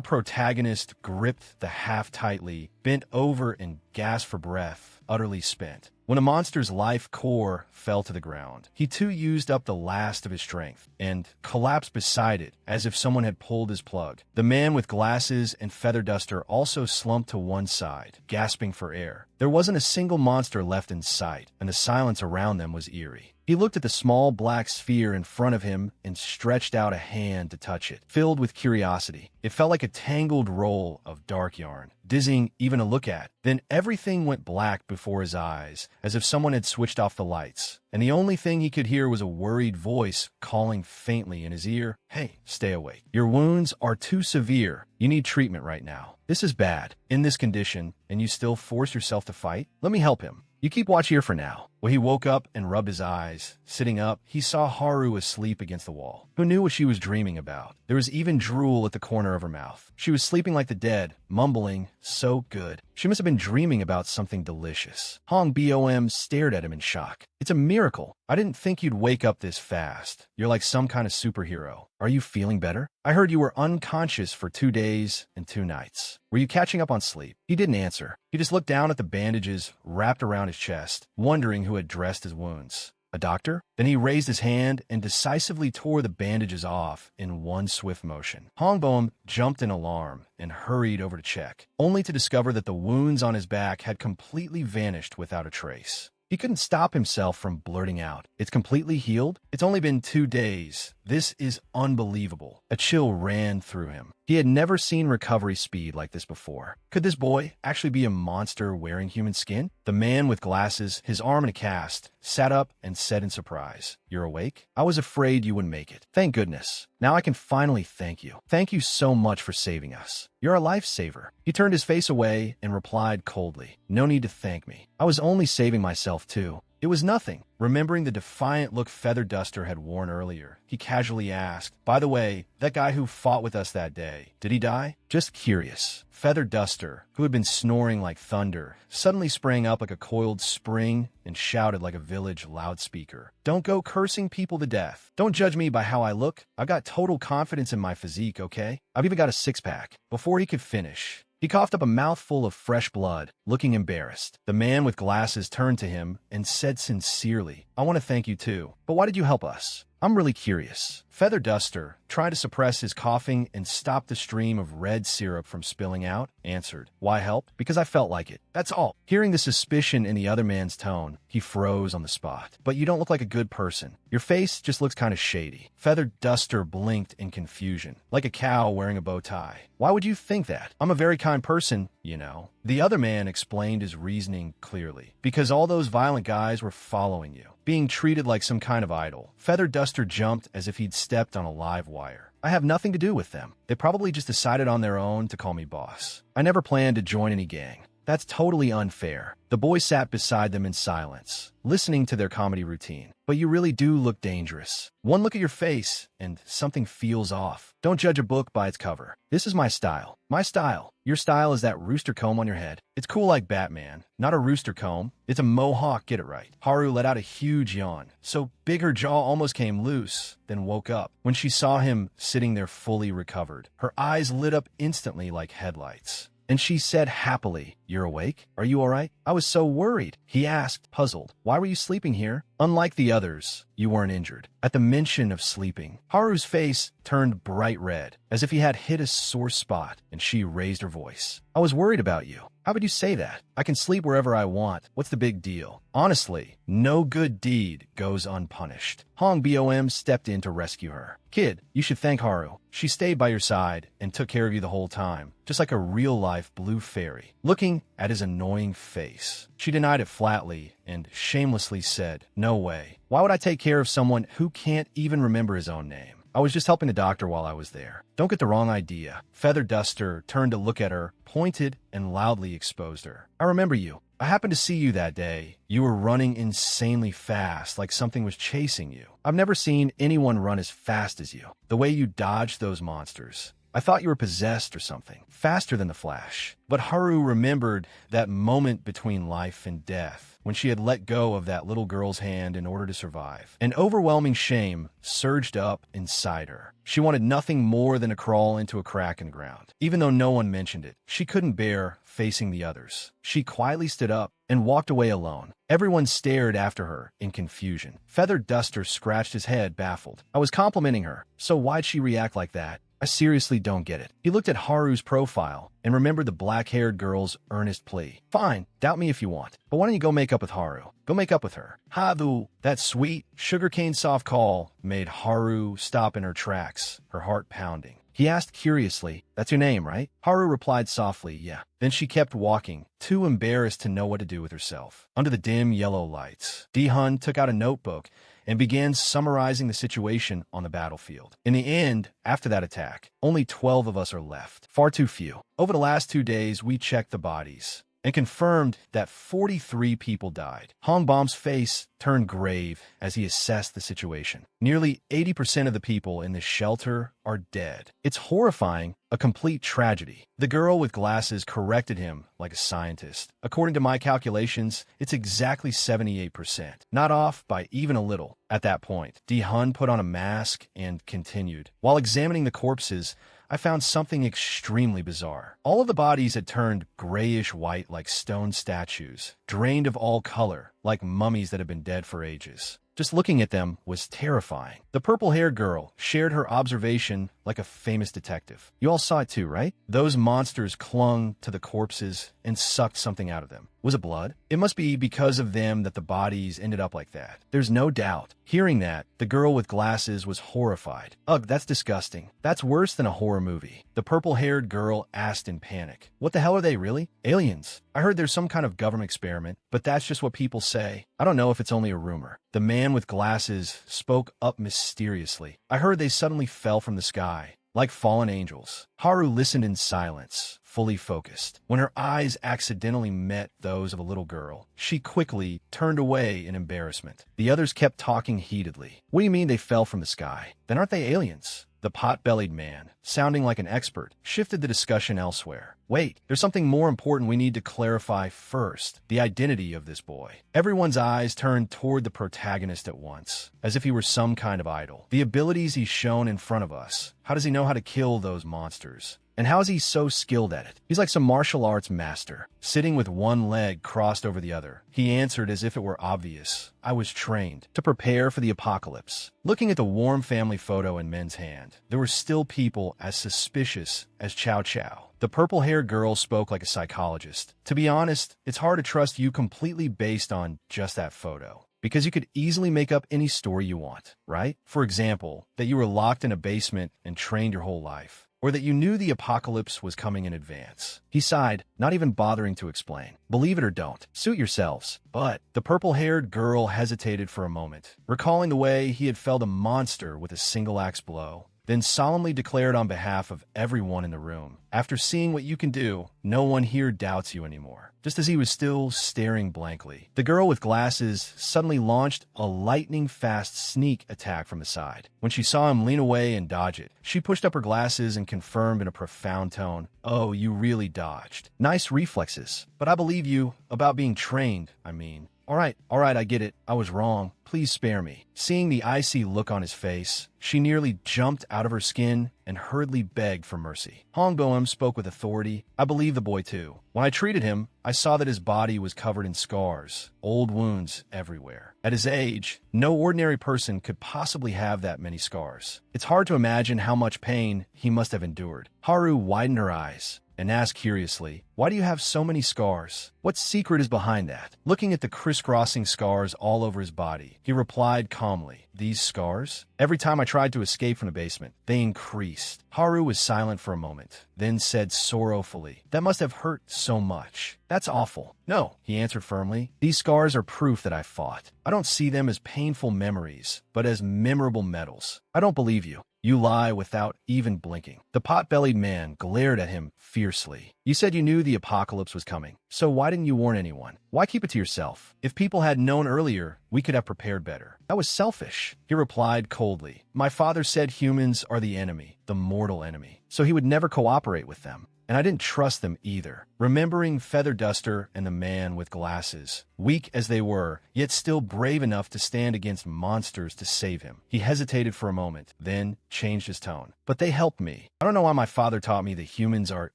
protagonist gripped the haft tightly, bent over and gasped for breath, utterly spent. When a monster's life core fell to the ground, he too used up the last of his strength and collapsed beside it as if someone had pulled his plug. The man with glasses and Feather Duster also slumped to one side, gasping for air. There wasn't a single monster left in sight, and the silence around them was eerie. He looked at the small black sphere in front of him and stretched out a hand to touch it, filled with curiosity. It felt like a tangled roll of dark yarn, dizzying even to look at. Then everything went black before his eyes, as if someone had switched off the lights. and the only thing he could hear was a worried voice calling faintly in his ear, "Hey, stay awake. Your wounds are too severe. You need treatment right now. This is bad. In this condition, and you still force yourself to fight? Let me help him. You keep watch here for now." Well, he woke up and rubbed his eyes. Sitting up, he saw Haru asleep against the wall. Who knew what she was dreaming about? There was even drool at the corner of her mouth. She was sleeping like the dead, mumbling, "So good." She must have been dreaming about something delicious. Hong Bom stared at him in shock. "It's a miracle. I didn't think you'd wake up this fast. You're like some kind of superhero. Are you feeling better? I heard you were unconscious for 2 days and 2 nights. Were you catching up on sleep?" He didn't answer. He just looked down at the bandages wrapped around his chest, wondering who had dressed his wounds. A doctor? Then he raised his hand and decisively tore the bandages off in one swift motion. Hongbom jumped in alarm and hurried over to check, only to discover that the wounds on his back had completely vanished without a trace. He couldn't stop himself from blurting out, "It's completely healed? It's only been 2 days. This is unbelievable." A chill ran through him. He had never seen recovery speed like this before. Could this boy actually be a monster wearing human skin? The man with glasses, his arm in a cast, sat up and said in surprise, "You're awake? I was afraid you wouldn't make it. Thank goodness. Now I can finally thank you. Thank you so much for saving us. You're a lifesaver." He turned his face away and replied coldly, "No need to thank me. I was only saving myself too. It was nothing." Remembering the defiant look Feather Duster had worn earlier, he casually asked, "By the way, that guy who fought with us that day, did he die?" Just curious. Feather Duster, who had been snoring like thunder, suddenly sprang up like a coiled spring and shouted like a village loudspeaker, "Don't go cursing people to death. Don't judge me by how I look. I've got total confidence in my physique, okay? I've even got a six-pack." Before he could finish, he coughed up a mouthful of fresh blood, looking embarrassed. The man with glasses turned to him and said sincerely, "I want to thank you too. But why did you help us? I'm really curious." Feather Duster, trying to suppress his coughing and stop the stream of red syrup from spilling out, answered, "Why help? Because I felt like it. That's all." Hearing the suspicion in the other man's tone, he froze on the spot. "But you don't look like a good person. Your face just looks kind of shady." Feather Duster blinked in confusion, like a cow wearing a bow tie. "Why would you think that? I'm a very kind person, you know." The other man explained his reasoning clearly. "Because all those violent guys were following you, being treated like some kind of idol." Feather Duster jumped as if he'd stepped on a live wire. "I have nothing to do with them. They probably just decided on their own to call me boss. I never planned to join any gang. That's totally unfair." The boy sat beside them in silence, listening to their comedy routine. "But you really do look dangerous. One look at your face, and something feels off. Don't judge a book by its cover. This is my style. My style. Your style is that rooster comb on your head. It's cool like Batman. Not a rooster comb. It's a mohawk, get it right." Haru let out a huge yawn, so big her jaw almost came loose, then woke up. When she saw him sitting there fully recovered, her eyes lit up instantly like headlights. And she said happily, "You're awake? Are you all right? I was so worried." He asked, puzzled, "Why were you sleeping here? Unlike the others, you weren't injured." At the mention of sleeping, Haru's face turned bright red, as if he had hit a sore spot, and she raised her voice. "I was worried about you. How would you say that? I can sleep wherever I want. What's the big deal? Honestly, no good deed goes unpunished." Hong Bom stepped in to rescue her. "Kid, you should thank Haru. She stayed by your side and took care of you the whole time, just like a real-life blue fairy." Looking at his annoying face, she denied it flatly and shamelessly said, "No way. Why would I take care of someone who can't even remember his own name? I was just helping a doctor while I was there. Don't get the wrong idea." Feather Duster turned to look at her, pointed, and loudly exposed her. "I remember you. I happened to see you that day. You were running insanely fast, like something was chasing you. I've never seen anyone run as fast as you. The way you dodged those monsters. I thought you were possessed or something, faster than the Flash." But Haru remembered that moment between life and death, when she had let go of that little girl's hand in order to survive. An overwhelming shame surged up inside her. She wanted nothing more than to crawl into a crack in the ground. Even though no one mentioned it, she couldn't bear facing the others. She quietly stood up and walked away alone. Everyone stared after her in confusion. Feather Duster scratched his head, baffled. "I was complimenting her, so why'd she react like that? I seriously don't get it." He looked at Haru's profile and remembered the black-haired girl's earnest plea. "Fine, doubt me if you want, but why don't you go make up with Haru? Go make up with her." "Haru!" That sweet, sugarcane soft call made Haru stop in her tracks, her heart pounding. He asked curiously. That's your name, right? Haru replied softly, yeah. Then she kept walking, too embarrassed to know what to do with herself. Under the dim yellow lights, Di-hun took out a notebook and began summarizing the situation on the battlefield. In the end, after that attack, only 12 of us are left. Far too few. Over the last 2 days, we checked the bodies and confirmed that 43 people died. Hong Bom's face turned grave as he assessed the situation. Nearly 80% of the people in this shelter are dead. It's horrifying, a complete tragedy. The girl with glasses corrected him like a scientist. According to my calculations, it's exactly 78%. Not off by even a little. At that point, Di-hun put on a mask and continued. While examining the corpses, I found something extremely bizarre. All of the bodies had turned grayish-white like stone statues, drained of all color, like mummies that had been dead for ages. Just looking at them was terrifying. The purple-haired girl shared her observation like a famous detective. You all saw it too, right? Those monsters clung to the corpses and sucked something out of them. Was it blood? It must be because of them that the bodies ended up like that. There's no doubt. Hearing that, the girl with glasses was horrified. Ugh, that's disgusting. That's worse than a horror movie. The purple-haired girl asked in panic. What the hell are they, really? Aliens. I heard there's some kind of government experiment, but that's just what people say. I don't know if it's only a rumor. The man with glasses spoke up mysteriously. I heard they suddenly fell from the sky, like fallen angels. Haru listened in silence, fully focused. When her eyes accidentally met those of a little girl, she quickly turned away in embarrassment. The others kept talking heatedly. What do you mean they fell from the sky? Then aren't they aliens? The pot-bellied man, sounding like an expert, shifted the discussion elsewhere. Wait, there's something more important we need to clarify first. The identity of this boy. Everyone's eyes turned toward the protagonist at once, as if he were some kind of idol. The abilities he's shown in front of us. How does he know how to kill those monsters? And how is he so skilled at it? He's like some martial arts master, sitting with one leg crossed over the other. He answered as if it were obvious. I was trained to prepare for the apocalypse. Looking at the warm family photo in Men's hand, there were still people as suspicious as Chow Chow. The purple-haired girl spoke like a psychologist. To be honest, it's hard to trust you completely based on just that photo. Because you could easily make up any story you want, right? For example, that you were locked in a basement and trained your whole life. Or that you knew the apocalypse was coming in advance. He sighed, not even bothering to explain. Believe it or don't, suit yourselves. But the purple-haired girl hesitated for a moment, recalling the way he had felled a monster with a single axe blow, then solemnly declared on behalf of everyone in the room, after seeing what you can do, no one here doubts you anymore. Just as he was still staring blankly, the girl with glasses suddenly launched a lightning-fast sneak attack from the side. When she saw him lean away and dodge it, she pushed up her glasses and confirmed in a profound tone, "Oh, you really dodged. Nice reflexes. But I believe you about being trained, I mean. All right, I get it. I was wrong. Please spare me." Seeing the icy look on his face, she nearly jumped out of her skin and hurriedly begged for mercy. Hong Boem spoke with authority. I believe the boy too. When I treated him, I saw that his body was covered in scars, old wounds everywhere. At his age, no ordinary person could possibly have that many scars. It's hard to imagine how much pain he must have endured. Haru widened her eyes and asked curiously, "Why do you have so many scars? What secret is behind that?" Looking at the crisscrossing scars all over his body, he replied calmly, "These scars? Every time I tried to escape from the basement, they increased." Haru was silent for a moment, then said sorrowfully, "That must have hurt so much. That's awful." "No," he answered firmly. "These scars are proof that I fought. I don't see them as painful memories, but as memorable medals." "I don't believe you. You lie without even blinking." The pot-bellied man glared at him fiercely. "You said you knew the apocalypse was coming, so why didn't you warn anyone? Why keep it to yourself? If people had known earlier, we could have prepared better." "That was selfish," he replied coldly. "My father said humans are the enemy, the mortal enemy, so he would never cooperate with them. And I didn't trust them either." Remembering Feather Duster and the man with glasses, weak as they were, yet still brave enough to stand against monsters to save him, he hesitated for a moment, then changed his tone. "But they helped me. I don't know why my father taught me that humans are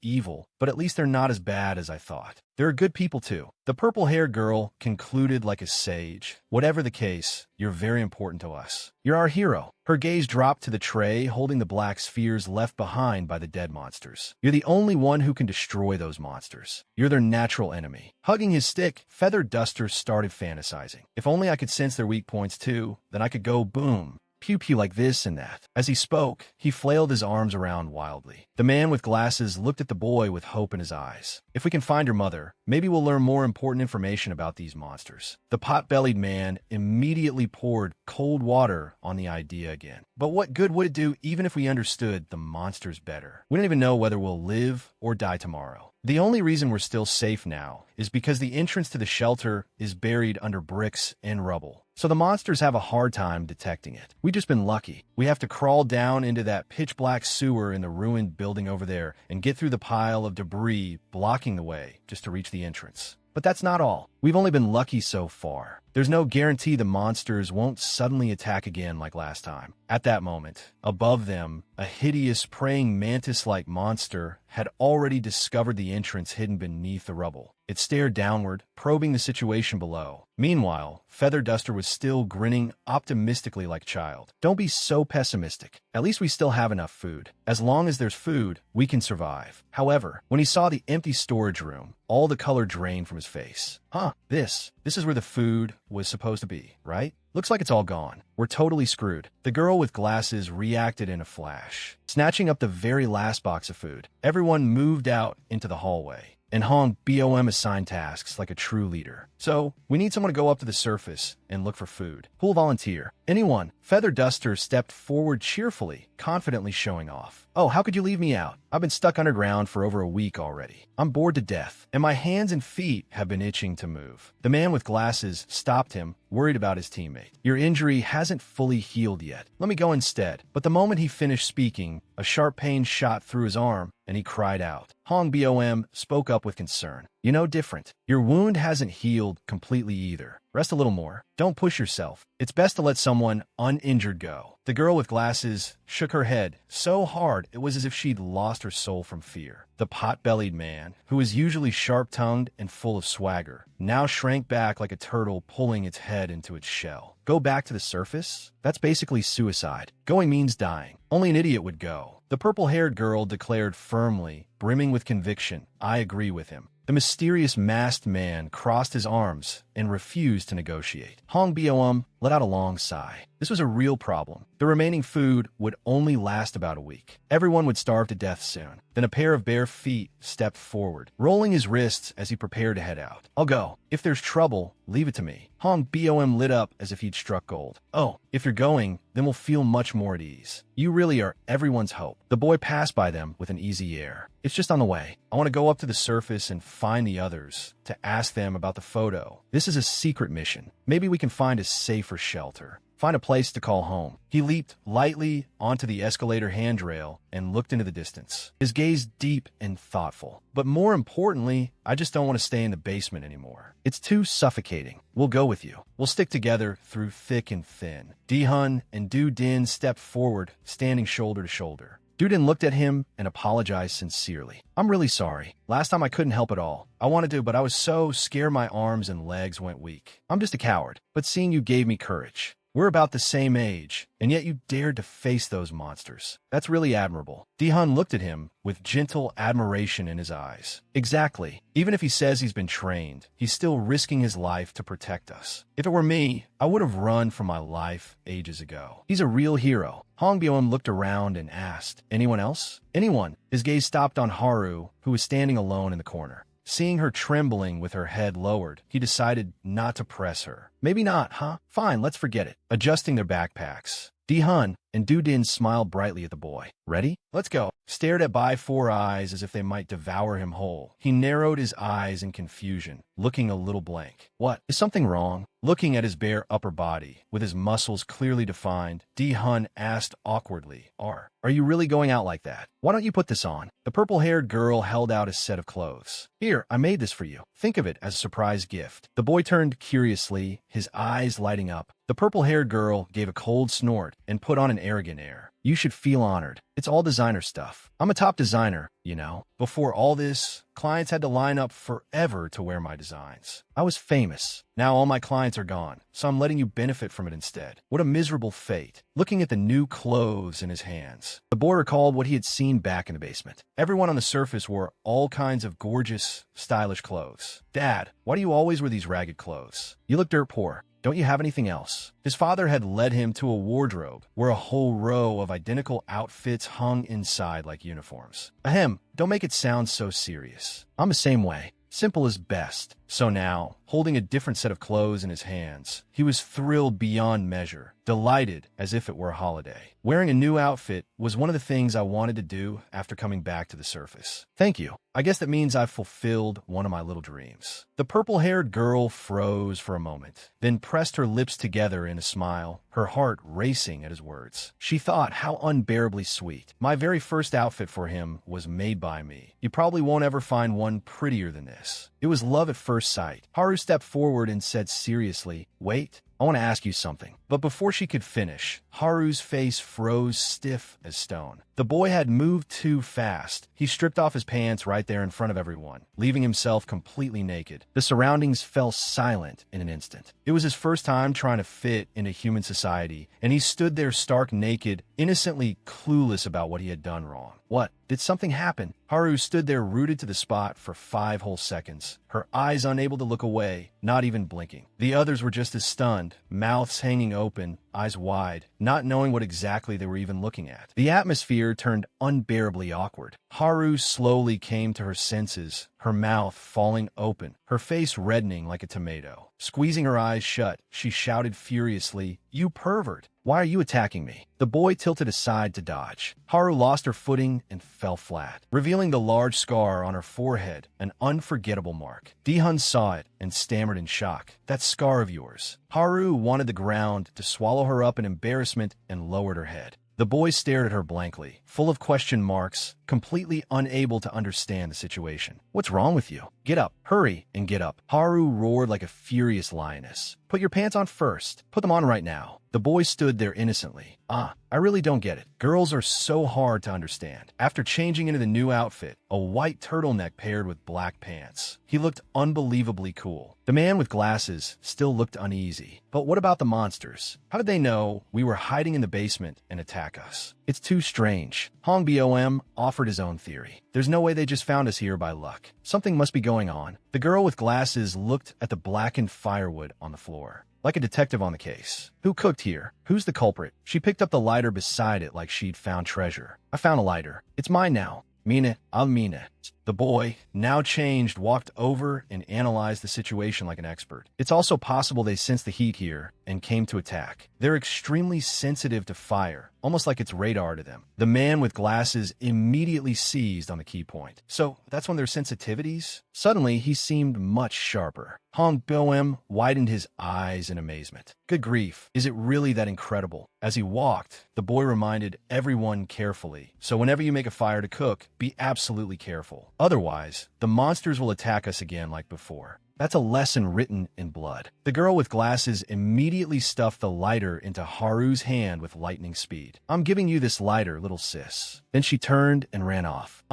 evil, but at least they're not as bad as I thought. There are good people too." The purple-haired girl concluded like a sage, "Whatever the case, you're very important to us. You're our hero." Her gaze dropped to the tray holding the black spheres left behind by the dead monsters. "You're the only one who can destroy those monsters. You're their natural enemy." Hugging his stick, Feather Duster started fantasizing. "If only I could sense their weak points too, then I could go boom. pew pew like this and that. As he spoke, he flailed his arms around wildly. The man with glasses looked at the boy with hope in his eyes. If we can find your mother, maybe we'll learn more important information about these monsters. The pot-bellied man immediately poured cold water on the idea again. But what good would it do even if we understood the monsters better? We don't even know whether we'll live or die tomorrow. The only reason we're still safe now is because the entrance to the shelter is buried under bricks and rubble. So the monsters have a hard time detecting it. We've just been lucky. We have to crawl down into that pitch-black sewer in the ruined building over there and get through the pile of debris blocking the way just to reach the entrance. But that's not all. We've only been lucky so far. There's no guarantee the monsters won't suddenly attack again like last time. At that moment, above them, a hideous praying mantis-like monster had already discovered the entrance hidden beneath the rubble. It stared downward, probing the situation below. Meanwhile, Feather Duster was still grinning optimistically like a child. Don't be so pessimistic. At least we still have enough food. As long as there's food, we can survive. However, when he saw the empty storage room, all the color drained from his face. This is where the food was supposed to be, right? Looks like it's all gone. We're totally screwed. The girl with glasses reacted in a flash, snatching up the very last box of food. Everyone moved out into the hallway, and Hong Bom assigned tasks like a true leader. So, we need someone to go up to the surface and look for food. Who'll volunteer? Anyone. Feather Duster stepped forward cheerfully, confidently showing off. Oh, how could you leave me out? I've been stuck underground for over a week already. I'm bored to death, and my hands and feet have been itching to move. The man with glasses stopped him, worried about his teammate. Your injury hasn't fully healed yet. Let me go instead. But the moment he finished speaking, a sharp pain shot through his arm, and he cried out. Hong Bom spoke up with concern. You know, different. Your wound hasn't healed completely either. Rest a little more. Don't push yourself. It's best to let someone uninjured go. The girl with glasses shook her head so hard it was as if she'd lost her soul from fear. The pot-bellied man, who was usually sharp-tongued and full of swagger, now shrank back like a turtle pulling its head into its shell. Go back to the surface? That's basically suicide. Going means dying. Only an idiot would go. The purple-haired girl declared firmly, brimming with conviction. I agree with him. The mysterious masked man crossed his arms and refused to negotiate. Hong Bom let out a long sigh. This was a real problem. The remaining food would only last about a week. Everyone would starve to death soon. Then a pair of bare feet stepped forward, rolling his wrists as he prepared to head out. I'll go. If there's trouble, leave it to me. Hong Bom lit up as if he'd struck gold. Oh, if you're going, then we'll feel much more at ease. You really are everyone's hope. The boy passed by them with an easy air. It's just on the way. I want to go up to the surface and find the others, to ask them about the photo. This is a secret mission. Maybe we can find a safer shelter. Find a place to call home. He leaped lightly onto the escalator handrail and looked into the distance, his gaze deep and thoughtful. But more importantly, I just don't want to stay in the basement anymore. It's too suffocating. We'll go with you. We'll stick together through thick and thin. Di-hun and Du-din stepped forward, standing shoulder to shoulder. Du-din looked at him and apologized sincerely. I'm really sorry. Last time I couldn't help at all. I wanted to, but I was so scared my arms and legs went weak. I'm just a coward, but seeing you gave me courage. We're about the same age, and yet you dared to face those monsters. That's really admirable. Di-hun looked at him with gentle admiration in his eyes. Exactly. Even if he says he's been trained, he's still risking his life to protect us. If it were me, I would have run for my life ages ago. He's a real hero. Hong Bom looked around and asked, anyone else? Anyone. His gaze stopped on Haru, who was standing alone in the corner. Seeing her trembling with her head lowered, he decided not to press her. Maybe not, huh? Fine, let's forget it. Adjusting their backpacks, Di-hun and Du-din smiled brightly at the boy. Ready? Let's go. Stared at by four eyes as if they might devour him whole. He narrowed his eyes in confusion, looking a little blank. What? Is something wrong? Looking at his bare upper body, with his muscles clearly defined, Di-hun asked awkwardly, Are you really going out like that? Why don't you put this on? The purple-haired girl held out a set of clothes. Here, I made this for you. Think of it as a surprise gift. The boy turned curiously, his eyes lighting up. The purple-haired girl gave a cold snort and put on an arrogant air. You should feel honored. It's all designer stuff. I'm a top designer, you know. Before all this, clients had to line up forever to wear my designs. I was famous. Now all my clients are gone, so I'm letting you benefit from it instead. What a miserable fate. Looking at the new clothes in his hands, the boy recalled what he had seen back in the basement. Everyone on the surface wore all kinds of gorgeous, stylish clothes. Dad, why do you always wear these ragged clothes? You look dirt poor. Don't you have anything else? His father had led him to a wardrobe where a whole row of identical outfits hung inside like uniforms. Ahem, don't make it sound so serious. I'm the same way. Simple is best. So now, holding a different set of clothes in his hands, he was thrilled beyond measure, delighted as if it were a holiday. Wearing a new outfit was one of the things I wanted to do after coming back to the surface. Thank you. I guess that means I've fulfilled one of my little dreams. The purple-haired girl froze for a moment, then pressed her lips together in a smile, her heart racing at his words. She thought how unbearably sweet. My very first outfit for him was made by me. You probably won't ever find one prettier than this. It was love at first sight. Haru stepped forward and said seriously, "Wait, I want to ask you something." But before she could finish, Haru's face froze stiff as stone. The boy had moved too fast. He stripped off his pants right there in front of everyone, leaving himself completely naked. The surroundings fell silent in an instant. It was his first time trying to fit into human society, and he stood there stark naked, innocently clueless about what he had done wrong. What? Did something happen? Haru stood there rooted to the spot for 5 whole seconds, her eyes unable to look away, not even blinking. The others were just as stunned, mouths hanging open, eyes wide, not knowing what exactly they were even looking at. The atmosphere turned unbearably awkward. Haru slowly came to her senses, her mouth falling open, her face reddening like a tomato. Squeezing her eyes shut, she shouted furiously, "You pervert! Why are you attacking me?" The boy tilted aside to dodge. Haru lost her footing and fell flat, revealing the large scar on her forehead, an unforgettable mark. Dihun saw it and stammered in shock. "That scar of yours." Haru wanted the ground to swallow her up in embarrassment and lowered her head. The boy stared at her blankly, full of question marks, completely unable to understand the situation. "What's wrong with you? Get up, hurry, and get up." Haru roared like a furious lioness. "Put your pants on first. Put them on right now." The boy stood there innocently. I really don't get it. Girls are so hard to understand. After changing into the new outfit, a white turtleneck paired with black pants, he looked unbelievably cool. The man with glasses still looked uneasy. But what about the monsters? How did they know we were hiding in the basement and attack us? It's too strange. Hong Bom offered his own theory. There's no way they just found us here by luck. Something must be going on. The girl with glasses looked at the blackened firewood on the floor, like a detective on the case. Who cooked here? Who's the culprit? She picked up the lighter beside it like she'd found treasure. "I found a lighter. It's mine now. Mean it, I'll mean it." The boy, now changed, walked over and analyzed the situation like an expert. It's also possible they sensed the heat here and came to attack. They're extremely sensitive to fire, almost like it's radar to them. The man with glasses immediately seized on the key point. So that's one of their sensitivities? Suddenly, he seemed much sharper. Hong Bom widened his eyes in amazement. Good grief, is it really that incredible? As he walked, the boy reminded everyone carefully. So whenever you make a fire to cook, be absolutely careful. Otherwise, the monsters will attack us again like before. That's a lesson written in blood. The girl with glasses immediately stuffed the lighter into Haru's hand with lightning speed. "I'm giving you this lighter, little sis." Then she turned and ran off.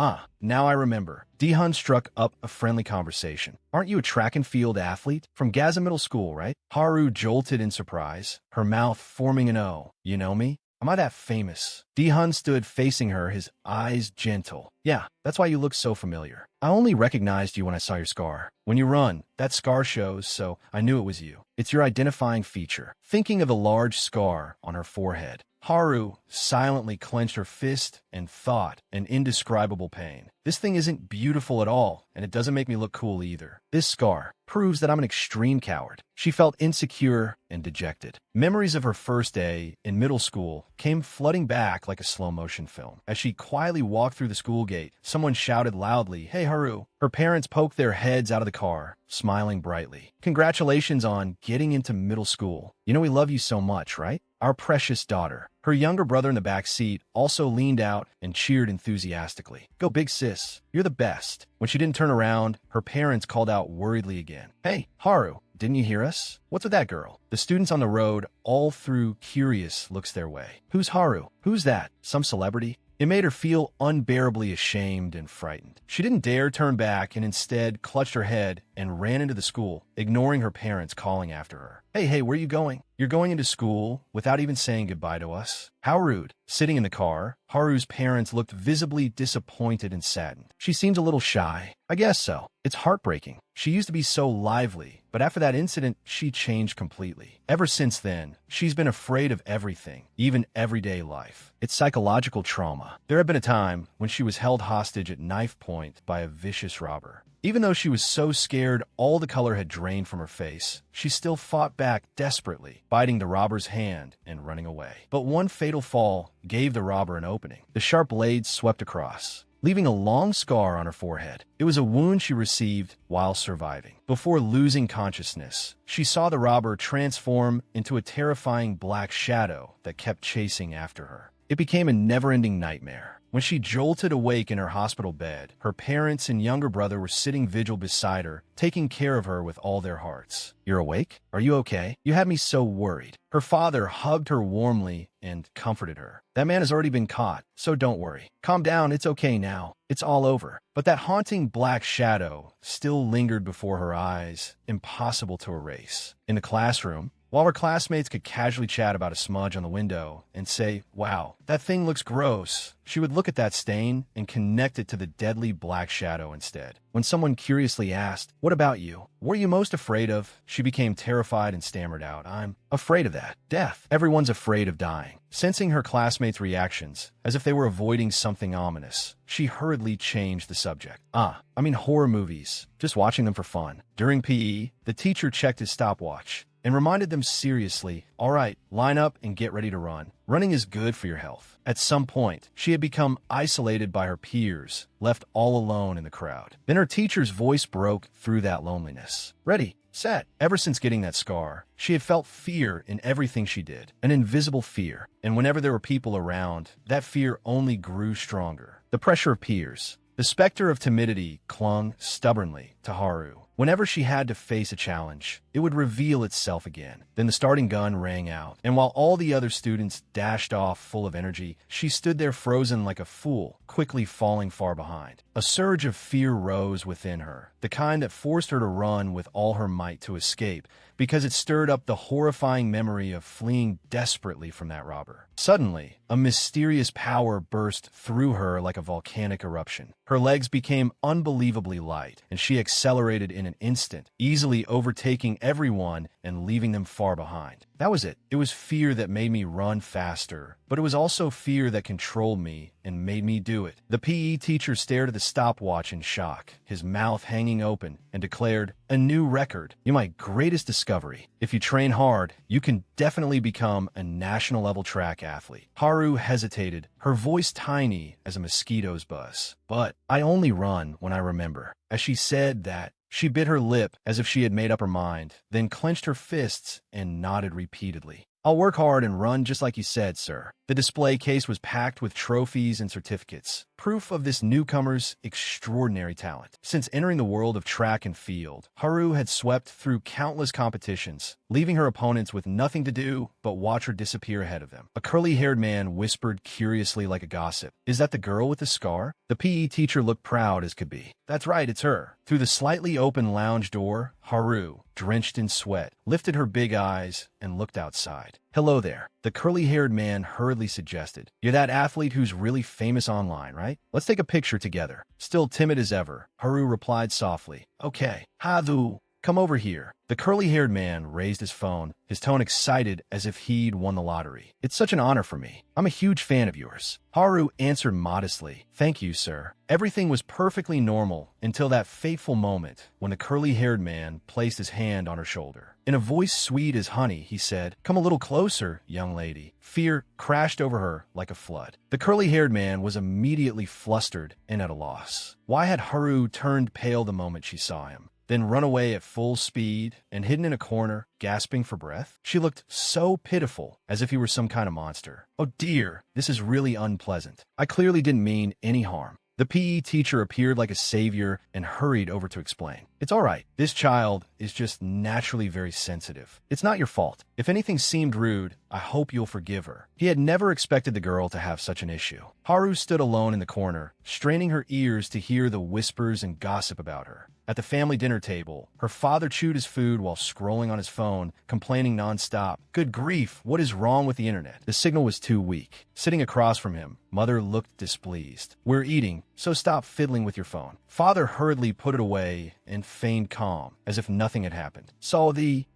Now I remember. Dihun struck up a friendly conversation. "Aren't you a track and field athlete? From Gaza Middle School, right?" Haru jolted in surprise, her mouth forming an O. "You know me? Am I that famous?" Dihun stood facing her, his eyes gentle. "Yeah, that's why you look so familiar. I only recognized you when I saw your scar. When you run, that scar shows, so I knew it was you. It's your identifying feature." Thinking of the large scar on her forehead, Haru silently clenched her fist and thought an indescribable pain. This thing isn't beautiful at all, and it doesn't make me look cool either. This scar proves that I'm an extreme coward. She felt insecure and dejected. Memories of her first day in middle school came flooding back like a slow-motion film. As she quietly walked through the school gate, someone shouted loudly, "Hey, Haru." Her parents poked their heads out of the car, smiling brightly. "Congratulations on getting into middle school. You know we love you so much, right? Our precious daughter." Her younger brother in the back seat also leaned out and cheered enthusiastically. "Go big sis, you're the best." When she didn't turn around, her parents called out worriedly again. "Hey, Haru, didn't you hear us? What's with that girl?" The students on the road all threw curious looks their way. "Who's Haru? Who's that? Some celebrity?" It made her feel unbearably ashamed and frightened. She didn't dare turn back and instead clutched her head and ran into the school, ignoring her parents calling after her. Hey, where are you going? You're going into school without even saying goodbye to us? How rude. Sitting in the car, Haru's parents looked visibly disappointed and saddened. She seemed a little shy. I guess so. It's heartbreaking. She used to be so lively, but after that incident, she changed completely. Ever since then, she's been afraid of everything, even everyday life. It's psychological trauma. There had been a time when she was held hostage at knife point by a vicious robber. Even though she was so scared all the color had drained from her face, she still fought back desperately, biting the robber's hand and running away. But one fatal fall gave the robber an opening. The sharp blade swept across, leaving a long scar on her forehead. It was a wound she received while surviving. Before losing consciousness, she saw the robber transform into a terrifying black shadow that kept chasing after her. It became a never-ending nightmare. When she jolted awake in her hospital bed, her parents and younger brother were sitting vigil beside her, taking care of her with all their hearts. "You're awake? Are you okay? You had me so worried." Her father hugged her warmly and comforted her. "That man has already been caught, so don't worry. Calm down, it's okay now. It's all over." But that haunting black shadow still lingered before her eyes, impossible to erase. In the classroom, while her classmates could casually chat about a smudge on the window and say, "Wow, that thing looks gross," she would look at that stain and connect it to the deadly black shadow instead. When someone curiously asked, "What about you? What are you most afraid of?" she became terrified and stammered out, "I'm afraid of that. Death. Everyone's afraid of dying." Sensing her classmates' reactions, as if they were avoiding something ominous, she hurriedly changed the subject. Horror movies. Just watching them for fun." During PE, the teacher checked his stopwatch and reminded them seriously, "All right, line up and get ready to run. Running is good for your health." At some point, she had become isolated by her peers, left all alone in the crowd. Then her teacher's voice broke through that loneliness. "Ready, set." Ever since getting that scar, she had felt fear in everything she did, an invisible fear. And whenever there were people around, that fear only grew stronger. The pressure of peers. The specter of timidity clung stubbornly to Haru. Whenever she had to face a challenge, it would reveal itself again. Then the starting gun rang out, and while all the other students dashed off full of energy, she stood there frozen like a fool, quickly falling far behind. A surge of fear rose within her, the kind that forced her to run with all her might to escape, because it stirred up the horrifying memory of fleeing desperately from that robber. Suddenly, a mysterious power burst through her like a volcanic eruption. Her legs became unbelievably light, and she accelerated in an instant, easily overtaking everyone and leaving them far behind. That was it. It was fear that made me run faster, but it was also fear that controlled me and made me do it. The PE teacher stared at the stopwatch in shock, his mouth hanging open, and declared, "A new record. You're my greatest discovery. If you train hard, you can definitely become a national-level track athlete." Haru hesitated, her voice tiny as a mosquito's buzz. "But I only run when I remember." As she said that, she bit her lip as if she had made up her mind, then clenched her fists and nodded repeatedly. "I'll work hard and run just like you said, sir." The display case was packed with trophies and certificates, proof of this newcomer's extraordinary talent. Since entering the world of track and field, Haru had swept through countless competitions, leaving her opponents with nothing to do but watch her disappear ahead of them. A curly-haired man whispered curiously like a gossip, "Is that the girl with the scar?" The PE teacher looked proud as could be. "That's right, it's her." Through the slightly open lounge door, Haru, drenched in sweat, lifted her big eyes and looked outside. "Hello there," the curly-haired man hurriedly suggested. "You're that athlete who's really famous online, right? Let's take a picture together." Still timid as ever, Haru replied softly, "Okay, Hadu, come over here." The curly-haired man raised his phone, his tone excited as if he'd won the lottery. "It's such an honor for me. I'm a huge fan of yours." Haru answered modestly, "Thank you, sir." Everything was perfectly normal until that fateful moment when the curly-haired man placed his hand on her shoulder. In a voice sweet as honey, he said, "Come a little closer, young lady." Fear crashed over her like a flood. The curly-haired man was immediately flustered and at a loss. Why had Haru turned pale the moment she saw him, then run away at full speed and hidden in a corner, gasping for breath? She looked so pitiful, as if he were some kind of monster. "Oh dear, this is really unpleasant. I clearly didn't mean any harm." The PE teacher appeared like a savior and hurried over to explain. "It's all right. This child is just naturally very sensitive. It's not your fault. If anything seemed rude, I hope you'll forgive her." He had never expected the girl to have such an issue. Haru stood alone in the corner, straining her ears to hear the whispers and gossip about her. At the family dinner table, her father chewed his food while scrolling on his phone, complaining nonstop. "Good grief, what is wrong with the internet?" The signal was too weak. Sitting across from him, Mother looked displeased. "We're eating, so stop fiddling with your phone." Father hurriedly put it away and feigned calm, as if nothing had happened.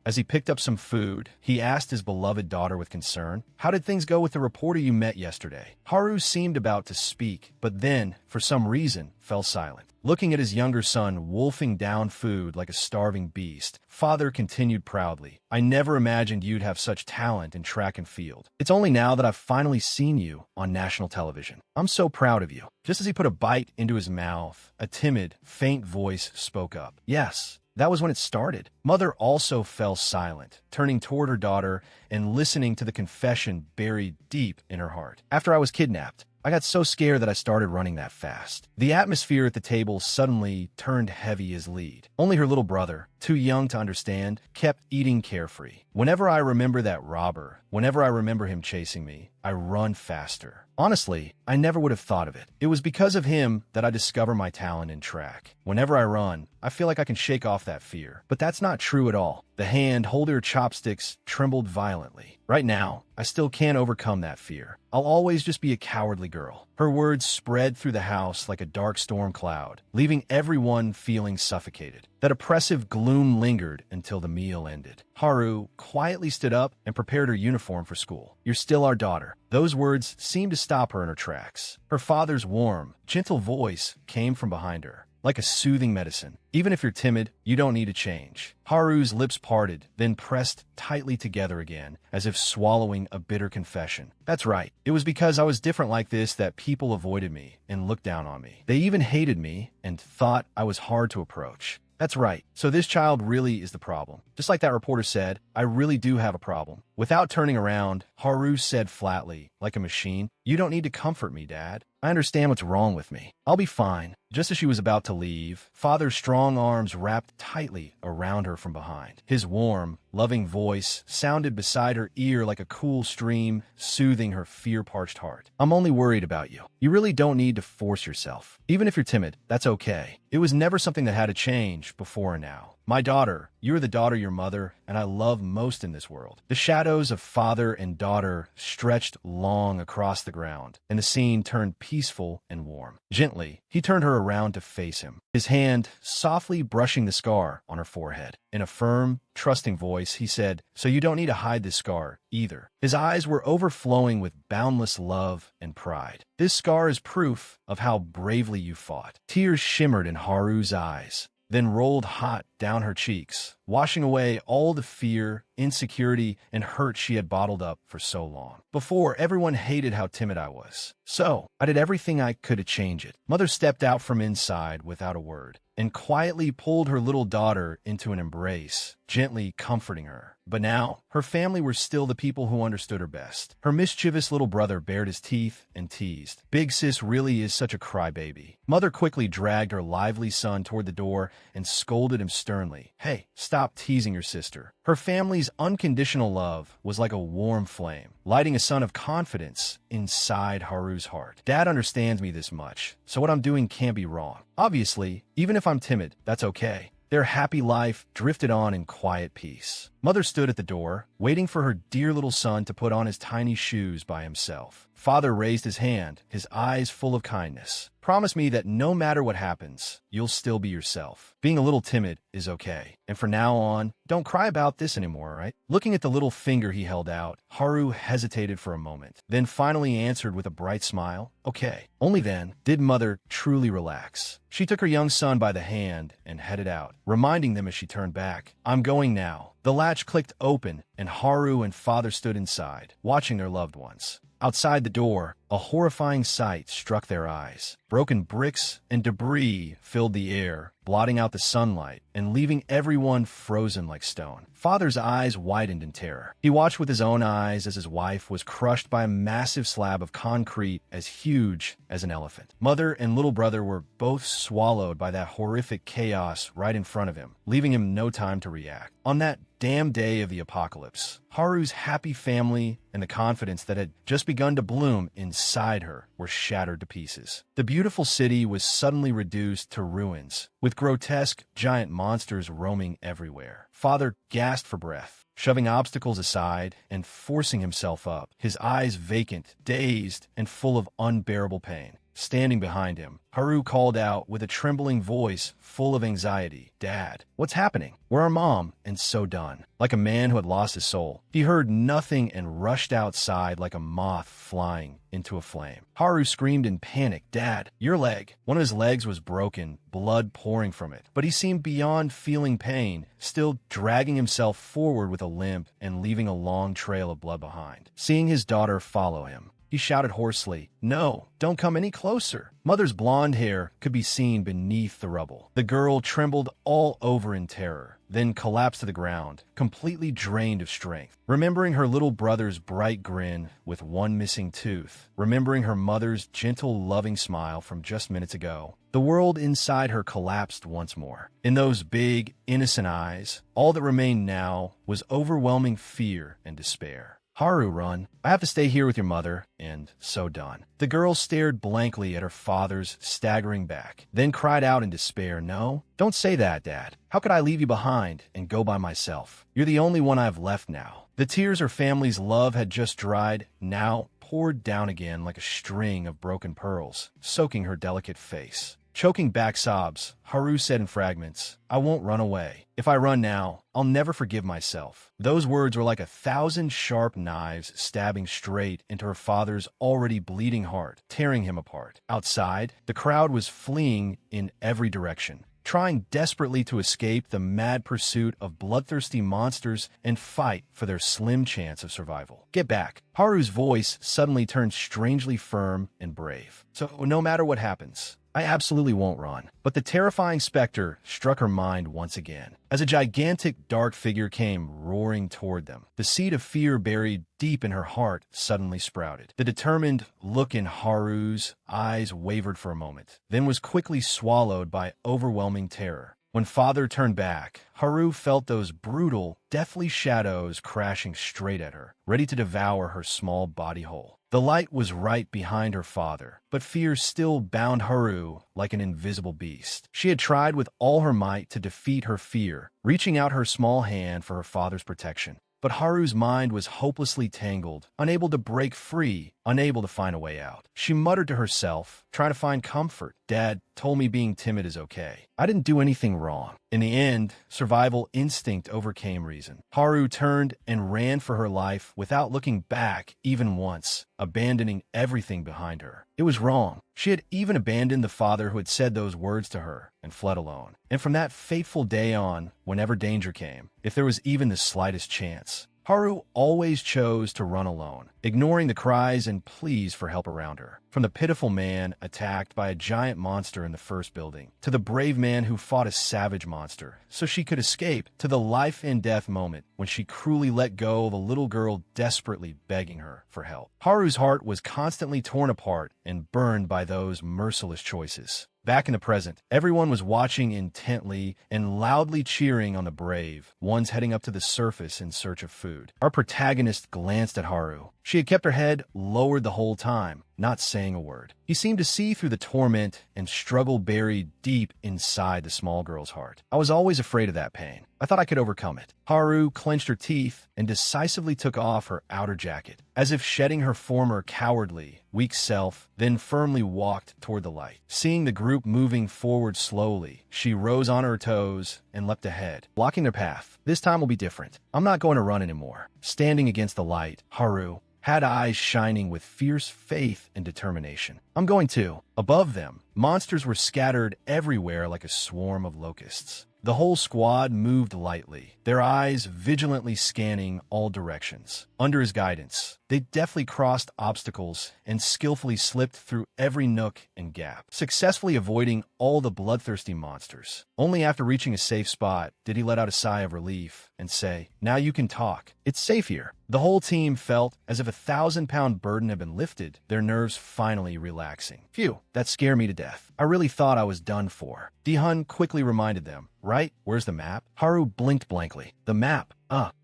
As he picked up some food, he asked his beloved daughter with concern, "How did things go with the reporter you met yesterday?" Haru seemed about to speak, but then, for some reason, fell silent. Looking at his younger son wolfing down food like a starving beast, Father continued proudly, "I never imagined you'd have such talent in track and field. It's only now that I've finally seen you on national television. I'm so proud of you." Just as he put a bite into his mouth, a timid, faint voice spoke up. "Yes, that was when it started." Mother also fell silent, turning toward her daughter and listening to the confession buried deep in her heart. "After I was kidnapped, I got so scared that I started running that fast." The atmosphere at the table suddenly turned heavy as lead. Only her little brother, too young to understand, kept eating carefree. "Whenever I remember that robber, whenever I remember him chasing me, I run faster. Honestly, I never would have thought of it. It was because of him that I discover my talent in track. Whenever I run, I feel like I can shake off that fear. But that's not true at all." The hand holding her chopsticks trembled violently. "Right now, I still can't overcome that fear. I'll always just be a cowardly girl." Her words spread through the house like a dark storm cloud, leaving everyone feeling suffocated. That oppressive gloom lingered until the meal ended. Haru quietly stood up and prepared her uniform for school. "You're still our daughter." Those words seemed to stop her in her tracks. Her father's warm, gentle voice came from behind her, like a soothing medicine. "Even if you're timid, you don't need to change." Haru's lips parted, then pressed tightly together again, as if swallowing a bitter confession. "That's right. It was because I was different like this that people avoided me and looked down on me. They even hated me and thought I was hard to approach." "That's right. So this child really is the problem. Just like that reporter said, I really do have a problem." Without turning around, Haru said flatly, like a machine, "You don't need to comfort me, Dad. I understand what's wrong with me. I'll be fine." Just as she was about to leave, Father's strong arms wrapped tightly around her from behind. His warm, loving voice sounded beside her ear like a cool stream, soothing her fear-parched heart. "I'm only worried about you. You really don't need to force yourself. Even if you're timid, that's okay. It was never something that had to change before and now. My daughter, you're the daughter your mother and I love most in this world." The shadows of father and daughter stretched long across the ground, and the scene turned peaceful and warm. Gently, he turned her around to face him, his hand softly brushing the scar on her forehead. In a firm, trusting voice, he said, "So you don't need to hide this scar, either." His eyes were overflowing with boundless love and pride. "This scar is proof of how bravely you fought." Tears shimmered in Haru's eyes, then rolled hot down her cheeks, washing away all the fear, insecurity, and hurt she had bottled up for so long. "Before, everyone hated how timid I was. So, I did everything I could to change it." Mother stepped out from inside without a word and quietly pulled her little daughter into an embrace, gently comforting her. But now, her family were still the people who understood her best. Her mischievous little brother bared his teeth and teased, "Big sis really is such a crybaby." Mother quickly dragged her lively son toward the door and scolded him sternly, "Hey, stop teasing your sister." Her family's unconditional love was like a warm flame, lighting a sun of confidence inside Haru's heart. "Dad understands me this much, so what I'm doing can't be wrong. Obviously, even if I'm timid, that's okay." Their happy life drifted on in quiet peace. Mother stood at the door, waiting for her dear little son to put on his tiny shoes by himself. Father raised his hand, his eyes full of kindness. "Promise me that no matter what happens, you'll still be yourself. Being a little timid is okay. And from now on, don't cry about this anymore, right?" Looking at the little finger he held out, Haru hesitated for a moment, then finally answered with a bright smile, "Okay." Only then did Mother truly relax. She took her young son by the hand and headed out, reminding them as she turned back, "I'm going now." The latch clicked open, and Haru and Father stood inside, watching their loved ones. Outside the door, A horrifying sight struck their eyes. Broken bricks and debris filled the air, blotting out the sunlight and leaving everyone frozen like stone. Father's eyes widened in terror. He watched with his own eyes as his wife was crushed by a massive slab of concrete as huge as an elephant. Mother and little brother were both swallowed by that horrific chaos right in front of him, leaving him no time to react. On that damn day of the apocalypse, Haru's happy family and the confidence that had just begun to bloom inside her were shattered to pieces. The beautiful city was suddenly reduced to ruins, with grotesque giant monsters roaming everywhere. Father gasped for breath, shoving obstacles aside and forcing himself up, his eyes vacant, dazed, and full of unbearable pain. Standing behind him, Haru called out with a trembling voice full of anxiety, "Dad, what's happening? Where are Mom?" And so done. Like a man who had lost his soul, he heard nothing and rushed outside like a moth flying into a flame. Haru screamed in panic, "Dad, your leg!" One of his legs was broken, blood pouring from it, but he seemed beyond feeling pain, still dragging himself forward with a limp and leaving a long trail of blood behind. Seeing his daughter follow him, he shouted hoarsely, "No, don't come any closer." Mother's blonde hair could be seen beneath the rubble. The girl trembled all over in terror, then collapsed to the ground, completely drained of strength. Remembering her little brother's bright grin with one missing tooth, remembering her mother's gentle, loving smile from just minutes ago, the world inside her collapsed once more. In those big, innocent eyes, all that remained now was overwhelming fear and despair. "Haru, run. I have to stay here with your mother," and so done. The girl stared blankly at her father's staggering back, then cried out in despair, "No, don't say that, Dad. How could I leave you behind and go by myself? You're the only one I've left now." The tears her family's love had just dried now poured down again like a string of broken pearls, soaking her delicate face. Choking back sobs, Haru said in fragments, "I won't run away. If I run now, I'll never forgive myself." Those words were like 1,000 sharp knives stabbing straight into her father's already bleeding heart, tearing him apart. Outside, the crowd was fleeing in every direction, trying desperately to escape the mad pursuit of bloodthirsty monsters and fight for their slim chance of survival. "Get back." Haru's voice suddenly turned strangely firm and brave. "So no matter what happens, I absolutely won't run." But the terrifying specter struck her mind once again, as a gigantic dark figure came roaring toward them. The seed of fear buried deep in her heart suddenly sprouted. The determined look in Haru's eyes wavered for a moment, then was quickly swallowed by overwhelming terror. When Father turned back, Haru felt those brutal, deathly shadows crashing straight at her, ready to devour her small body whole. The light was right behind her father, but fear still bound Haru like an invisible beast. She had tried with all her might to defeat her fear, reaching out her small hand for her father's protection. But Haru's mind was hopelessly tangled, unable to break free, unable to find a way out. She muttered to herself, trying to find comfort. "Dad told me being timid is okay. I didn't do anything wrong." In the end, survival instinct overcame reason. Haru turned and ran for her life without looking back even once, abandoning everything behind her. It was wrong. She had even abandoned the father who had said those words to her and fled alone. And from that fateful day on, whenever danger came, if there was even the slightest chance, Haru always chose to run alone, ignoring the cries and pleas for help around her. From the pitiful man attacked by a giant monster in the first building, to the brave man who fought a savage monster so she could escape, to the life and death moment when she cruelly let go of a little girl desperately begging her for help. Haru's heart was constantly torn apart and burned by those merciless choices. Back in the present, everyone was watching intently and loudly cheering on the brave, ones heading up to the surface in search of food. Our protagonist glanced at Haru. She had kept her head lowered the whole time, not saying a word. He seemed to see through the torment and struggle buried deep inside the small girl's heart. "I was always afraid of that pain. I thought I could overcome it." Haru clenched her teeth and decisively took off her outer jacket, as if shedding her former cowardly, weak self, then firmly walked toward the light. Seeing the group moving forward slowly, she rose on her toes and leapt ahead, blocking their path. "This time will be different. I'm not going to run anymore." Standing against the light, Haru had eyes shining with fierce faith and determination. "I'm going to." Above them, monsters were scattered everywhere like a swarm of locusts. The whole squad moved lightly, their eyes vigilantly scanning all directions. Under his guidance, They deftly crossed obstacles and skillfully slipped through every nook and gap, successfully avoiding all the bloodthirsty monsters. Only after reaching a safe spot did he let out a sigh of relief and say, "Now you can talk. It's safe here." The whole team felt as if a 1,000-pound burden had been lifted, their nerves finally relaxing. Phew, that scared me to death. I really thought I was done for. Di-hun quickly reminded them, "Right? Where's the map?" Haru blinked blankly. "The map?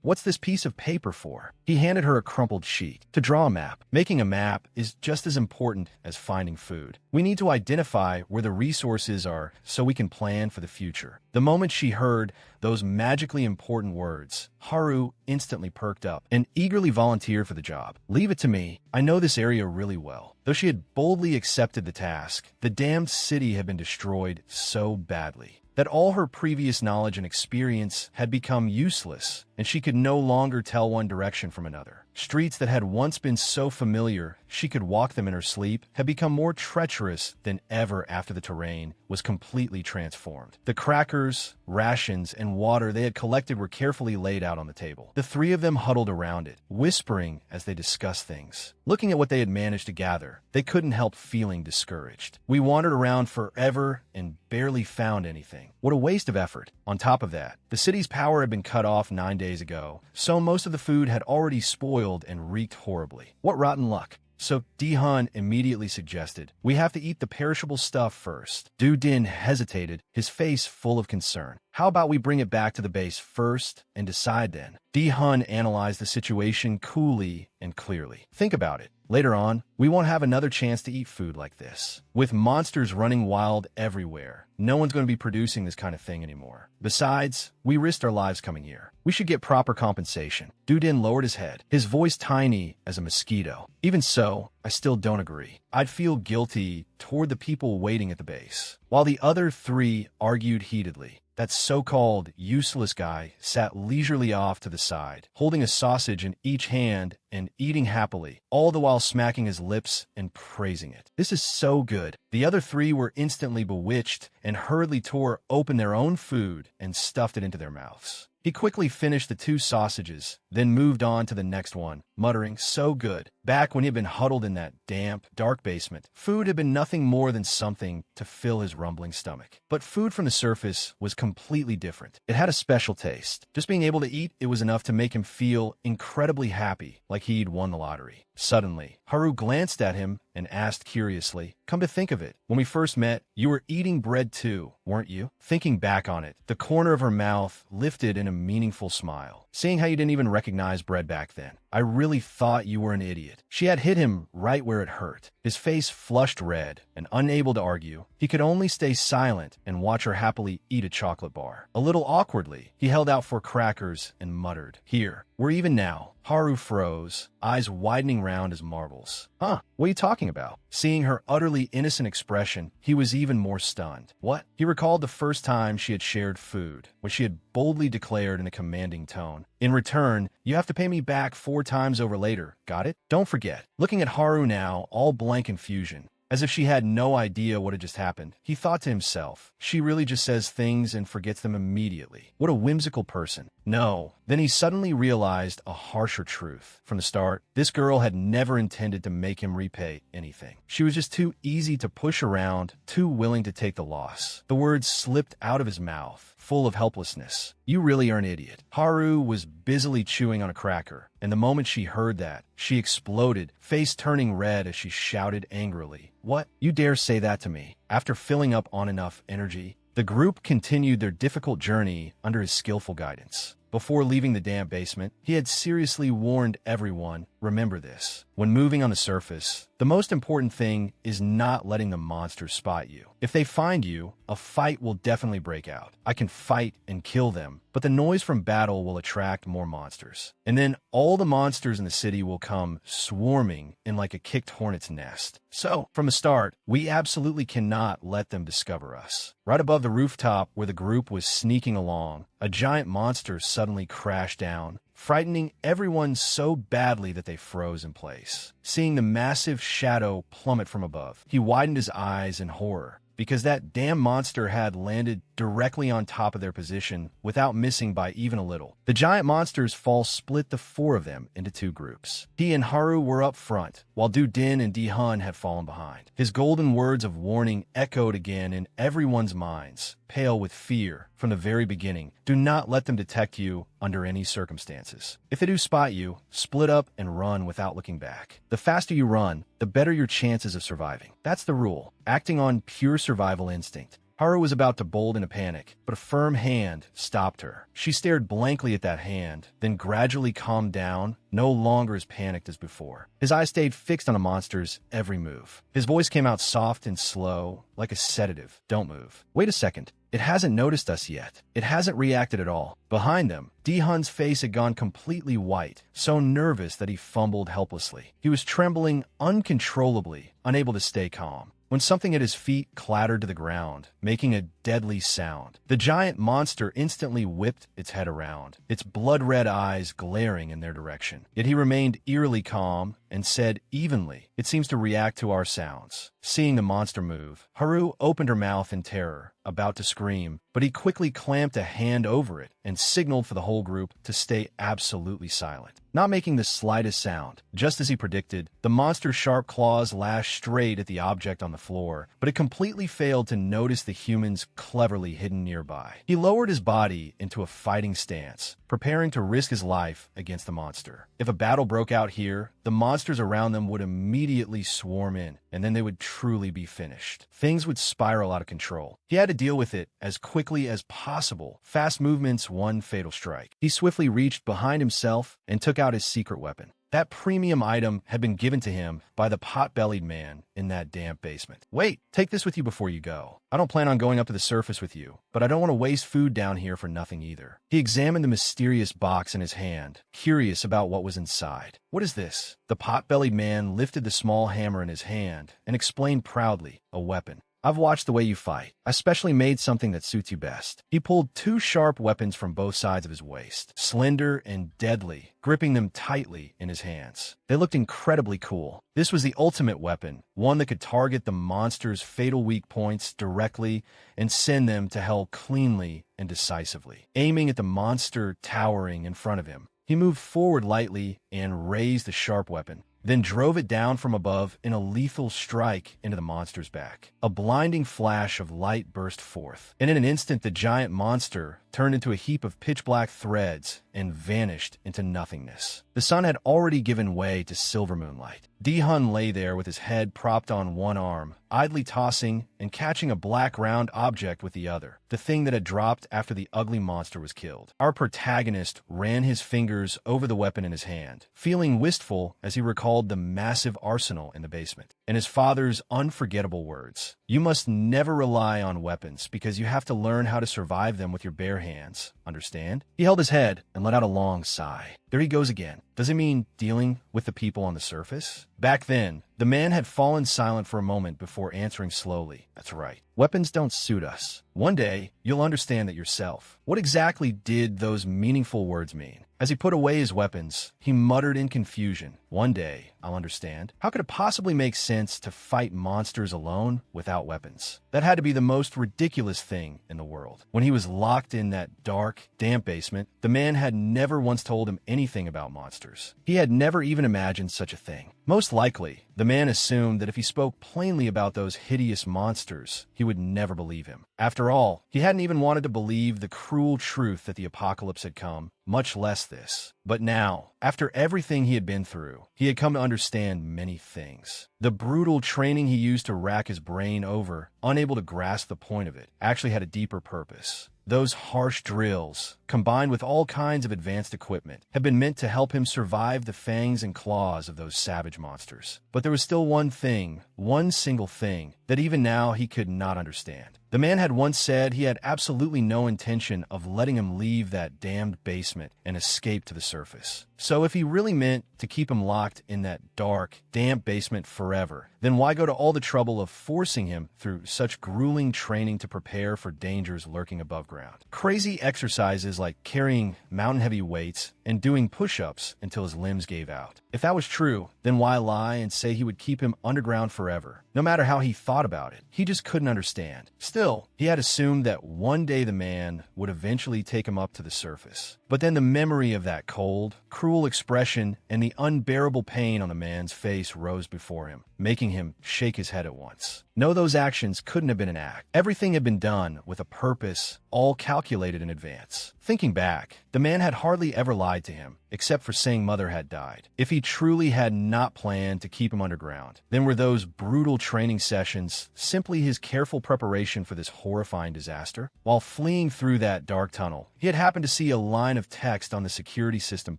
What's this piece of paper for?" He handed her a crumpled sheet. "To draw a map. Making a map is just as important as finding food. We need to identify where the resources are so we can plan for the future." The moment she heard those magically important words, Haru instantly perked up and eagerly volunteered for the job. "Leave it to me. I know this area really well." Though she had boldly accepted the task, the damned city had been destroyed so badly that all her previous knowledge and experience had become useless, and she could no longer tell one direction from another. Streets that had once been so familiar she could walk them in her sleep had become more treacherous than ever after the terrain was completely transformed. The crackers, rations, and water they had collected were carefully laid out on the table. The three of them huddled around it, whispering as they discussed things. Looking at what they had managed to gather, they couldn't help feeling discouraged. "We wandered around forever and barely found anything. What a waste of effort." On top of that, the city's power had been cut off 9 days ago, so most of the food had already spoiled and reeked horribly. What rotten luck. So Di-hun immediately suggested, "We have to eat the perishable stuff first." Du-din hesitated, his face full of concern. "How about we bring it back to the base first and decide then?" Di-hun analyzed the situation coolly and clearly. "Think about it. Later on, we won't have another chance to eat food like this. With monsters running wild everywhere, no one's going to be producing this kind of thing anymore. Besides, we risked our lives coming here. We should get proper compensation." Du-din lowered his head, his voice tiny as a mosquito. "Even so, I still don't agree. I'd feel guilty toward the people waiting at the base." While the other three argued heatedly, that so-called useless guy sat leisurely off to the side, holding a sausage in each hand and eating happily, all the while smacking his lips and praising it. "This is so good." The other three were instantly bewitched and hurriedly tore open their own food and stuffed it into their mouths. He quickly finished the 2 sausages, then moved on to the next one, muttering, "So good." Back when he had been huddled in that damp, dark basement, food had been nothing more than something to fill his rumbling stomach. But food from the surface was completely different. It had a special taste. Just being able to eat it was enough to make him feel incredibly happy, like he'd won the lottery. Suddenly, Haru glanced at him and asked curiously, "Come to think of it, when we first met, you were eating bread too, weren't you?" Thinking back on it, the corner of her mouth lifted in a meaningful smile. "Seeing how you didn't even recognize bread back then, I really thought you were an idiot." She had hit him right where it hurt. His face flushed red, and unable to argue, he could only stay silent and watch her happily eat a chocolate bar. A little awkwardly, he held out 4 crackers and muttered, "Here, we're even now." Haru froze, eyes widening round as marbles. "Huh, what are you talking about?" Seeing her utterly innocent expression, he was even more stunned. What? He recalled the first time she had shared food, when she had boldly declared in a commanding tone, "In return, you have to pay me back 4 times over later. Got it? Don't forget." Looking at Haru now, all blank confusion, as if she had no idea what had just happened, he thought to himself, "She really just says things and forgets them immediately. What a whimsical person." No. Then he suddenly realized a harsher truth. From the start, this girl had never intended to make him repay anything. She was just too easy to push around, too willing to take the loss. The words slipped out of his mouth, full of helplessness. "You really are an idiot." Haru was busily chewing on a cracker, and the moment she heard that, she exploded, face turning red as she shouted angrily, "What? You dare say that to me?" After filling up on enough energy, the group continued their difficult journey under his skillful guidance. Before leaving the damp basement, he had seriously warned everyone, "Remember this. When moving on the surface, the most important thing is not letting the monsters spot you. If they find you, a fight will definitely break out. I can fight and kill them, but the noise from battle will attract more monsters. And then all the monsters in the city will come swarming in like a kicked hornet's nest. So, from the start, we absolutely cannot let them discover us." Right above the rooftop where the group was sneaking along, a giant monster suddenly crashed down, frightening everyone so badly that they froze in place. Seeing the massive shadow plummet from above, he widened his eyes in horror, because that damn monster had landed directly on top of their position without missing by even a little. The giant monster's fall split the four of them into two groups. He and Haru were up front, while Du Din and Di Hun had fallen behind. His golden words of warning echoed again in everyone's minds, pale with fear from the very beginning. Do not let them detect you under any circumstances. If they do spot you, split up and run without looking back. The faster you run, the better your chances of surviving. That's the rule, acting on pure survival instinct. Haru was about to bolt in a panic, but a firm hand stopped her. She stared blankly at that hand, then gradually calmed down, no longer as panicked as before. His eyes stayed fixed on the monster's every move. His voice came out soft and slow, like a sedative. Don't move. Wait a second. It hasn't noticed us yet. It hasn't reacted at all. Behind them, Di-hun's face had gone completely white, so nervous that he fumbled helplessly. He was trembling uncontrollably, unable to stay calm, when something at his feet clattered to the ground, making a deadly sound. The giant monster instantly whipped its head around, its blood-red eyes glaring in their direction. Yet he remained eerily calm and said evenly, "It seems to react to our sounds." Seeing the monster move, Haru opened her mouth in terror, about to scream, but he quickly clamped a hand over it and signaled for the whole group to stay absolutely silent, not making the slightest sound. Just as he predicted, the monster's sharp claws lashed straight at the object on the floor, but it completely failed to notice the humans cleverly hidden nearby. He lowered his body into a fighting stance, preparing to risk his life against the monster. If a battle broke out here, the monsters around them would immediately swarm in, and then they would truly be finished. Things would spiral out of control. He had to deal with it as quickly as possible. Fast movements, one fatal strike. He swiftly reached behind himself and took out his secret weapon. That premium item had been given to him by the pot-bellied man in that damp basement. "Wait, take this with you before you go. I don't plan on going up to the surface with you, but I don't want to waste food down here for nothing either." He examined the mysterious box in his hand, curious about what was inside. "What is this?" The pot-bellied man lifted the small hammer in his hand and explained proudly, "A weapon. I've watched the way you fight. I specially made something that suits you best." He pulled two sharp weapons from both sides of his waist, slender and deadly, gripping them tightly in his hands. They looked incredibly cool. This was the ultimate weapon, one that could target the monster's fatal weak points directly and send them to hell cleanly and decisively. Aiming at the monster towering in front of him, he moved forward lightly and raised the sharp weapon, then drove it down from above in a lethal strike into the monster's back. A blinding flash of light burst forth, and in an instant the giant monster turned into a heap of pitch-black threads and vanished into nothingness. The sun had already given way to silver moonlight. Di-hun lay there with his head propped on one arm, idly tossing and catching a black round object with the other, the thing that had dropped after the ugly monster was killed. Our protagonist ran his fingers over the weapon in his hand, feeling wistful as he recalled the massive arsenal in the basement, and his father's unforgettable words. "You must never rely on weapons because you have to learn how to survive them with your bare hands. Understand?" He held his head and let out a long sigh. There he goes again. Does he mean dealing with the people on the surface? Back then, the man had fallen silent for a moment before answering slowly. "That's right. Weapons don't suit us. One day, you'll understand that yourself." What exactly did those meaningful words mean? As he put away his weapons, he muttered in confusion, "One day, I'll understand." How could it possibly make sense to fight monsters alone without weapons? That had to be the most ridiculous thing in the world. When he was locked in that dark, damp basement, the man had never once told him anything about monsters. He had never even imagined such a thing. Most likely, the man assumed that if he spoke plainly about those hideous monsters, he would never believe him. After all, he hadn't even wanted to believe the cruel truth that the apocalypse had come, much less this. But now, after everything he had been through, he had come to understand many things. The brutal training he used to rack his brain over, unable to grasp the point of it, actually had a deeper purpose. Those harsh drills, combined with all kinds of advanced equipment, had been meant to help him survive the fangs and claws of those savage monsters. But there was still one thing, one single thing, that even now he could not understand. The man had once said he had absolutely no intention of letting him leave that damned basement and escape to the surface. So if he really meant to keep him locked in that dark, damp basement forever, then why go to all the trouble of forcing him through such grueling training to prepare for dangers lurking above ground? Crazy exercises like carrying mountain-heavy weights and doing push-ups until his limbs gave out. If that was true, then why lie and say he would keep him underground forever? No matter how he thought about it, he just couldn't understand. Still, he had assumed that one day the man would eventually take him up to the surface. But then the memory of that cold, cruel expression and the unbearable pain on the man's face rose before him, making him shake his head at once. No, those actions couldn't have been an act. Everything had been done with a purpose, all calculated in advance. Thinking back, the man had hardly ever lied to him, except for saying Mother had died. If he truly had not planned to keep him underground, then were those brutal training sessions simply his careful preparation for this horrifying disaster? While fleeing through that dark tunnel, he had happened to see a line of text on the security system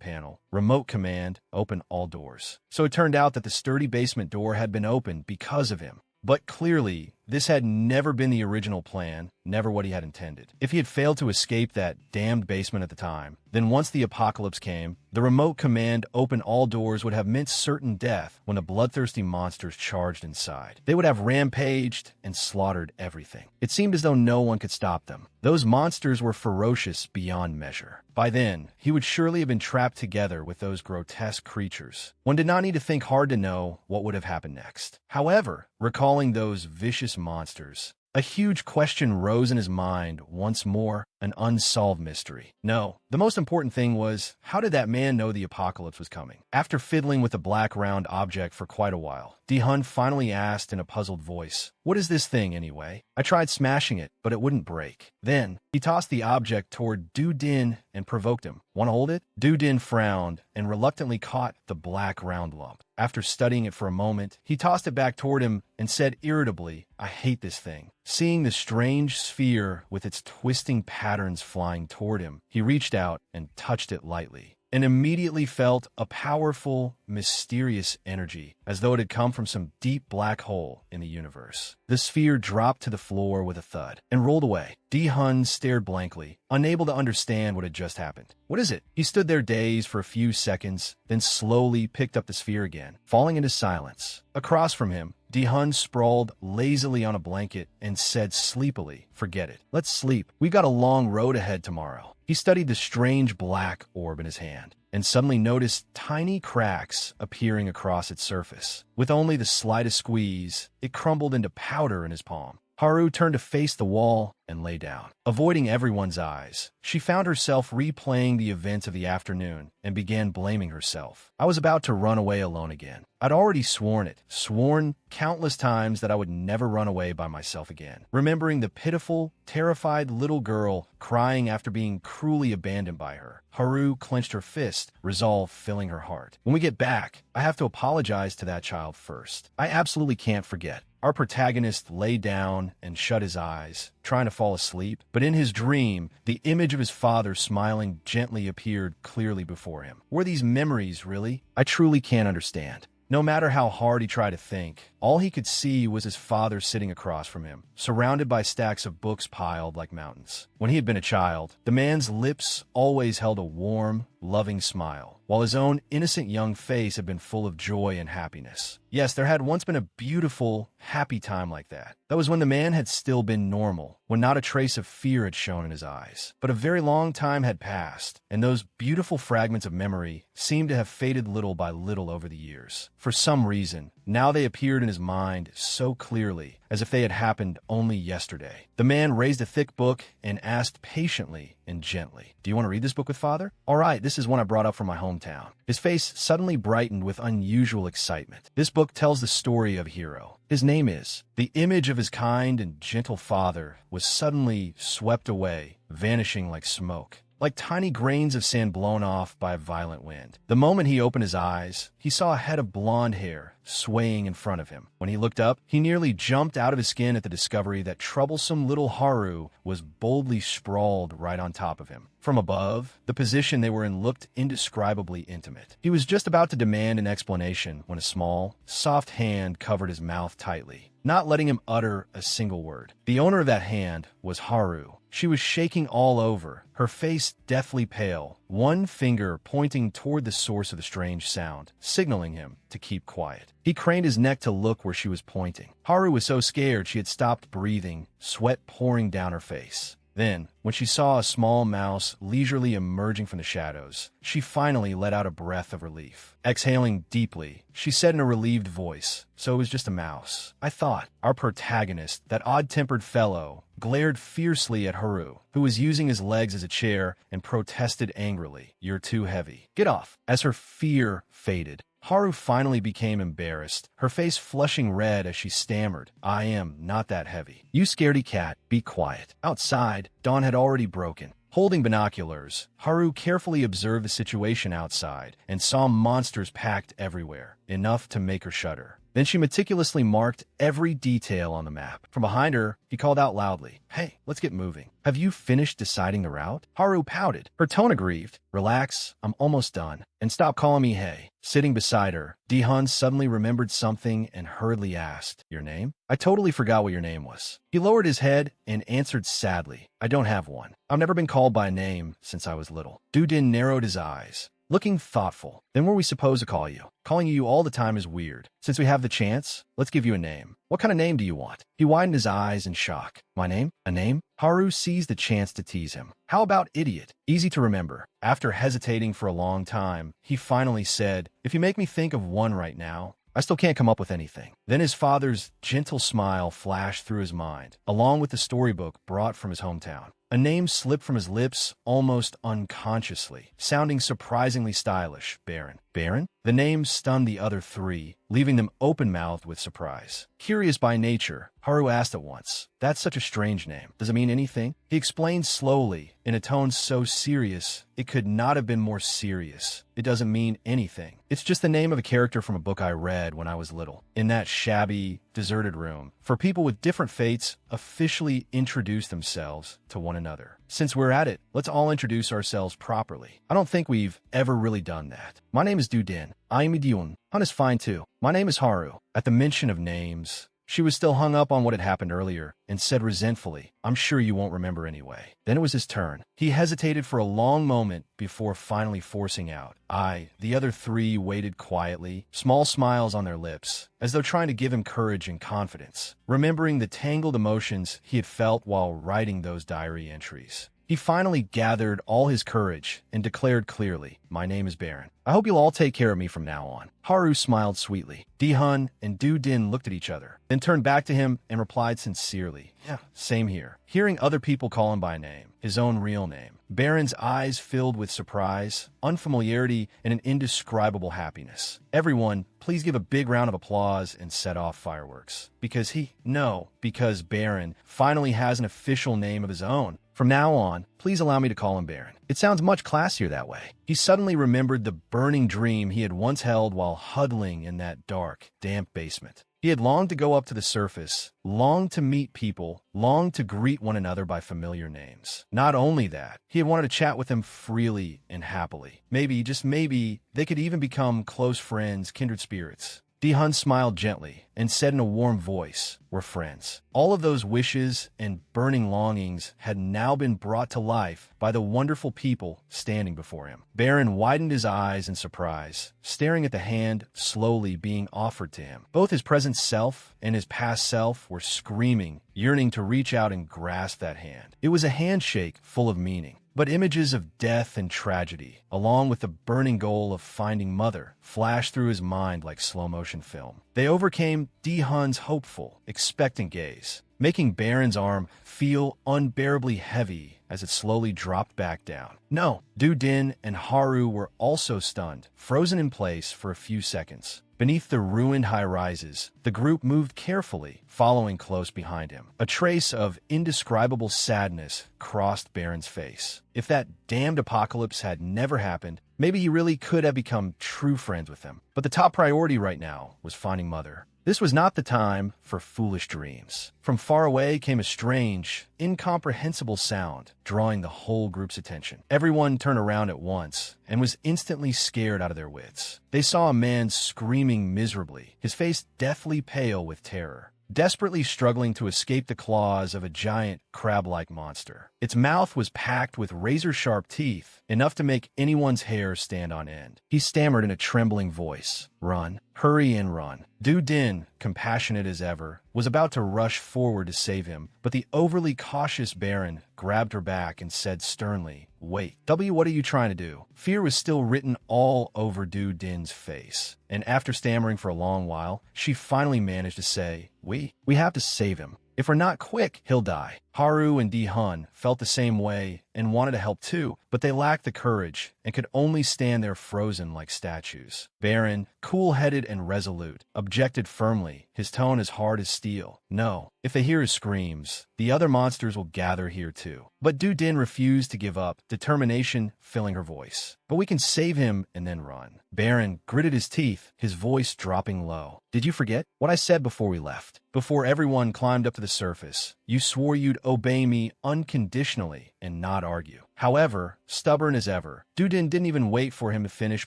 panel. Remote command, open all doors. So it turned out that the sturdy basement door had been opened because of him. But clearly, this had never been the original plan, never what he had intended. If he had failed to escape that damned basement at the time, then once the apocalypse came, the remote command open all doors would have meant certain death when the bloodthirsty monsters charged inside. They would have rampaged and slaughtered everything. It seemed as though no one could stop them. Those monsters were ferocious beyond measure. By then, he would surely have been trapped together with those grotesque creatures. One did not need to think hard to know what would have happened next. However, recalling those vicious monsters, a huge question rose in his mind once more, an unsolved mystery. No, the most important thing was, how did that man know the apocalypse was coming? After fiddling with the black round object for quite a while, Di-hun finally asked in a puzzled voice, "What is this thing anyway? I tried smashing it, but it wouldn't break." Then, he tossed the object toward Du-din and provoked him. "Want to hold it?" Du-din frowned and reluctantly caught the black round lump. After studying it for a moment, he tossed it back toward him and said irritably, "I hate this thing." Seeing the strange sphere with its twisting patterns flying toward him, he reached out and touched it lightly, and immediately felt a powerful, mysterious energy, as though it had come from some deep black hole in the universe. The sphere dropped to the floor with a thud and rolled away. Di-hun stared blankly, unable to understand what had just happened. "What is it?" He stood there dazed for a few seconds, then slowly picked up the sphere again, falling into silence. Across from him, Di-hun sprawled lazily on a blanket and said sleepily, "Forget it. Let's sleep. We've got a long road ahead tomorrow." He studied the strange black orb in his hand, and suddenly noticed tiny cracks appearing across its surface. With only the slightest squeeze, it crumbled into powder in his palm. Haru turned to face the wall and lay down. Avoiding everyone's eyes, she found herself replaying the events of the afternoon and began blaming herself. "I was about to run away alone again. I'd already sworn countless times that I would never run away by myself again." Remembering the pitiful, terrified little girl crying after being cruelly abandoned by her, Haru clenched her fist, resolve filling her heart. "When we get back, I have to apologize to that child first. I absolutely can't forget." Our protagonist lay down and shut his eyes, trying to fall asleep, but in his dream, the image of his father smiling gently appeared clearly before him. Were these memories really? I truly can't understand. No matter how hard he tried to think, all he could see was his father sitting across from him, surrounded by stacks of books piled like mountains. When he had been a child, the man's lips always held a warm, loving smile, while his own innocent young face had been full of joy and happiness. Yes, there had once been a beautiful, happy time like that. That was when the man had still been normal, when not a trace of fear had shown in his eyes. But a very long time had passed, and those beautiful fragments of memory seemed to have faded little by little over the years. For some reason, now they appeared in his mind so clearly, as if they had happened only yesterday. The man raised a thick book and asked patiently and gently, "Do you want to read this book with Father?" "All right, this is one I brought up from my hometown." His face suddenly brightened with unusual excitement. This book tells the story of a hero. His name is. The image of his kind and gentle father was suddenly swept away, vanishing like smoke, like tiny grains of sand blown off by a violent wind. The moment he opened his eyes, he saw a head of blonde hair swaying in front of him. When he looked up, he nearly jumped out of his skin at the discovery that troublesome little Haru was boldly sprawled right on top of him. From above, the position they were in looked indescribably intimate. He was just about to demand an explanation when a small, soft hand covered his mouth tightly, not letting him utter a single word. The owner of that hand was Haru. She was shaking all over, her face deathly pale, one finger pointing toward the source of the strange sound, signaling him to keep quiet. He craned his neck to look where she was pointing. Haru was so scared she had stopped breathing, sweat pouring down her face. Then, when she saw a small mouse leisurely emerging from the shadows, she finally let out a breath of relief. Exhaling deeply, she said in a relieved voice, "So it was just a mouse." I thought. Our protagonist, that odd-tempered fellow, glared fiercely at Haru, who was using his legs as a chair, and protested angrily, "You're too heavy. Get off." As her fear faded, Haru finally became embarrassed, her face flushing red as she stammered, "I am not that heavy. You scaredy cat, be quiet." Outside, dawn had already broken. Holding binoculars, Haru carefully observed the situation outside and saw monsters packed everywhere, enough to make her shudder. Then she meticulously marked every detail on the map. From behind her, he called out loudly, "Hey, let's get moving. Have you finished deciding the route?" Haru pouted, her tone aggrieved. "Relax, I'm almost done. And stop calling me hey." Sitting beside her, Dihun suddenly remembered something and hurriedly asked, "Your name?" "I totally forgot what your name was." He lowered his head and answered sadly, "I don't have one. I've never been called by a name since I was little." Dudin narrowed his eyes, looking thoughtful. "Then what are we supposed to call you? Calling you all the time is weird. Since we have the chance, let's give you a name. What kind of name do you want?" He widened his eyes in shock. "My name? A name?" Haru seized the chance to tease him. "How about Idiot? Easy to remember." After hesitating for a long time, he finally said, "If you make me think of one right now, I still can't come up with anything." Then his father's gentle smile flashed through his mind, along with the storybook brought from his hometown. A name slipped from his lips almost unconsciously, sounding surprisingly stylish. Baron. Baron? The name stunned the other three, leaving them open-mouthed with surprise. Curious by nature, Haru asked at once, "That's such a strange name. Does it mean anything?" He explained slowly, in a tone so serious, it could not have been more serious. "It doesn't mean anything. It's just the name of a character from a book I read when I was little. In that shabby, deserted room, for people with different fates officially introduce themselves to one another. Since we're at it, let's all introduce ourselves properly. I don't think we've ever really done that. My name is Dudin. I am Idyun. Hun is fine too. My name is Haru." At the mention of names, she was still hung up on what had happened earlier and said resentfully, "I'm sure you won't remember anyway." Then it was his turn. He hesitated for a long moment before finally forcing out, "I." The other three waited quietly, small smiles on their lips, as though trying to give him courage and confidence, remembering the tangled emotions he had felt while writing those diary entries. He finally gathered all his courage and declared clearly, "My name is Baron. I hope you'll all take care of me from now on." Haru smiled sweetly. Dihun and Dudin looked at each other, then turned back to him and replied sincerely, "Yeah, same here." Hearing other people call him by name, his own real name, Baron's eyes filled with surprise, unfamiliarity, and an indescribable happiness. "Everyone, please give a big round of applause and set off fireworks. Because Baron finally has an official name of his own. From now on, please allow me to call him Baron. It sounds much classier that way." He suddenly remembered the burning dream he had once held while huddling in that dark, damp basement. He had longed to go up to the surface, longed to meet people, longed to greet one another by familiar names. Not only that, he had wanted to chat with them freely and happily. Maybe, just maybe, they could even become close friends, kindred spirits. Dihun smiled gently and said in a warm voice, "We're friends." All of those wishes and burning longings had now been brought to life by the wonderful people standing before him. Baron widened his eyes in surprise, staring at the hand slowly being offered to him. Both his present self and his past self were screaming, yearning to reach out and grasp that hand. It was a handshake full of meaning. But images of death and tragedy, along with the burning goal of finding Mother, flashed through his mind like slow-motion film. They overcame Dihun's hopeful, expectant gaze, making Baron's arm feel unbearably heavy as it slowly dropped back down. No, Dudin and Haru were also stunned, frozen in place for a few seconds. Beneath the ruined high-rises, the group moved carefully, following close behind him. A trace of indescribable sadness crossed Baron's face. If that damned apocalypse had never happened, maybe he really could have become true friends with them. But the top priority right now was finding Mother. This was not the time for foolish dreams. From far away came a strange, incomprehensible sound, drawing the whole group's attention. Everyone turned around at once and was instantly scared out of their wits. They saw a man screaming miserably, his face deathly pale with terror, desperately struggling to escape the claws of a giant crab-like monster. Its mouth was packed with razor-sharp teeth, enough to make anyone's hair stand on end. He stammered in a trembling voice, Run. Hurry and run. Du Din, compassionate as ever, was about to rush forward to save him, but the overly cautious Baron grabbed her back and said sternly, "Wait. What are you trying to do?" Fear was still written all over Du Din's face, and after stammering for a long while, she finally managed to say, We have to save him. If we're not quick, he'll die." Haru and Di-hun felt the same way and wanted to help too, but they lacked the courage and could only stand there frozen like statues. Baron, cool-headed and resolute, objected firmly, his tone as hard as steel. "No, if they hear his screams, the other monsters will gather here too." But Du Din refused to give up, determination filling her voice. "But we can save him and then run." Baron gritted his teeth, his voice dropping low. "Did you forget what I said before we left? Before everyone climbed up to the surface, you swore you'd obey me unconditionally and not argue." However, stubborn as ever, Du Din didn't even wait for him to finish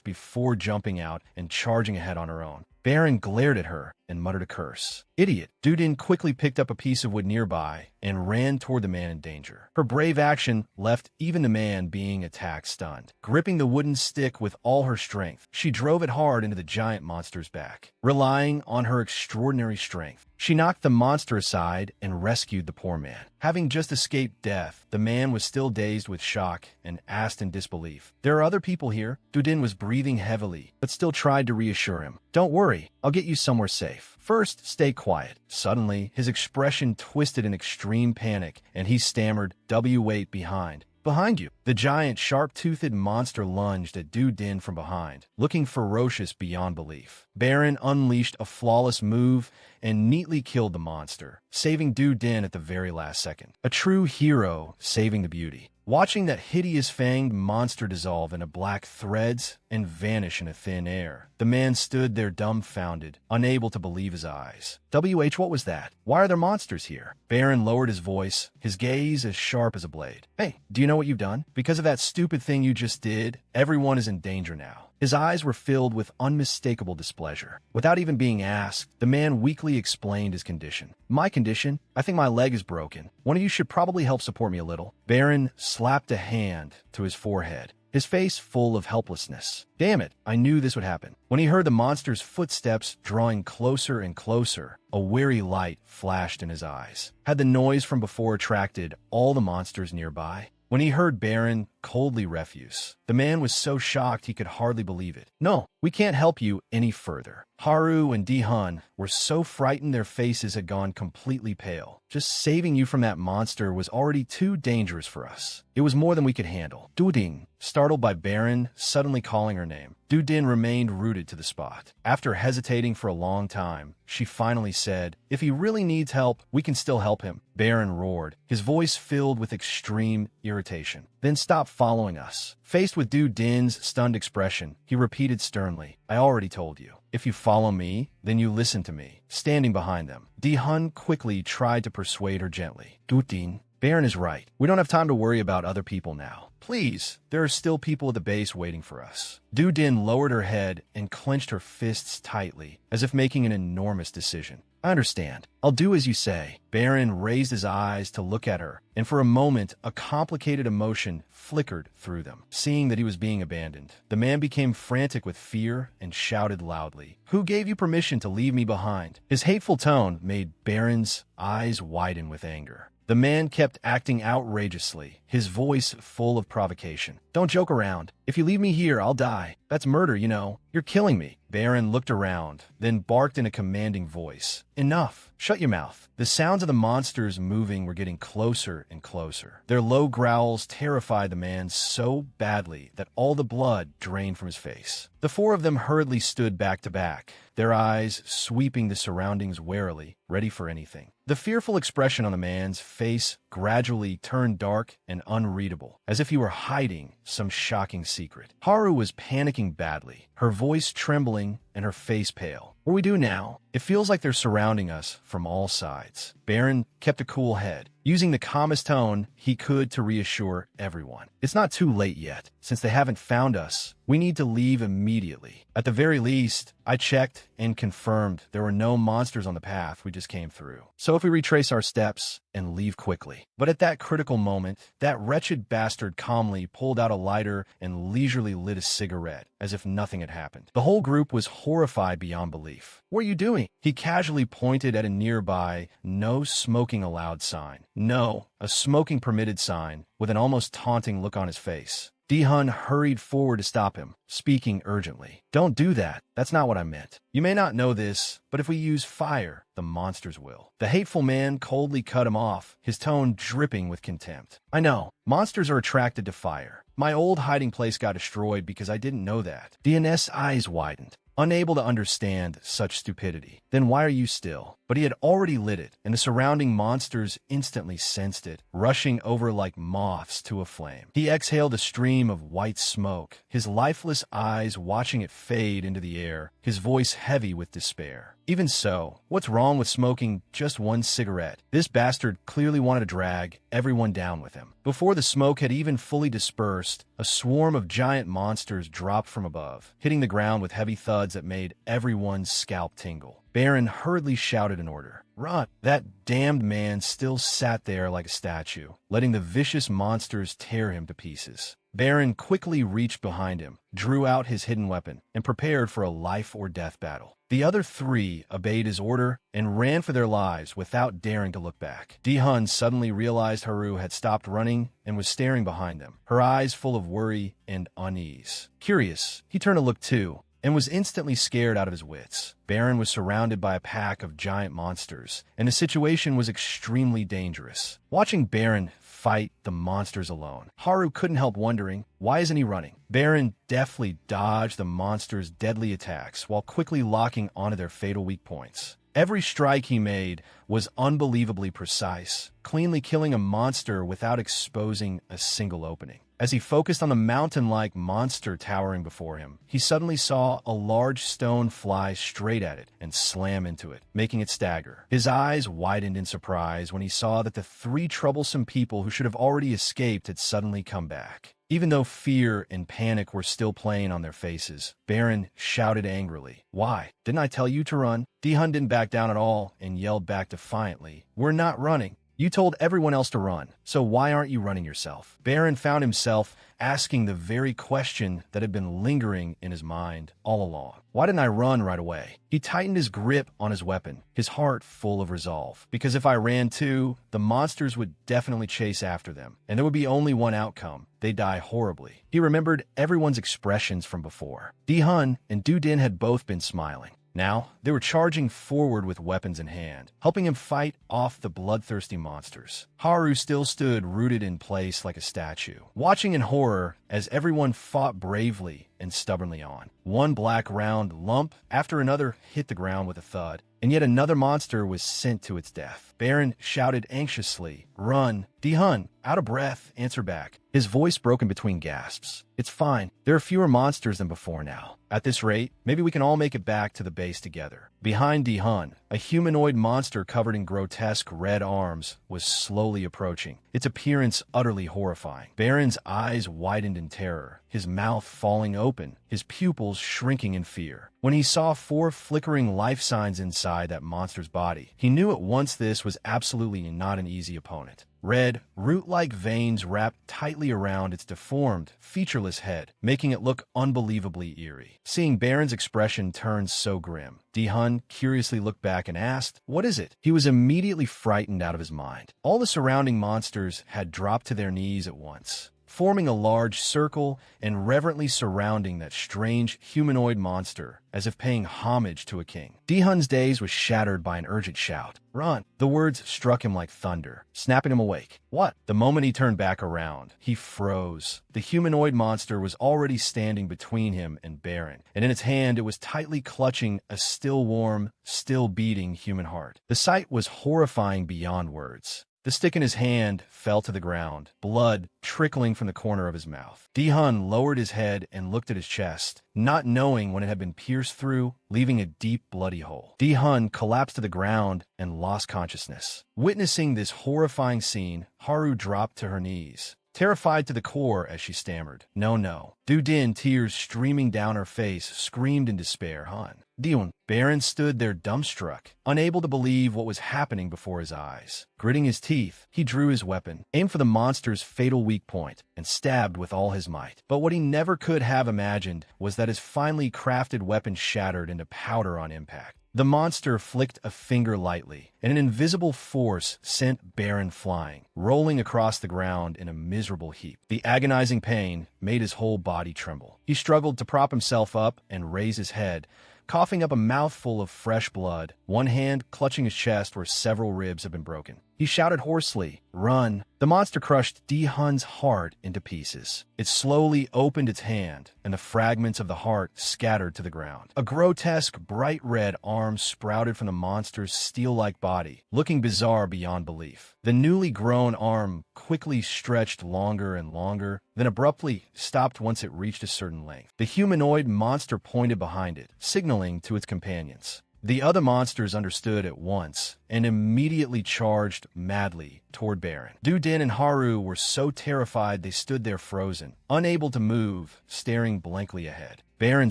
before jumping out and charging ahead on her own. Baron glared at her and muttered a curse. "Idiot!" Du Din quickly picked up a piece of wood nearby and ran toward the man in danger. Her brave action left even the man being attacked stunned. Gripping the wooden stick with all her strength, she drove it hard into the giant monster's back. Relying on her extraordinary strength, she knocked the monster aside and rescued the poor man. Having just escaped death, the man was still dazed with shock and asked in disbelief, "There are other people here?" Du Din was breathing heavily, but still tried to reassure him. "Don't worry, I'll get you somewhere safe. First, stay quiet." Suddenly, his expression twisted in extreme panic, and he stammered, "Wait behind." "Behind you." The giant, sharp-toothed monster lunged at Du Din from behind, looking ferocious beyond belief. Baron unleashed a flawless move and neatly killed the monster, saving Du Din at the very last second. A true hero saving the beauty. Watching that hideous fanged monster dissolve into black threads and vanish in a thin air, the man stood there dumbfounded, unable to believe his eyes. What was that? Why are there monsters here?" Baron lowered his voice, his gaze as sharp as a blade. "Hey, do you know what you've done? Because of that stupid thing you just did, everyone is in danger now." His eyes were filled with unmistakable displeasure. Without even being asked, the man weakly explained his condition. "My condition? I think my leg is broken. One of you should probably help support me a little." Baron slapped a hand to his forehead, his face full of helplessness. Damn it, I knew this would happen. When he heard the monster's footsteps drawing closer and closer, a weary light flashed in his eyes. Had the noise from before attracted all the monsters nearby? When he heard Baron coldly refuse, the man was so shocked he could hardly believe it. "No, we can't help you any further." Haru and Di-hun were so frightened their faces had gone completely pale. "Just saving you from that monster was already too dangerous for us. It was more than we could handle." Du Din, startled by Baron suddenly calling her name, Du Din remained rooted to the spot. After hesitating for a long time, she finally said, "If he really needs help, we can still help him." Baron roared, his voice filled with extreme irritation. "Then stop following us." Faced with Du Din's stunned expression, he repeated sternly, "I already told you. If you follow me, then you listen to me." Standing behind them, Di-hun quickly tried to persuade her gently. "Du Din, Baron is right. We don't have time to worry about other people now. Please, there are still people at the base waiting for us." Du Din lowered her head and clenched her fists tightly, as if making an enormous decision. "I understand. I'll do as you say." Baron raised his eyes to look at her, and for a moment, a complicated emotion flickered through them. Seeing that he was being abandoned, the man became frantic with fear and shouted loudly, "Who gave you permission to leave me behind?" His hateful tone made Baron's eyes widen with anger. The man kept acting outrageously, his voice full of provocation. "Don't joke around. If you leave me here, I'll die. That's murder, you know. You're killing me." Baron looked around, then barked in a commanding voice. "Enough. Shut your mouth." The sounds of the monsters moving were getting closer and closer. Their low growls terrified the man so badly that all the blood drained from his face. The four of them hurriedly stood back to back, their eyes sweeping the surroundings warily, ready for anything. The fearful expression on the man's face gradually turned dark and unreadable, as if he were hiding some shocking secret. Haru was panicking badly, her voice trembling and her face pale. "What do we do now? It feels like they're surrounding us from all sides." Baron kept a cool head, using the calmest tone he could to reassure everyone. "It's not too late yet. Since they haven't found us, we need to leave immediately. At the very least, I checked and confirmed there were no monsters on the path we just came through. So if we retrace our steps and leave quickly." But at that critical moment, that wretched bastard calmly pulled out a lighter and leisurely lit a cigarette, as if nothing had happened. The whole group was horrified beyond belief. "What are you doing?" He casually pointed at a nearby "No smoking allowed" sign. No, a smoking permitted sign, with an almost taunting look on his face. Dihun hurried forward to stop him, speaking urgently. "Don't do that. That's not what I meant. You may not know this, but if we use fire, the monsters will." The hateful man coldly cut him off, his tone dripping with contempt. "I know. Monsters are attracted to fire. My old hiding place got destroyed because I didn't know that." DNS eyes widened, unable to understand such stupidity. "Then why are you still?" But he had already lit it, and the surrounding monsters instantly sensed it, rushing over like moths to a flame. He exhaled a stream of white smoke, his lifeless eyes watching it fade into the air, his voice heavy with despair. "Even so, what's wrong with smoking just one cigarette?" This bastard clearly wanted to drag everyone down with him. Before the smoke had even fully dispersed, a swarm of giant monsters dropped from above, hitting the ground with heavy thuds that made everyone's scalp tingle. Baron hurriedly shouted an order. "Run!" That damned man still sat there like a statue, letting the vicious monsters tear him to pieces. Baron quickly reached behind him, drew out his hidden weapon, and prepared for a life-or-death battle. The other three obeyed his order and ran for their lives without daring to look back. Dihun suddenly realized Haru had stopped running and was staring behind them, her eyes full of worry and unease. Curious, he turned to look too, and was instantly scared out of his wits. Baron was surrounded by a pack of giant monsters, and the situation was extremely dangerous. Watching Baron fight the monsters alone, Haru couldn't help wondering, why isn't he running? Baron deftly dodged the monsters' deadly attacks while quickly locking onto their fatal weak points. Every strike he made was unbelievably precise, cleanly killing a monster without exposing a single opening. As he focused on the mountain-like monster towering before him, he suddenly saw a large stone fly straight at it and slam into it, making it stagger. His eyes widened in surprise when he saw that the three troublesome people who should have already escaped had suddenly come back. Even though fear and panic were still playing on their faces, Baron shouted angrily, "Why? Didn't I tell you to run?" Dihun didn't back down at all and yelled back defiantly, "We're not running. You told everyone else to run, so why aren't you running yourself?" Baron found himself asking the very question that had been lingering in his mind all along. Why didn't I run right away? He tightened his grip on his weapon, his heart full of resolve. Because if I ran too, the monsters would definitely chase after them, and there would be only one outcome. They'd die horribly. He remembered everyone's expressions from before. Dihun and Dudin had both been smiling. Now, they were charging forward with weapons in hand, helping him fight off the bloodthirsty monsters. Haru still stood rooted in place like a statue, watching in horror as everyone fought bravely and stubbornly on. One black round lump after another hit the ground with a thud, and yet another monster was sent to its death. Baron shouted anxiously, "Run!" Dihun, out of breath, answered back, his voice broken between gasps. "It's fine. There are fewer monsters than before now. At this rate, maybe we can all make it back to the base together." Behind Dihun, a humanoid monster covered in grotesque red arms was slowly approaching, its appearance utterly horrifying. Baron's eyes widened in terror, his mouth falling open, his pupils shrinking in fear. When he saw 4 flickering life signs inside that monster's body, he knew at once this was absolutely not an easy opponent. Red, root-like veins wrapped tightly around its deformed, featureless head, making it look unbelievably eerie. Seeing Baron's expression turn so grim, Dihun curiously looked back and asked, "What is it?" He was immediately frightened out of his mind. All the surrounding monsters had dropped to their knees at once, forming a large circle and reverently surrounding that strange humanoid monster as if paying homage to a king. Dihun's daze was shattered by an urgent shout. "Run!" The words struck him like thunder, snapping him awake. What? The moment he turned back around, he froze. The humanoid monster was already standing between him and Baron, and in its hand it was tightly clutching a still warm, still beating human heart. The sight was horrifying beyond words. The stick in his hand fell to the ground, blood trickling from the corner of his mouth. Dihun lowered his head and looked at his chest, not knowing when it had been pierced through, leaving a deep bloody hole. Dihun collapsed to the ground and lost consciousness. Witnessing this horrifying scene, Haru dropped to her knees, terrified to the core as she stammered, "No, no." Du Din, tears streaming down her face, screamed in despair, "Hun." Dion. Baron stood there dumbstruck, unable to believe what was happening before his eyes. Gritting his teeth, he drew his weapon, aimed for the monster's fatal weak point, and stabbed with all his might. But what he never could have imagined was that his finely crafted weapon shattered into powder on impact. The monster flicked a finger lightly, and an invisible force sent Baron flying, rolling across the ground in a miserable heap. The agonizing pain made his whole body tremble. He struggled to prop himself up and raise his head, coughing up a mouthful of fresh blood, one hand clutching his chest where several ribs had been broken. He shouted hoarsely, "Run!" The monster crushed Di-hun's heart into pieces. It slowly opened its hand, and the fragments of the heart scattered to the ground. A grotesque, bright red arm sprouted from the monster's steel-like body, looking bizarre beyond belief. The newly grown arm quickly stretched longer and longer, then abruptly stopped once it reached a certain length. The humanoid monster pointed behind it, signaling to its companions. The other monsters understood at once and immediately charged madly toward Baron. Du Din and Haru were so terrified they stood there frozen, unable to move, staring blankly ahead. Baron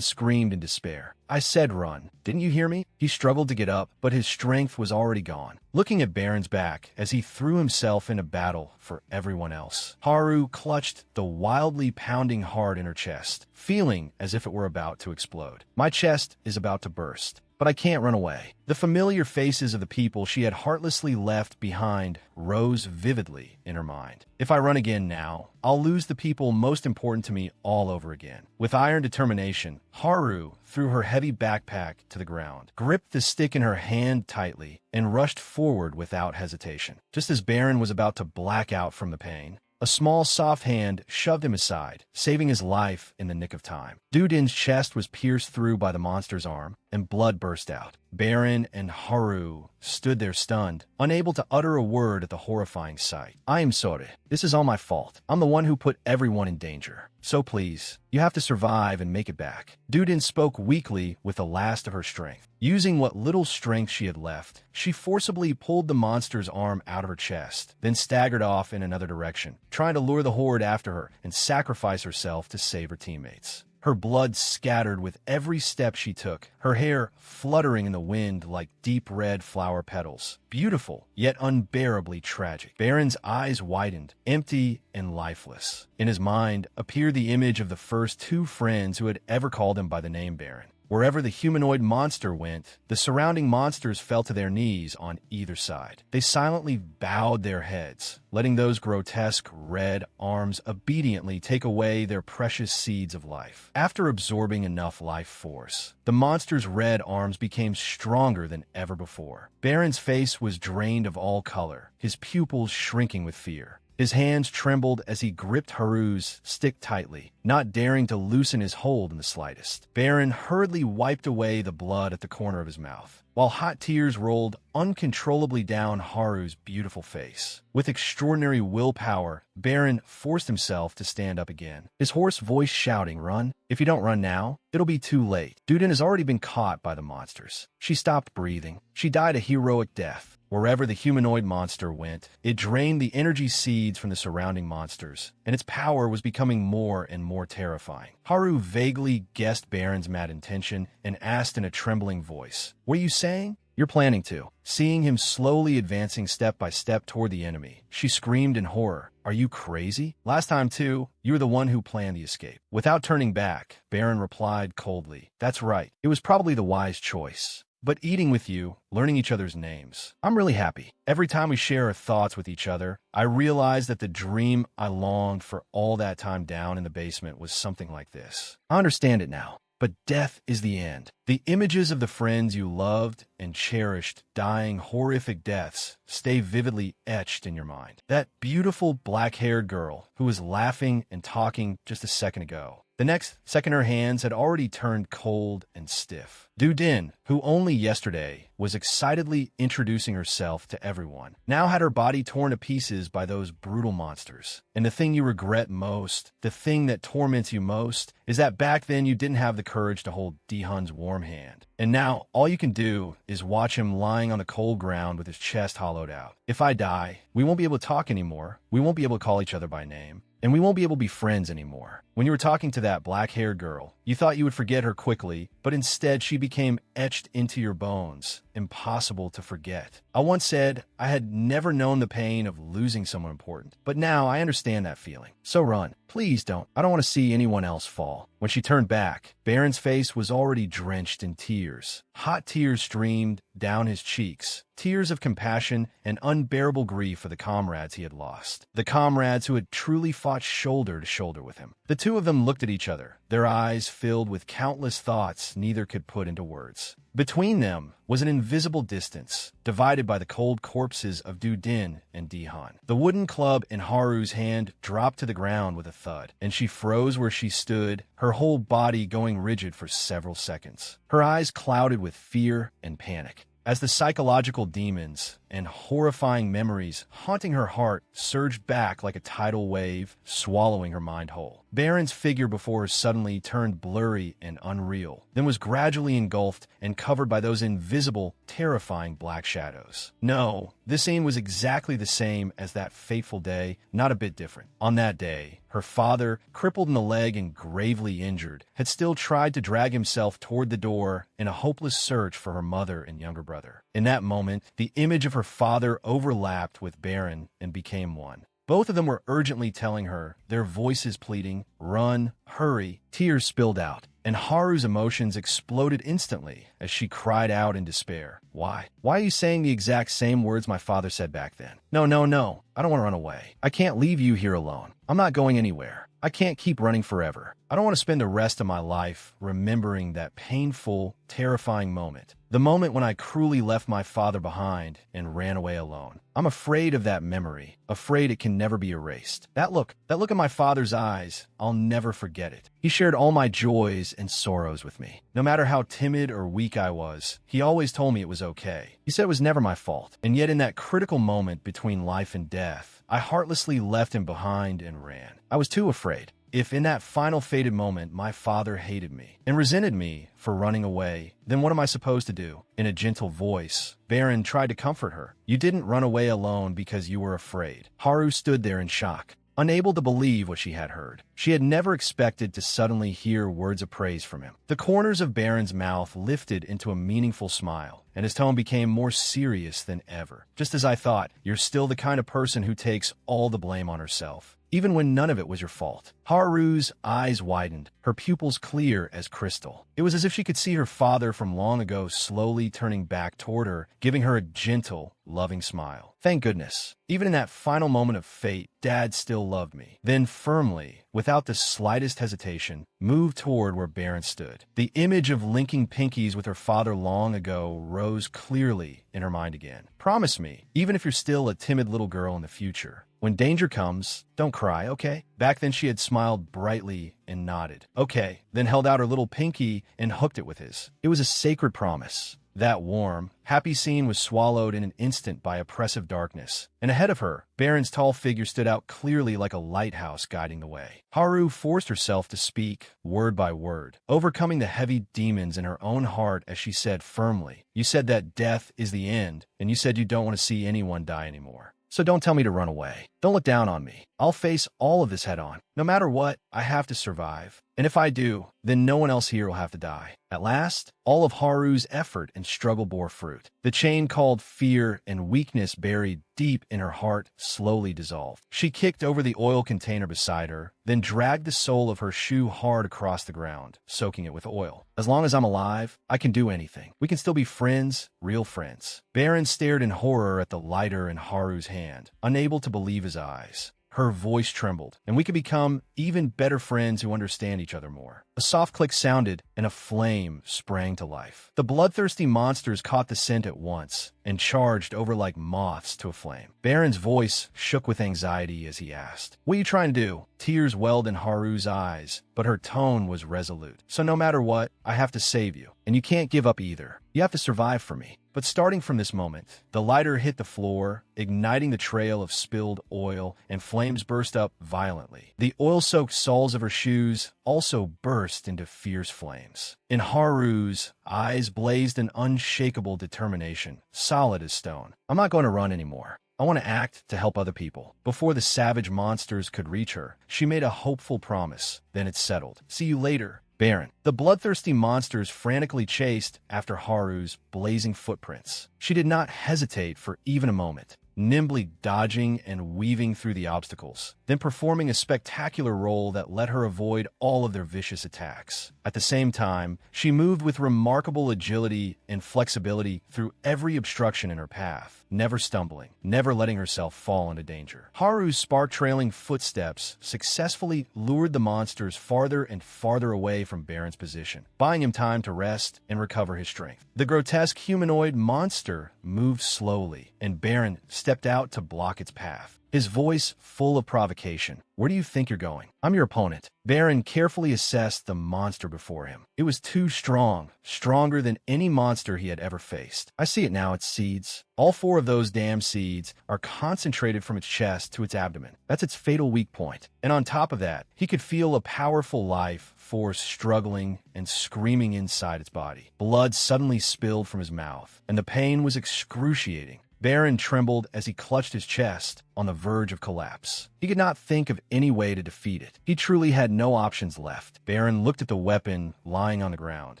screamed in despair. "I said run. Didn't you hear me?" He struggled to get up, but his strength was already gone. Looking at Baron's back as he threw himself into battle for everyone else, Haru clutched the wildly pounding heart in her chest, feeling as if it were about to explode. "My chest is about to burst. But I can't run away." The familiar faces of the people she had heartlessly left behind rose vividly in her mind. "If I run again now, I'll lose the people most important to me all over again." With iron determination, Haru threw her heavy backpack to the ground, gripped the stick in her hand tightly, and rushed forward without hesitation. Just as Baron was about to black out from the pain, a small, soft hand shoved him aside, saving his life in the nick of time. Du Din's chest was pierced through by the monster's arm, and blood burst out. Baron and Haru stood there stunned, unable to utter a word at the horrifying sight. "I am sorry. This is all my fault. I'm the one who put everyone in danger. So please, you have to survive and make it back." Du Din spoke weakly with the last of her strength. Using what little strength she had left, she forcibly pulled the monster's arm out of her chest, then staggered off in another direction, trying to lure the horde after her and sacrifice herself to save her teammates. Her blood scattered with every step she took, her hair fluttering in the wind like deep red flower petals. Beautiful, yet unbearably tragic. Baron's eyes widened, empty and lifeless. In his mind appeared the image of the first two friends who had ever called him by the name Baron. Wherever the humanoid monster went, the surrounding monsters fell to their knees on either side. They silently bowed their heads, letting those grotesque red arms obediently take away their precious seeds of life. After absorbing enough life force, the monster's red arms became stronger than ever before. Baron's face was drained of all color, his pupils shrinking with fear. His hands trembled as he gripped Haru's stick tightly, not daring to loosen his hold in the slightest. Baron hurriedly wiped away the blood at the corner of his mouth, while hot tears rolled uncontrollably down Haru's beautiful face. With extraordinary willpower, Baron forced himself to stand up again, his hoarse voice shouting, "Run! If you don't run now, it'll be too late." Du Din has already been caught by the monsters. She stopped breathing. She died a heroic death. Wherever the humanoid monster went, it drained the energy seeds from the surrounding monsters, and its power was becoming more and more terrifying. Haru vaguely guessed Baron's mad intention and asked in a trembling voice, "Were you saying?" "You're planning to." Seeing him slowly advancing step by step toward the enemy, she screamed in horror, "Are you crazy? Last time, too, you were the one who planned the escape." Without turning back, Baron replied coldly, "That's right. It was probably the wise choice. But eating with you, learning each other's names, I'm really happy. Every time we share our thoughts with each other, I realize that the dream I longed for all that time down in the basement was something like this. I understand it now. But death is the end. The images of the friends you loved and cherished dying horrific deaths stay vividly etched in your mind. That beautiful black-haired girl who was laughing and talking just a second ago. The next second, her hands had already turned cold and stiff. Du Din, who only yesterday was excitedly introducing herself to everyone, now had her body torn to pieces by those brutal monsters. And the thing you regret most, the thing that torments you most, is that back then you didn't have the courage to hold Di-hun's warm hand. And now all you can do is watch him lying on the cold ground with his chest hollowed out. If I die, we won't be able to talk anymore. We won't be able to call each other by name. and we won't be able to be friends anymore. When you were talking to that black-haired girl, you thought you would forget her quickly, but instead she became etched into your bones, impossible to forget. I once said I had never known the pain of losing someone important, but now I understand that feeling. So run. Please don't. I don't want to see anyone else fall. When she turned back, Baron's face was already drenched in tears. Hot tears streamed down his cheeks, tears of compassion and unbearable grief for the comrades he had lost, the comrades who had truly fought shoulder to shoulder with him. The two of them looked at each other, their eyes filled with countless thoughts neither could put into words. Between them was an invisible distance, divided by the cold corpses of Du Din and Dihan. The wooden club in Haru's hand dropped to the ground with a thud, and she froze where she stood, her whole body going rigid for several seconds. Her eyes clouded with fear and panic, as the psychological demons and horrifying memories haunting her heart surged back like a tidal wave, swallowing her mind whole. Baron's figure before her suddenly turned blurry and unreal, then was gradually engulfed and covered by those invisible, terrifying black shadows. No, this scene was exactly the same as that fateful day, not a bit different. On that day, her father, crippled in the leg and gravely injured, had still tried to drag himself toward the door in a hopeless search for her mother and younger brother. In that moment, the image of her father overlapped with Baron and became one. Both of them were urgently telling her, their voices pleading, "Run, hurry." Tears spilled out, and Haru's emotions exploded instantly as she cried out in despair. Why? Why are you saying the exact same words my father said back then? No, no, no. I don't want to run away. I can't leave you here alone. I'm not going anywhere. I can't keep running forever. I don't want to spend the rest of my life remembering that painful, terrifying moment. The moment when I cruelly left my father behind and ran away alone. I'm afraid of that memory, afraid it can never be erased. That look in my father's eyes, I'll never forget it. He shared all my joys and sorrows with me. No matter how timid or weak I was, he always told me it was okay. He said it was never my fault. And yet in that critical moment between life and death, I heartlessly left him behind and ran. I was too afraid. If in that final fated moment my father hated me and resented me for running away, then what am I supposed to do? In a gentle voice, Baron tried to comfort her. You didn't run away alone because you were afraid. Haru stood there in shock, unable to believe what she had heard. She had never expected to suddenly hear words of praise from him. The corners of Baron's mouth lifted into a meaningful smile, and his tone became more serious than ever. Just as I thought, you're still the kind of person who takes all the blame on herself, even when none of it was your fault. Haru's eyes widened, her pupils clear as crystal. It was as if she could see her father from long ago slowly turning back toward her, giving her a gentle, loving smile. Thank goodness. Even in that final moment of fate, Dad still loved me. Then firmly, without the slightest hesitation, moved toward where Baron stood. The image of linking pinkies with her father long ago rose clearly in her mind again. Promise me, even if you're still a timid little girl in the future, when danger comes, don't cry, okay? Back then she had smiled brightly and nodded. Okay, then held out her little pinky and hooked it with his. It was a sacred promise. That warm, happy scene was swallowed in an instant by oppressive darkness, and ahead of her, Baron's tall figure stood out clearly like a lighthouse guiding the way. Haru forced herself to speak, word by word, overcoming the heavy demons in her own heart as she said firmly, "You said that death is the end, and you said you don't want to see anyone die anymore. So don't tell me to run away. Don't look down on me. I'll face all of this head on. No matter what, I have to survive. And if I do, then no one else here will have to die." At last, all of Haru's effort and struggle bore fruit. The chain called fear and weakness buried deep in her heart slowly dissolved. She kicked over the oil container beside her, then dragged the sole of her shoe hard across the ground, soaking it with oil. As long as I'm alive, I can do anything. We can still be friends, real friends. Baron stared in horror at the lighter in Haru's hand, unable to believe his eyes. Her voice trembled, and we could become even better friends who understand each other more. A soft click sounded, and a flame sprang to life. The bloodthirsty monsters caught the scent at once and charged over like moths to a flame. Baron's voice shook with anxiety as he asked, "What are you trying to do?" Tears welled in Haru's eyes, but her tone was resolute. "So no matter what, I have to save you, and you can't give up either. You have to survive for me." But starting from this moment, the lighter hit the floor, igniting the trail of spilled oil, and flames burst up violently. The oil-soaked soles of her shoes also burst into fierce flames. In Haru's eyes blazed an unshakable determination, solid as stone. "I'm not going to run anymore. I want to act to help other people." Before the savage monsters could reach her, she made a hopeful promise. Then it settled. "See you later, Baron." The bloodthirsty monsters frantically chased after Haru's blazing footprints. She did not hesitate for even a moment, nimbly dodging and weaving through the obstacles, then performing a spectacular roll that let her avoid all of their vicious attacks. At the same time, she moved with remarkable agility and flexibility through every obstruction in her path, never stumbling, never letting herself fall into danger. Haru's spark-trailing footsteps successfully lured the monsters farther and farther away from Baron's position, buying him time to rest and recover his strength. The grotesque humanoid monster moved slowly, and Baron stepped out to block its path, his voice full of provocation. "Where do you think you're going? I'm your opponent." Baron carefully assessed the monster before him. It was too strong, stronger than any monster he had ever faced. "I see it now, its seeds. All 4 of those damn seeds are concentrated from its chest to its abdomen. That's its fatal weak point. And on top of that, he could feel a powerful life force struggling and screaming inside its body." Blood suddenly spilled from his mouth, and the pain was excruciating. Baron trembled as he clutched his chest, on the verge of collapse. He could not think of any way to defeat it. He truly had no options left. Baron looked at the weapon lying on the ground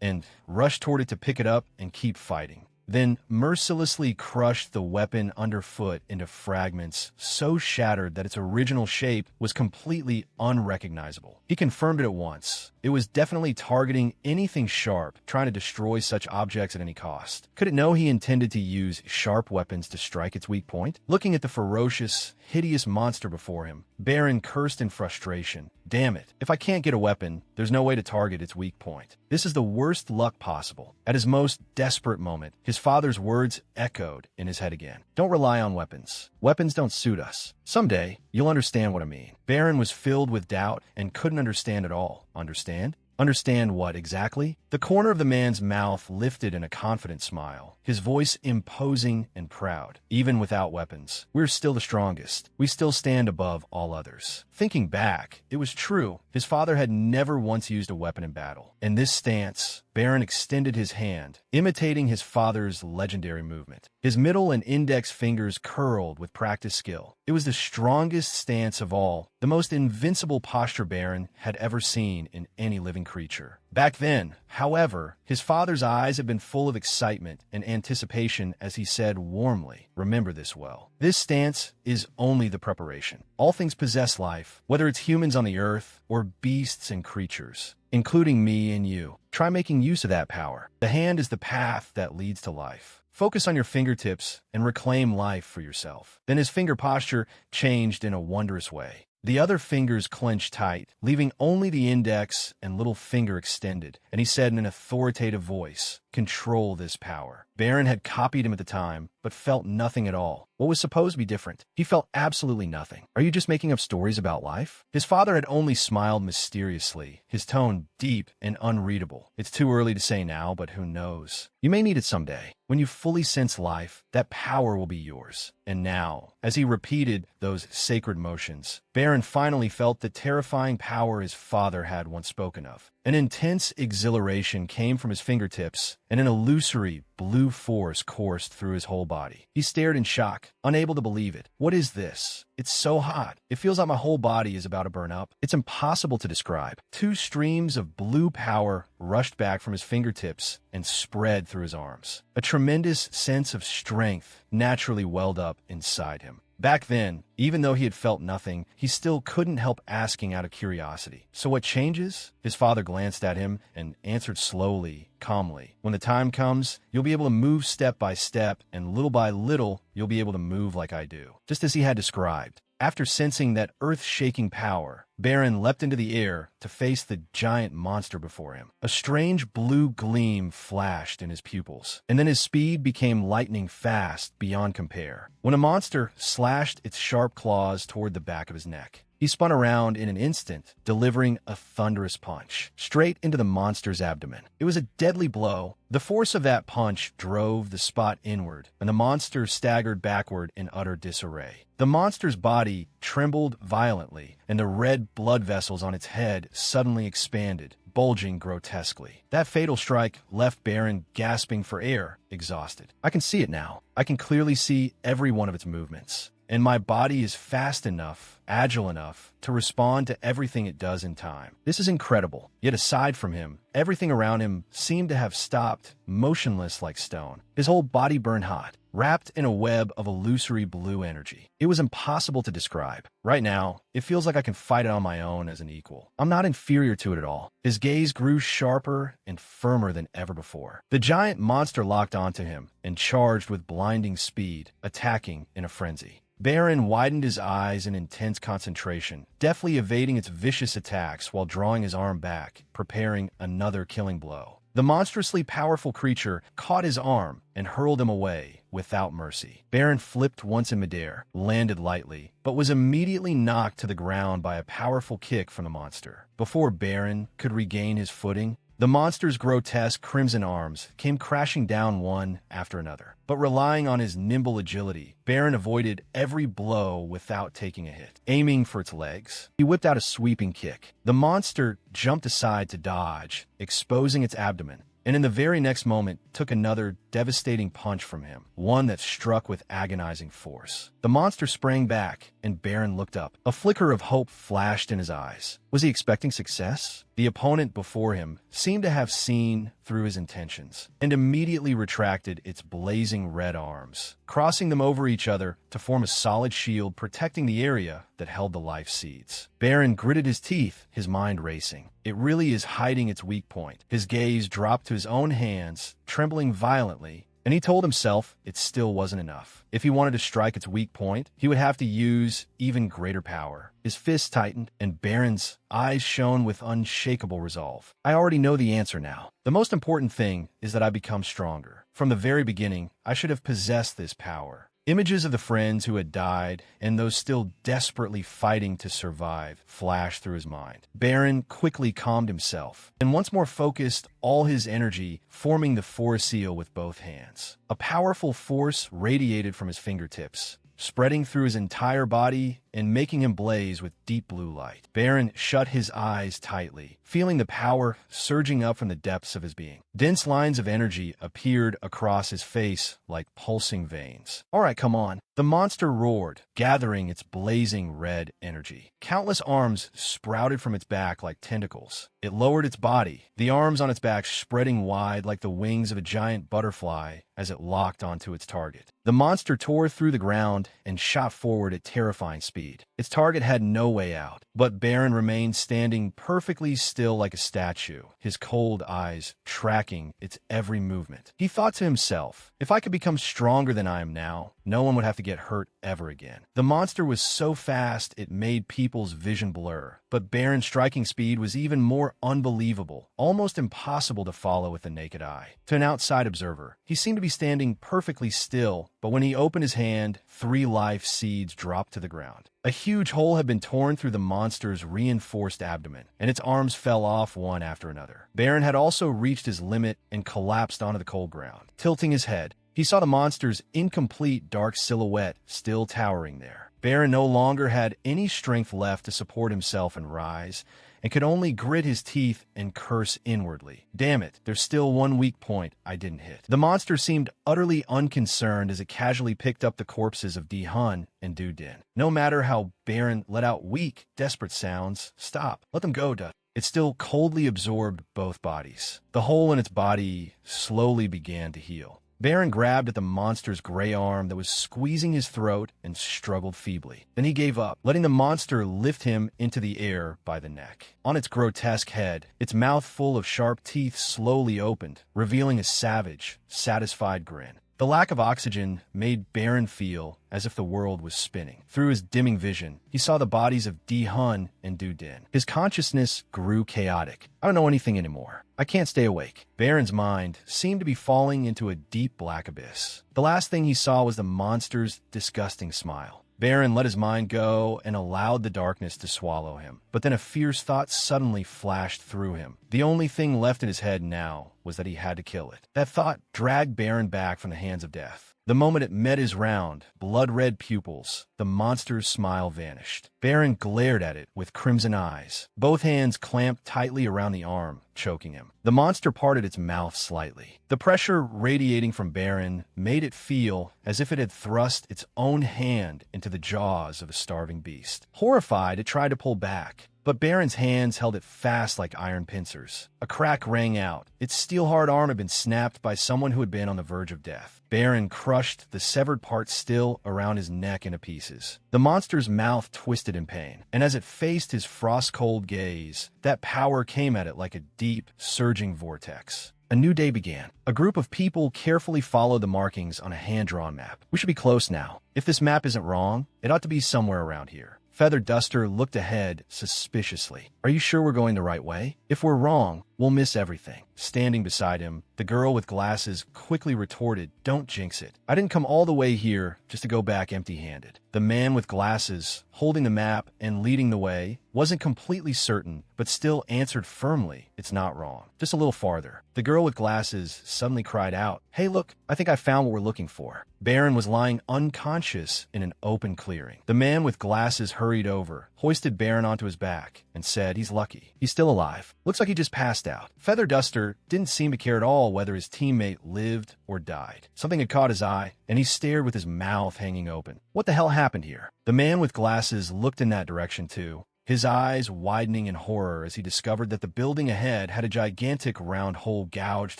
and rushed toward it to pick it up and keep fighting, then mercilessly crushed the weapon underfoot into fragments so shattered that its original shape was completely unrecognizable. He confirmed it at once. It was definitely targeting anything sharp, trying to destroy such objects at any cost. Could it know he intended to use sharp weapons to strike its weak point? Looking at the ferocious, hideous monster before him, Baron cursed in frustration. "Damn it, if I can't get a weapon, there's no way to target its weak point. This is the worst luck possible." At his most desperate moment, his father's words echoed in his head again. "Don't rely on weapons. Weapons don't suit us. Someday, you'll understand what I mean." Baron was filled with doubt and couldn't understand at all. Understand? Understand what exactly? The corner of the man's mouth lifted in a confident smile, his voice imposing and proud. "Even without weapons, we're still the strongest. We still stand above all others." Thinking back, it was true. His father had never once used a weapon in battle. In this stance, Baron extended his hand, imitating his father's legendary movement. His middle and index fingers curled with practiced skill. It was the strongest stance of all, the most invincible posture Baron had ever seen in any living creature. Back then, however, his father's eyes had been full of excitement and anticipation as he said warmly, "Remember this well. This stance is only the preparation. All things possess life, whether it's humans on the earth or beasts and creatures, including me and you. Try making use of that power. The hand is the path that leads to life. Focus on your fingertips and reclaim life for yourself." Then his finger posture changed in a wondrous way. The other fingers clenched tight, leaving only the index and little finger extended, and he said in an authoritative voice, "Control this power." Baron had copied him at the time, but felt nothing at all. What was supposed to be different? He felt absolutely nothing. "Are you just making up stories about life?" His father had only smiled mysteriously, his tone deep and unreadable. "It's too early to say now, but who knows? You may need it someday. When you fully sense life, that power will be yours." And now, as he repeated those sacred motions, Baron finally felt the terrifying power his father had once spoken of. An intense exhilaration came from his fingertips, and an illusory blue force coursed through his whole body. He stared in shock, unable to believe it. "What is this? It's so hot. It feels like my whole body is about to burn up. It's impossible to describe." 2 streams of blue power rushed back from his fingertips and spread through his arms. A tremendous sense of strength naturally welled up inside him. Back then, even though he had felt nothing, he still couldn't help asking out of curiosity. "So what changes?" His father glanced at him and answered slowly, calmly. "When the time comes, you'll be able to move step by step, and little by little, you'll be able to move like I do." Just as he had described. After sensing that earth-shaking power, Baron leapt into the air to face the giant monster before him. A strange blue gleam flashed in his pupils, and then his speed became lightning fast beyond compare. When a monster slashed its sharp claws toward the back of his neck, he spun around in an instant, delivering a thunderous punch straight into the monster's abdomen. It was a deadly blow. The force of that punch drove the spot inward, and the monster staggered backward in utter disarray. The monster's body trembled violently, and the red red blood vessels on its head suddenly expanded, bulging grotesquely. That fatal strike left Baron gasping for air, exhausted. I can see it now. I can clearly see every one of its movements. And my body is fast enough, agile enough, to respond to everything it does in time. This is incredible. Yet aside from him, everything around him seemed to have stopped, motionless like stone. His whole body burned hot, wrapped in a web of illusory blue energy. It was impossible to describe. Right now, it feels like I can fight it on my own as an equal. I'm not inferior to it at all. His gaze grew sharper and firmer than ever before. The giant monster locked onto him and charged with blinding speed, attacking in a frenzy. Baron widened his eyes in intense concentration, deftly evading its vicious attacks while drawing his arm back, preparing another killing blow. The monstrously powerful creature caught his arm and hurled him away without mercy. Baron flipped once in midair, landed lightly, but was immediately knocked to the ground by a powerful kick from the monster. Before Baron could regain his footing, the monster's grotesque crimson arms came crashing down one after another. But relying on his nimble agility, Baron avoided every blow without taking a hit. Aiming for its legs, he whipped out a sweeping kick. The monster jumped aside to dodge, exposing its abdomen, and in the very next moment took another devastating punch from him, one that struck with agonizing force. The monster sprang back, and Baron looked up. A flicker of hope flashed in his eyes. Was he expecting success? The opponent before him seemed to have seen through his intentions, and immediately retracted its blazing red arms, crossing them over each other to form a solid shield protecting the area that held the life seeds. Baron gritted his teeth, his mind racing. It really is hiding its weak point. His gaze dropped to his own hands, trembling violently, and he told himself it still wasn't enough. If he wanted to strike its weak point, he would have to use even greater power. His fists tightened, and Baron's eyes shone with unshakable resolve. I already know the answer now. The most important thing is that I become stronger. From the very beginning, I should have possessed this power. Images of the friends who had died and those still desperately fighting to survive flashed through his mind. Baron quickly calmed himself and once more focused all his energy, forming the force seal with both hands. A powerful force radiated from his fingertips, spreading through his entire body and making him blaze with deep blue light. Baron shut his eyes tightly, feeling the power surging up from the depths of his being. Dense lines of energy appeared across his face like pulsing veins. All right, come on. The monster roared, gathering its blazing red energy. Countless arms sprouted from its back like tentacles. It lowered its body, the arms on its back spreading wide like the wings of a giant butterfly as it locked onto its target. The monster tore through the ground and shot forward at terrifying speed. Its target had no way out, but Baron remained standing perfectly still like a statue, his cold eyes tracking its every movement. He thought to himself, if I could become stronger than I am now, no one would have to get hurt ever again. The monster was so fast it made people's vision blur, but Baron's striking speed was even more unbelievable, almost impossible to follow with the naked eye. To an outside observer, he seemed to be standing perfectly still, but when he opened his hand, 3 life seeds dropped to the ground. A huge hole had been torn through the monster's reinforced abdomen, and its arms fell off one after another. Baron had also reached his limit and collapsed onto the cold ground. Tilting his head, he saw the monster's incomplete dark silhouette still towering there. Baron no longer had any strength left to support himself and rise, and could only grit his teeth and curse inwardly. Damn it, there's still one weak point I didn't hit. The monster seemed utterly unconcerned as it casually picked up the corpses of Di-hun and Du-din. No matter how Baron let out weak, desperate sounds, stop, let them go, Duh. It still coldly absorbed both bodies. The hole in its body slowly began to heal. Baron grabbed at the monster's gray arm that was squeezing his throat and struggled feebly. Then he gave up, letting the monster lift him into the air by the neck. On its grotesque head, its mouth full of sharp teeth slowly opened, revealing a savage, satisfied grin. The lack of oxygen made Baron feel as if the world was spinning. Through his dimming vision, he saw the bodies of Di-hun and Du-din. His consciousness grew chaotic. I don't know anything anymore. I can't stay awake. Baron's mind seemed to be falling into a deep black abyss. The last thing he saw was the monster's disgusting smile. Baron let his mind go and allowed the darkness to swallow him. But then a fierce thought suddenly flashed through him. The only thing left in his head now was that he had to kill it. That thought dragged Baron back from the hands of death. The moment it met his round, blood-red pupils, the monster's smile vanished. Baron glared at it with crimson eyes, both hands clamped tightly around the arm, choking him. The monster parted its mouth slightly. The pressure radiating from Baron made it feel as if it had thrust its own hand into the jaws of a starving beast. Horrified, it tried to pull back, but Baron's hands held it fast like iron pincers. A crack rang out. Its steel-hard arm had been snapped by someone who had been on the verge of death. Baron crushed the severed part still around his neck into pieces. The monster's mouth twisted in pain, and as it faced his frost-cold gaze, that power came at it like a deep, surging vortex. A new day began. A group of people carefully followed the markings on a hand-drawn map. We should be close now. If this map isn't wrong, it ought to be somewhere around here. Feather Duster looked ahead suspiciously. Are you sure we're going the right way? If we're wrong, we'll miss everything. Standing beside him, the girl with glasses quickly retorted, "Don't jinx it. I didn't come all the way here just to go back empty-handed." The man with glasses, holding the map and leading the way, wasn't completely certain, but still answered firmly, "It's not wrong. Just a little farther." The girl with glasses suddenly cried out, "Hey, look, I think I found what we're looking for." Baron was lying unconscious in an open clearing. The man with glasses hurried over, hoisted Baron onto his back, and said, "He's lucky. He's still alive. Looks like he just passed out." Feather Duster didn't seem to care at all whether his teammate lived or died. Something had caught his eye, and he stared with his mouth hanging open. What the hell happened here? The man with glasses looked in that direction too, his eyes widening in horror as he discovered that the building ahead had a gigantic round hole gouged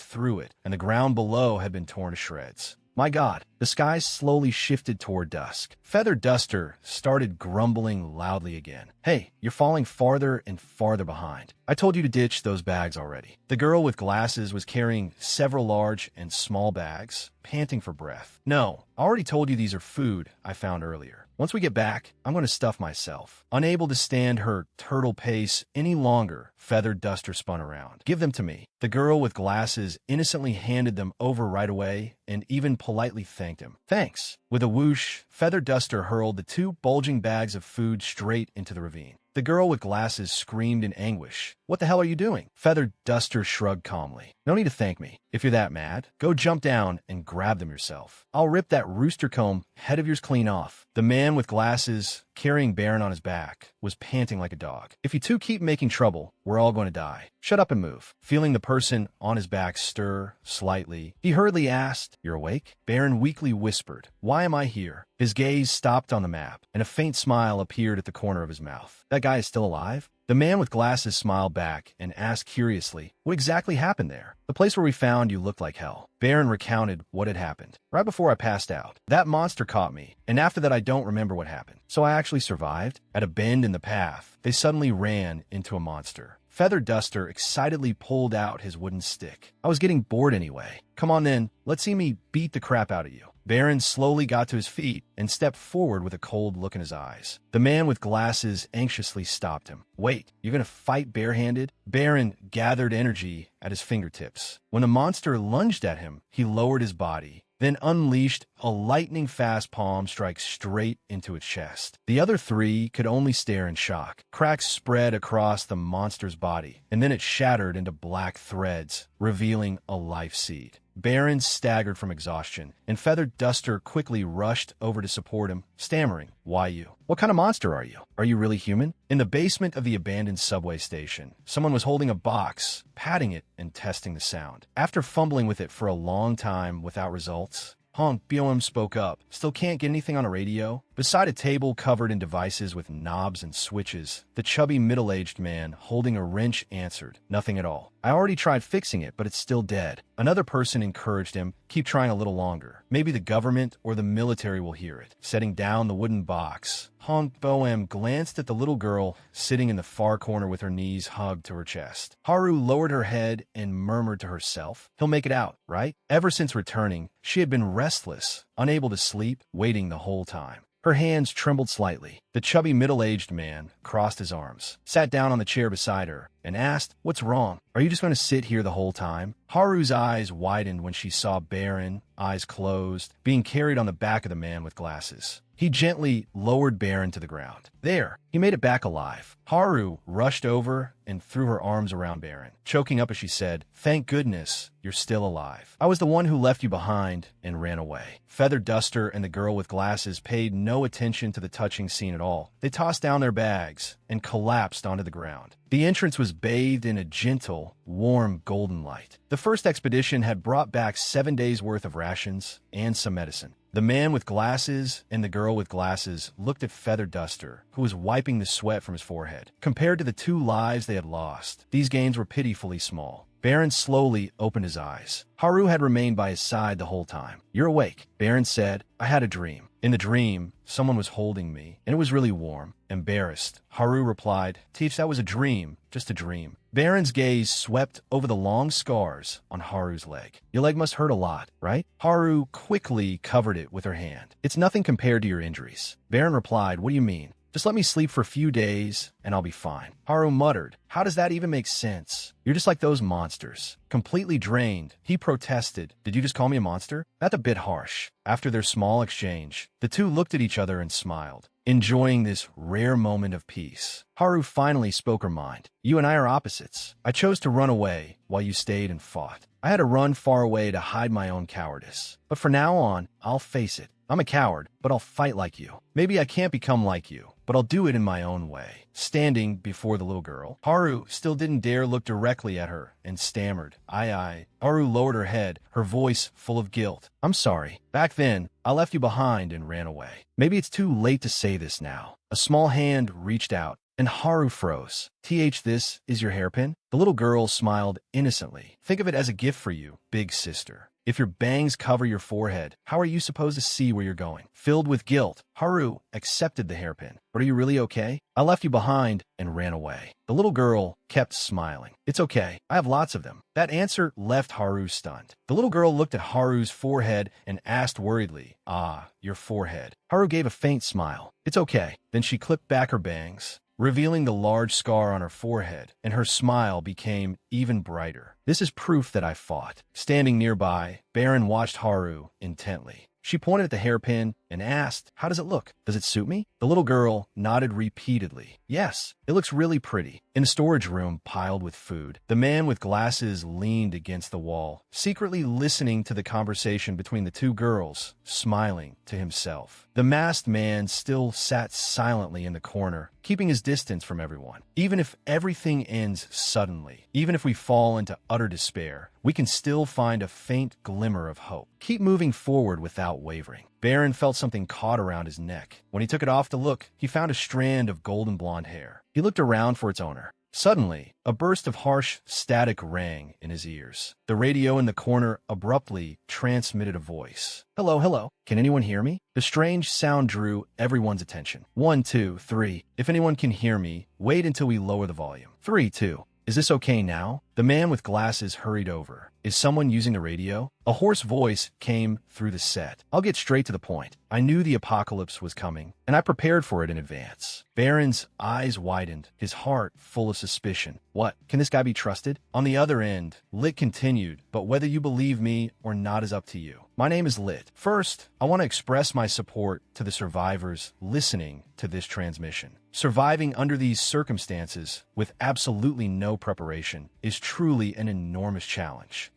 through it, and the ground below had been torn to shreds. My God, the sky slowly shifted toward dusk. Feather Duster started grumbling loudly again. "Hey, you're falling farther and farther behind. I told you to ditch those bags already." The girl with glasses was carrying several large and small bags, panting for breath. "No, I already told you these are food I found earlier. Once we get back, I'm going to stuff myself." Unable to stand her turtle pace any longer, Feather Duster spun around. "Give them to me." The girl with glasses innocently handed them over right away and even politely thanked him. "Thanks." With a whoosh, Feather Duster hurled the two bulging bags of food straight into the ravine. The girl with glasses screamed in anguish. "What the hell are you doing?" Feather Duster shrugged calmly. "No need to thank me. If you're that mad, go jump down and grab them yourself. I'll rip that rooster comb head of yours clean off." The man with glasses, carrying Baron on his back, was panting like a dog. "If you two keep making trouble, we're all going to die. Shut up and move." Feeling the person on his back stir slightly, he hurriedly asked, "You're awake?" Baron weakly whispered, "Why am I here?" His gaze stopped on the map, and a faint smile appeared at the corner of his mouth. "That guy is still alive?" The man with glasses smiled back and asked curiously, "What exactly happened there?" "The place where we found you looked like hell." Baron recounted what had happened. "Right before I passed out, that monster caught me, and after that I don't remember what happened. So I actually survived." At a bend in the path, they suddenly ran into a monster. Feather Duster excitedly pulled out his wooden stick. "I was getting bored anyway. Come on then, let's see me beat the crap out of you." Baron slowly got to his feet and stepped forward with a cold look in his eyes. The man with glasses anxiously stopped him. "Wait, you're going to fight barehanded?" Baron gathered energy at his fingertips. When the monster lunged at him, he lowered his body, then unleashed a lightning-fast palm strike straight into its chest. The other three could only stare in shock. Cracks spread across the monster's body, and then it shattered into black threads, revealing a life seed. Baron staggered from exhaustion, and Feather Duster quickly rushed over to support him, stammering, "Why you? What kind of monster are you? Are you really human?" In the basement of the abandoned subway station, someone was holding a box, patting it and testing the sound. After fumbling with it for a long time without results, Honk BOM spoke up. "Still can't get anything on a radio?" Beside a table covered in devices with knobs and switches, the chubby middle-aged man holding a wrench answered, "Nothing at all. I already tried fixing it, but it's still dead." Another person encouraged him, "Keep trying a little longer. Maybe the government or the military will hear it." Setting down the wooden box, Honk Boem glanced at the little girl sitting in the far corner with her knees hugged to her chest. Haru lowered her head and murmured to herself, "He'll make it out, right?" Ever since returning, she had been restless, unable to sleep, waiting the whole time. Her hands trembled slightly. The chubby middle-aged man crossed his arms, sat down on the chair beside her, and asked, "What's wrong? Are you just going to sit here the whole time?" Haru's eyes widened when she saw Baron, eyes closed, being carried on the back of the man with glasses. He gently lowered Baron to the ground. There, he made it back alive. Haru rushed over and threw her arms around Baron, choking up as she said, "Thank goodness you're still alive. I was the one who left you behind and ran away." Feather Duster and the girl with glasses paid no attention to the touching scene at all. They tossed down their bags and collapsed onto the ground. The entrance was bathed in a gentle, warm golden light. The first expedition had brought back 7 days' worth of rations and some medicine. The man with glasses and the girl with glasses looked at Feather Duster, who was wiping the sweat from his forehead. Compared to the 2 lives they had lost, these gains were pitifully small. Baron slowly opened his eyes. Haru had remained by his side the whole time. "You're awake," Baron said. "I had a dream. In the dream, someone was holding me, and it was really warm." Embarrassed, Haru replied, "Teach, that was a dream, just a dream." Baron's gaze swept over the long scars on Haru's leg. "Your leg must hurt a lot, right?" Haru quickly covered it with her hand. "It's nothing compared to your injuries." Baron replied, "What do you mean?" "Just let me sleep for a few days, and I'll be fine." Haru muttered, "How does that even make sense? You're just like those monsters." Completely drained, he protested, "Did you just call me a monster?" That's a bit harsh. After their small exchange, the two looked at each other and smiled, enjoying this rare moment of peace. Haru finally spoke her mind. "You and I are opposites. I chose to run away while you stayed and fought. I had to run far away to hide my own cowardice. But from now on, I'll face it. I'm a coward, but I'll fight like you. Maybe I can't become like you, but I'll do it in my own way." Standing before the little girl, Haru still didn't dare look directly at her and stammered, I. Haru lowered her head, her voice full of guilt. "I'm sorry. Back then, I left you behind and ran away. Maybe it's too late to say this now." A small hand reached out, and Haru froze. This is your hairpin?" The little girl smiled innocently. "Think of it as a gift for you, big sister. If your bangs cover your forehead, how are you supposed to see where you're going?" Filled with guilt, Haru accepted the hairpin. "But are you really okay?" "I left you behind and ran away." The little girl kept smiling. "It's okay. I have lots of them." That answer left Haru stunned. The little girl looked at Haru's forehead and asked worriedly, "Ah, your forehead." Haru gave a faint smile. "It's okay." Then she clipped back her bangs, revealing the large scar on her forehead, and her smile became even brighter. "This is proof that I fought." Standing nearby, Baron watched Haru intently. She pointed at the hairpin and asked, "How does it look? Does it suit me?" The little girl nodded repeatedly. "Yes, it looks really pretty." In a storage room piled with food, the man with glasses leaned against the wall, secretly listening to the conversation between the two girls, smiling to himself. The masked man still sat silently in the corner, keeping his distance from everyone. Even if everything ends suddenly, even if we fall into utter despair, we can still find a faint glimmer of hope. Keep moving forward without wavering. Baron felt something caught around his neck. When he took it off to look, he found a strand of golden blonde hair. He looked around for its owner. Suddenly, a burst of harsh static rang in his ears. The radio in the corner abruptly transmitted a voice. "Hello, hello. Can anyone hear me?" The strange sound drew everyone's attention. 1, 2, 3. If anyone can hear me, wait until we lower the volume. 3, 2. Is this okay now? The man with glasses hurried over. Is someone using the radio? A hoarse voice came through the set. I'll get straight to the point. I knew the apocalypse was coming, and I prepared for it in advance. Baron's eyes widened, his heart full of suspicion. What? Can this guy be trusted? On the other end, Lit continued, but whether you believe me or not is up to you. My name is Lit. First, I want to express my support to the survivors listening to this transmission. Surviving under these circumstances with absolutely no preparation is truly an enormous challenge.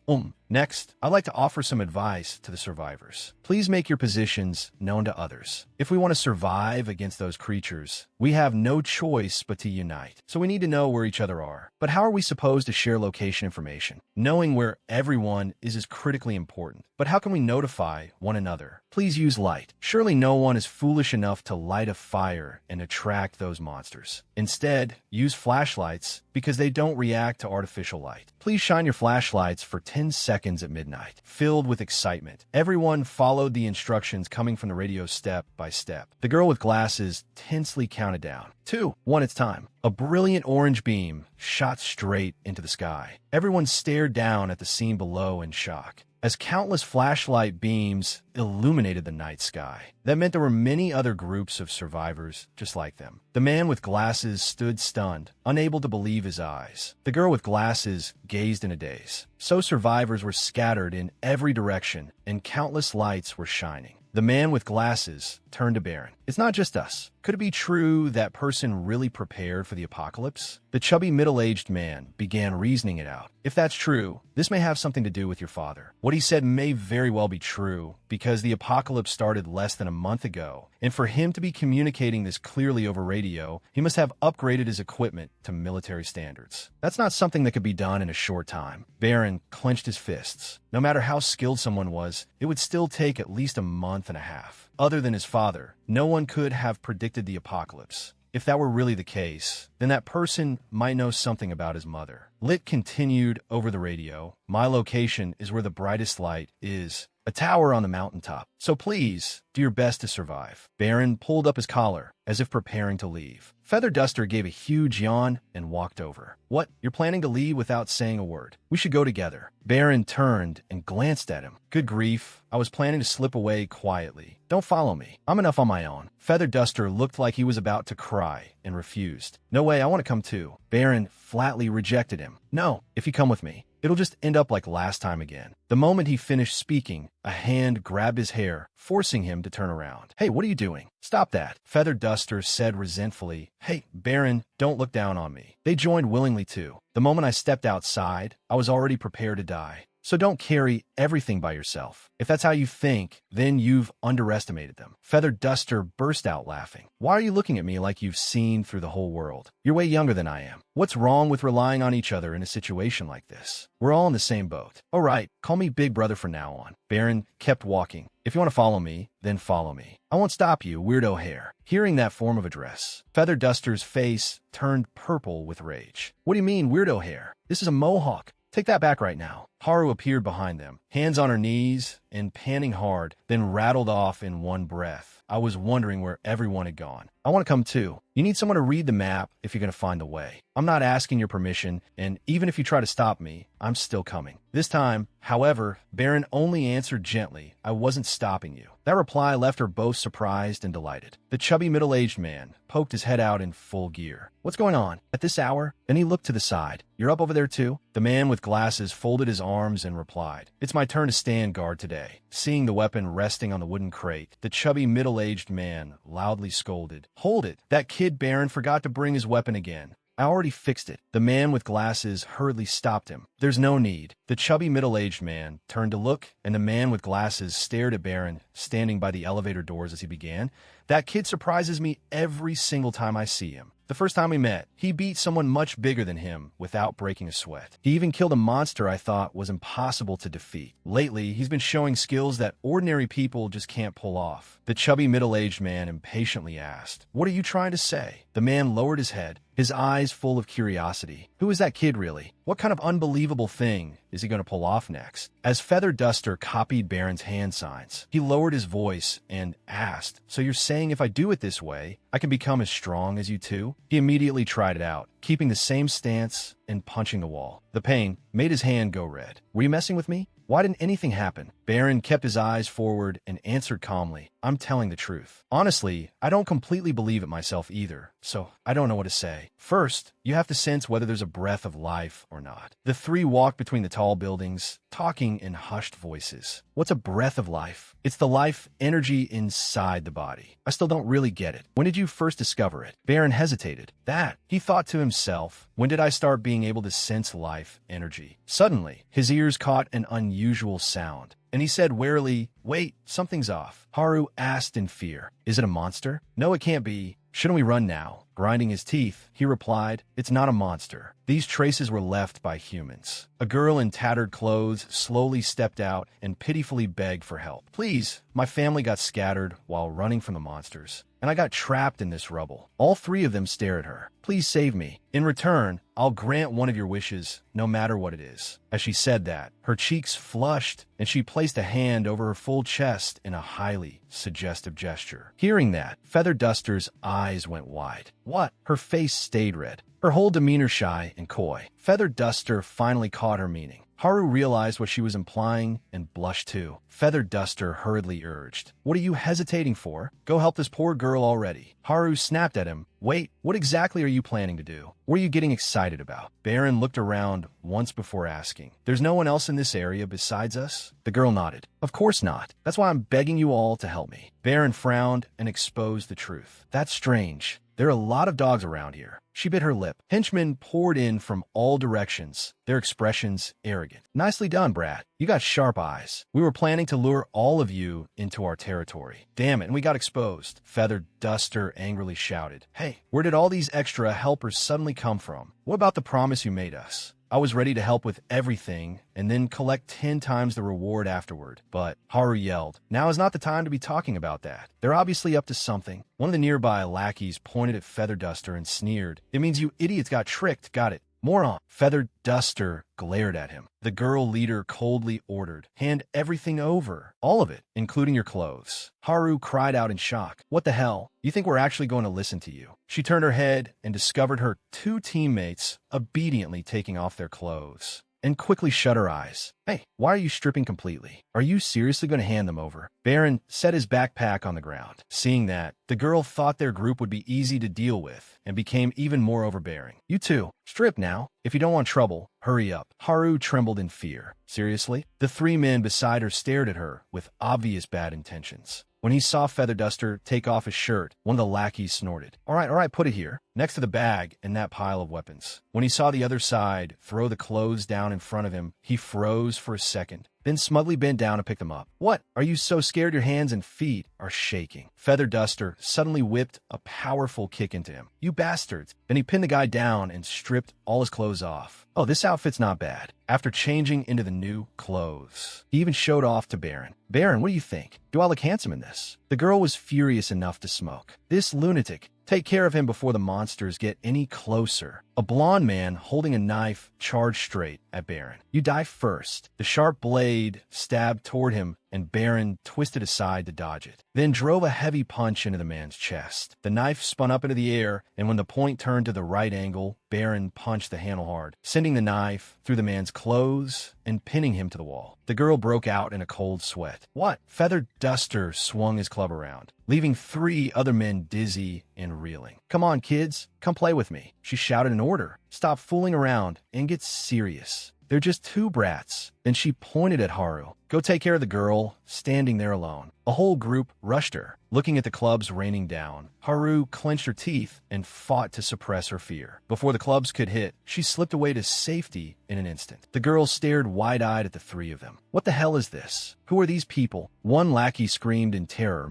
Next, I'd like to offer some advice to the survivors. Please make your positions known to others. If we want to survive against those creatures, we have no choice but to unite. So we need to know where each other are. But how are we supposed to share location information? Knowing where everyone is critically important. But how can we notify one another? Please use light. Surely no one is foolish enough to light a fire and attract those monsters. Instead, use flashlights because they don't react to artificial light. Please shine your flashlights for 10 seconds at midnight. Filled with excitement, everyone followed the instructions coming from the radio step by step. The girl with glasses tensely counted down. 2, 1, it's time. A brilliant orange beam shot straight into the sky. Everyone stared down at the scene below in shock, as countless flashlight beams illuminated the night sky. That meant there were many other groups of survivors just like them. The man with glasses stood stunned, unable to believe his eyes. The girl with glasses gazed in a daze. So survivors were scattered in every direction, and countless lights were shining. The man with glasses turned to Baron. It's not just us. Could it be true that person really prepared for the apocalypse? The chubby middle-aged man began reasoning it out. If that's true, this may have something to do with your father. What he said may very well be true, because the apocalypse started less than a month ago, and for him to be communicating this clearly over radio, he must have upgraded his equipment to military standards. That's not something that could be done in a short time. Baron clenched his fists. No matter how skilled someone was, it would still take at least a month and a half. Other than his father, no one could have predicted the apocalypse. If that were really the case, then that person might know something about his mother. Lit continued over the radio. My location is where the brightest light is. A tower on the mountaintop. So please, do your best to survive. Baron pulled up his collar, as if preparing to leave. Feather Duster gave a huge yawn and walked over. What? You're planning to leave without saying a word? We should go together. Baron turned and glanced at him. Good grief. I was planning to slip away quietly. Don't follow me. I'm enough on my own. Feather Duster looked like he was about to cry and refused. No way, I want to come too. Baron flatly rejected him. No, if you come with me, it'll just end up like last time again. The moment he finished speaking, a hand grabbed his hair, forcing him to turn around. Hey, what are you doing? Stop that. Feather Duster said resentfully. Hey, Baron, don't look down on me. They joined willingly too. The moment I stepped outside, I was already prepared to die. So don't carry everything by yourself. If that's how you think, then you've underestimated them. Feather Duster burst out laughing. Why are you looking at me like you've seen through the whole world? You're way younger than I am. What's wrong with relying on each other in a situation like this? We're all in the same boat. All right, call me Big Brother from now on. Baron kept walking. If you want to follow me, then follow me. I won't stop you, weirdo hair. Hearing that form of address, Feather Duster's face turned purple with rage. What do you mean, weirdo hair? This is a mohawk. Take that back right now. Haru appeared behind them, hands on her knees and panting hard, then rattled off in one breath. I was wondering where everyone had gone. I want to come too. You need someone to read the map if you're going to find the way. I'm not asking your permission, and even if you try to stop me, I'm still coming. This time, however, Baron only answered gently, I wasn't stopping you. That reply left her both surprised and delighted. The chubby middle-aged man poked his head out in full gear. What's going on? At this hour? Then he looked to the side. You're up over there too? The man with glasses folded his arms and replied, It's my turn to stand guard today. Seeing the weapon resting on the wooden crate, the chubby middle-aged man loudly scolded, Hold it! That kid Baron forgot to bring his weapon again. I already fixed it. The man with glasses hurriedly stopped him. There's no need. The chubby middle-aged man turned to look, and the man with glasses stared at Baron, standing by the elevator doors as he began. That kid surprises me every single time I see him. The first time we met, he beat someone much bigger than him without breaking a sweat. He even killed a monster I thought was impossible to defeat. Lately, he's been showing skills that ordinary people just can't pull off. The chubby middle-aged man impatiently asked, What are you trying to say? The man lowered his head, his eyes full of curiosity. Who is that kid really? What kind of unbelievable thing is he going to pull off next? As Feather Duster copied Baron's hand signs, he lowered his voice and asked, So you're saying if I do it this way, I can become as strong as you two? He immediately tried it out, keeping the same stance and punching the wall. The pain made his hand go red. Were you messing with me? Why didn't anything happen? Baron kept his eyes forward and answered calmly, I'm telling the truth. Honestly, I don't completely believe it myself either, so I don't know what to say. First, you have to sense whether there's a breath of life or not. The three walked between the tall buildings, talking in hushed voices. What's a breath of life? It's the life energy inside the body. I still don't really get it. When did you first discover it? Baron hesitated. That, he thought to himself, when did I start being able to sense life energy? Suddenly, his ears caught an unusual sound, and he said warily, Wait, something's off. Haru asked in fear, Is it a monster? No, it can't be. Shouldn't we run now? Grinding his teeth, he replied, It's not a monster. These traces were left by humans. A girl in tattered clothes slowly stepped out and pitifully begged for help. Please, my family got scattered while running from the monsters, and I got trapped in this rubble. All three of them stare at her. Please save me. In return, I'll grant one of your wishes, no matter what it is. As she said that, her cheeks flushed, and she placed a hand over her full chest in a highly suggestive gesture. Hearing that, Feather Duster's eyes went wide. What? Her face stayed red, her whole demeanor shy and coy. Feather Duster finally caught her meaning. Haru realized what she was implying and blushed too. Feather Duster hurriedly urged, "What are you hesitating for? Go help this poor girl already." Haru snapped at him. "Wait, what exactly are you planning to do? What are you getting excited about?" Baron looked around once before asking, "There's no one else in this area besides us?" The girl nodded. "Of course not. That's why I'm begging you all to help me." Baron frowned and exposed the truth. "That's strange. There are a lot of dogs around here." She bit her lip. Henchmen poured in from all directions, their expressions arrogant. "Nicely done, brat. You got sharp eyes. We were planning to lure all of you into our territory. Damn it, and we got exposed." Feather Duster angrily shouted, "Hey, where did all these extra helpers suddenly come from? What about the promise you made us? I was ready to help with everything and then collect 10 times the reward afterward." But Haru yelled, "Now is not the time to be talking about that. They're obviously up to something." One of the nearby lackeys pointed at Feather Duster and sneered, "It means you idiots got tricked, got it? Moron." Feather Duster glared at him. The girl leader coldly ordered, "Hand everything over. All of it, including your clothes." Haru cried out in shock. "What the hell? You think we're actually going to listen to you?" She turned her head and discovered her 2 teammates obediently taking off their clothes, and quickly shut her eyes. "Hey, why are you stripping completely? Are you seriously going to hand them over?" Baron set his backpack on the ground. Seeing that, the girl thought their group would be easy to deal with and became even more overbearing. "You two, strip now. If you don't want trouble, hurry up." Haru trembled in fear. Seriously? The 3 men beside her stared at her with obvious bad intentions. When he saw Feather Duster take off his shirt, one of the lackeys snorted. All right, put it here, next to the bag and that pile of weapons." When he saw the other side throw the clothes down in front of him, he froze for a second, then smugly bent down and picked them up. "What? Are you so scared your hands and feet are shaking?" Feather Duster suddenly whipped a powerful kick into him. "You bastards!" Then he pinned the guy down and stripped all his clothes off. "Oh, this outfit's not bad." After changing into the new clothes, he even showed off to Baron. "Baron, what do you think? Do I look handsome in this?" The girl was furious enough to smoke. "This lunatic. Take care of him before the monsters get any closer." A blond man holding a knife charged straight at Baron. "You die first." The sharp blade stabbed toward him, and Baron twisted aside to dodge it, then drove a heavy punch into the man's chest. The knife spun up into the air, and when the point turned to the right angle, Baron punched the handle hard, sending the knife through the man's clothes and pinning him to the wall. The girl broke out in a cold sweat. "What?" Feather Duster swung his club around, leaving 3 other men dizzy and reeling. "Come on, kids, come play with me." She shouted an order. "Stop fooling around and get serious. They're just 2 brats." Then she pointed at Haru. "Go take care of the girl, standing there alone." A whole group rushed her, looking at the clubs raining down. Haru clenched her teeth and fought to suppress her fear. Before the clubs could hit, she slipped away to safety in an instant. The girl stared wide-eyed at the 3 of them. "What the hell is this? Who are these people?" One lackey screamed in terror,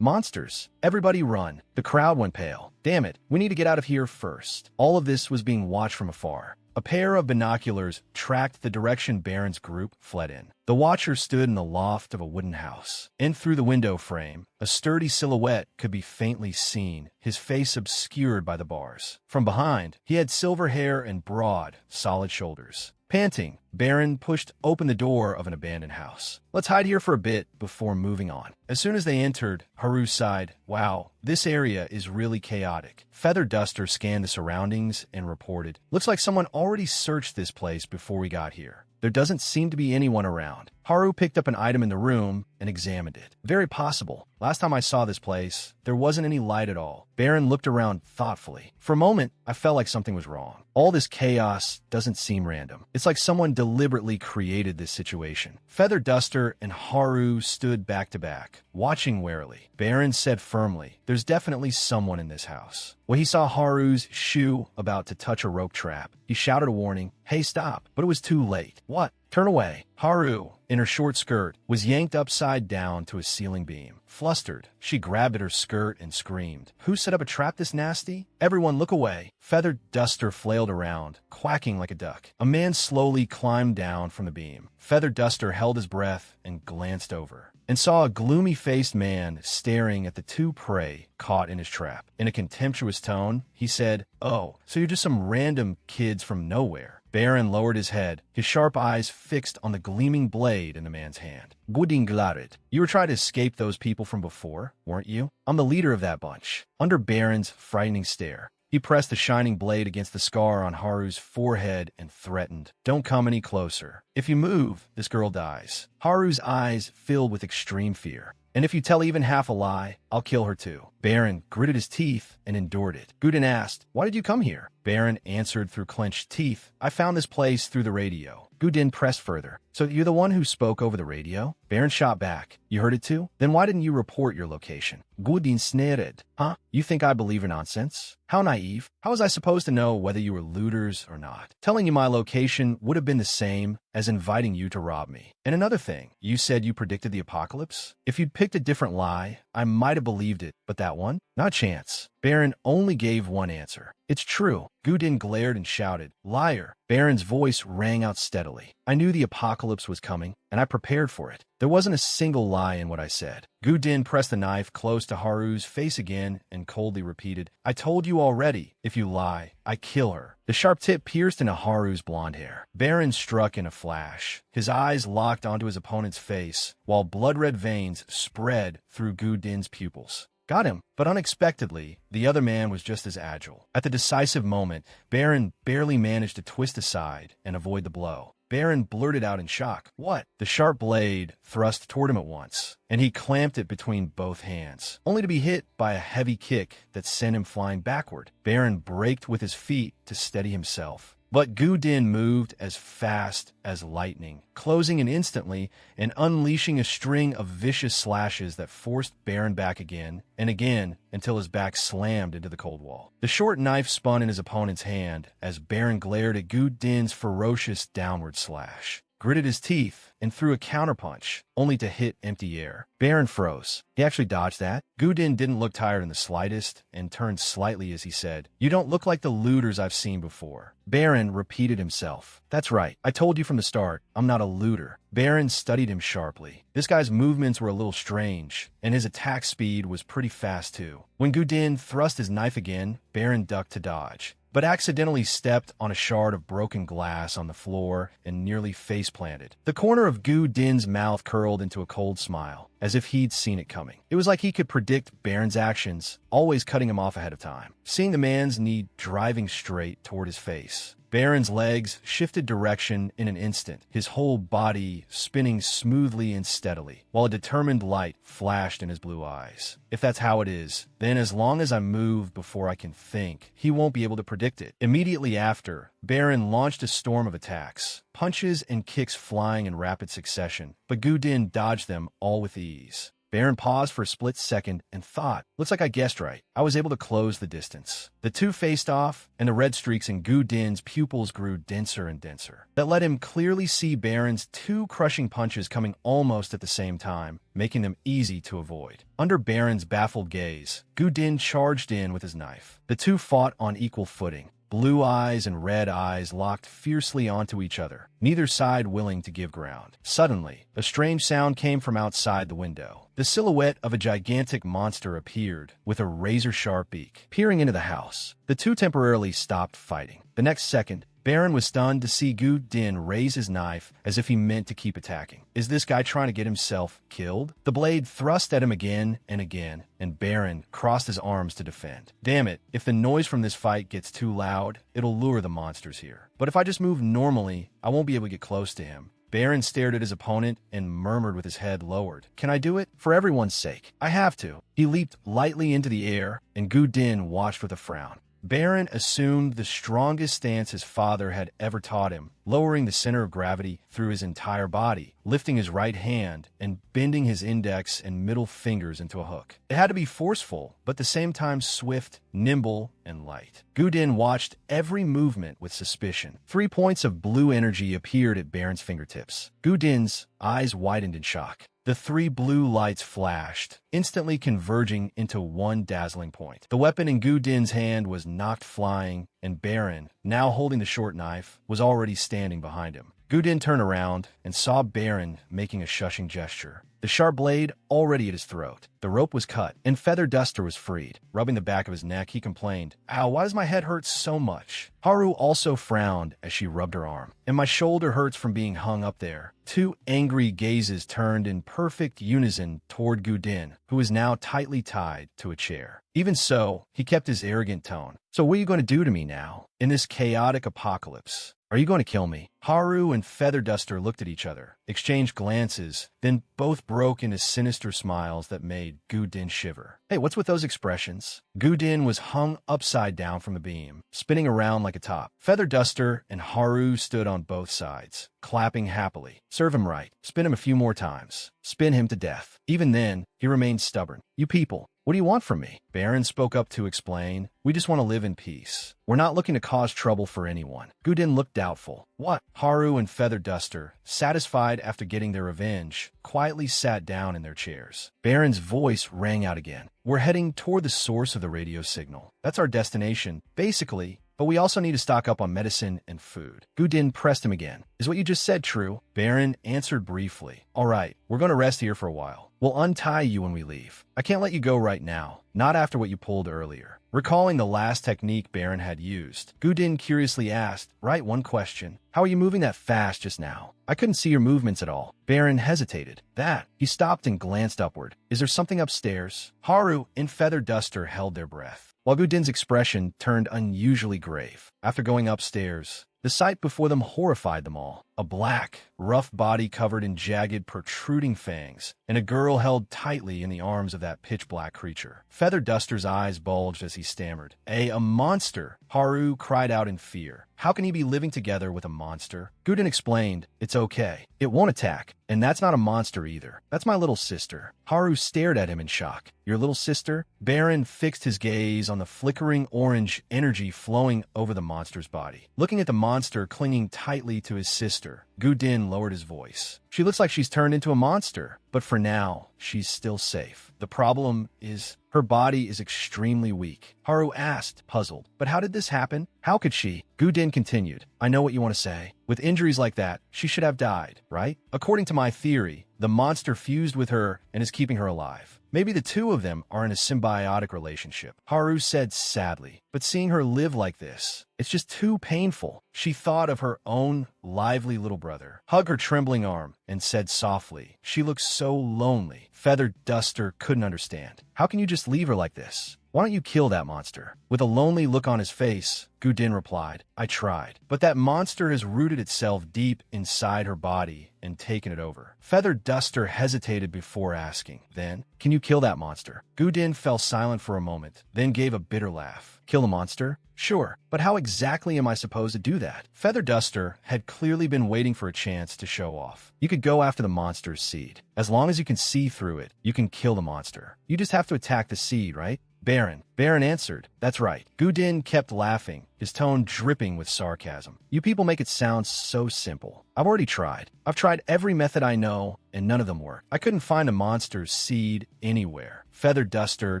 "Monsters. Everybody run." The crowd went pale. "Damn it, we need to get out of here first." All of this was being watched from afar. A pair of binoculars tracked the direction Baron's group fled in. The watcher stood in the loft of a wooden house. In through the window frame, a sturdy silhouette could be faintly seen, his face obscured by the bars. From behind, he had silver hair and broad, solid shoulders. Panting, Baron pushed open the door of an abandoned house. "Let's hide here for a bit before moving on." As soon as they entered, Haru sighed, "Wow, this area is really chaotic." Feather Duster scanned the surroundings and reported, "Looks like someone already searched this place before we got here. There doesn't seem to be anyone around." Haru picked up an item in the room and examined it. "Very possible. Last time I saw this place, there wasn't any light at all." Baron looked around thoughtfully. "For a moment, I felt like something was wrong. All this chaos doesn't seem random. It's like someone deliberately created this situation." Feather Duster and Haru stood back to back, watching warily. Baron said firmly, "There's definitely someone in this house." When he saw Haru's shoe about to touch a rope trap, he shouted a warning, "Hey, stop!" But it was too late. "What? Turn away." Haru, in her short skirt, was yanked upside down to a ceiling beam. Flustered, she grabbed at her skirt and screamed, "Who set up a trap this nasty? Everyone look away." Feather Duster flailed around, quacking like a duck. A man slowly climbed down from the beam. Feather Duster held his breath and glanced over, and saw a gloomy-faced man staring at the 2 prey caught in his trap. In a contemptuous tone, he said, "Oh, so you're just some random kids from nowhere." Baron lowered his head, his sharp eyes fixed on the gleaming blade in the man's hand. "Gudinglarit, you were trying to escape those people from before, weren't you? I'm the leader of that bunch." Under Baron's frightening stare, He pressed the shining blade against the scar on Haru's forehead and threatened, "Don't come any closer. If you move, this girl dies." Haru's eyes filled with extreme fear. "And if you tell even half a lie, I'll kill her too." Baron gritted his teeth and endured it. Guden asked, "Why did you come here?" Baron answered through clenched teeth, "I found this place through the radio." Guden pressed further. "So you're the one who spoke over the radio?" Baron shot back. "You heard it too? Then why didn't you report your location?" Guden sneered. "Huh? You think I believe your nonsense? How naive. How was I supposed to know whether you were looters or not? Telling you my location would have been the same as inviting you to rob me. And another thing, you said you predicted the apocalypse? If you'd picked a different lie, I might have believed it, but that one? Not a chance." Baron only gave one answer. "It's true." Guden glared and shouted, "Liar!" Baron's voice rang out steadily. "I knew the apocalypse was coming, and I prepared for it. There wasn't a single lie in what I said." Guden pressed the knife close to Haru's face again and coldly repeated, "I told you already, if you lie, I kill her." The sharp tip pierced into Haru's blonde hair. Baron struck in a flash. His eyes locked onto his opponent's face, while blood-red veins spread through Guden's pupils. Got him, but unexpectedly, the other man was just as agile. At the decisive moment, Baron barely managed to twist aside and avoid the blow. Baron blurted out in shock, "What?" The sharp blade thrust toward him at once, and he clamped it between both hands, only to be hit by a heavy kick that sent him flying backward. Baron braked with his feet to steady himself. But Guden moved as fast as lightning, closing in instantly and unleashing a string of vicious slashes that forced Baron back again and again until his back slammed into the cold wall. The short knife spun in his opponent's hand as Baron glared at Guden's ferocious downward slash, gritted his teeth, and threw a counterpunch, only to hit empty air. Baron froze. He actually dodged that. Guden didn't look tired in the slightest and turned slightly as he said, "You don't look like the looters I've seen before." Baron repeated himself. "That's right. I told you from the start, I'm not a looter." Baron studied him sharply. This guy's movements were a little strange, and his attack speed was pretty fast too. When Guden thrust his knife again, Baron ducked to dodge, but accidentally stepped on a shard of broken glass on the floor and nearly face-planted. The corner of Guden's mouth curled into a cold smile, as if he'd seen it coming. It was like he could predict Baron's actions, always cutting him off ahead of time. Seeing the man's knee driving straight toward his face, Baron's legs shifted direction in an instant, his whole body spinning smoothly and steadily, while a determined light flashed in his blue eyes. If that's how it is, then as long as I move before I can think, he won't be able to predict it. Immediately after, Baron launched a storm of attacks, punches and kicks flying in rapid succession, but Guden dodged them all with ease. Baron paused for a split second and thought, "Looks like I guessed right. I was able to close the distance." The two faced off, and the red streaks in Guden's pupils grew denser and denser. That let him clearly see Baron's two crushing punches coming almost at the same time, making them easy to avoid. Under Baron's baffled gaze, Guden charged in with his knife. The two fought on equal footing. Blue eyes and red eyes locked fiercely onto each other, neither side willing to give ground. Suddenly, a strange sound came from outside the window. The silhouette of a gigantic monster appeared, with a razor-sharp beak, peering into the house. The two temporarily stopped fighting. The next second, Baron was stunned to see Guden raise his knife as if he meant to keep attacking. Is this guy trying to get himself killed? The blade thrust at him again and again, and Baron crossed his arms to defend. Damn it, if the noise from this fight gets too loud, it'll lure the monsters here. But if I just move normally, I won't be able to get close to him. Baron stared at his opponent and murmured with his head lowered, "Can I do it? For everyone's sake. I have to." He leaped lightly into the air, and Guden watched with a frown. Baron assumed the strongest stance his father had ever taught him, lowering the center of gravity through his entire body, lifting his right hand and bending his index and middle fingers into a hook. It had to be forceful, but at the same time swift, nimble, and light. Guden watched every movement with suspicion. 3 points of blue energy appeared at Baron's fingertips. Guden's eyes widened in shock. The 3 blue lights flashed, instantly converging into one dazzling point. The weapon in Guden's hand was knocked flying, and Baron, now holding the short knife, was already standing behind him. Gudin turned around and saw Baron making a shushing gesture, the sharp blade already at his throat. The rope was cut, and Feather Duster was freed. Rubbing the back of his neck, he complained, "Ow, why does my head hurt so much?" Haru also frowned as she rubbed her arm. "And my shoulder hurts from being hung up there." Two angry gazes turned in perfect unison toward Gudin, who was now tightly tied to a chair. Even so, he kept his arrogant tone. "So what are you going to do to me now, in this chaotic apocalypse? Are you going to kill me?" Haru and Feather Duster looked at each other, exchanged glances, then both broke into sinister smiles that made Gudin shiver. "Hey, what's with those expressions?" Gudin was hung upside down from a beam, spinning around like a top. Feather Duster and Haru stood on both sides, clapping happily. "Serve him right. Spin him a few more times. Spin him to death." Even then, he remained stubborn. "You people, what do you want from me?" Baron spoke up to explain. "We just want to live in peace. We're not looking to cause trouble for anyone." Gudin looked doubtful. "What?" Haru and Feather Duster, satisfied after getting their revenge, quietly sat down in their chairs. Baron's voice rang out again. "We're heading toward the source of the radio signal. That's our destination, basically. But we also need to stock up on medicine and food." Gudin pressed him again. "Is what you just said true?" Baron answered briefly. "All right, we're going to rest here for a while. We'll untie you when we leave. I can't let you go right now, not after what you pulled earlier." Recalling the last technique Baron had used, Gudin curiously asked, "Right, one question. How are you moving that fast just now? I couldn't see your movements at all." Baron hesitated. "That." He stopped and glanced upward. "Is there something upstairs?" Haru and Feather Duster held their breath, while Gudin's expression turned unusually grave. After going upstairs, the sight before them horrified them all. A black, rough body covered in jagged, protruding fangs, and a girl held tightly in the arms of that pitch-black creature. Feather Duster's eyes bulged as he stammered. A monster!" Haru cried out in fear. "How can he be living together with a monster?" Gudin explained, "It's okay. It won't attack. And that's not a monster either. That's my little sister." Haru stared at him in shock. "Your little sister?" Baron fixed his gaze on the flickering orange energy flowing over the monster's body. Looking at the monster clinging tightly to his sister, Gudin lowered his voice. "She looks like she's turned into a monster, but for now, she's still safe. The problem is, her body is extremely weak." Haru asked, puzzled, "But how did this happen? How could she?" Gudin continued, "I know what you want to say. With injuries like that, she should have died, right? According to my theory, the monster fused with her and is keeping her alive. Maybe the two of them are in a symbiotic relationship." Haru said sadly, "But seeing her live like this, it's just too painful." She thought of her own lively little brother, hugged her trembling arm, and said softly, "She looks so lonely." Feather Duster couldn't understand. "How can you just leave her like this? Why don't you kill that monster?" With a lonely look on his face, Gudin replied, "I tried, but that monster has rooted itself deep inside her body and taken it over." Feather Duster hesitated before asking, "Then, can you kill that monster?" Gudin fell silent for a moment, then gave a bitter laugh. "Kill a monster? Sure, but how exactly am I supposed to do that?" Feather Duster had clearly been waiting for a chance to show off. "You could go after the monster's seed. As long as you can see through it, you can kill the monster. You just have to attack the seed, right?" Baron answered, "That's right." Gudin kept laughing, his tone dripping with sarcasm. "You people make it sound so simple. I've already tried. I've tried every method I know, and none of them work. I couldn't find a monster's seed anywhere." Feather Duster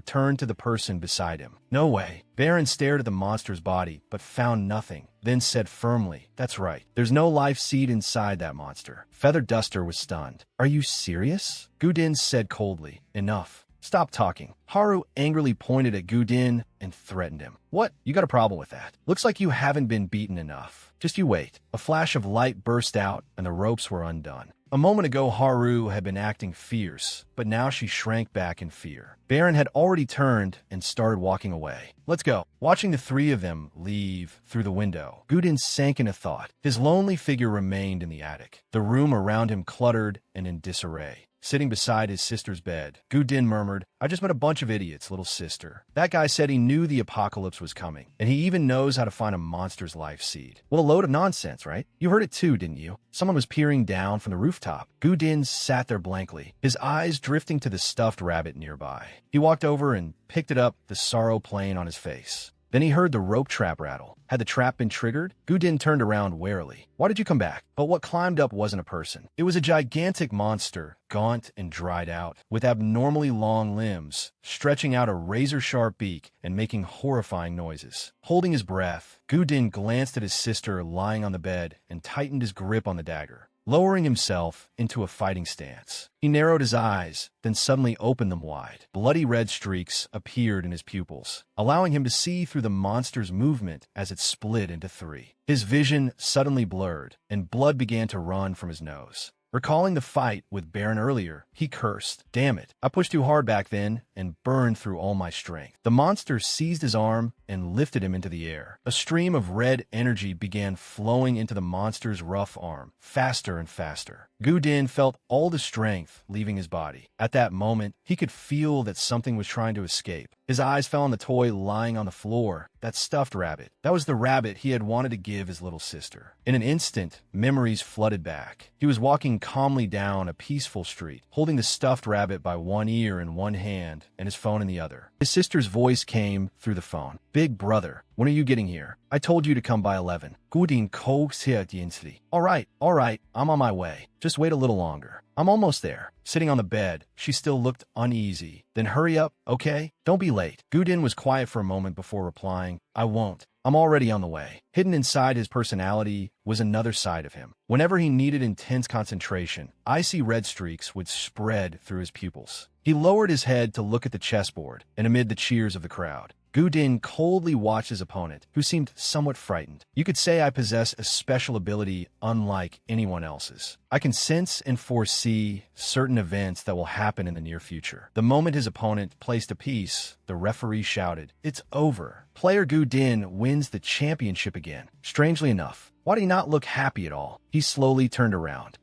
turned to the person beside him. "No way." Baron stared at the monster's body, but found nothing, then said firmly, "That's right. There's no life seed inside that monster." Feather Duster was stunned. "Are you serious?" Gudin said coldly, "Enough. Stop talking." Haru angrily pointed at Gudin and threatened him. "What? You got a problem with that? Looks like you haven't been beaten enough. Just you wait." A flash of light burst out, and the ropes were undone. A moment ago, Haru had been acting fierce, but now she shrank back in fear. Baron had already turned and started walking away. "Let's go." Watching the three of them leave through the window, Gudin sank into thought. His lonely figure remained in the attic, the room around him cluttered and in disarray. Sitting beside his sister's bed, Gudin murmured, "I just met a bunch of idiots, little sister. That guy said he knew the apocalypse was coming, and he even knows how to find a monster's life seed. What a load of nonsense, right? You heard it too, didn't you?" Someone was peering down from the rooftop. Gudin sat there blankly, his eyes drifting to the stuffed rabbit nearby. He walked over and picked it up, the sorrow playing on his face. Then he heard the rope trap rattle. Had the trap been triggered? Gu Din turned around warily. Why did you come back? But what climbed up wasn't a person. It was a gigantic monster, gaunt and dried out, with abnormally long limbs, stretching out a razor-sharp beak and making horrifying noises. Holding his breath, Gu Din glanced at his sister lying on the bed and tightened his grip on the dagger, lowering himself into a fighting stance. He narrowed his eyes, then suddenly opened them wide. Bloody red streaks appeared in his pupils, allowing him to see through the monster's movement as it split into three. His vision suddenly blurred, and blood began to run from his nose. Recalling the fight with Baron earlier, he cursed. Damn it, I pushed too hard back then and burned through all my strength. The monster seized his arm and lifted him into the air. A stream of red energy began flowing into the monster's rough arm, faster and faster. Gu Din felt all the strength leaving his body. At that moment, he could feel that something was trying to escape. His eyes fell on the toy lying on the floor, that stuffed rabbit. That was the rabbit he had wanted to give his little sister. In an instant, memories flooded back. He was walking calmly down a peaceful street, holding the stuffed rabbit by one ear in one hand and his phone in the other. His sister's voice came through the phone. Big brother, when are you getting here? I told you to come by 11. Gu Din All right, I'm on my way. Just wait a little longer. I'm almost there. Sitting on the bed, she still looked uneasy. Then hurry up, okay? Don't be late. Gu Din was quiet for a moment before replying, I won't. I'm already on the way. Hidden inside his personality was another side of him. Whenever he needed intense concentration, icy red streaks would spread through his pupils. He lowered his head to look at the chessboard, and amid the cheers of the crowd, Gu Din coldly watched his opponent, who seemed somewhat frightened. You could say I possess a special ability unlike anyone else's. I can sense and foresee certain events that will happen in the near future. The moment his opponent placed a piece, the referee shouted, "It's over." Player Gu Din wins the championship again. Strangely enough, why did he not look happy at all? He slowly turned around.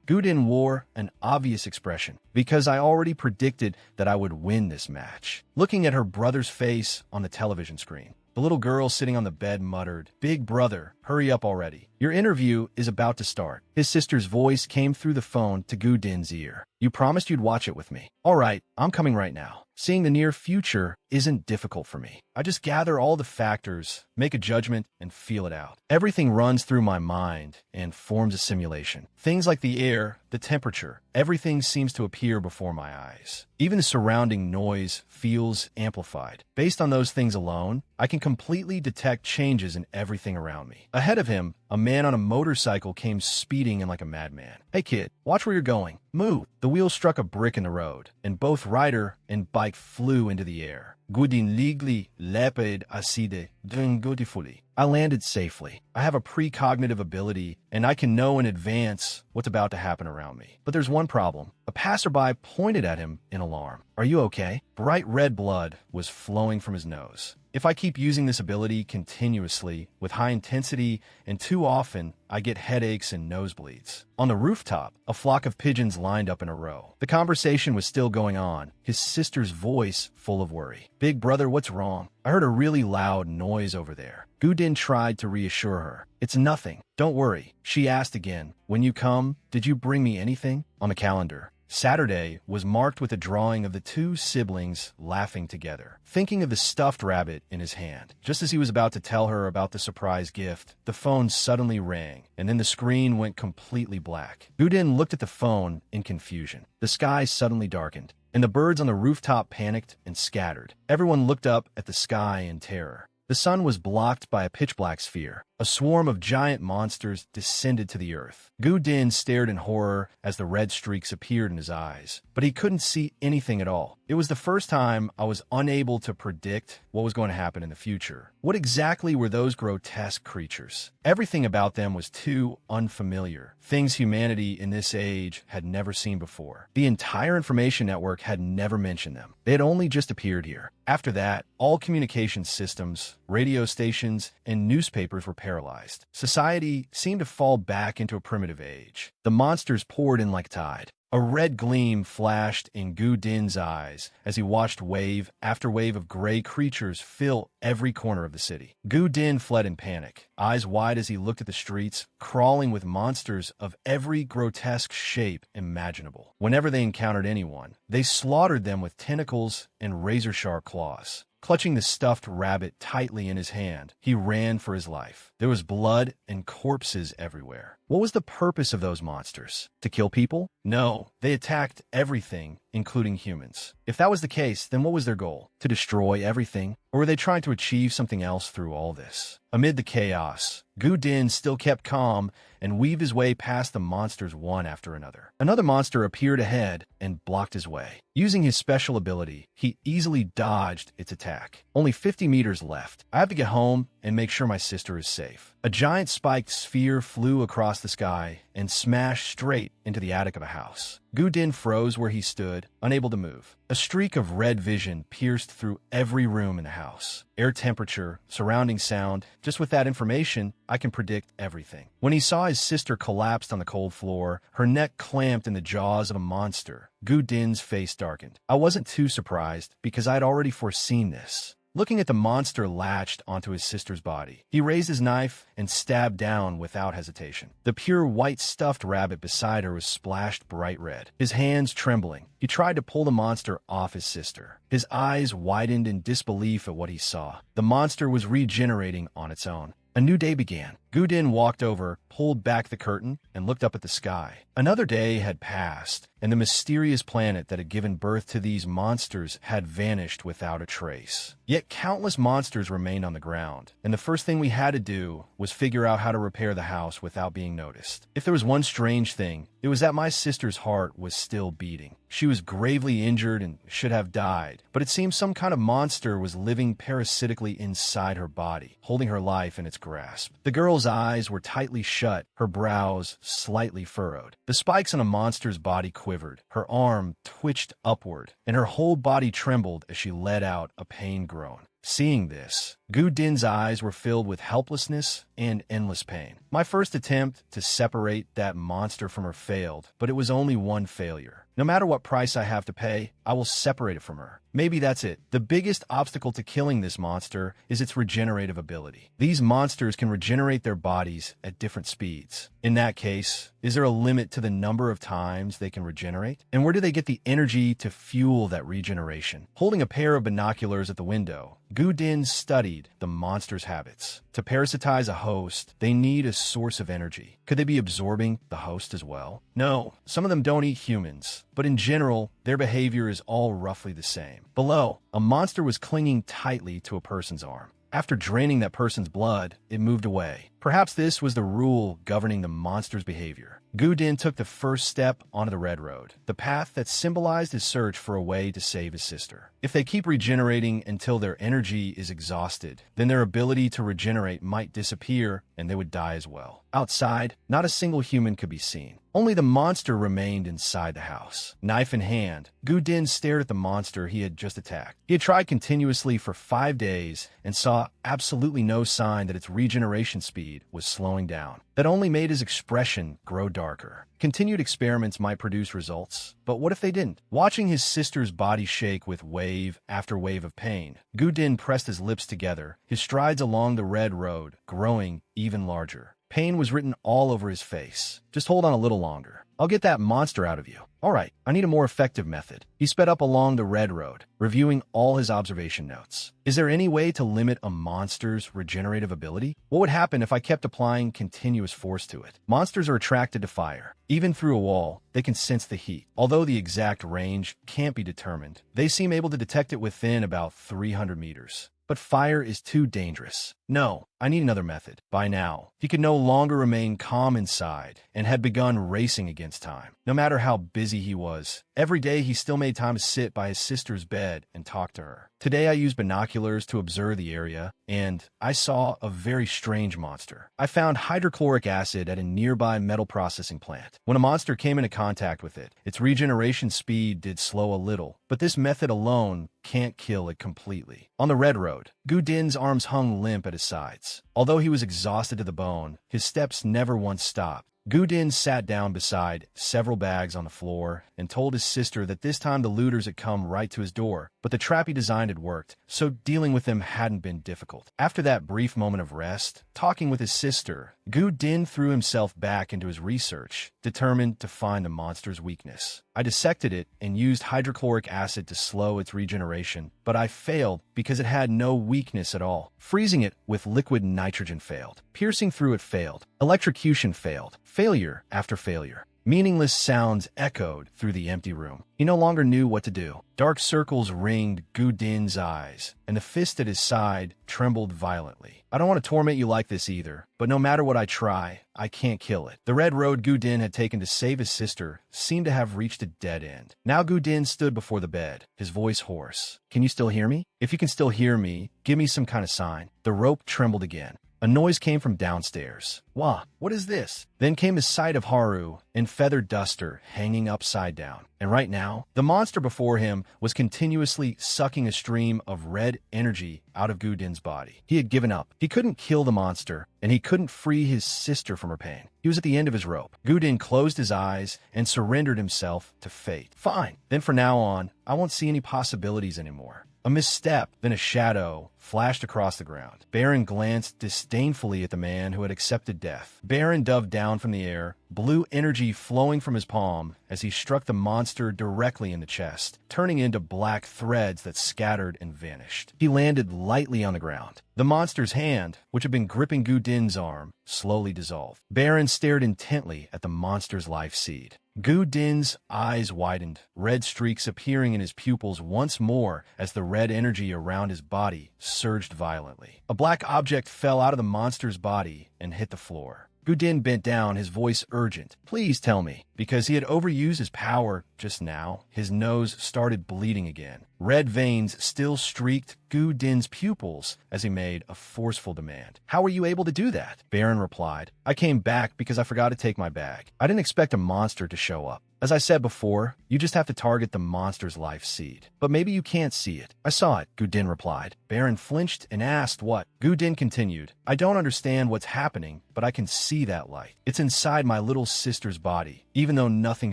Gu Din wore an obvious expression, because I already predicted that I would win this match. Looking at her brother's face on the television screen, the little girl sitting on the bed muttered, "Big brother, hurry up already. Your interview is about to start." His sister's voice came through the phone to Gu Din's ear. "You promised you'd watch it with me." "All right, I'm coming right now." Seeing the near future isn't difficult for me. I just gather all the factors, make a judgment, and feel it out. Everything runs through my mind and forms a simulation. Things like the air, the temperature, everything seems to appear before my eyes. Even the surrounding noise feels amplified. Based on those things alone, I can completely detect changes in everything around me. Ahead of him, a man on a motorcycle came speeding in like a madman. "Hey kid, watch where you're going. Move." The wheel struck a brick in the road, and both rider and bike flew into the air. Gu Din ligli lepid aside dungutifully. I landed safely. I have a precognitive ability, and I can know in advance what's about to happen around me. But there's one problem. A passerby pointed at him in alarm. "Are you okay?" Bright red blood was flowing from his nose. If I keep using this ability continuously, with high intensity, and too often, I get headaches and nosebleeds. On the rooftop, a flock of pigeons lined up in a row. The conversation was still going on, his sister's voice full of worry. "Big brother, what's wrong? I heard a really loud noise over there." Gu Din tried to reassure her. "It's nothing. Don't worry." She asked again, "When you come, did you bring me anything?" On the calendar, Saturday was marked with a drawing of the two siblings laughing together, thinking of the stuffed rabbit in his hand. Just as he was about to tell her about the surprise gift, the phone suddenly rang, and then the screen went completely black. Gu Din looked at the phone in confusion. The sky suddenly darkened, and the birds on the rooftop panicked and scattered. Everyone looked up at the sky in terror. The sun was blocked by a pitch-black sphere. A swarm of giant monsters descended to the earth. Gu Din stared in horror as the red streaks appeared in his eyes, but he couldn't see anything at all. It was the first time I was unable to predict what was going to happen in the future. What exactly were those grotesque creatures? Everything about them was too unfamiliar, things humanity in this age had never seen before. The entire information network had never mentioned them. They had only just appeared here. After that, all communication systems, radio stations, and newspapers were paralyzed. Society seemed to fall back into a primitive age. The monsters poured in like tide. A red gleam flashed in Gu Din's eyes as he watched wave after wave of gray creatures fill every corner of the city. Gu Din fled in panic, eyes wide as he looked at the streets, crawling with monsters of every grotesque shape imaginable. Whenever they encountered anyone, they slaughtered them with tentacles and razor-sharp claws. Clutching the stuffed rabbit tightly in his hand, he ran for his life. There was blood and corpses everywhere. What was the purpose of those monsters? To kill people? No, they attacked everything, including humans. If that was the case, then what was their goal? To destroy everything? Or were they trying to achieve something else through all this? Amid the chaos, Gu Din still kept calm and weaved his way past the monsters one after another. Another monster appeared ahead and blocked his way. Using his special ability, he easily dodged its attack. Only 50 meters left. I have to get home and make sure my sister is safe. A giant spiked sphere flew across the sky and smashed straight into the attic of a house. Gu Din froze where he stood, unable to move. A streak of red vision pierced through every room in the house. Air temperature, surrounding sound. Just with that information, I can predict everything. When he saw his sister collapsed on the cold floor, her neck clamped in the jaws of a monster, Gu Din's face darkened. I wasn't too surprised because I had already foreseen this. Looking at the monster latched onto his sister's body, he raised his knife and stabbed down without hesitation. The pure white stuffed rabbit beside her was splashed bright red. His hands trembling, he tried to pull the monster off his sister. His eyes widened in disbelief at what he saw. The monster was regenerating on its own. A new day began. Gu Din walked over, pulled back the curtain, and looked up at the sky. Another day had passed, and the mysterious planet that had given birth to these monsters had vanished without a trace. Yet countless monsters remained on the ground, and the first thing we had to do was figure out how to repair the house without being noticed. If there was one strange thing, it was that my sister's heart was still beating. She was gravely injured and should have died, but it seemed some kind of monster was living parasitically inside her body, holding her life in its grasp. The girl's eyes were tightly shut, her brows slightly furrowed. The spikes on a monster's body quivered, her arm twitched upward, and her whole body trembled as she let out a pained groan. Seeing this, Gu Din's eyes were filled with helplessness and endless pain. My first attempt to separate that monster from her failed, but it was only one failure. No matter what price I have to pay, I will separate it from her. Maybe that's it. The biggest obstacle to killing this monster is its regenerative ability. These monsters can regenerate their bodies at different speeds. In that case, is there a limit to the number of times they can regenerate? And where do they get the energy to fuel that regeneration? Holding a pair of binoculars at the window, Gu Din studied the monster's habits. To parasitize a host, they need a source of energy. Could they be absorbing the host as well? No, some of them don't eat humans, but in general, their behavior is all roughly the same. Below, a monster was clinging tightly to a person's arm. After draining that person's blood, it moved away. Perhaps this was the rule governing the monster's behavior. Gu Din took the first step onto the red road, the path that symbolized his search for a way to save his sister. If they keep regenerating until their energy is exhausted, then their ability to regenerate might disappear and they would die as well. Outside, not a single human could be seen. Only the monster remained inside the house. Knife in hand, Gu Din stared at the monster he had just attacked. He had tried continuously for 5 days and saw absolutely no sign that its regeneration speed was slowing down. That only made his expression grow darker. Continued experiments might produce results, but what if they didn't? Watching his sister's body shake with wave after wave of pain, Gu Din pressed his lips together, his strides along the red road growing even larger. Pain was written all over his face. Just hold on a little longer. I'll get that monster out of you. All right, I need a more effective method. He sped up along the red road, reviewing all his observation notes. Is there any way to limit a monster's regenerative ability? What would happen if I kept applying continuous force to it? Monsters are attracted to fire. Even through a wall, they can sense the heat. Although the exact range can't be determined, they seem able to detect it within about 300 meters. But fire is too dangerous. No, I need another method. By now, he could no longer remain calm inside and had begun racing against time. No matter how busy he was, every day he still made time to sit by his sister's bed and talk to her. Today I used binoculars to observe the area, and I saw a very strange monster. I found hydrochloric acid at a nearby metal processing plant. When a monster came into contact with it, its regeneration speed did slow a little, but this method alone can't kill it completely. On the red road, Gu Din's arms hung limp at his sides. Although he was exhausted to the bone, his steps never once stopped. Gu Din sat down beside several bags on the floor and told his sister that this time the looters had come right to his door. but the trap he designed had worked, so dealing with them hadn't been difficult. After that brief moment of rest, talking with his sister, Gu Din threw himself back into his research, determined to find the monster's weakness. I dissected it and used hydrochloric acid to slow its regeneration, but I failed because it had no weakness at all. Freezing it with liquid nitrogen failed. Piercing through it failed. Electrocution failed. Failure after failure. Meaningless sounds echoed through the empty room. He no longer knew what to do. Dark circles ringed Gu Din's eyes, and the fist at his side trembled violently. I don't want to torment you like this either, but no matter what I try, I can't kill it. The red road Gu Din had taken to save his sister seemed to have reached a dead end. Now Gu Din stood before the bed, his voice hoarse. Can you still hear me? If you can still hear me, give me some kind of sign. The rope trembled again. A noise came from downstairs. Wah, what is this? Then came the sight of Haru in feathered duster hanging upside down. And right now, the monster before him was continuously sucking a stream of red energy out of Gu Din's body. He had given up. He couldn't kill the monster, and he couldn't free his sister from her pain. He was at the end of his rope. Gu Din closed his eyes and surrendered himself to fate. Fine. Then from now on, I won't see any possibilities anymore. A misstep, then a shadow, flashed across the ground. Baron glanced disdainfully at the man who had accepted death. Baron dove down from the air, blue energy flowing from his palm as he struck the monster directly in the chest, turning into black threads that scattered and vanished. He landed lightly on the ground. The monster's hand, which had been gripping Gu Din's arm, slowly dissolved. Baron stared intently at the monster's life seed. Gu Din's eyes widened, red streaks appearing in his pupils once more as the red energy around his body surged violently. A black object fell out of the monster's body and hit the floor. Gu Din bent down, his voice urgent. Please tell me. Because he had overused his power just now, his nose started bleeding again. Red veins still streaked Gu Din's pupils as he made a forceful demand. How were you able to do that? Baron replied. I came back because I forgot to take my bag. I didn't expect a monster to show up. As I said before, you just have to target the monster's life seed. But maybe you can't see it. I saw it, Gu Din replied. Baron flinched and asked what. Gu Din continued. I don't understand what's happening, but I can see that light. It's inside my little sister's body, even though nothing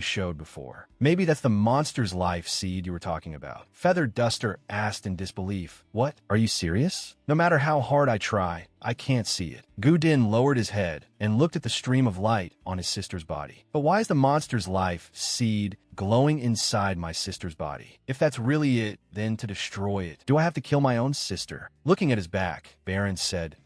showed before. Maybe that's the monster's life seed you were talking about. Feathered Duster asked in disbelief. What? Are you serious? No matter how hard I try, I can't see it. Gu Din lowered his head and looked at the stream of light on his sister's body. But why is the monster's life seed glowing inside my sister's body? If that's really it, then to destroy it, do I have to kill my own sister? Looking at his back, Baron said,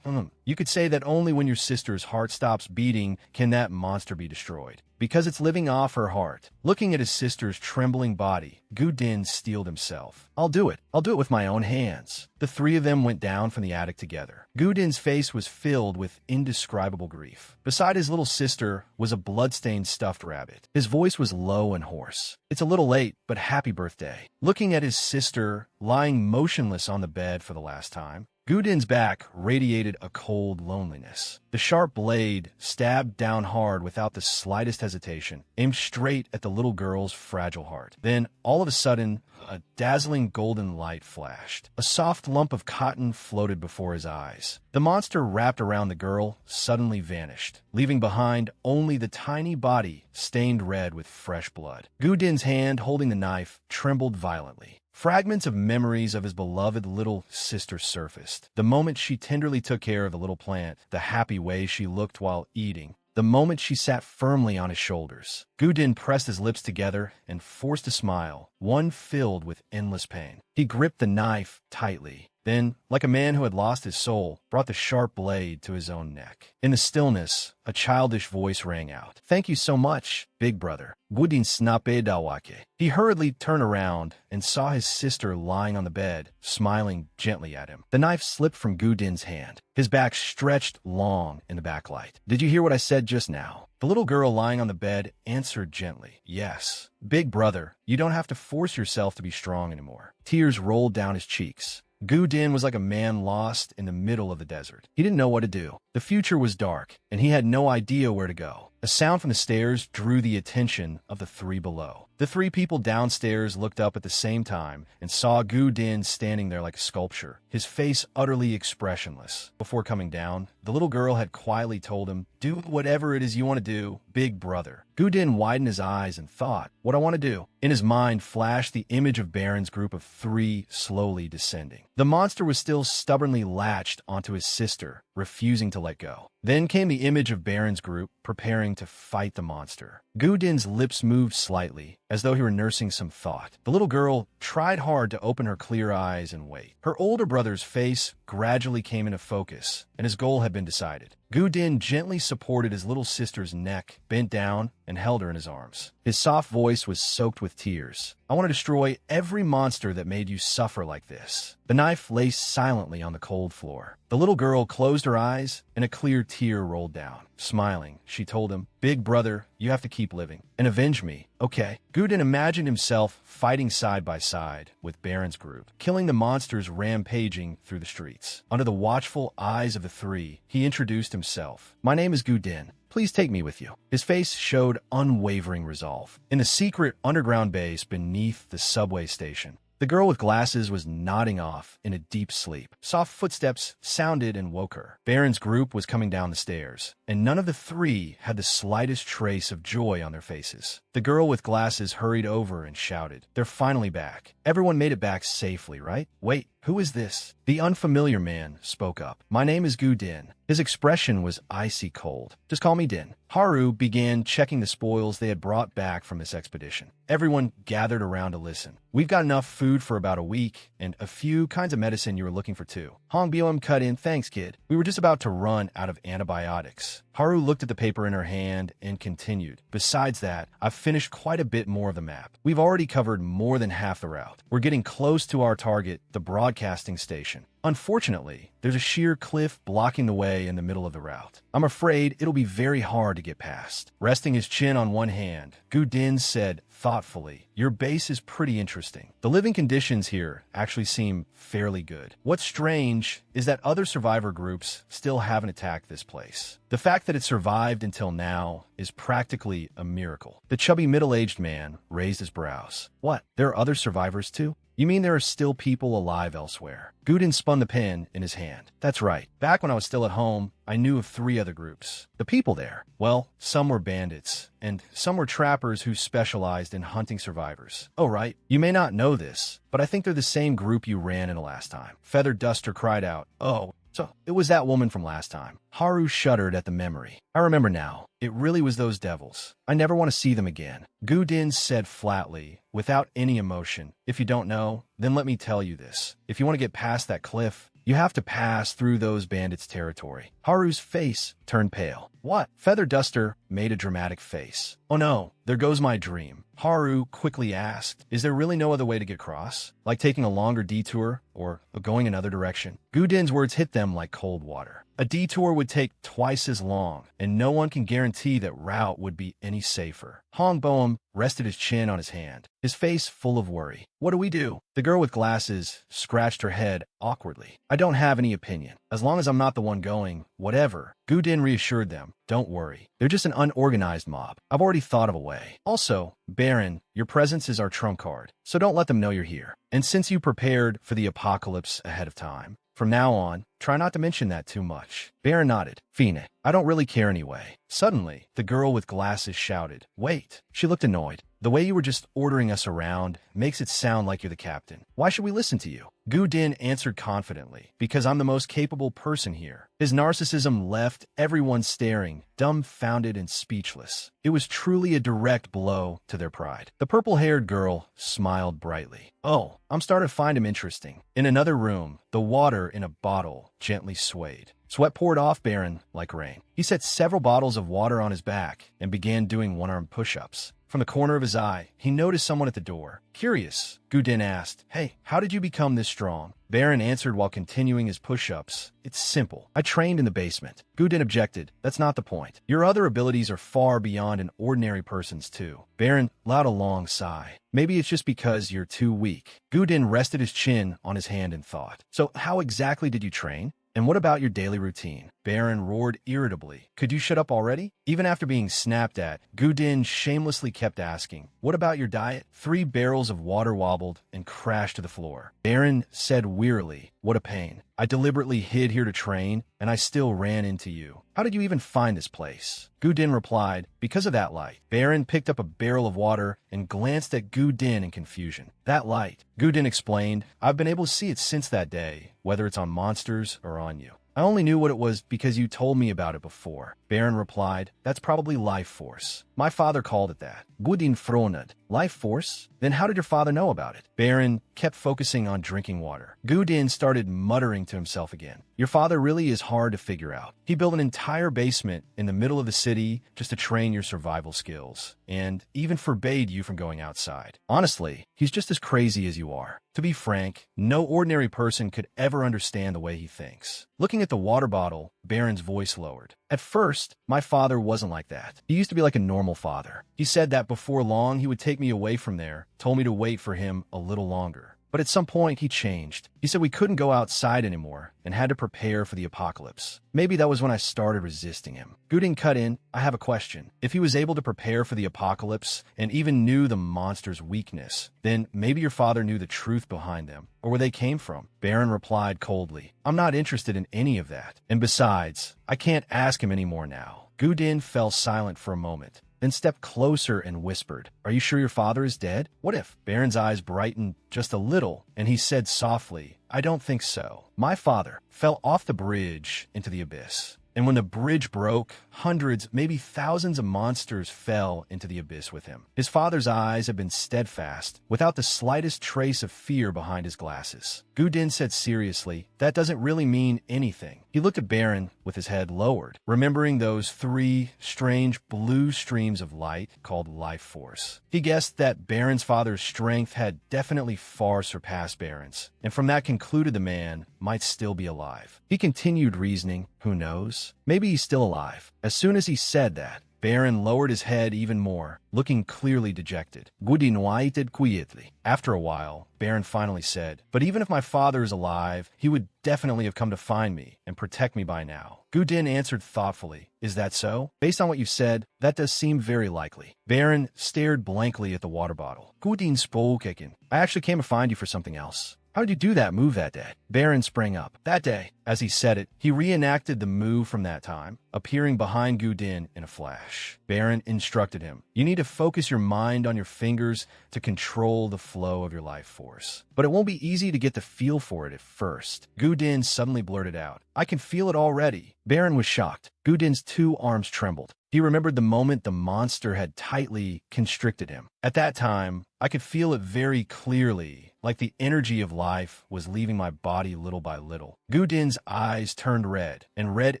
You could say that only when your sister's heart stops beating can that monster be destroyed, because it's living off her heart. Looking at his sister's trembling body, Gu Din steeled himself. I'll do it. I'll do it with my own hands. The three of them went down from the attic together. Gu Din's face was filled with indescribable grief. Beside his little sister was a blood-stained stuffed rabbit. His voice was low and hoarse. It's a little late, but happy birthday. Looking at his sister lying motionless on the bed for the last time, Gu Din's back radiated a cold loneliness. The sharp blade stabbed down hard without the slightest hesitation, aimed straight at the little girl's fragile heart. Then, all of a sudden, a dazzling golden light flashed. A soft lump of cotton floated before his eyes. The monster wrapped around the girl suddenly vanished, leaving behind only the tiny body stained red with fresh blood. Gu Din's hand holding the knife trembled violently. Fragments of memories of his beloved little sister surfaced. The moment she tenderly took care of the little plant, the happy way she looked while eating, the moment she sat firmly on his shoulders. Gu Din pressed his lips together and forced a smile, one filled with endless pain. He gripped the knife tightly. Then, like a man who had lost his soul, brought the sharp blade to his own neck. In the stillness, a childish voice rang out. Thank you so much, big brother. Gu Din snape dawake. He hurriedly turned around and saw his sister lying on the bed, smiling gently at him. The knife slipped from Gu Din's hand. His back stretched long in the backlight. Did you hear what I said just now? The little girl lying on the bed answered gently, yes. Big brother, you don't have to force yourself to be strong anymore. Tears rolled down his cheeks. Gu Din was like a man lost in the middle of the desert. He didn't know what to do. The future was dark, and he had no idea where to go. A sound from the stairs drew the attention of the three below. The three people downstairs looked up at the same time and saw Gu Din standing there like a sculpture, his face utterly expressionless. Before coming down, the little girl had quietly told him, "Do whatever it is you want to do, big brother." Gu Din widened his eyes and thought, "What I want to do?" In his mind flashed the image of Baron's group of three slowly descending. The monster was still stubbornly latched onto his sister, refusing to let go. Then came the image of Baron's group preparing to fight the monster. Gu Din's lips moved slightly, as though he were nursing some thought. The little girl tried hard to open her clear eyes and wait. Her older brother's face gradually came into focus, and his goal had been decided. Gu Din gently supported his little sister's neck, bent down, and held her in his arms. His soft voice was soaked with tears. "I want to destroy every monster that made you suffer like this." The knife lay silently on the cold floor. The little girl closed her eyes, and a clear tear rolled down. Smiling, she told him, "Big brother, you have to keep living and avenge me, okay?" Gu Din imagined himself fighting side by side with Baron's group, killing the monsters rampaging through the streets. Under the watchful eyes of the three, he introduced himself. "My name is Gu Din. Please take me with you." His face showed unwavering resolve. In the secret underground base beneath the subway station, the girl with glasses was nodding off in a deep sleep. Soft footsteps sounded and woke her. Baron's group was coming down the stairs, and none of the three had the slightest trace of joy on their faces. The girl with glasses hurried over and shouted, "They're finally back. Everyone made it back safely, right? Wait, who is this?" The unfamiliar man spoke up. "My name is Gu Din." His expression was icy cold. "Just call me Din." Haru began checking the spoils they had brought back from this expedition. Everyone gathered around to listen. "We've got enough food for about a week, and a few kinds of medicine you were looking for too." Hong Biom cut in, "Thanks, kid. We were just about to run out of antibiotics." Haru looked at the paper in her hand and continued, "Besides that, I've finished quite a bit more of the map. We've already covered more than half the route. We're getting close to our target, the broadcasting station. Unfortunately, there's a sheer cliff blocking the way in the middle of the route. I'm afraid it'll be very hard to get past." Resting his chin on one hand, Gu Din said thoughtfully, "Your base is pretty interesting. The living conditions here actually seem fairly good. What's strange is that other survivor groups still haven't attacked this place. The fact that it survived until now is practically a miracle." The chubby middle-aged man raised his brows. "What? There are other survivors too? You mean there are still people alive elsewhere?" Gu Din spun the pen in his hand. "That's right. Back when I was still at home, I knew of 3 other groups. The people there, well, some were bandits, and some were trappers who specialized in hunting survivors. Oh, right. You may not know this, but I think they're the same group you ran in the last time." Feather Duster cried out, "Oh, so it was that woman from last time." Haru shuddered at the memory. "I remember now. It really was those devils. I never want to see them again." Gu Din said flatly, without any emotion, "If you don't know, then let me tell you this. If you want to get past that cliff, you have to pass through those bandits' territory." Haru's face turned pale. "What?" Feather Duster made a dramatic face. "Oh no, there goes my dream." Haru quickly asked, "Is there really no other way to get across? Like taking a longer detour, or going another direction?" Gu Din's words hit them like cold water. A detour would take twice as long, and no one can guarantee that route would be any safer. Hong Boeum rested his chin on his hand, his face full of worry. "What do we do?" The girl with glasses scratched her head awkwardly. "I don't have any opinion. As long as I'm not the one going, whatever." Gu Din reassured them, "Don't worry. They're just an unorganized mob. I've already thought of a way. Also, Baron, your presence is our trump card, so don't let them know you're here. And since you prepared for the apocalypse ahead of time, from now on, try not to mention that too much." Baron nodded. "Fine. I don't really care anyway." Suddenly, the girl with glasses shouted, "Wait." She looked annoyed. "The way you were just ordering us around makes it sound like you're the captain. Why should we listen to you?" Gu Din answered confidently, "Because I'm the most capable person here." His narcissism left everyone staring, dumbfounded and speechless. It was truly a direct blow to their pride. The purple-haired girl smiled brightly. "Oh, I'm starting to find him interesting." In another room, the water in a bottle gently swayed. Sweat poured off Baron like rain. He set several bottles of water on his back and began doing one-arm push-ups. From the corner of his eye, he noticed someone at the door. Curious, Gu Din asked, "Hey, how did you become this strong?" Baron answered while continuing his push-ups. "It's simple. I trained in the basement." Gu Din objected. "That's not the point. Your other abilities are far beyond an ordinary person's too." Baron let out a long sigh. "Maybe it's just because you're too weak." Gu Din rested his chin on his hand and thought. "So how exactly did you train? And what about your daily routine?" Baron roared irritably. Could you shut up already? Even after being snapped at, Gudin shamelessly kept asking, what about your diet? 3 barrels of water wobbled and crashed to the floor. Baron said wearily, what a pain. I deliberately hid here to train, and I still ran into you. How did you even find this place? Gudin replied, because of that light. Baron picked up a barrel of water and glanced at Gudin in confusion. That light, Gudin explained, I've been able to see it since that day, whether it's on monsters or on you. I only knew what it was because you told me about it before. Baron replied, that's probably life force. My father called it that. Gudin froned. Life force? Then how did your father know about it? Baron kept focusing on drinking water. Gudin started muttering to himself again. Your father really is hard to figure out. He built an entire basement in the middle of the city just to train your survival skills, and even forbade you from going outside. Honestly, he's just as crazy as you are. To be frank, no ordinary person could ever understand the way he thinks. Looking at the water bottle, Baron's voice lowered. At first, my father wasn't like that. He used to be like a normal father. He said that before long he would take me away from there, told me to wait for him a little longer. But at some point, he changed. He said we couldn't go outside anymore and had to prepare for the apocalypse. Maybe that was when I started resisting him. Gudin cut in, I have a question. If he was able to prepare for the apocalypse and even knew the monster's weakness, then maybe your father knew the truth behind them or where they came from. Baron replied coldly, I'm not interested in any of that. And besides, I can't ask him anymore now. Gudin fell silent for a moment, then stepped closer and whispered, are you sure your father is dead? What if? Baron's eyes brightened just a little, and he said softly, I don't think so. My father fell off the bridge into the abyss. And when the bridge broke, hundreds, maybe thousands of monsters fell into the abyss with him. His father's eyes had been steadfast, without the slightest trace of fear behind his glasses. Gudin said seriously, that doesn't really mean anything. He looked at Baron with his head lowered, remembering those 3 strange blue streams of light called life force. He guessed that Baron's father's strength had definitely far surpassed Baron's, and from that concluded the man might still be alive. He continued reasoning, who knows? Maybe he's still alive. As soon as he said that, Baron lowered his head even more, looking clearly dejected. Gudin waited quietly. After a while, Baron finally said, but even if my father is alive, he would definitely have come to find me and protect me by now. Gudin answered thoughtfully, is that so? Based on what you said, that does seem very likely. Baron stared blankly at the water bottle. Gudin spoke again. I actually came to find you for something else. How did you do that move that day? Baron sprang up. That day, as he said it, he reenacted the move from that time, appearing behind Gudin in a flash. Baron instructed him, you need to focus your mind on your fingers to control the flow of your life force. But it won't be easy to get the feel for it at first. Gudin suddenly blurted out, I can feel it already. Baron was shocked. Gudin's 2 arms trembled. He remembered the moment the monster had tightly constricted him. At that time, I could feel it very clearly, like the energy of life was leaving my body little by little. Gudin's eyes turned red, and red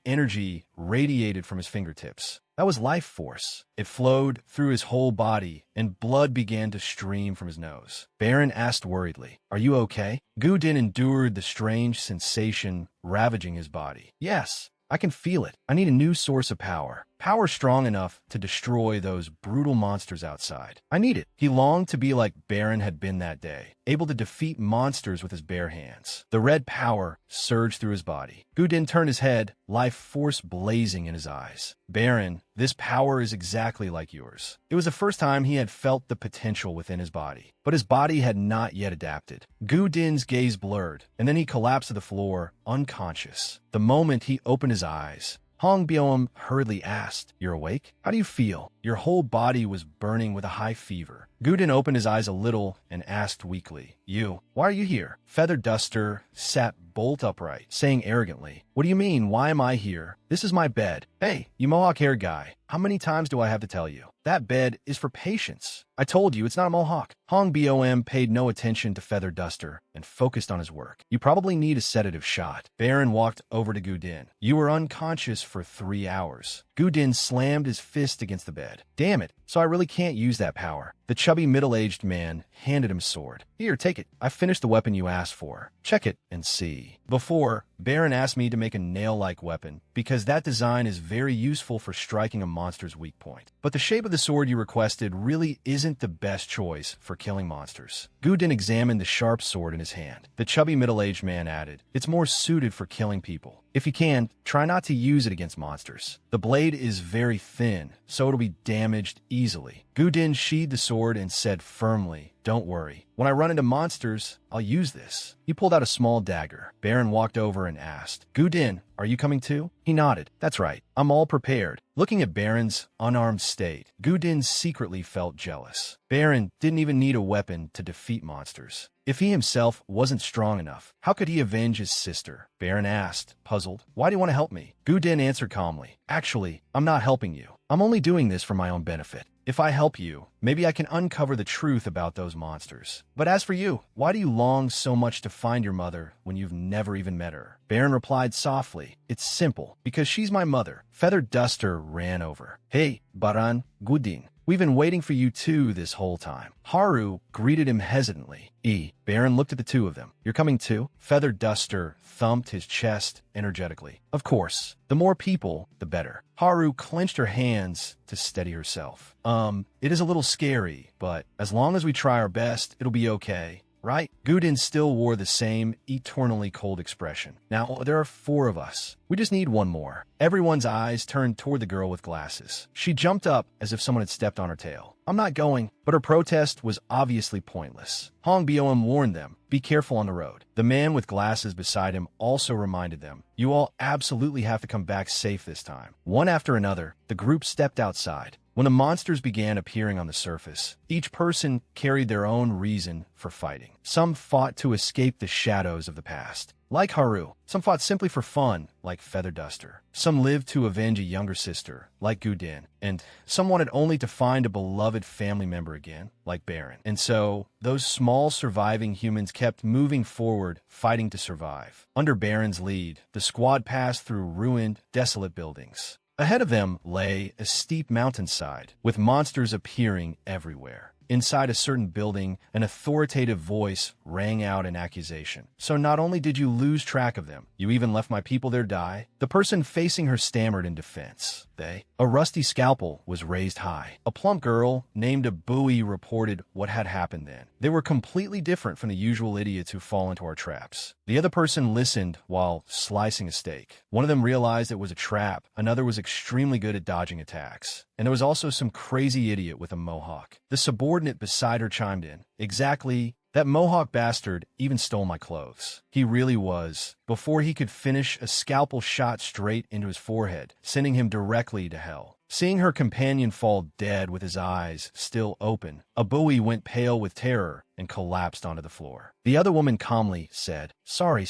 energy radiated from his fingertips. That was life force. It flowed through his whole body, and blood began to stream from his nose. Baron asked worriedly, are you okay? Gudin endured the strange sensation ravaging his body. Yes, I can feel it. I need a new source of power. Power strong enough to destroy those brutal monsters outside. I need it. He longed to be like Baron had been that day, able to defeat monsters with his bare hands. The red power surged through his body. Gudin turned his head, life force blazing in his eyes. Baron, this power is exactly like yours. It was the first time he had felt the potential within his body, but his body had not yet adapted. Gudin's gaze blurred, and then he collapsed to the floor, unconscious. The moment he opened his eyes, Hong Byeom hurriedly asked, you're awake? How do you feel? Your whole body was burning with a high fever. Gudin opened his eyes a little and asked weakly, why are you here? Feather Duster sat bolt upright, saying arrogantly, what do you mean, why am I here? This is my bed. Hey, you mohawk-haired guy, how many times do I have to tell you? That bed is for patients. I told you, it's not a mohawk. Hong Bom paid no attention to Feather Duster and focused on his work. You probably need a sedative shot. Baron walked over to Gudin. You were unconscious for 3 hours. Gudin slammed his fist against the bed. Damn it, so I really can't use that power. The chubby middle-aged man handed him a sword. Here, take it. I finished the weapon you asked for. Check it and see. Before, Baron asked me to make a nail-like weapon because that design is very useful for striking a monster's weak point. But the shape of the sword you requested really isn't the best choice for killing monsters. Gudin examined the sharp sword in his hand. The chubby middle-aged man added, it's more suited for killing people. If you can, try not to use it against monsters. The blade is very thin, so it'll be damaged easily. Gudin sheathed the sword and said firmly, "Don't worry. When I run into monsters, I'll use this." He pulled out a small dagger. Baron walked over and asked, "Gudin, are you coming too?" He nodded. "That's right. I'm all prepared." Looking at Baron's unarmed state, Gudin secretly felt jealous. Baron didn't even need a weapon to defeat monsters. If he himself wasn't strong enough, how could he avenge his sister? Baron asked, puzzled. "Why do you want to help me?" Gudin answered calmly, "Actually, I'm not helping you. I'm only doing this for my own benefit. If I help you, maybe I can uncover the truth about those monsters. But as for you, why do you long so much to find your mother when you've never even met her?" Baron replied softly, "It's simple, because she's my mother." Feather Duster ran over. "Hey, Baran, Gudin. We've been waiting for you too this whole time." Haru greeted him hesitantly. Baron looked at the two of them. "You're coming too?" Feather Duster thumped his chest energetically. "Of course. The more people, the better." Haru clenched her hands to steady herself. It is a little scary, but as long as we try our best, it'll be okay. Right?" Gudin still wore the same eternally cold expression. "Now, there are 4 of us. We just need one more." Everyone's eyes turned toward the girl with glasses. She jumped up as if someone had stepped on her tail. "I'm not going," but her protest was obviously pointless. Hong Bom warned them, "Be careful on the road." The man with glasses beside him also reminded them, "You all absolutely have to come back safe this time." One after another, the group stepped outside. When the monsters began appearing on the surface, each person carried their own reason for fighting. Some fought to escape the shadows of the past, like Haru. Some fought simply for fun, like Feather Duster. Some lived to avenge a younger sister, like Gudin. And some wanted only to find a beloved family member again, like Baron. And so, those small surviving humans kept moving forward, fighting to survive. Under Baron's lead, the squad passed through ruined, desolate buildings. Ahead of them lay a steep mountainside, with monsters appearing everywhere. Inside a certain building, an authoritative voice rang out an accusation. "So not only did you lose track of them, you even left my people there die?" The person facing her stammered in defense. A rusty scalpel was raised high. A plump girl named a Bowie reported what had happened then. "They were completely different from the usual idiots who fall into our traps." The other person listened while slicing a steak. One of them realized it was a trap. Another was extremely good at dodging attacks. And there was also some crazy idiot with a mohawk. The subordinate beside her chimed in. "Exactly. That Mohawk bastard even stole my clothes." He really was. Before he could finish, a scalpel shot straight into his forehead, sending him directly to hell. Seeing her companion fall dead with his eyes still open, a Bowie went pale with terror and collapsed onto the floor. The other woman calmly said, Sorry.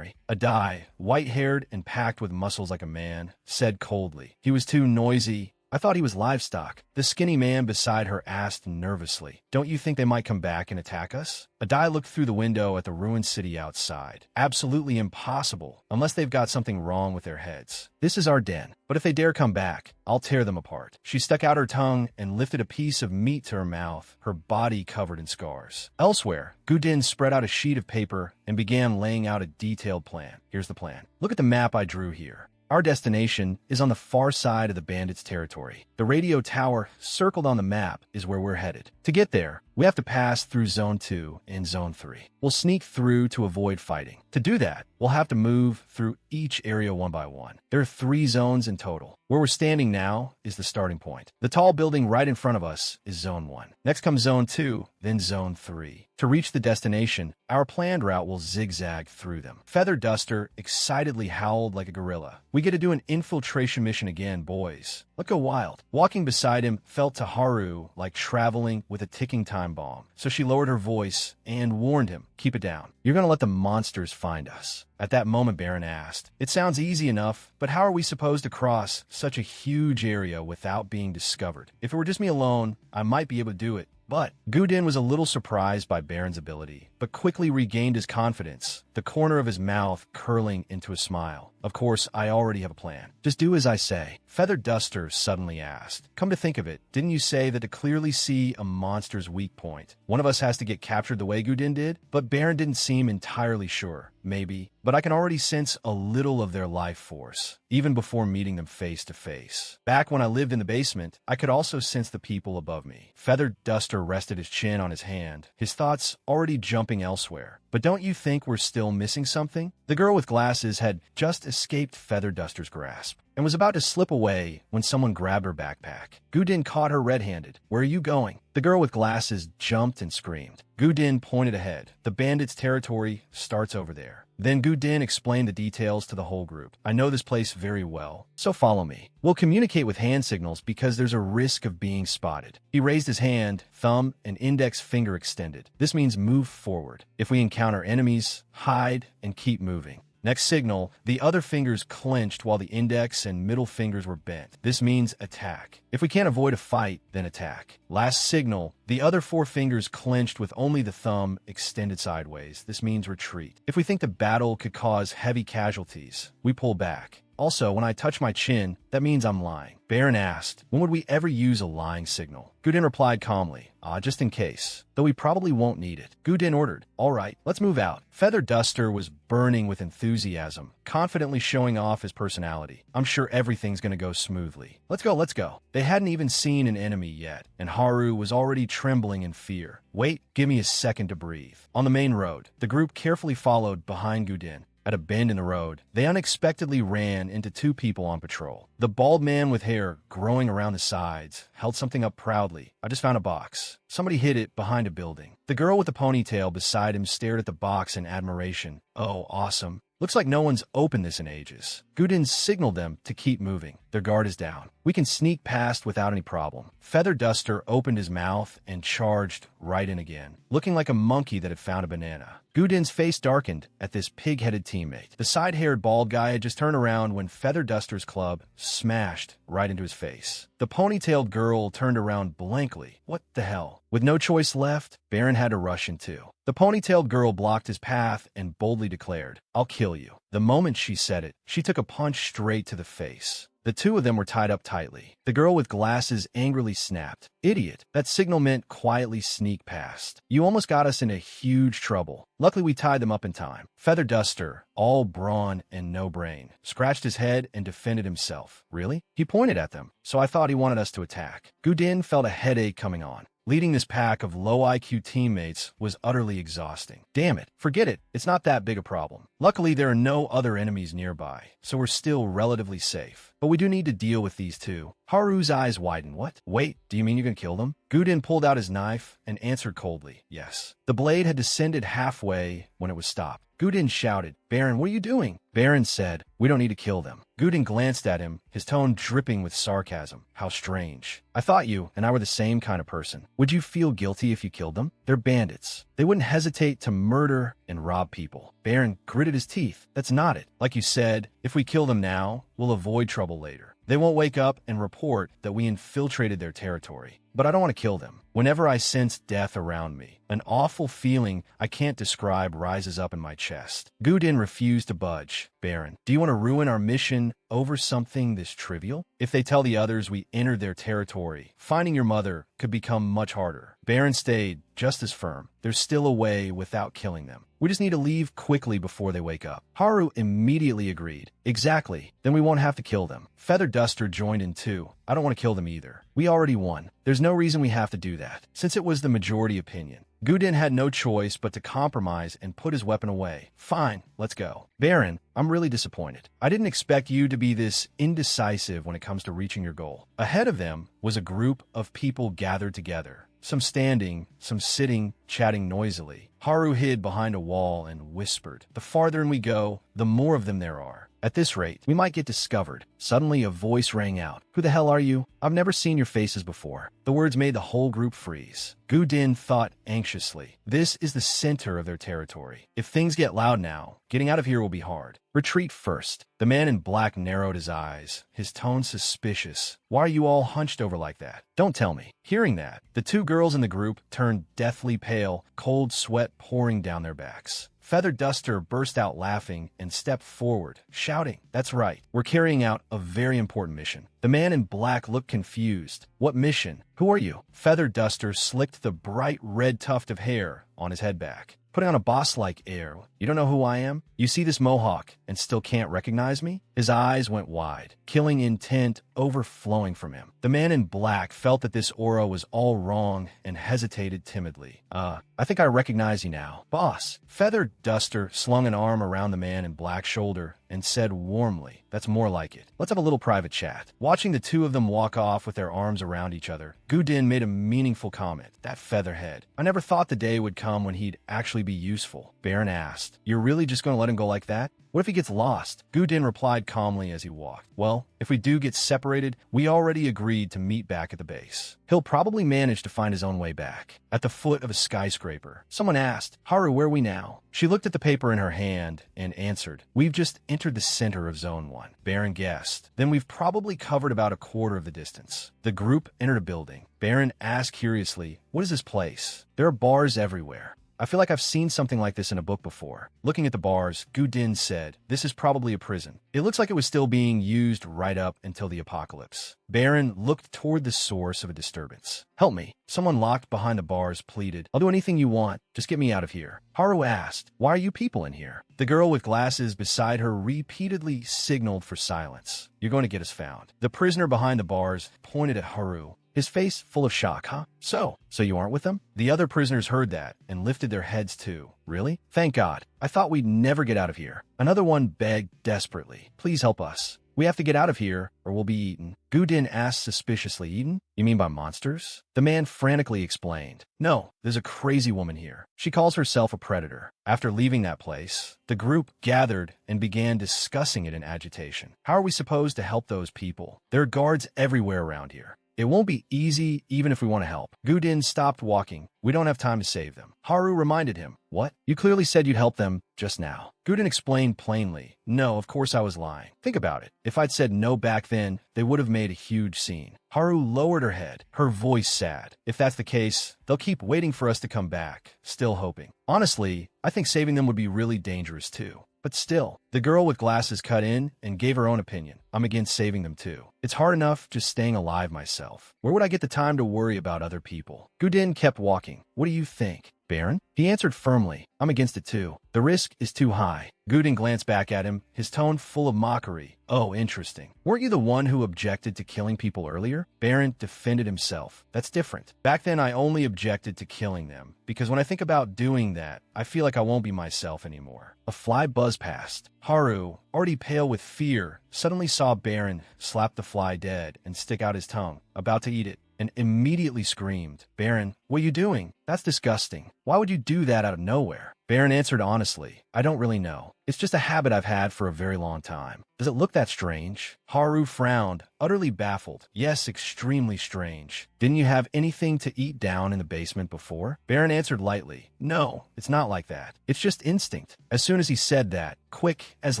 A Dai, white-haired and packed with muscles like a man, said coldly, "He was too noisy. I thought he was livestock." The skinny man beside her asked nervously, "Don't you think they might come back and attack us?" Adai looked through the window at the ruined city outside. "Absolutely impossible, unless they've got something wrong with their heads. This is our den, but if they dare come back, I'll tear them apart." She stuck out her tongue and lifted a piece of meat to her mouth, her body covered in scars. Elsewhere, Gudin spread out a sheet of paper and began laying out a detailed plan. "Here's the plan. Look at the map I drew here. Our destination is on the far side of the bandits' territory. The radio tower circled on the map is where we're headed. To get there, we have to pass through Zone 2 and Zone 3. We'll sneak through to avoid fighting. To do that, we'll have to move through each area one by one. There are 3 zones in total. Where we're standing now is the starting point. The tall building right in front of us is Zone 1. Next comes Zone 2, then Zone 3. To reach the destination, our planned route will zigzag through them. Feather Duster excitedly howled like a gorilla. "We get to do an infiltration mission again, boys. Let's go wild." Walking beside him felt to Haru like traveling with a ticking time bomb. So she lowered her voice and warned him, "Keep it down. You're going to let the monsters find us." At that moment, Baron asked, "It sounds easy enough, but how are we supposed to cross such a huge area without being discovered? If it were just me alone, I might be able to do it." But Gudin was a little surprised by Baron's ability, but quickly regained his confidence, the corner of his mouth curling into a smile. "Of course, I already have a plan. Just do as I say." Feather Duster suddenly asked, "Come to think of it, didn't you say that to clearly see a monster's weak point, one of us has to get captured the way Gudin did?" But Baron didn't seem entirely sure. "Maybe, but I can already sense a little of their life force, even before meeting them face to face. Back when I lived in the basement, I could also sense the people above me." Feather Duster rested his chin on his hand, his thoughts already jumping elsewhere. "But don't you think we're still missing something? The girl with glasses had just escaped Feather Duster's grasp and was about to slip away when someone grabbed her backpack. Gudin caught her red-handed. "Where are you going?" The girl with glasses jumped and screamed. Gudin pointed ahead. "The bandits' territory starts over there." Then Gudin explained the details to the whole group. "I know this place very well, so follow me. We'll communicate with hand signals because there's a risk of being spotted." He raised his hand, thumb and index finger extended. "This means move forward. If we encounter enemies, hide and keep moving." Next signal, the other fingers clenched while the index and middle fingers were bent. "This means attack. If we can't avoid a fight, then attack." Last signal, the other four fingers clenched with only the thumb extended sideways. "This means retreat. If we think the battle could cause heavy casualties, we pull back." Also, when I touch my chin, that means I'm lying. Baron asked, "When would we ever use a lying signal?" Gudin replied calmly, just in case, though we probably won't need it." Gudin ordered, "All right, let's move out." Feather Duster was burning with enthusiasm, confidently showing off his personality. "I'm sure everything's gonna go smoothly. Let's go, let's go." They hadn't even seen an enemy yet, and Haru was already trembling in fear. "Wait, give me a second to breathe." On the main road, the group carefully followed behind Gudin. At a bend in the road, they unexpectedly ran into two people on patrol. The bald man with hair growing around the sides held something up proudly. "I just found a box. Somebody hid it behind a building." The girl with the ponytail beside him stared at the box in admiration. "Oh, awesome. Looks like no one's opened this in ages." Gudin signaled them to keep moving. "Their guard is down. We can sneak past without any problem." Feather Duster opened his mouth and charged right in again, looking like a monkey that had found a banana. Gudin's face darkened at this pig-headed teammate. The side-haired bald guy had just turned around when Feather Duster's club smashed right into his face. The ponytailed girl turned around blankly. "What the hell?" With no choice left, Baron had to rush in too. The ponytailed girl blocked his path and boldly declared, "I'll kill you." The moment she said it, she took a punch straight to the face. The two of them were tied up tightly. The girl with glasses angrily snapped, "Idiot. That signal meant quietly sneak past. You almost got us into huge trouble." Luckily, we tied them up in time. Feather Duster, all brawn and no brain, scratched his head and defended himself. "Really?" He pointed at them, "so I thought he wanted us to attack." Gudin felt a headache coming on. Leading this pack of low IQ teammates was utterly exhausting. "Damn it, forget it. It's not that big a problem. Luckily, there are no other enemies nearby, so we're still relatively safe. But we do need to deal with these two." Haru's eyes widened. "What? Wait, do you mean you're gonna kill them?" Gudin pulled out his knife and answered coldly, "Yes." The blade had descended halfway when it was stopped. Gudin shouted, "Baron, what are you doing?" Baron said, "We don't need to kill them." Gudin glanced at him, his tone dripping with sarcasm. "How strange. I thought you and I were the same kind of person. Would you feel guilty if you killed them? They're bandits. They wouldn't hesitate to murder and rob people." Baron gritted his teeth. "That's not it. Like you said, if we kill them now, we'll avoid trouble later. They won't wake up and report that we infiltrated their territory. But I don't want to kill them. Whenever I sense death around me, an awful feeling I can't describe rises up in my chest." Gudin refused to budge. "Baron, do you want to ruin our mission over something this trivial? If they tell the others we entered their territory, finding your mother could become much harder." Baron stayed just as firm. "There's still a way without killing them. We just need to leave quickly before they wake up." Haru immediately agreed. "Exactly. Then we won't have to kill them." Feather Duster joined in too. "I don't want to kill them either. We already won. There's no reason we have to do that, since it was the majority opinion." Gudin had no choice but to compromise and put his weapon away. "Fine, let's go." "Baron, I'm really disappointed. I didn't expect you to be this indecisive when it comes to reaching your goal." Ahead of them was a group of people gathered together. Some standing, some sitting, chatting noisily. Haru hid behind a wall and whispered, "The farther in we go, the more of them there are. At this rate, we might get discovered." Suddenly, a voice rang out. "Who the hell are you? I've never seen your faces before." The words made the whole group freeze. Gudin thought anxiously. This is the center of their territory. If things get loud now, getting out of here will be hard. "Retreat first." The man in black narrowed his eyes, his tone suspicious. "Why are you all hunched over like that? Don't tell me." Hearing that, the two girls in the group turned deathly pale, cold sweat pouring down their backs. Feather Duster burst out laughing and stepped forward, shouting, "That's right. We're carrying out a very important mission." The man in black looked confused. "What mission? Who are you?" Feather Duster slicked the bright red tuft of hair on his head back, putting on a boss-like air. "You don't know who I am? You see this mohawk and still can't recognize me? His eyes went wide, killing intent overflowing from him. The man in black felt that this aura was all wrong and hesitated timidly. I think I recognize you now. Boss. Feather Duster slung an arm around the man in black's shoulder and said warmly, "That's more like it. Let's have a little private chat." Watching the two of them walk off with their arms around each other, Gu Din made a meaningful comment. That featherhead. I never thought the day would come when he'd actually be useful. Baron asked, "You're really just going to let him go like that? What if he gets lost?" Gu Din replied calmly as he walked. "Well, if we do get separated, we already agreed to meet back at the base. He'll probably manage to find his own way back." At the foot of a skyscraper, someone asked, "Haru, where are we now?" She looked at the paper in her hand and answered, "We've just entered the center of Zone 1. Baron guessed. "Then we've probably covered about a quarter of the distance." The group entered a building. Baron asked curiously, "What is this place?" "There are bars everywhere. I feel like I've seen something like this in a book before." Looking at the bars, Gu Din said, "This is probably a prison. It looks like it was still being used right up until the apocalypse." Baron looked toward the source of a disturbance. "Help me." Someone locked behind the bars pleaded, "I'll do anything you want. Just get me out of here." Haru asked, "Why are you people in here?" The girl with glasses beside her repeatedly signaled for silence. "You're going to get us found." The prisoner behind the bars pointed at Haru, his face full of shock. "Huh? So you aren't with them?" The other prisoners heard that and lifted their heads too. "Really? Thank God. I thought we'd never get out of here." Another one begged desperately, "Please help us. We have to get out of here or we'll be eaten." Gu Din asked suspiciously, "Eaten? You mean by monsters?" The man frantically explained, "No, there's a crazy woman here. She calls herself a predator." After leaving that place, the group gathered and began discussing it in agitation. "How are we supposed to help those people? There are guards everywhere around here. It won't be easy even if we want to help." Gu Din stopped walking. "We don't have time to save them." Haru reminded him, "What? You clearly said you'd help them just now." Gu Din explained plainly, "No, of course I was lying. Think about it. If I'd said no back then, they would have made a huge scene." Haru lowered her head, her voice sad. "If that's the case, they'll keep waiting for us to come back, still hoping. Honestly, I think saving them would be really dangerous too. But still." The girl with glasses cut in and gave her own opinion. "I'm against saving them too. It's hard enough just staying alive myself. Where would I get the time to worry about other people?" Gu Din kept walking. "What do you think, Baron?" He answered firmly, "I'm against it too. The risk is too high." Gu Din glanced back at him, his tone full of mockery. "Oh, interesting. Weren't you the one who objected to killing people earlier?" Baron defended himself. "That's different. Back then I only objected to killing them, because when I think about doing that, I feel like I won't be myself anymore." A fly buzzed past. Haru, already pale with fear, suddenly saw Baron slap the fly dead and stick out his tongue, about to eat it, and immediately screamed, "Baron, what are you doing? That's disgusting. Why would you do that out of nowhere?" Baron answered honestly, "I don't really know. It's just a habit I've had for a very long time." "Does it look that strange?" Haru frowned, utterly baffled. "Yes, extremely strange. Didn't you have anything to eat down in the basement before?" Baron answered lightly, "No, it's not like that. It's just instinct." As soon as he said that, quick as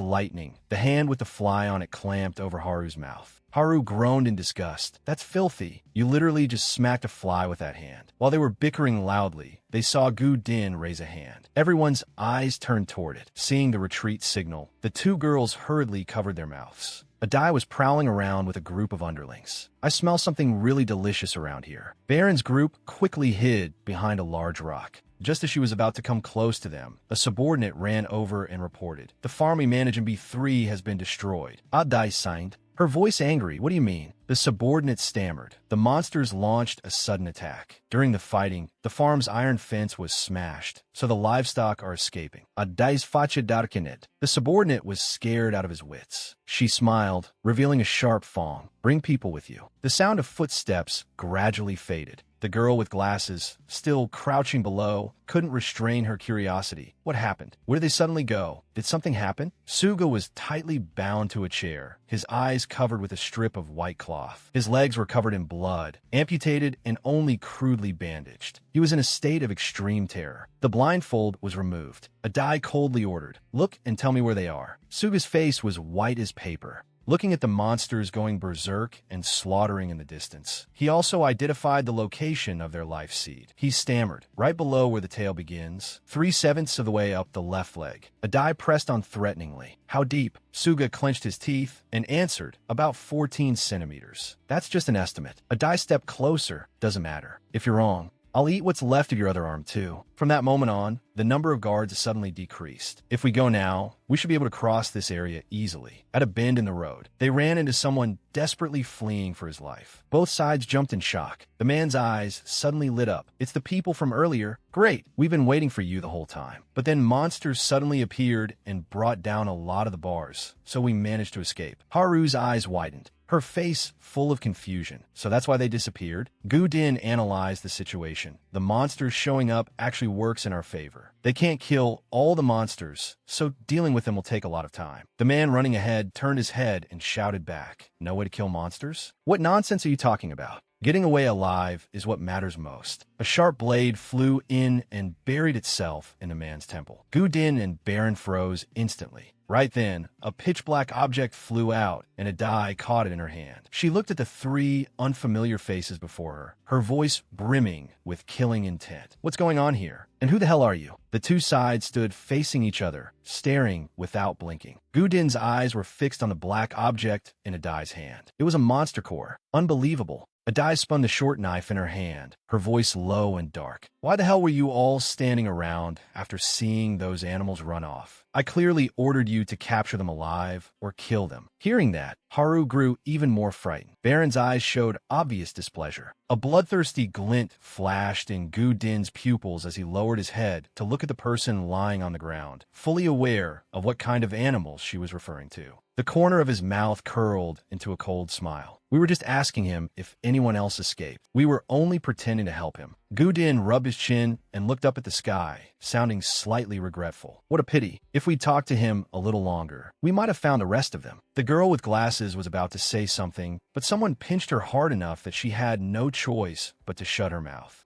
lightning, the hand with the fly on it clamped over Haru's mouth. Haru groaned in disgust. "That's filthy. You literally just smacked a fly with that hand." While they were bickering loudly, they saw Gu Din raise a hand. Everyone's eyes turned toward it. Seeing the retreat signal, the two girls hurriedly covered their mouths. Adai was prowling around with a group of underlings. "I smell something really delicious around here." Baron's group quickly hid behind a large rock. Just as she was about to come close to them, a subordinate ran over and reported, "The farm we manage in B3 has been destroyed." Adai signed, her voice angry. "What do you mean?" The subordinate stammered. "The monsters launched a sudden attack. During the fighting, the farm's iron fence was smashed, so the livestock are escaping." Adai's facha darkened. The subordinate was scared out of his wits. She smiled, revealing a sharp fong. "Bring people with you." The sound of footsteps gradually faded. The girl with glasses, still crouching below, couldn't restrain her curiosity. What happened? Where did they suddenly go? Did something happen? Suga was tightly bound to a chair, his eyes covered with a strip of white cloth. His legs were covered in blood, amputated and only crudely bandaged. He was in a state of extreme terror. The blindfold was removed. Adai coldly ordered, "Look and tell me where they are." Suga's face was white as paper, looking at the monsters going berserk and slaughtering in the distance. He also identified the location of their life seed. He stammered, "Right below where the tail begins, 3/7 of the way up the left leg." Adai pressed on threateningly. "How deep?" Suga clenched his teeth and answered, "About 14 centimeters. That's just an estimate." Adai stepped closer. "Doesn't matter. If you're wrong, I'll eat what's left of your other arm, too. From that moment on, the number of guards suddenly decreased. If we go now, we should be able to cross this area easily. At a bend in the road, they ran into someone desperately fleeing for his life. Both sides jumped in shock. The man's eyes suddenly lit up. It's the people from earlier. Great, we've been waiting for you the whole time. But then monsters suddenly appeared and brought down a lot of the bars, so we managed to escape. Haru's eyes widened, her face full of confusion. So that's why they disappeared? Gu Din analyzed the situation. The monsters showing up actually works in our favor. They can't kill all the monsters, so dealing with them will take a lot of time. The man running ahead turned his head and shouted back, "No way to kill monsters? What nonsense are you talking about? Getting away alive is what matters most." A sharp blade flew in and buried itself in the man's temple. Gu Din and Baron froze instantly. Right then, a pitch-black object flew out, and a die caught it in her hand. She looked at the three unfamiliar faces before her, her voice brimming with killing intent. "What's going on here? And who the hell are you?" The two sides stood facing each other, staring without blinking. Gu Din's eyes were fixed on the black object in a die's hand. It was a monster core. Unbelievable. Adai spun the short knife in her hand, her voice low and dark. "Why the hell were you all standing around after seeing those animals run off? I clearly ordered you to capture them alive or kill them." Hearing that, Haru grew even more frightened. Baron's eyes showed obvious displeasure. A bloodthirsty glint flashed in Gu Din's pupils as he lowered his head to look at the person lying on the ground, fully aware of what kind of animals she was referring to. The corner of his mouth curled into a cold smile. "We were just asking him if anyone else escaped. We were only pretending to help him." Gu Din rubbed his chin and looked up at the sky, sounding slightly regretful. "What a pity. If we'd talked to him a little longer, we might have found the rest of them." The girl with glasses was about to say something, but someone pinched her hard enough that she had no choice but to shut her mouth.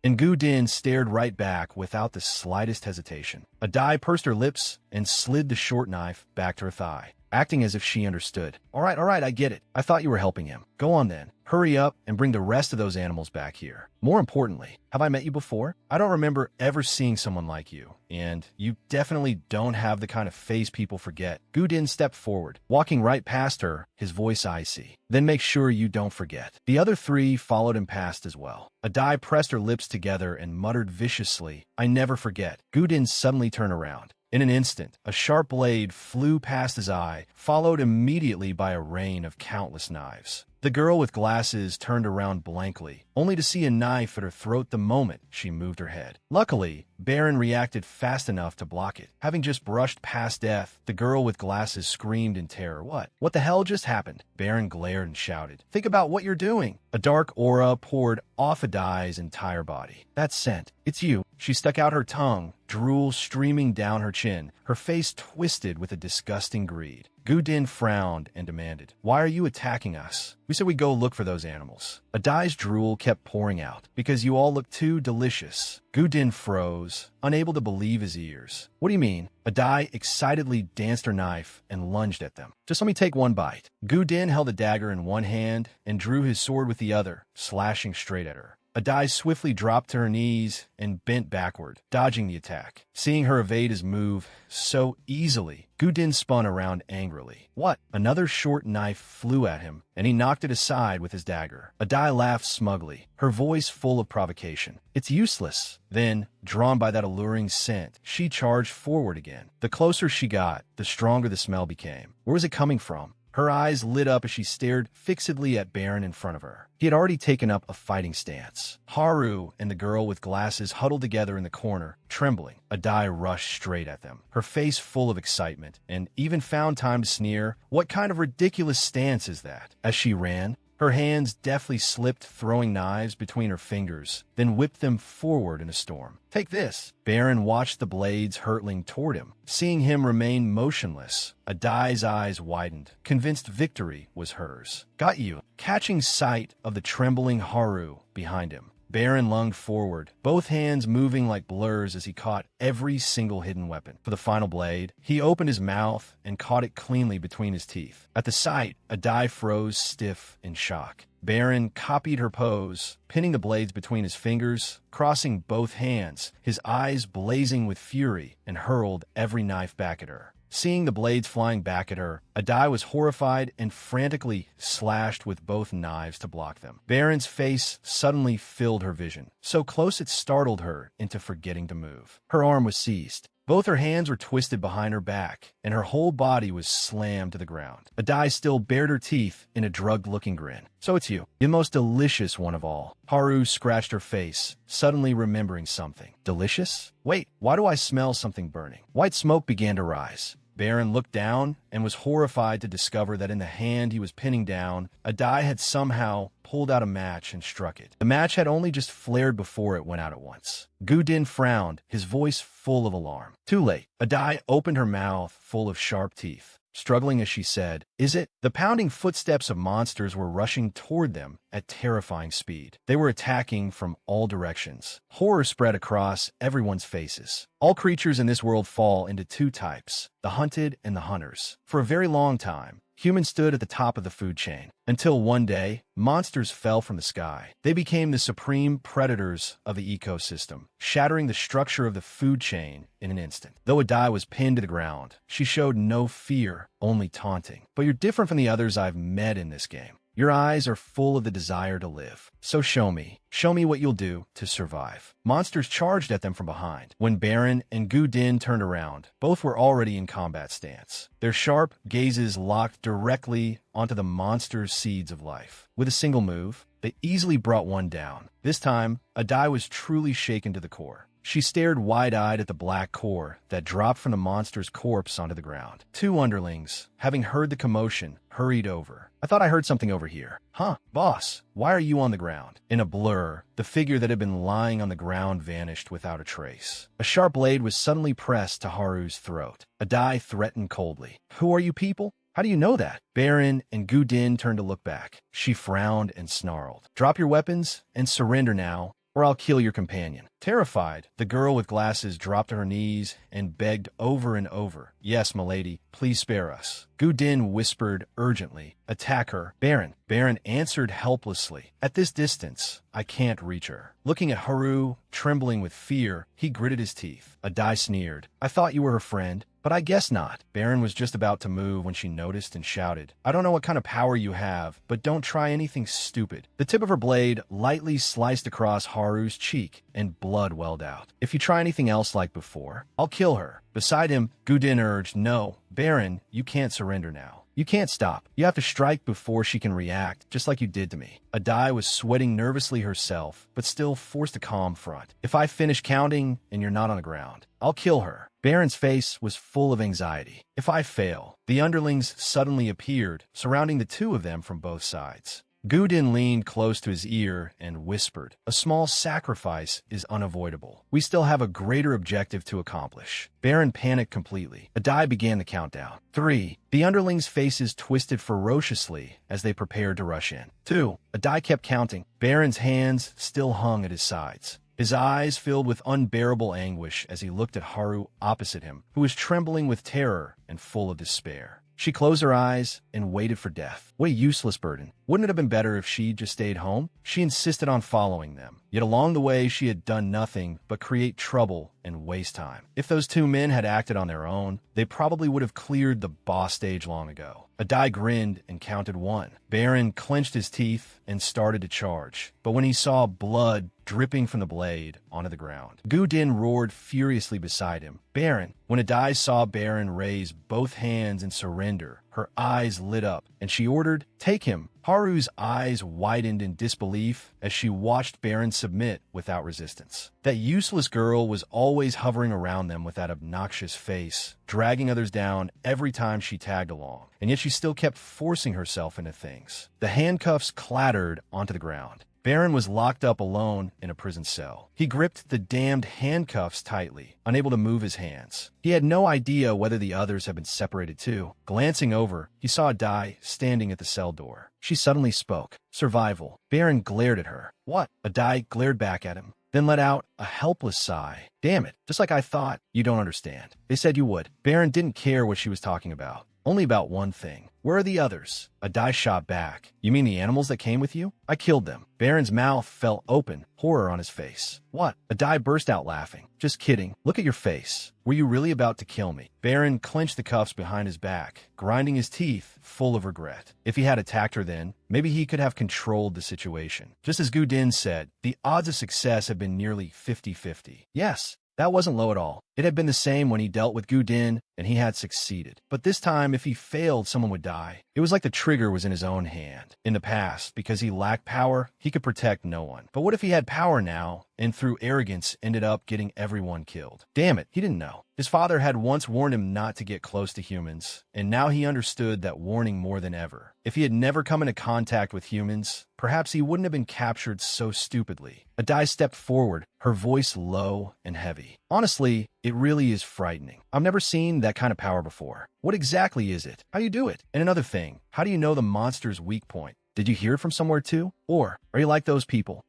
And Gu Din stared right back without the slightest hesitation. Adai pursed her lips and slid the short knife back to her thigh, acting as if she understood. All right, I get it. I thought you were helping him. Go on then. Hurry up and bring the rest of those animals back here. More importantly, have I met you before? I don't remember ever seeing someone like you, and you definitely don't have the kind of face people forget." Gu Din stepped forward, walking right past her, his voice icy. "Then make sure you don't forget." The other three followed him past as well. Adai pressed her lips together and muttered viciously, "I never forget." Gu Din suddenly turned around. In an instant, a sharp blade flew past his eye, followed immediately by a rain of countless knives. The girl with glasses turned around blankly, only to see a knife at her throat the moment she moved her head. Luckily, Baron reacted fast enough to block it. Having just brushed past death, the girl with glasses screamed in terror. What the hell just happened?" Baron glared and shouted, "Think about what you're doing." A dark aura poured off Adai's entire body. "That scent. It's you." She stuck out her tongue, drool streaming down her chin, her face twisted with a disgusting greed. Gu Din frowned and demanded, "Why are you attacking us? We said we'd go look for those animals." Adai's drool kept pouring out. "Because you all look too delicious." Gu Din froze, unable to believe his ears. "What do you mean?" Adai excitedly danced her knife and lunged at them. "Just let me take one bite." Gu Din held a dagger in one hand and drew his sword with the other, slashing straight at her. Adai swiftly dropped to her knees and bent backward, dodging the attack. Seeing her evade his move so easily, Gu Din spun around angrily. "What?" Another short knife flew at him, and he knocked it aside with his dagger. Adai laughed smugly, her voice full of provocation. "It's useless." Then, drawn by that alluring scent, she charged forward again. The closer she got, the stronger the smell became. Where was it coming from? Her eyes lit up as she stared fixedly at Baron in front of her. He had already taken up a fighting stance. Haru and the girl with glasses huddled together in the corner, trembling. Adai rushed straight at them, her face full of excitement, and even found time to sneer, "What kind of ridiculous stance is that?" As she ran, her hands deftly slipped throwing knives between her fingers, then whipped them forward in a storm. "Take this." Baron watched the blades hurtling toward him. Seeing him remain motionless, Adai's eyes widened, convinced victory was hers. "Got you." Catching sight of the trembling Haru behind him, Baron lunged forward, both hands moving like blurs as he caught every single hidden weapon. For the final blade, he opened his mouth and caught it cleanly between his teeth. At the sight, Adai froze stiff in shock. Baron copied her pose, pinning the blades between his fingers, crossing both hands, his eyes blazing with fury, and hurled every knife back at her. Seeing the blades flying back at her, Adai was horrified and frantically slashed with both knives to block them. Baron's face suddenly filled her vision, so close it startled her into forgetting to move. Her arm was seized. Both her hands were twisted behind her back, and her whole body was slammed to the ground. Adai still bared her teeth in a drugged-looking grin. "So it's you, the most delicious one of all." Haru scratched her face, suddenly remembering something. "Delicious? Wait, why do I smell something burning?" White smoke began to rise. Baron looked down and was horrified to discover that in the hand he was pinning down, Adai had somehow pulled out a match and struck it. The match had only just flared before it went out at once. Gudin frowned, his voice full of alarm. Too late. Adai opened her mouth full of sharp teeth. Struggling as she said, "Is it?" The pounding footsteps of monsters were rushing toward them at terrifying speed. They were attacking from all directions. Horror spread across everyone's faces. All creatures in this world fall into two types, the hunted and the hunters. For a very long time, humans stood at the top of the food chain, until one day, monsters fell from the sky. They became the supreme predators of the ecosystem, shattering the structure of the food chain in an instant. Though Adai was pinned to the ground, she showed no fear, only taunting. "But you're different from the others I've met in this game. Your eyes are full of the desire to live. So show me what you'll do to survive." Monsters charged at them from behind. When Baron and Gudin turned around, both were already in combat stance. Their sharp gazes locked directly onto the monster's seeds of life. With a single move, they easily brought one down. This time, Adai was truly shaken to the core. She stared wide-eyed at the black core that dropped from the monster's corpse onto the ground. Two underlings, having heard the commotion, hurried over. "I thought I heard something over here." "Huh, boss, why are you on the ground?" In a blur, the figure that had been lying on the ground vanished without a trace. A sharp blade was suddenly pressed to Haru's throat. Adai threatened coldly. "Who are you people? How do you know that?" Baron and Gudin turned to look back. She frowned and snarled. "Drop your weapons and surrender now, or I'll kill your companion." Terrified, the girl with glasses dropped to her knees and begged over and over, "Yes, milady, please spare us." Gudin whispered urgently, "Attack her, Baron." Baron answered helplessly, "At this distance, I can't reach her." Looking at Haru, trembling with fear, he gritted his teeth. Adai sneered, "I thought you were her friend, but I guess not." Baron was just about to move when she noticed and shouted, "I don't know what kind of power you have, but don't try anything stupid." The tip of her blade lightly sliced across Haru's cheek, and blood welled out. "If you try anything else like before, I'll kill her." Beside him, Gudin urged, "No, Baron, you can't surrender now. You can't stop. You have to strike before she can react, just like you did to me." Adai was sweating nervously herself, but still forced a calm front. "If I finish counting and you're not on the ground, I'll kill her." Baron's face was full of anxiety. "If I fail..." The underlings suddenly appeared, surrounding the two of them from both sides. Gudin leaned close to his ear and whispered, "A small sacrifice is unavoidable. We still have a greater objective to accomplish." Baron panicked completely. Adai began the countdown. 3. The underlings' faces twisted ferociously as they prepared to rush in. 2. Adai kept counting. Baron's hands still hung at his sides. His eyes filled with unbearable anguish as he looked at Haru opposite him, who was trembling with terror and full of despair. She closed her eyes and waited for death. What a useless burden. Wouldn't it have been better if she'd just stayed home? She insisted on following them. Yet along the way, she had done nothing but create trouble and waste time. If those two men had acted on their own, they probably would have cleared the boss stage long ago. Adai grinned and counted 1. Baron clenched his teeth and started to charge. But when he saw blood dripping from the blade onto the ground, Gudin roared furiously beside him. "Baron!" When Adai saw Baron raise both hands in surrender, her eyes lit up, and she ordered, "Take him." Haru's eyes widened in disbelief as she watched Baron submit without resistance. That useless girl was always hovering around them with that obnoxious face, dragging others down every time she tagged along, and yet she still kept forcing herself into things. The handcuffs clattered onto the ground. Baron was locked up alone in a prison cell. He gripped the damned handcuffs tightly, unable to move his hands. He had no idea whether the others had been separated too. Glancing over, he saw Adai standing at the cell door. She suddenly spoke. "Survival." Baron glared at her. "What?" Adai glared back at him, then let out a helpless sigh. "Damn it, just like I thought. You don't understand. They said you would." Baron didn't care what she was talking about. Only about one thing. Where are the others? Adai shot back. You mean the animals that came with you? I killed them. Baron's mouth fell open, horror on his face. What? Adai burst out laughing. Just kidding. Look at your face. Were you really about to kill me? Baron clenched the cuffs behind his back, grinding his teeth, full of regret. If he had attacked her then, maybe he could have controlled the situation. Just as Gu Din said, the odds of success had been nearly 50-50. Yes, that wasn't low at all. It had been the same when he dealt with Gu Din, and he had succeeded. But this time, if he failed, someone would die. It was like the trigger was in his own hand. In the past, because he lacked power, he could protect no one. But what if he had power now, and through arrogance ended up getting everyone killed? Damn it, he didn't know. His father had once warned him not to get close to humans, and now he understood that warning more than ever. If he had never come into contact with humans, perhaps he wouldn't have been captured so stupidly. Adai stepped forward, her voice low and heavy. Honestly, it really is frightening. I've never seen that kind of power before. What exactly is it? How do you do it? And another thing, how do you know the monster's weak point? Did you hear it from somewhere too? Or are you like those people?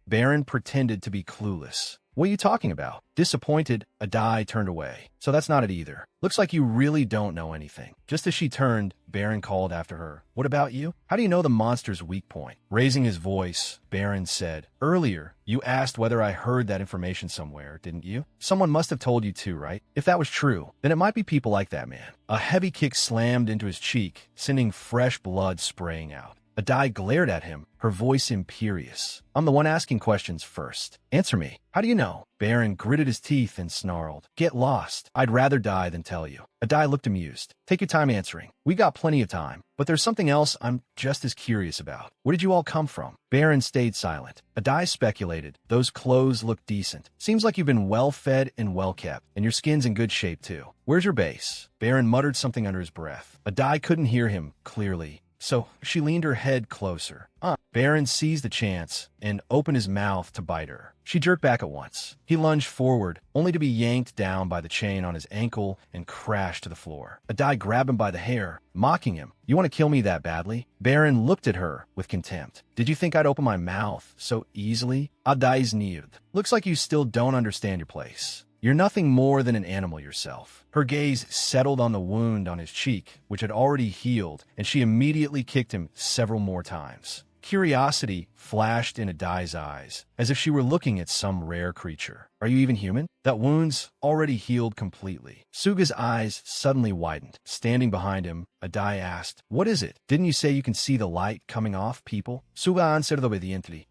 Baron pretended to be clueless. What are you talking about? Disappointed, Adai turned away. So that's not it either. Looks like you really don't know anything. Just as she turned, Baron called after her. What about you? How do you know the monster's weak point? Raising his voice, Baron said, Earlier, you asked whether I heard that information somewhere, didn't you? Someone must have told you too, right? If that was true, then it might be people like that man. A heavy kick slammed into his cheek, sending fresh blood spraying out. Adai glared at him, her voice imperious. I'm the one asking questions first. Answer me. How do you know? Baron gritted his teeth and snarled. Get lost. I'd rather die than tell you. Adai looked amused. Take your time answering. We got plenty of time. But there's something else I'm just as curious about. Where did you all come from? Baron stayed silent. Adai speculated. Those clothes look decent. Seems like you've been well-fed and well-kept, and your skin's in good shape too. Where's your base? Baron muttered something under his breath. Adai couldn't hear him clearly, so she leaned her head closer. Baron seized the chance and opened his mouth to bite her. She jerked back at once. He lunged forward, only to be yanked down by the chain on his ankle and crashed to the floor. Adai grabbed him by the hair, mocking him. You want to kill me that badly? Baron looked at her with contempt. Did you think I'd open my mouth so easily? Adai sneered. Looks like you still don't understand your place. You're nothing more than an animal yourself. Her gaze settled on the wound on his cheek, which had already healed, and she immediately kicked him several more times. Curiosity flashed in Adai's eyes, as if she were looking at some rare creature. Are you even human? That wound's already healed completely. Suga's eyes suddenly widened. Standing behind him, Adai asked, What is it? Didn't you say you can see the light coming off people? Suga answered obediently.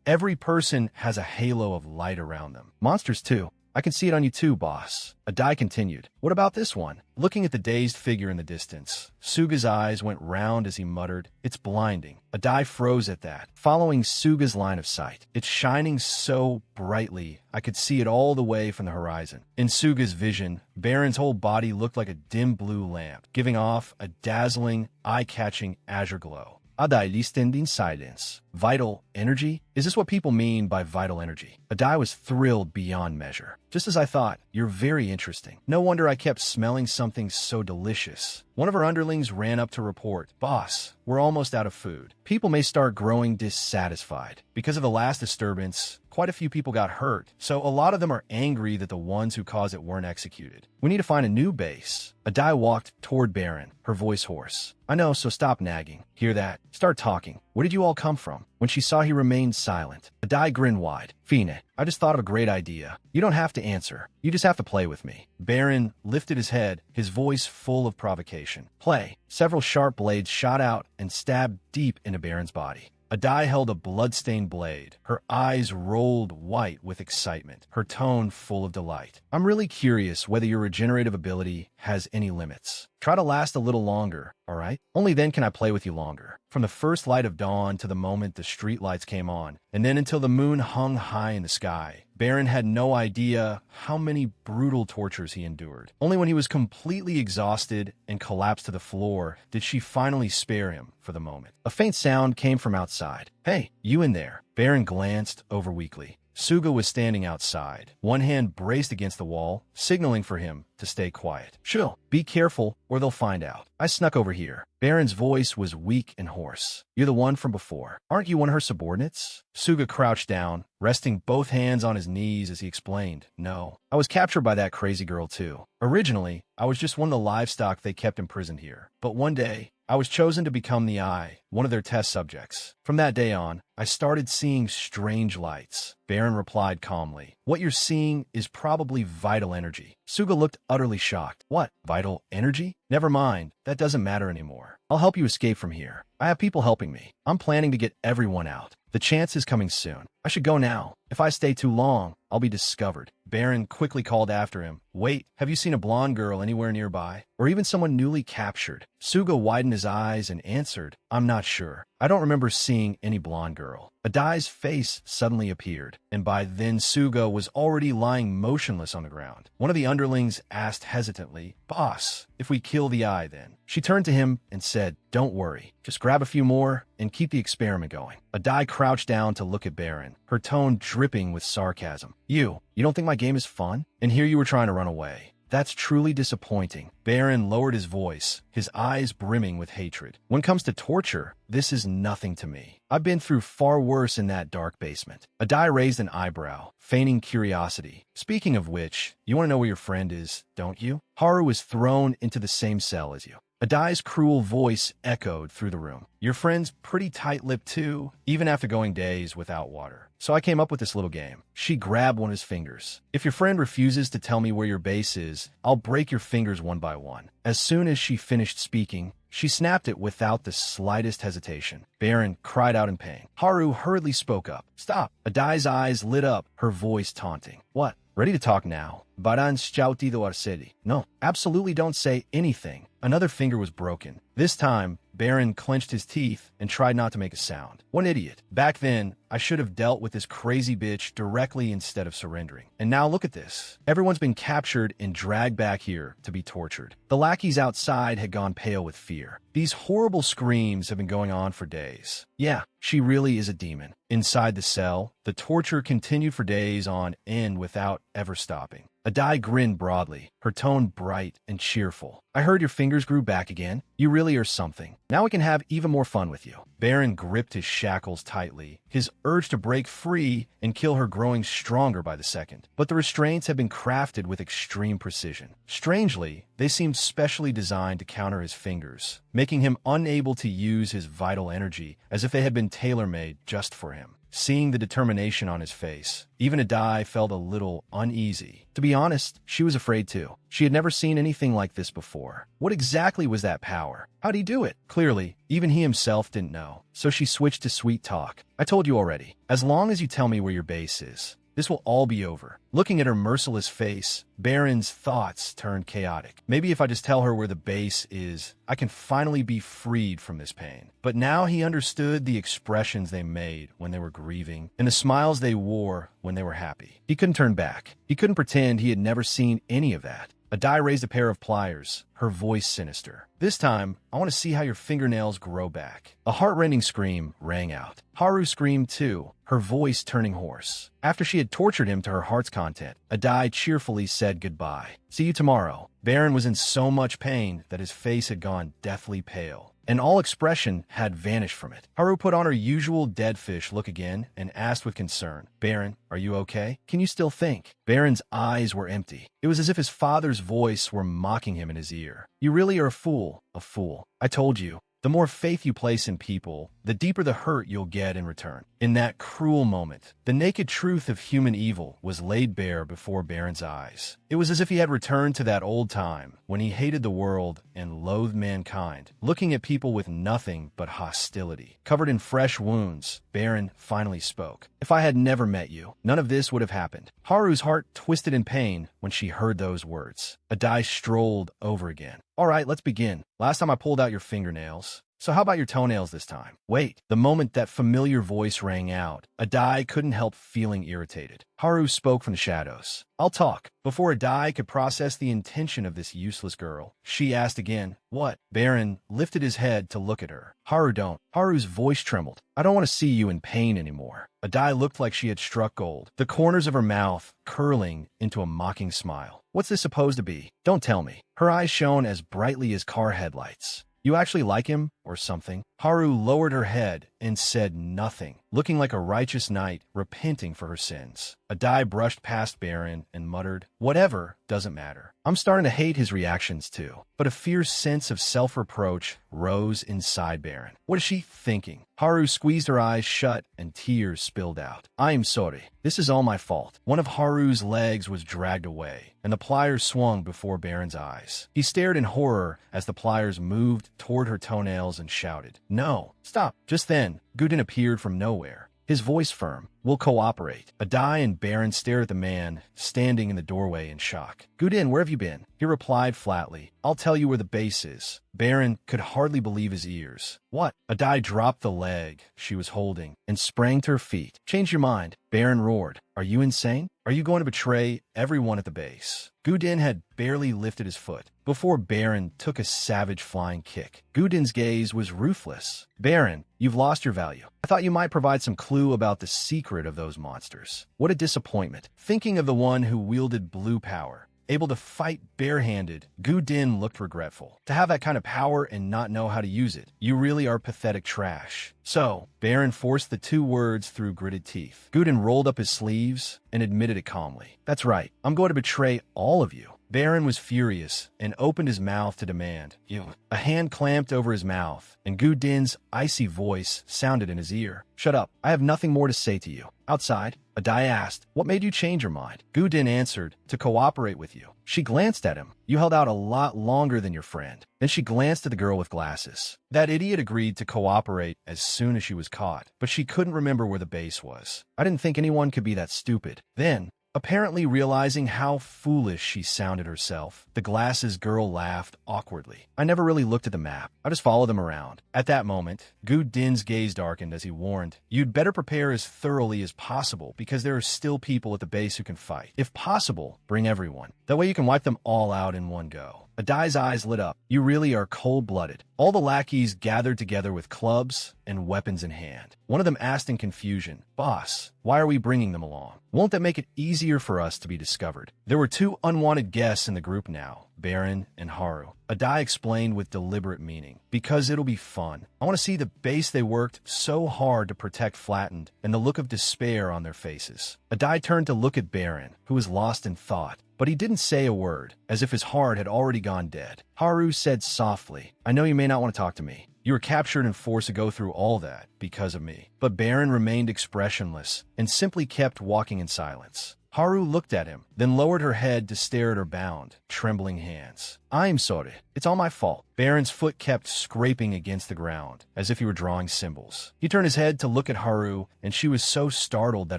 Every person has a halo of light around them. Monsters too. I can see it on you too, boss. Adai continued. What about this one? Looking at the dazed figure in the distance, Suga's eyes went round as he muttered, It's blinding. Adai froze at that, following Suga's line of sight. It's shining so brightly, I could see it all the way from the horizon. In Suga's vision, Baron's whole body looked like a dim blue lamp, giving off a dazzling, eye-catching azure glow. Adai listened in silence. Vital energy? Is this what people mean by vital energy? Adai was thrilled beyond measure. Just as I thought, you're very interesting. No wonder I kept smelling something so delicious. One of her underlings ran up to report, Boss, we're almost out of food. People may start growing dissatisfied. Because of the last disturbance, quite a few people got hurt, so a lot of them are angry that the ones who caused it weren't executed. We need to find a new base. Adai walked toward Baron, her voice hoarse. I know, so stop nagging. Hear that? Start talking. Where did you all come from? When she saw he remained silent, Adai grinned wide. Fine, I just thought of a great idea. You don't have to answer. You just have to play with me. Baron lifted his head, his voice full of provocation. Play. Several sharp blades shot out and stabbed deep into Baron's body. Adai held a blood-stained blade. Her eyes rolled white with excitement, her tone full of delight. I'm really curious whether your regenerative ability has any limits. Try to last a little longer, all right? Only then can I play with you longer. From the first light of dawn to the moment the street lights came on, and then until the moon hung high in the sky, Baron had no idea how many brutal tortures he endured. Only when he was completely exhausted and collapsed to the floor did she finally spare him for the moment. A faint sound came from outside. Hey, you in there. Baron glanced over weakly. Suga was standing outside, one hand braced against the wall, signaling for him to stay quiet. Chill, be careful, or they'll find out. I snuck over here. Baron's voice was weak and hoarse. You're the one from before. Aren't you one of her subordinates? Suga crouched down, resting both hands on his knees as he explained. No, I was captured by that crazy girl too. Originally, I was just one of the livestock they kept imprisoned here. But one day, I was chosen to become the Eye, one of their test subjects. From that day on, I started seeing strange lights. Baron replied calmly. What you're seeing is probably vital energy. Suga looked utterly shocked. What? Vital energy? Never mind. That doesn't matter anymore. I'll help you escape from here. I have people helping me. I'm planning to get everyone out. The chance is coming soon. I should go now. If I stay too long, I'll be discovered. Baron quickly called after him. Wait, have you seen a blonde girl anywhere nearby? Or even someone newly captured? Suga widened his eyes and answered, I'm not sure. I don't remember seeing any blonde girl. Adai's face suddenly appeared, and by then Suga was already lying motionless on the ground. One of the underlings asked hesitantly, Boss, if we kill the Eye then? She turned to him and said, Don't worry, just grab a few more and keep the experiment going. Adai crouched down to look at Baron, her tone dripping with sarcasm. You don't think my game is fun? And here you were trying to run away. That's truly disappointing. Baron lowered his voice, his eyes brimming with hatred. When it comes to torture, this is nothing to me. I've been through far worse in that dark basement. Adai raised an eyebrow, feigning curiosity. Speaking of which, you want to know where your friend is, don't you? Haru was thrown into the same cell as you. Adai's cruel voice echoed through the room. Your friend's pretty tight-lipped too, even after going days without water. So I came up with this little game. She grabbed one of his fingers. If your friend refuses to tell me where your base is, I'll break your fingers one by one. As soon as she finished speaking, she snapped it without the slightest hesitation. Baron cried out in pain. Haru hurriedly spoke up. Stop. Adai's eyes lit up, her voice taunting. What? Ready to talk now. Baran scoutido arsedi. No, absolutely don't say anything. Another finger was broken. This time, Baron clenched his teeth and tried not to make a sound. What an idiot. Back then, I should have dealt with this crazy bitch directly instead of surrendering. And now look at this. Everyone's been captured and dragged back here to be tortured. The lackeys outside had gone pale with fear. These horrible screams have been going on for days. Yeah, she really is a demon. Inside the cell, the torture continued for days on end without ever stopping. Adai grinned broadly, her tone bright and cheerful. I heard your fingers grew back again. You really are something. Now we can have even more fun with you. Baron gripped his shackles tightly, his urge to break free and kill her growing stronger by the second. But the restraints had been crafted with extreme precision. Strangely, they seemed specially designed to counter his fingers, making him unable to use his vital energy as if they had been tailor-made just for him. Seeing the determination on his face, even Adai felt a little uneasy. To be honest, she was afraid too. She had never seen anything like this before. What exactly was that power? How'd he do it? Clearly, even he himself didn't know. So she switched to sweet talk. I told you already. As long as you tell me where your base is, this will all be over. Looking at her merciless face, Baron's thoughts turned chaotic. Maybe if I just tell her where the base is, I can finally be freed from this pain. But now he understood the expressions they made when they were grieving and the smiles they wore when they were happy. He couldn't turn back. He couldn't pretend he had never seen any of that. Adai raised a pair of pliers, her voice sinister. This time, I want to see how your fingernails grow back. A heart-rending scream rang out. Haru screamed too, her voice turning hoarse. After she had tortured him to her heart's content, Adai cheerfully said goodbye. See you tomorrow. Baron was in so much pain that his face had gone deathly pale, and all expression had vanished from it. Haru put on her usual dead fish look again and asked with concern, Baron, are you okay? Can you still think? Baron's eyes were empty. It was as if his father's voice were mocking him in his ear. You really are a fool, a fool. I told you. The more faith you place in people, the deeper the hurt you'll get in return. In that cruel moment, the naked truth of human evil was laid bare before Baron's eyes. It was as if he had returned to that old time when he hated the world and loathed mankind, looking at people with nothing but hostility. Covered in fresh wounds, Baron finally spoke. If I had never met you, none of this would have happened. Haru's heart twisted in pain when she heard those words. Adai strolled over again. All right, let's begin. Last time I pulled out your fingernails, So how about your toenails this time? Wait, the moment that familiar voice rang out, Adai couldn't help feeling irritated. Haru spoke from the shadows. I'll talk. Before Adai could process the intention of this useless girl, she asked again, what? Baron lifted his head to look at her. Haru, don't. Haru's voice trembled. I don't want to see you in pain anymore. Adai looked like she had struck gold, the corners of her mouth curling into a mocking smile. What's this supposed to be? Don't tell me. Her eyes shone as brightly as car headlights. You actually like him, or something? Haru lowered her head and said nothing, looking like a righteous knight repenting for her sins. Adai brushed past Baron and muttered, whatever, doesn't matter. I'm starting to hate his reactions too. But a fierce sense of self-reproach rose inside Baron. What is she thinking? Haru squeezed her eyes shut and tears spilled out. I am sorry. This is all my fault. One of Haru's legs was dragged away, and the pliers swung before Baron's eyes. He stared in horror as the pliers moved toward her toenails and shouted, no, stop. Just then, Gudin appeared from nowhere, his voice firm. We'll cooperate. Adai and Baron stared at the man standing in the doorway in shock. Gudin, where have you been? He replied flatly, I'll tell you where the base is. Baron could hardly believe his ears. What? Adai dropped the leg she was holding and sprang to her feet. Change your mind. Baron roared. Are you insane? Are you going to betray everyone at the base? Gudin had barely lifted his foot before Baron took a savage flying kick. Gudin's gaze was ruthless. Baron, you've lost your value. I thought you might provide some clue about the secret of those monsters. What a disappointment. Thinking of the one who wielded blue power, able to fight barehanded, Gudin looked regretful. To have that kind of power and not know how to use it, you really are pathetic trash. So, Baron forced the two words through gritted teeth. Gudin rolled up his sleeves and admitted it calmly. That's right, I'm going to betray all of you. Baron was furious and opened his mouth to demand, you. A hand clamped over his mouth, and Gudin's icy voice sounded in his ear. Shut up, I have nothing more to say to you. Outside, Adai asked, what made you change your mind? Gudin answered, to cooperate with you. She glanced at him. You held out a lot longer than your friend. Then she glanced at the girl with glasses. That idiot agreed to cooperate as soon as she was caught, but she couldn't remember where the base was. I didn't think anyone could be that stupid. Then, apparently realizing how foolish she sounded herself, the glasses girl laughed awkwardly. I never really looked at the map. I just followed them around. At that moment, Gudin's gaze darkened as he warned, you'd better prepare as thoroughly as possible because there are still people at the base who can fight. If possible, bring everyone. That way you can wipe them all out in one go. Adai's eyes lit up. You really are cold-blooded. All the lackeys gathered together with clubs and weapons in hand. One of them asked in confusion, Boss, why are we bringing them along? Won't that make it easier for us to be discovered? There were two unwanted guests in the group now, Baron and Haru. Adai explained with deliberate meaning, because it'll be fun. I want to see the base they worked so hard to protect flattened and the look of despair on their faces. Adai turned to look at Baron, who was lost in thought. But he didn't say a word, as if his heart had already gone dead. Haru said softly, I know you may not want to talk to me. You were captured and forced to go through all that because of me. But Baron remained expressionless and simply kept walking in silence. Haru looked at him, then lowered her head to stare at her bound, trembling hands. I'm sorry. It's all my fault. Baron's foot kept scraping against the ground, as if he were drawing symbols. He turned his head to look at Haru, and she was so startled that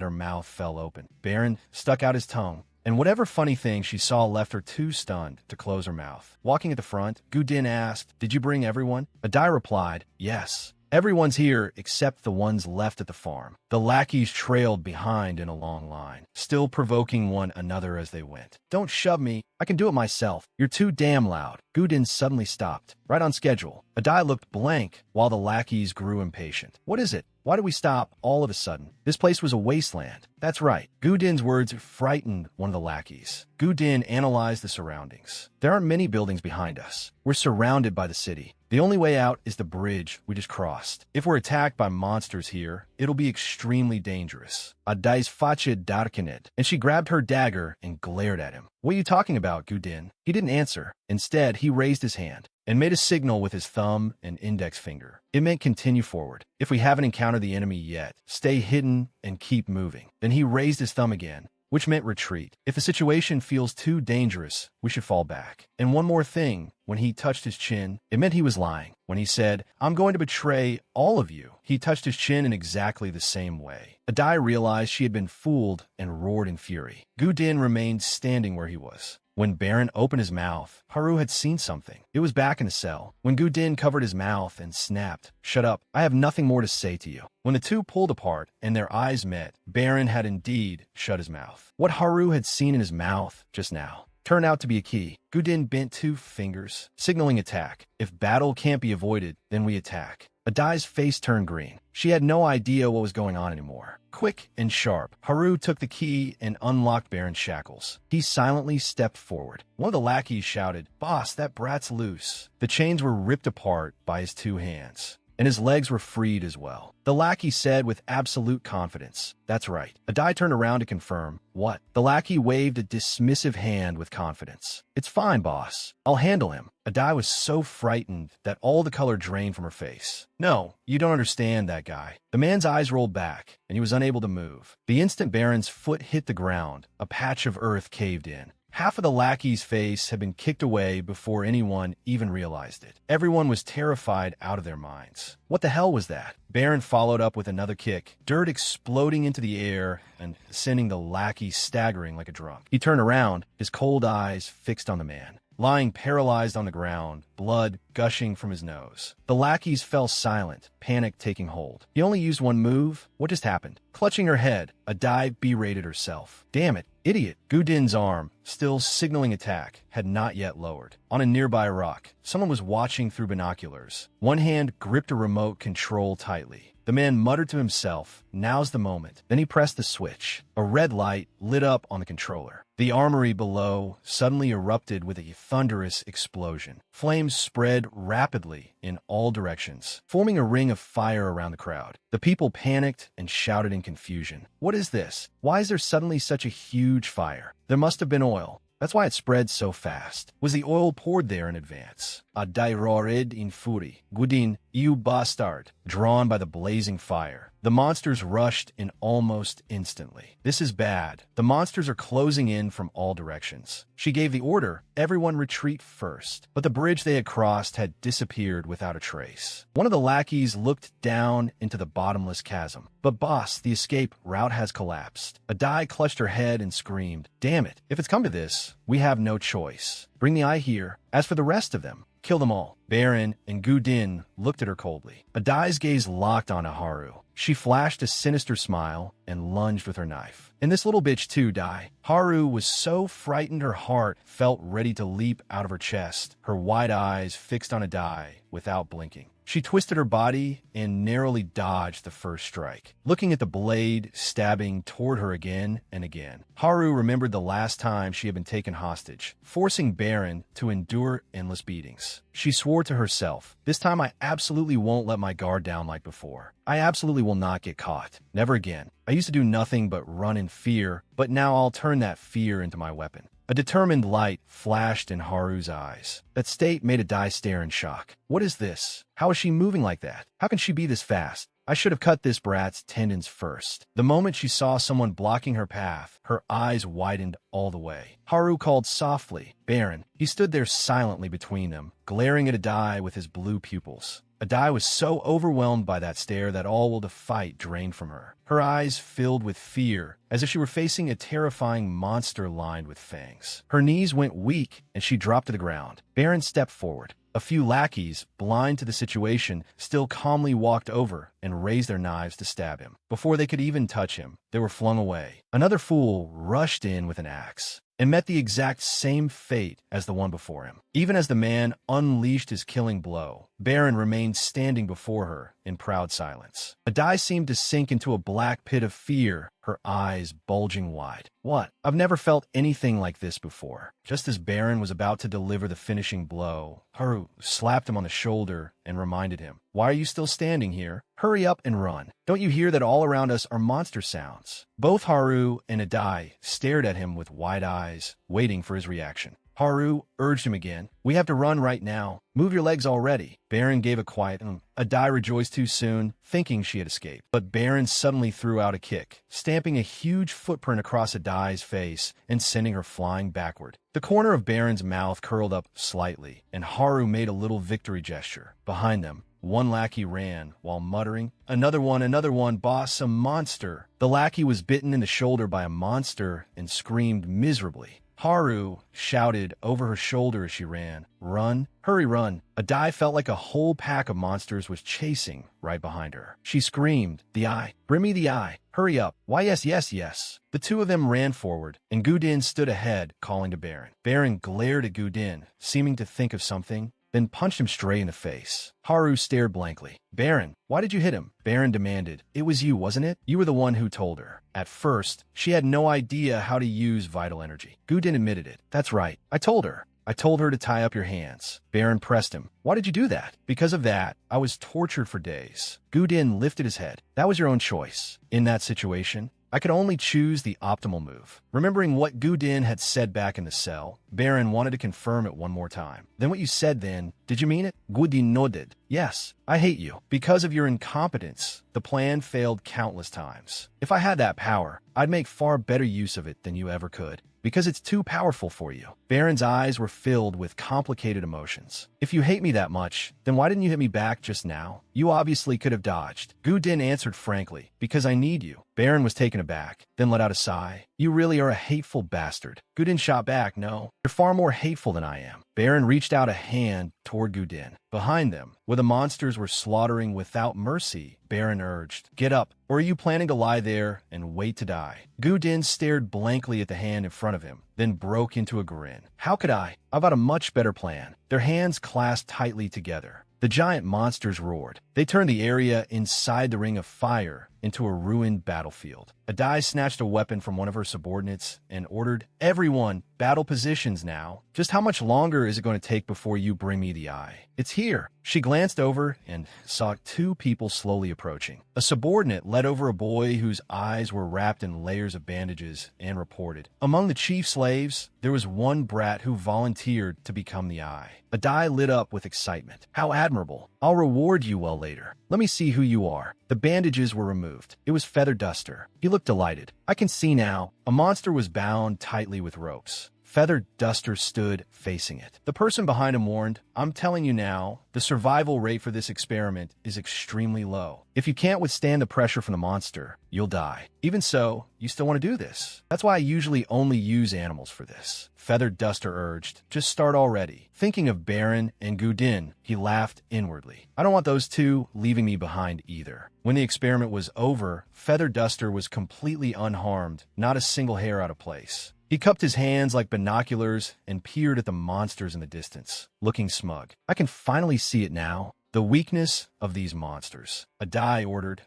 her mouth fell open. Baron stuck out his tongue, and whatever funny thing she saw left her too stunned to close her mouth. Walking at the front, Gudin asked, Did you bring everyone? Adai replied, Yes. Everyone's here except the ones left at the farm. The lackeys trailed behind in a long line, still provoking one another as they went. Don't shove me. I can do it myself. You're too damn loud. Gudin suddenly stopped, right on schedule. Adai looked blank while the lackeys grew impatient. What is it? Why did we stop all of a sudden? This place was a wasteland. That's right. Gudin's words frightened one of the lackeys. Gudin analyzed the surroundings. There aren't many buildings behind us. We're surrounded by the city. The only way out is the bridge we just crossed. If we're attacked by monsters here, it'll be extremely dangerous. Adai's face darkened, and she grabbed her dagger and glared at him. What are you talking about, Gudin? He didn't answer. Instead, he raised his hand and made a signal with his thumb and index finger. It meant continue forward. If we haven't encountered the enemy yet, stay hidden and keep moving. Then he raised his thumb again, which meant retreat. If the situation feels too dangerous, we should fall back. And one more thing, when he touched his chin, it meant he was lying. When he said, I'm going to betray all of you, he touched his chin in exactly the same way. Adai realized she had been fooled and roared in fury. Gudin remained standing where he was, When Baron opened his mouth, Haru had seen something. It was back in the cell. When Gudin covered his mouth and snapped, "Shut up, I have nothing more to say to you." When the two pulled apart and their eyes met, Baron had indeed shut his mouth. What Haru had seen in his mouth just now turned out to be a key. Gudin bent two fingers, signaling attack. If battle can't be avoided, then we attack. Adai's face turned green. She had no idea what was going on anymore. Quick and sharp, Haru took the key and unlocked Baron's shackles. He silently stepped forward. One of the lackeys shouted, "Boss, that brat's loose." The chains were ripped apart by his two hands, and his legs were freed as well. The lackey said with absolute confidence, "That's right." Adai turned around to confirm, "What?" The lackey waved a dismissive hand with confidence. "It's fine, boss. I'll handle him." Adai was so frightened that all the color drained from her face. "No, you don't understand that guy." The man's eyes rolled back, and he was unable to move. The instant Baron's foot hit the ground, a patch of earth caved in. Half of the lackey's face had been kicked away before anyone even realized it. Everyone was terrified out of their minds. What the hell was that? Baron followed up with another kick, dirt exploding into the air and sending the lackey staggering like a drunk. He turned around, his cold eyes fixed on the man, lying paralyzed on the ground, blood gushing from his nose. The lackeys fell silent, panic taking hold. He only used one move? What just happened? Clutching her head, Adai berated herself. "Damn it, idiot." Gudin's arm, still signaling attack, had not yet lowered. On a nearby rock, someone was watching through binoculars. One hand gripped a remote control tightly. The man muttered to himself, "Now's the moment." Then he pressed the switch. A red light lit up on the controller. The armory below suddenly erupted with a thunderous explosion. Flames spread rapidly in all directions, forming a ring of fire around the crowd. The people panicked and shouted in confusion. "What is this? Why is there suddenly such a huge fire?" There must have been oil. That's why it spread so fast. Was the oil poured there in advance? Adai roared in fury. "Gudin, you bastard!" Drawn by the blazing fire, the monsters rushed in almost instantly. "This is bad. The monsters are closing in from all directions." She gave the order, "Everyone retreat first." But the bridge they had crossed had disappeared without a trace. One of the lackeys looked down into the bottomless chasm. "But boss, the escape route has collapsed." Adai clutched her head and screamed, "Damn it, if it's come to this, we have no choice. Bring the eye here. As for the rest of them, kill them all." Baron and Gudin looked at her coldly. Adai's gaze locked on Haru. She flashed a sinister smile and lunged with her knife. "And this little bitch too, Dai." Haru was so frightened her heart felt ready to leap out of her chest, her wide eyes fixed on Adai without blinking. She twisted her body and narrowly dodged the first strike, looking at the blade stabbing toward her again and again. Haru remembered the last time she had been taken hostage, forcing Baron to endure endless beatings. She swore to herself, "This time I absolutely won't let my guard down like before. I absolutely will not get caught. Never again. I used to do nothing but run in fear, but now I'll turn that fear into my weapon." A determined light flashed in Haru's eyes. That state made Adai stare in shock. What is this? How is she moving like that? How can she be this fast? I should have cut this brat's tendons first. The moment she saw someone blocking her path, her eyes widened all the way. Haru called softly, "Baron." He stood there silently between them, glaring at Adai with his blue pupils. Adai was so overwhelmed by that stare that all will to fight drained from her. Her eyes filled with fear, as if she were facing a terrifying monster lined with fangs. Her knees went weak, and she dropped to the ground. Baron stepped forward. A few lackeys, blind to the situation, still calmly walked over and raised their knives to stab him. Before they could even touch him, they were flung away. Another fool rushed in with an axe and met the exact same fate as the one before him. Even as the man unleashed his killing blow, Baron remained standing before her in proud silence. Adai seemed to sink into a black pit of fear, her eyes bulging wide. "What? I've never felt anything like this before." Just as Baron was about to deliver the finishing blow, Haru slapped him on the shoulder and reminded him, "Why are you still standing here? Hurry up and run. Don't you hear that all around us are monster sounds?" Both Haru and Adai stared at him with wide eyes, waiting for his reaction. Haru urged him again, "We have to run right now. Move your legs already." Baron gave a quiet Adai rejoiced too soon, thinking she had escaped. But Baron suddenly threw out a kick, stamping a huge footprint across Adai's face and sending her flying backward. The corner of Baron's mouth curled up slightly, and Haru made a little victory gesture. Behind them, one lackey ran, while muttering, another one, boss, a monster." The lackey was bitten in the shoulder by a monster and screamed miserably. Haru shouted over her shoulder as she ran. Run, hurry, run. Adai felt like a whole pack of monsters was chasing right behind her. She screamed, the eye, bring me the eye, hurry up. Why, yes, yes, yes. The two of them ran forward, and Gudin stood ahead, calling to Baron. Baron glared at Gudin, seeming to think of something, then punched him straight in the face. Haru stared blankly. Baron, why did you hit him? Baron demanded. It was you, wasn't it? You were the one who told her. At first, she had no idea how to use vital energy. Gudin admitted it. That's right. I told her. I told her to tie up your hands. Baron pressed him. Why did you do that? Because of that, I was tortured for days. Gudin lifted his head. That was your own choice. In that situation, I could only choose the optimal move. Remembering what Gudin had said back in the cell, Baron wanted to confirm it one more time. Then what you said then, did you mean it? Gudin nodded. Yes, I hate you. Because of your incompetence, the plan failed countless times. If I had that power, I'd make far better use of it than you ever could. Because it's too powerful for you. Baron's eyes were filled with complicated emotions. If you hate me that much, then why didn't you hit me back just now? You obviously could have dodged. Gudin answered frankly, because I need you. Baron was taken aback, then let out a sigh. You really are a hateful bastard. Gudin shot back, no. You're far more hateful than I am. Baron reached out a hand toward Gudin. Behind them, where the monsters were slaughtering without mercy, Baron urged, get up, or are you planning to lie there and wait to die? Gudin stared blankly at the hand in front of him, then broke into a grin. How could I? I've got a much better plan. Their hands clasped tightly together. The giant monsters roared. They turned the area inside the ring of fire into a ruined battlefield. Adai snatched a weapon from one of her subordinates and ordered, everyone, battle positions now. Just how much longer is it going to take before you bring me the eye? It's here. She glanced over and saw two people slowly approaching. A subordinate led over a boy whose eyes were wrapped in layers of bandages and reported. Among the chief slaves, there was one brat who volunteered to become the eye. Adai lit up with excitement. How admirable. I'll reward you well later. Let me see who you are. The bandages were removed. It was Feather Duster. He looked delighted. I can see now. A monster was bound tightly with ropes. Feather Duster stood facing it. The person behind him warned, I'm telling you now, the survival rate for this experiment is extremely low. If you can't withstand the pressure from the monster, you'll die. Even so, you still want to do this. That's why I usually only use animals for this. Feather Duster urged, just start already. Thinking of Baron and Gudin, he laughed inwardly. I don't want those two leaving me behind either. When the experiment was over, Feather Duster was completely unharmed, not a single hair out of place. He cupped his hands like binoculars and peered at the monsters in the distance, looking smug. I can finally see it now. The weakness of these monsters. Adai ordered,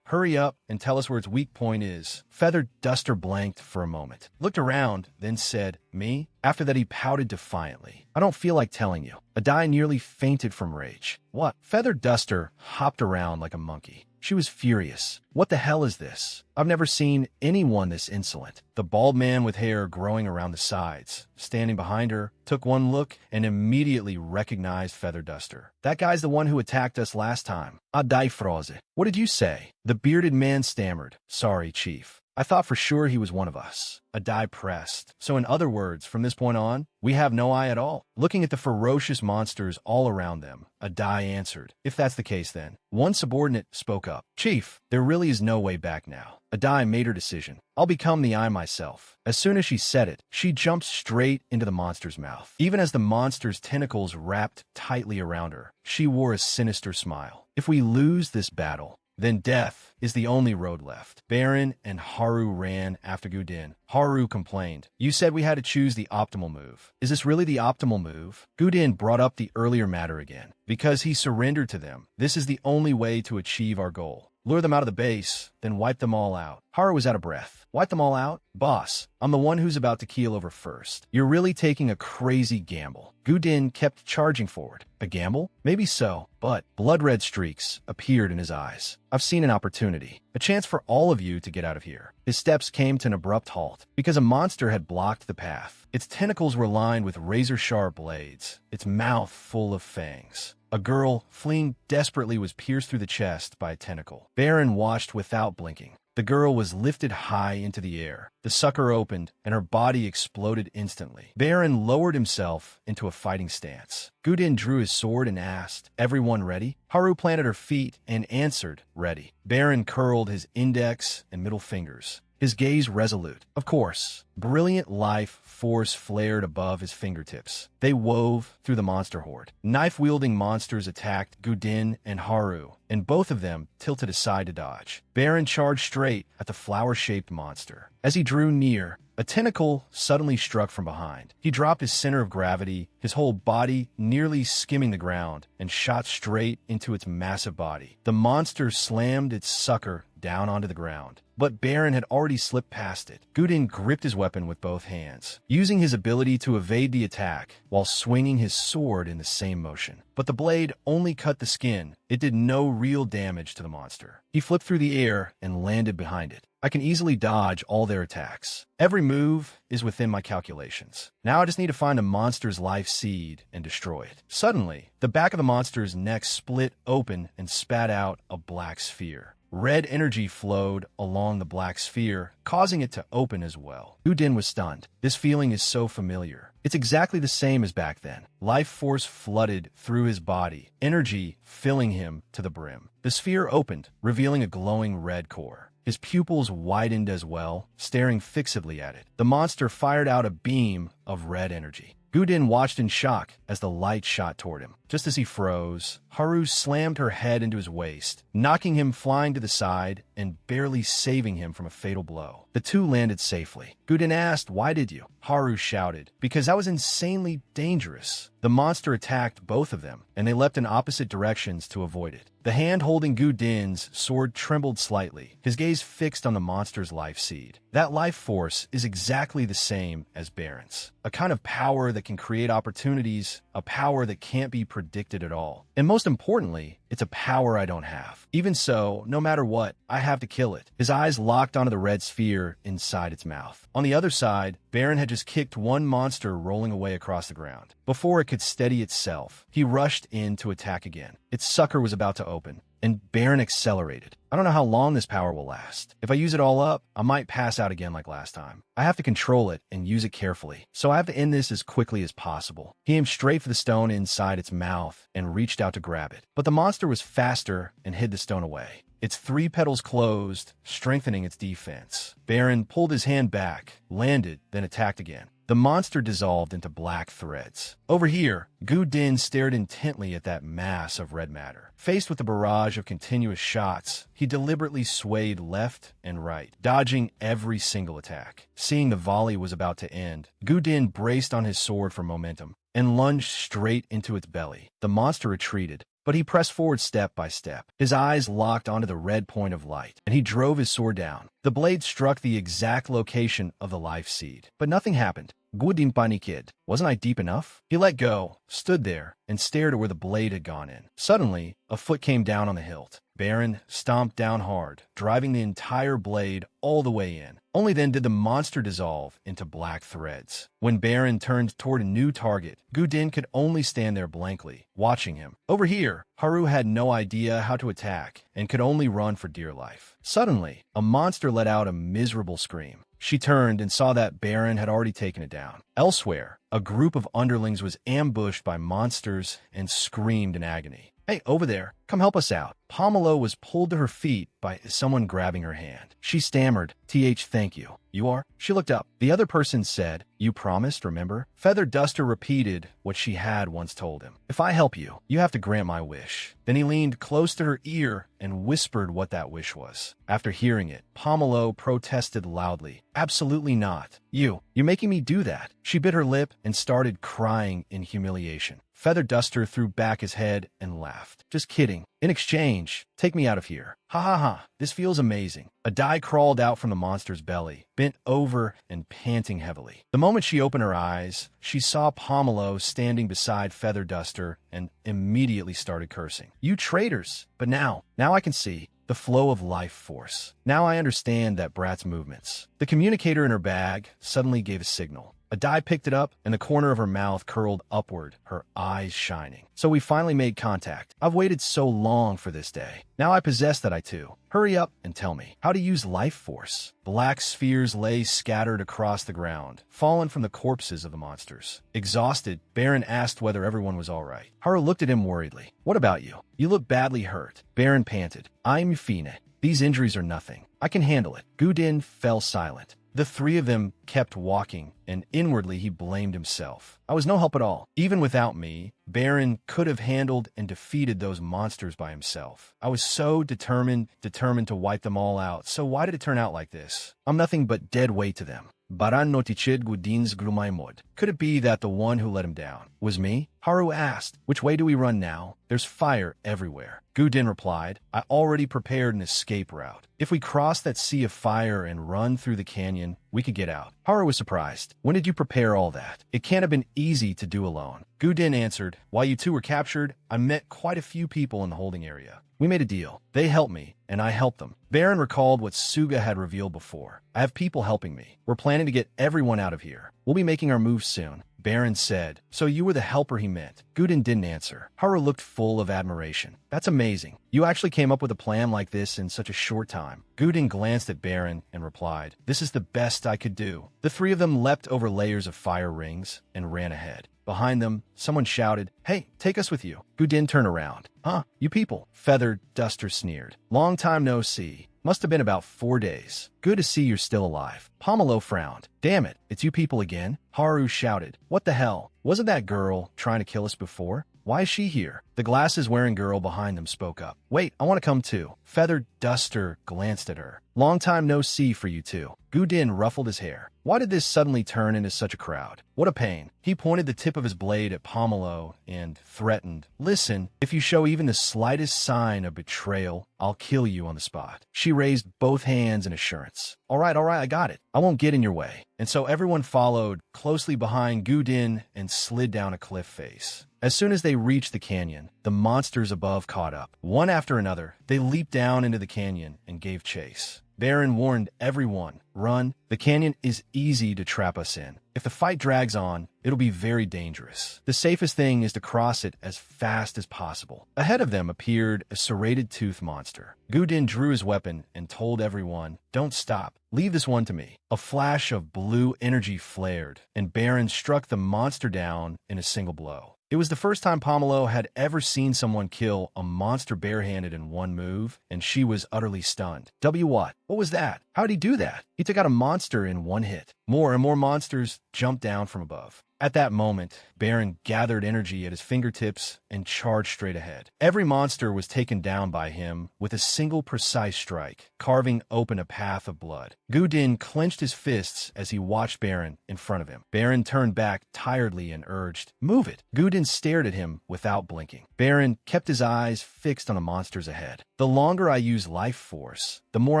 hurry up and tell us where its weak point is. Feather Duster blanked for a moment, looked around, then said, me? After that he pouted defiantly. I don't feel like telling you. Adai nearly fainted from rage. What? Feather Duster hopped around like a monkey. She was furious. What the hell is this? I've never seen anyone this insolent. The bald man with hair growing around the sides, standing behind her, took one look and immediately recognized Feather Duster. That guy's the one who attacked us last time. Adai froze. What did you say? The bearded man stammered. Sorry, Chief. I thought for sure he was one of us. Adai pressed. So in other words, from this point on, we have no eye at all. Looking at the ferocious monsters all around them, Adai answered. If that's the case then. One subordinate spoke up. Chief, there really is no way back now. Adai made her decision. I'll become the eye myself. As soon as she said it, she jumped straight into the monster's mouth. Even as the monster's tentacles wrapped tightly around her, she wore a sinister smile. If we lose this battle, then death is the only road left. Baron and Haru ran after Gudin. Haru complained. You said we had to choose the optimal move. Is this really the optimal move? Gudin brought up the earlier matter again. Because he surrendered to them, this is the only way to achieve our goal. Lure them out of the base, then wipe them all out. Haru was out of breath. Wipe them all out? Boss, I'm the one who's about to keel over first. You're really taking a crazy gamble. Gudin kept charging forward. A gamble? Maybe so, but blood-red streaks appeared in his eyes. I've seen an opportunity. A chance for all of you to get out of here. His steps came to an abrupt halt, because a monster had blocked the path. Its tentacles were lined with razor-sharp blades, its mouth full of fangs. A girl, fleeing desperately, was pierced through the chest by a tentacle. Baron watched without blinking. The girl was lifted high into the air. The sucker opened, and her body exploded instantly. Baron lowered himself into a fighting stance. Gudin drew his sword and asked, everyone ready? Haru planted her feet and answered, ready. Baron curled his index and middle fingers. his gaze resolute. Of course, brilliant life force flared above his fingertips. They wove through the monster horde. Knife-wielding monsters attacked Gudin and Haru, and both of them tilted aside to dodge. Baron charged straight at the flower-shaped monster. As he drew near, a tentacle suddenly struck from behind. He dropped his center of gravity, his whole body nearly skimming the ground, and shot straight into its massive body. The monster slammed its sucker down onto the ground, but Baron had already slipped past it. Gudin gripped his weapon with both hands, using his ability to evade the attack while swinging his sword in the same motion. But the blade only cut the skin. It did no real damage to the monster. He flipped through the air and landed behind it. I can easily dodge all their attacks. Every move is within my calculations. Now I just need to find the monster's life seed and destroy it. Suddenly, the back of the monster's neck split open and spat out a black sphere. Red energy flowed along the black sphere, causing it to open as well. Gudin was stunned. This feeling is so familiar. It's exactly the same as back then. Life force flooded through his body, energy filling him to the brim. The sphere opened, revealing a glowing red core. His pupils widened as well, staring fixedly at it. The monster fired out a beam of red energy. Gudin watched in shock as the light shot toward him. Just as he froze, Haru slammed her head into his waist, knocking him flying to the side and barely saving him from a fatal blow. The two landed safely. Gudin asked, "Why did you?" Haru shouted, "Because that was insanely dangerous." The monster attacked both of them, and they leapt in opposite directions to avoid it. The hand holding Gudin's sword trembled slightly, his gaze fixed on the monster's life seed. That life force is exactly the same as Baron's. A kind of power that can create opportunities, a power that can't be predicted at all. And most importantly, it's a power I don't have. Even so, no matter what, I have to kill it. His eyes locked onto the red sphere inside its mouth. On the other side, Baron had just kicked one monster rolling away across the ground. Before it could steady itself, he rushed in to attack again. Its sucker was about to open, and Baron accelerated. I don't know how long this power will last. If I use it all up, I might pass out again like last time. I have to control it and use it carefully, so I have to end this as quickly as possible. He aimed straight for the stone inside its mouth and reached out to grab it. But the monster was faster and hid the stone away. Its three petals closed, strengthening its defense. Baron pulled his hand back, landed, then attacked again. The monster dissolved into black threads. Over here, Gudin stared intently at that mass of red matter. Faced with a barrage of continuous shots, he deliberately swayed left and right, dodging every single attack. Seeing the volley was about to end, Gudin braced on his sword for momentum and lunged straight into its belly. The monster retreated, but he pressed forward step by step. His eyes locked onto the red point of light, and he drove his sword down. The blade struck the exact location of the life seed, but nothing happened. Gudin paniqued. Wasn't I deep enough? He let go, stood there, and stared at where the blade had gone in. Suddenly, a foot came down on the hilt. Baron stomped down hard, driving the entire blade all the way in. Only then did the monster dissolve into black threads. When Baron turned toward a new target, Gudin could only stand there blankly, watching him. Over here, Haru had no idea how to attack and could only run for dear life. Suddenly, a monster let out a miserable scream. She turned and saw that Baron had already taken it down. Elsewhere, a group of underlings was ambushed by monsters and screamed in agony. "Hey, over there, come help us out." Pomelo was pulled to her feet by someone grabbing her hand. She stammered, "Thank you." "You are?" She looked up. The other person said, "You promised, remember?" Feather Duster repeated what she had once told him. "If I help you, you have to grant my wish." Then he leaned close to her ear and whispered what that wish was. After hearing it, Pomelo protested loudly. "Absolutely not. You're making me do that." She bit her lip and started crying in humiliation. Feather Duster threw back his head and laughed. "Just kidding. In exchange, take me out of here." "Ha ha ha, this feels amazing." A die crawled out from the monster's belly, bent over and panting heavily. The moment she opened her eyes, she saw Pomelo standing beside Feather Duster and immediately started cursing. "You traitors!" But now I can see the flow of life force. Now I understand that brat's movements. The communicator in her bag suddenly gave a signal. A die picked it up, and the corner of her mouth curled upward, her eyes shining. "So we finally made contact. I've waited so long for this day. Now I possess that I too. Hurry up and tell me how to use life force." Black spheres lay scattered across the ground, fallen from the corpses of the monsters. Exhausted, Baron asked whether everyone was all right. Haru looked at him worriedly. "What about you? You look badly hurt." Baron panted. "I'm fine. These injuries are nothing. I can handle it. Gudin fell silent. The three of them kept walking, and inwardly he blamed himself. I was no help at all. Even without me, Baron could have handled and defeated those monsters by himself. I was so determined to wipe them all out. So why did it turn out like this? I'm nothing but dead weight to them. Baran notichid Gudin's grumaimod. Could it be that the one who let him down was me? Haru asked. Which way do we run now? There's fire everywhere. Gudin replied, I already prepared an escape route. If we cross that sea of fire and run through the canyon, we could get out. Haru was surprised. When did you prepare all that? It can't have been easy to do alone. Gudin answered, while you two were captured, I met quite a few people in the holding area. We made a deal. They helped me, and I helped them. Baron recalled what Suga had revealed before. I have people helping me. We're planning to get everyone out of here. We'll be making our move soon. Baron said, so you were the helper he meant. Gudin didn't answer. Haru looked full of admiration. That's amazing. You actually came up with a plan like this in such a short time. Gudin glanced at Baron and replied, this is the best I could do. The three of them leapt over layers of fire rings and ran ahead. Behind them, someone shouted, hey, take us with you. Gudin turned around. Huh, you people. Feathered Duster sneered. Long time no see. Must have been about 4 days. Good to see you're still alive. Pomelo frowned. Damn it, it's you people again? Haru shouted. What the hell? Wasn't that girl trying to kill us before? Why is she here? The glasses-wearing girl behind them spoke up. Wait, I want to come too. Feathered Duster glanced at her. Long time no see for you two. Gudin ruffled his hair. Why did this suddenly turn into such a crowd? What a pain. He pointed the tip of his blade at Pomelo and threatened, listen, if you show even the slightest sign of betrayal, I'll kill you on the spot. She raised both hands in assurance. All right, I got it. I won't get in your way. And so everyone followed closely behind Gudin and slid down a cliff face. As soon as they reached the canyon, the monsters above caught up. One after another, they leaped down into the canyon and gave chase. Baron warned everyone, run. The canyon is easy to trap us in. If the fight drags on, it'll be very dangerous. The safest thing is to cross it as fast as possible. Ahead of them appeared a serrated tooth monster. Gudin drew his weapon and told everyone, don't stop. Leave this one to me. A flash of blue energy flared, and Baron struck the monster down in a single blow. It was the first time Pomelo had ever seen someone kill a monster barehanded in one move, and she was utterly stunned. What? What was that? How'd he do that? He took out a monster in one hit. More and more monsters jumped down from above. At that moment, Baron gathered energy at his fingertips and charged straight ahead. Every monster was taken down by him with a single precise strike, carving open a path of blood. Gudin clenched his fists as he watched Baron in front of him. Baron turned back tiredly and urged, move it. Gudin stared at him without blinking. Baron kept his eyes fixed on the monsters ahead. The longer I use life force, the more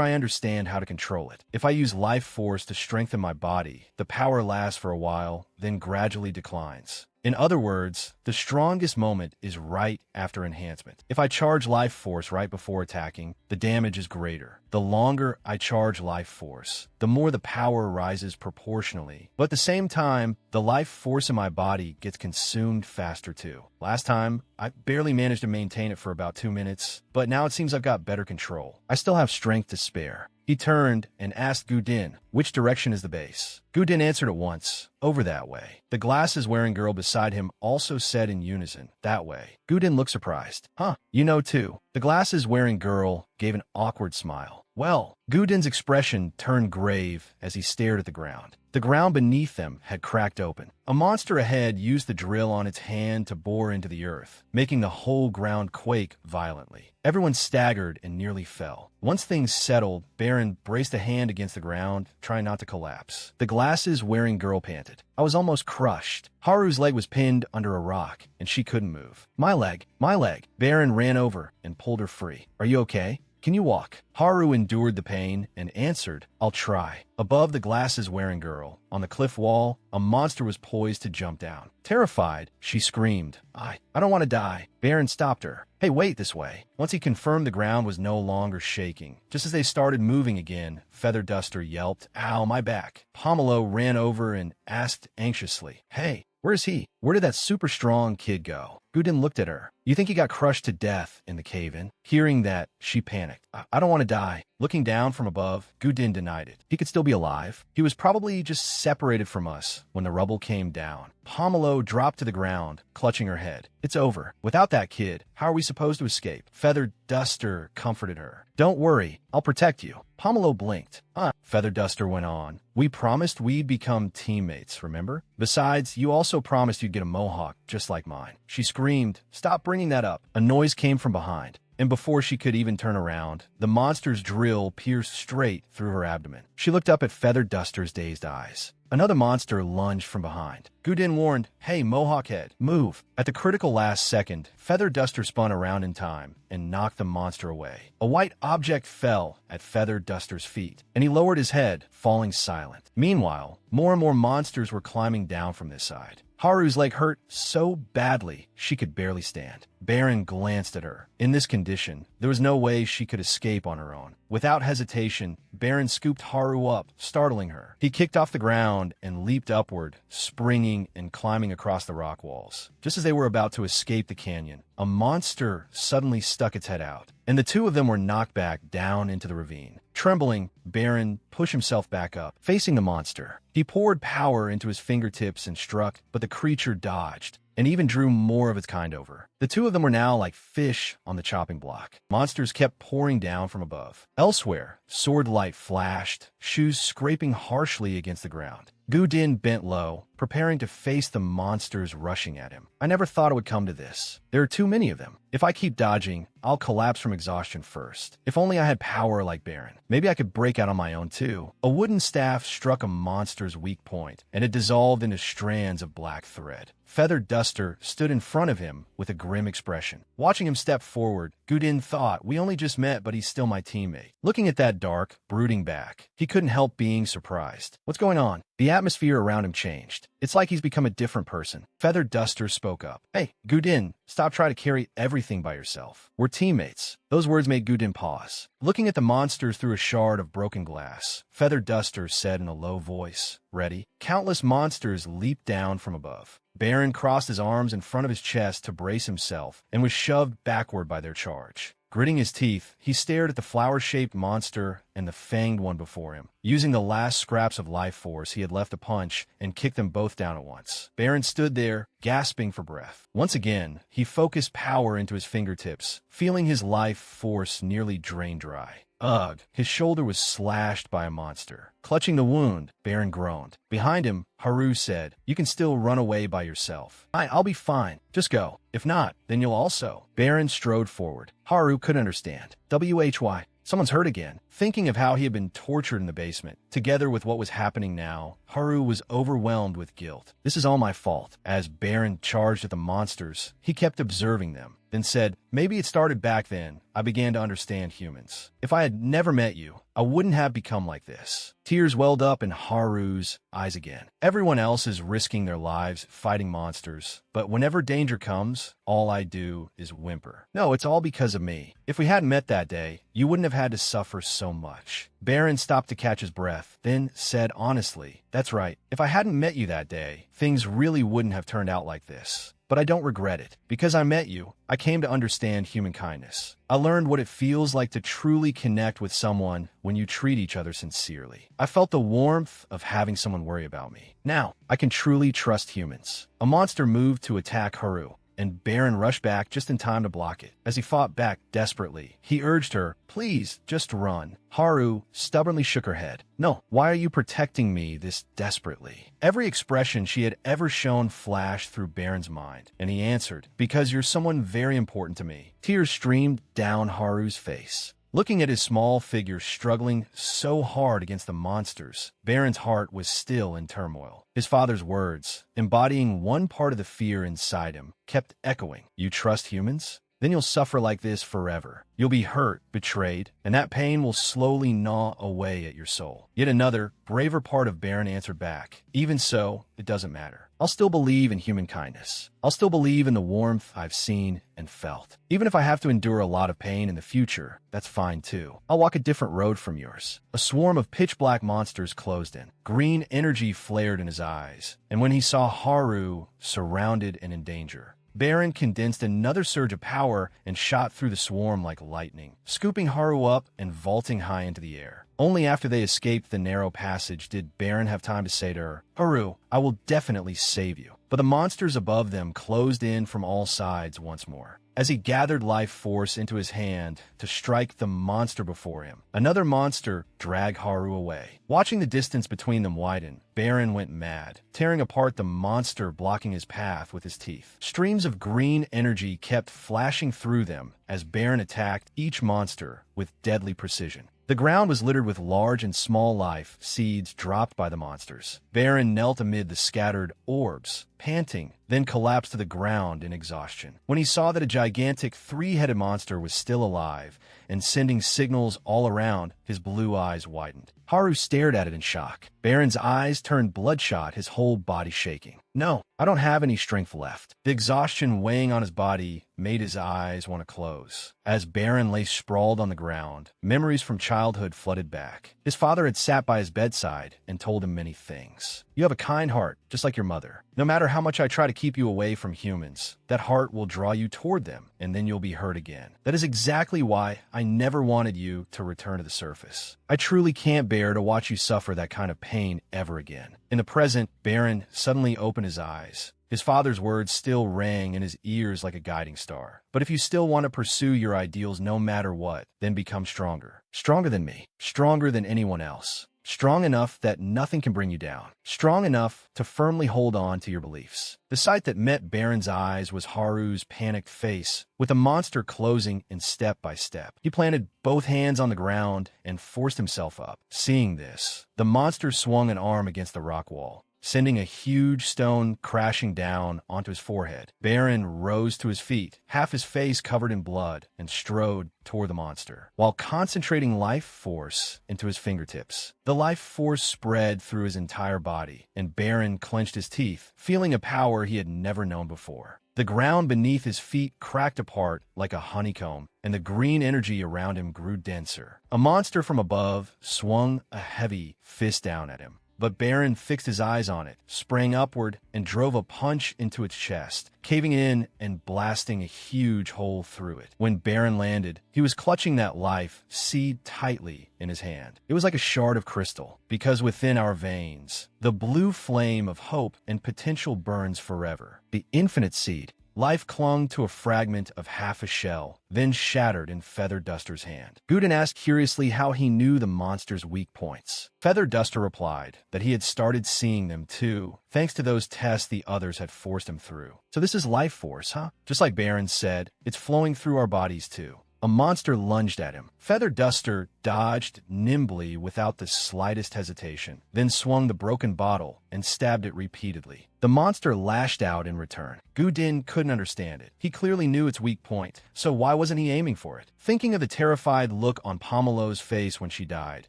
I understand how to control it. If I use life force to strengthen my body, the power lasts for a while, then gradually declines. In other words, the strongest moment is right after enhancement. If I charge life force right before attacking, the damage is greater. The longer I charge life force, the more the power rises proportionally. But at the same time, the life force in my body gets consumed faster too. Last time, I barely managed to maintain it for about 2 minutes, but now it seems I've got better control. I still have strength to spare. He turned and asked Gudin, which direction is the base? Gudin answered at once, over that way. The glasses-wearing girl beside him also said in unison, that way. Gudin looked surprised. Huh, you know too. The glasses-wearing girl gave an awkward smile. Well, Gudin's expression turned grave as he stared at the ground. The ground beneath them had cracked open. A monster ahead used the drill on its hand to bore into the earth, making the whole ground quake violently. Everyone staggered and nearly fell. Once things settled, Baron braced a hand against the ground, trying not to collapse. The glasses-wearing girl panted. I was almost crushed. Haru's leg was pinned under a rock, and she couldn't move. My leg, my leg. Baron ran over and pulled her free. Are you okay? Can you walk? Haru endured the pain and answered, I'll try. Above the glasses-wearing girl, on the cliff wall, a monster was poised to jump down. Terrified, she screamed, I don't want to die. Baron stopped her. Hey, wait, this way. Once he confirmed the ground was no longer shaking. Just as they started moving again, Feather Duster yelped, ow, my back. Pomelo ran over and asked anxiously, hey, where's he? Where did that super strong kid go? Gudin looked at her. You think he got crushed to death in the cave-in? Hearing that, she panicked. I don't want to die. Looking down from above, Gudin denied it. He could still be alive. He was probably just separated from us when the rubble came down. Pomelo dropped to the ground, clutching her head. It's over. Without that kid, how are we supposed to escape? Feather Duster comforted her. Don't worry, I'll protect you. Pomelo blinked. Feather Duster went on. We promised we'd become teammates, remember? Besides, you also promised you'd get a mohawk just like mine. She screamed, stop bringing that up. A noise came from behind, and before she could even turn around, the monster's drill pierced straight through her abdomen. She looked up at Feather Duster's dazed eyes. Another monster lunged from behind. Gudin warned, hey, Mohawk Head, move. At the critical last second, Feather Duster spun around in time and knocked the monster away. A white object fell at Feather Duster's feet, and he lowered his head, falling silent. Meanwhile, more and more monsters were climbing down from this side. Haru's leg hurt so badly she could barely stand. Baron glanced at her. In this condition, there was no way she could escape on her own. Without hesitation, Baron scooped Haru up, startling her. He kicked off the ground and leaped upward, springing and climbing across the rock walls. Just as they were about to escape the canyon, a monster suddenly stuck its head out, and the two of them were knocked back down into the ravine. Trembling, Baron pushed himself back up, facing the monster. He poured power into his fingertips and struck, but the creature dodged and even drew more of its kind over. The two of them were now like fish on the chopping block. Monsters kept pouring down from above. Elsewhere, sword light flashed, shoes scraping harshly against the ground. Gudin bent low, preparing to face the monsters rushing at him. I never thought it would come to this. There are too many of them. If I keep dodging, I'll collapse from exhaustion first. If only I had power like Baron. Maybe I could break out on my own too. A wooden staff struck a monster's weak point, and it dissolved into strands of black thread. Feather Duster stood in front of him with a grim expression. Watching him step forward, Gudin thought, we only just met, but he's still my teammate. Looking at that dark, brooding back, he couldn't help being surprised. What's going on? The atmosphere around him changed. It's like he's become a different person. Feather Duster spoke up. Hey, Gudin, stop trying to carry everything by yourself. We're teammates. Those words made Gudin pause. Looking at the monsters through a shard of broken glass, Feather Duster said in a low voice, ready? Countless monsters leaped down from above. Baron crossed his arms in front of his chest to brace himself and was shoved backward by their charge. Gritting his teeth, he stared at the flower-shaped monster and the fanged one before him. Using the last scraps of life force, he had left a punch and kicked them both down at once. Baron stood there, gasping for breath. Once again, he focused power into his fingertips, feeling his life force nearly drain dry. Ugh! His shoulder was slashed by a monster. Clutching the wound, Baron groaned. Behind him, Haru said, you can still run away by yourself. I'll be fine. Just go. If not, then you'll also. Baron strode forward. Haru couldn't understand. WHY? Someone's hurt again. Thinking of how he had been tortured in the basement, together with what was happening now, Haru was overwhelmed with guilt. This is all my fault. As Baron charged at the monsters, he kept observing them, then said, maybe it started back then. I began to understand humans. If I had never met you, I wouldn't have become like this. Tears welled up in Haru's eyes again. Everyone else is risking their lives fighting monsters, but whenever danger comes, all I do is whimper. No, it's all because of me. If we hadn't met that day, you wouldn't have had to suffer so much. Baron stopped to catch his breath, then said honestly, that's right. If I hadn't met you that day, things really wouldn't have turned out like this. But I don't regret it. Because I met you, I came to understand human kindness. I learned what it feels like to truly connect with someone when you treat each other sincerely. I felt the warmth of having someone worry about me. Now, I can truly trust humans. A monster moved to attack Haru, and Baron rushed back just in time to block it. As he fought back desperately, he urged her, please, just run. Haru stubbornly shook her head. No, why are you protecting me this desperately? Every expression she had ever shown flashed through Baron's mind, and he answered, because you're someone very important to me. Tears streamed down Haru's face. Looking at his small figure struggling so hard against the monsters, Baron's heart was still in turmoil. His father's words, embodying one part of the fear inside him, kept echoing. You trust humans? Then you'll suffer like this forever. You'll be hurt, betrayed, and that pain will slowly gnaw away at your soul. Yet another, braver part of Baron answered back. Even so, it doesn't matter. I'll still believe in human kindness. I'll still believe in the warmth I've seen and felt. Even if I have to endure a lot of pain in the future, that's fine too. I'll walk a different road from yours. A swarm of pitch-black monsters closed in. Green energy flared in his eyes, and when he saw Haru surrounded and in danger, Baron condensed another surge of power and shot through the swarm like lightning, scooping Haru up and vaulting high into the air. Only after they escaped the narrow passage did Baron have time to say to her, "Haru, I will definitely save you." But the monsters above them closed in from all sides once more. As he gathered life force into his hand to strike the monster before him, another monster dragged Haru away. Watching the distance between them widen, Baron went mad, tearing apart the monster blocking his path with his teeth. Streams of green energy kept flashing through them as Baron attacked each monster with deadly precision. The ground was littered with large and small life seeds dropped by the monsters. Baron knelt amid the scattered orbs, panting, then collapsed to the ground in exhaustion. When he saw that a gigantic three-headed monster was still alive and sending signals all around, his blue eyes widened. Haru stared at it in shock. Baron's eyes turned bloodshot, his whole body shaking. "No, I don't have any strength left." The exhaustion weighing on his body made his eyes want to close. As Baron lay sprawled on the ground, memories from childhood flooded back. His father had sat by his bedside and told him many things. "You have a kind heart, just like your mother. No matter how much I try to keep you away from humans, that heart will draw you toward them, and then you'll be hurt again. That is exactly why I never wanted you to return to the surface. I truly can't bear to watch you suffer that kind of pain ever again." In the present, Baron suddenly opened his eyes. His father's words still rang in his ears like a guiding star. "But if you still want to pursue your ideals no matter what, then become stronger. Stronger than me. Stronger than anyone else. Strong enough that nothing can bring you down. Strong enough to firmly hold on to your beliefs." The sight that met Baron's eyes was Haru's panicked face, with the monster closing in step by step. He planted both hands on the ground and forced himself up. Seeing this, the monster swung an arm against the rock wall, sending a huge stone crashing down onto his forehead. Baron rose to his feet, half his face covered in blood, and strode toward the monster, while concentrating life force into his fingertips. The life force spread through his entire body, and Baron clenched his teeth, feeling a power he had never known before. The ground beneath his feet cracked apart like a honeycomb, and the green energy around him grew denser. A monster from above swung a heavy fist down at him. But Baron fixed his eyes on it, sprang upward, and drove a punch into its chest, caving in and blasting a huge hole through it. When Baron landed, he was clutching that life seed tightly in his hand. It was like a shard of crystal, because within our veins, the blue flame of hope and potential burns forever. The infinite seed. Life clung to a fragment of half a shell, then shattered in Feather Duster's hand. Guden asked curiously how he knew the monster's weak points. Feather Duster replied that he had started seeing them too, thanks to those tests the others had forced him through. "So this is life force, huh?" Just like Baron said, it's flowing through our bodies too. A monster lunged at him. Feather Duster dodged nimbly without the slightest hesitation, then swung the broken bottle and stabbed it repeatedly. The monster lashed out in return. Gudin couldn't understand it. He clearly knew its weak point, so why wasn't he aiming for it? Thinking of the terrified look on Pomelo's face when she died,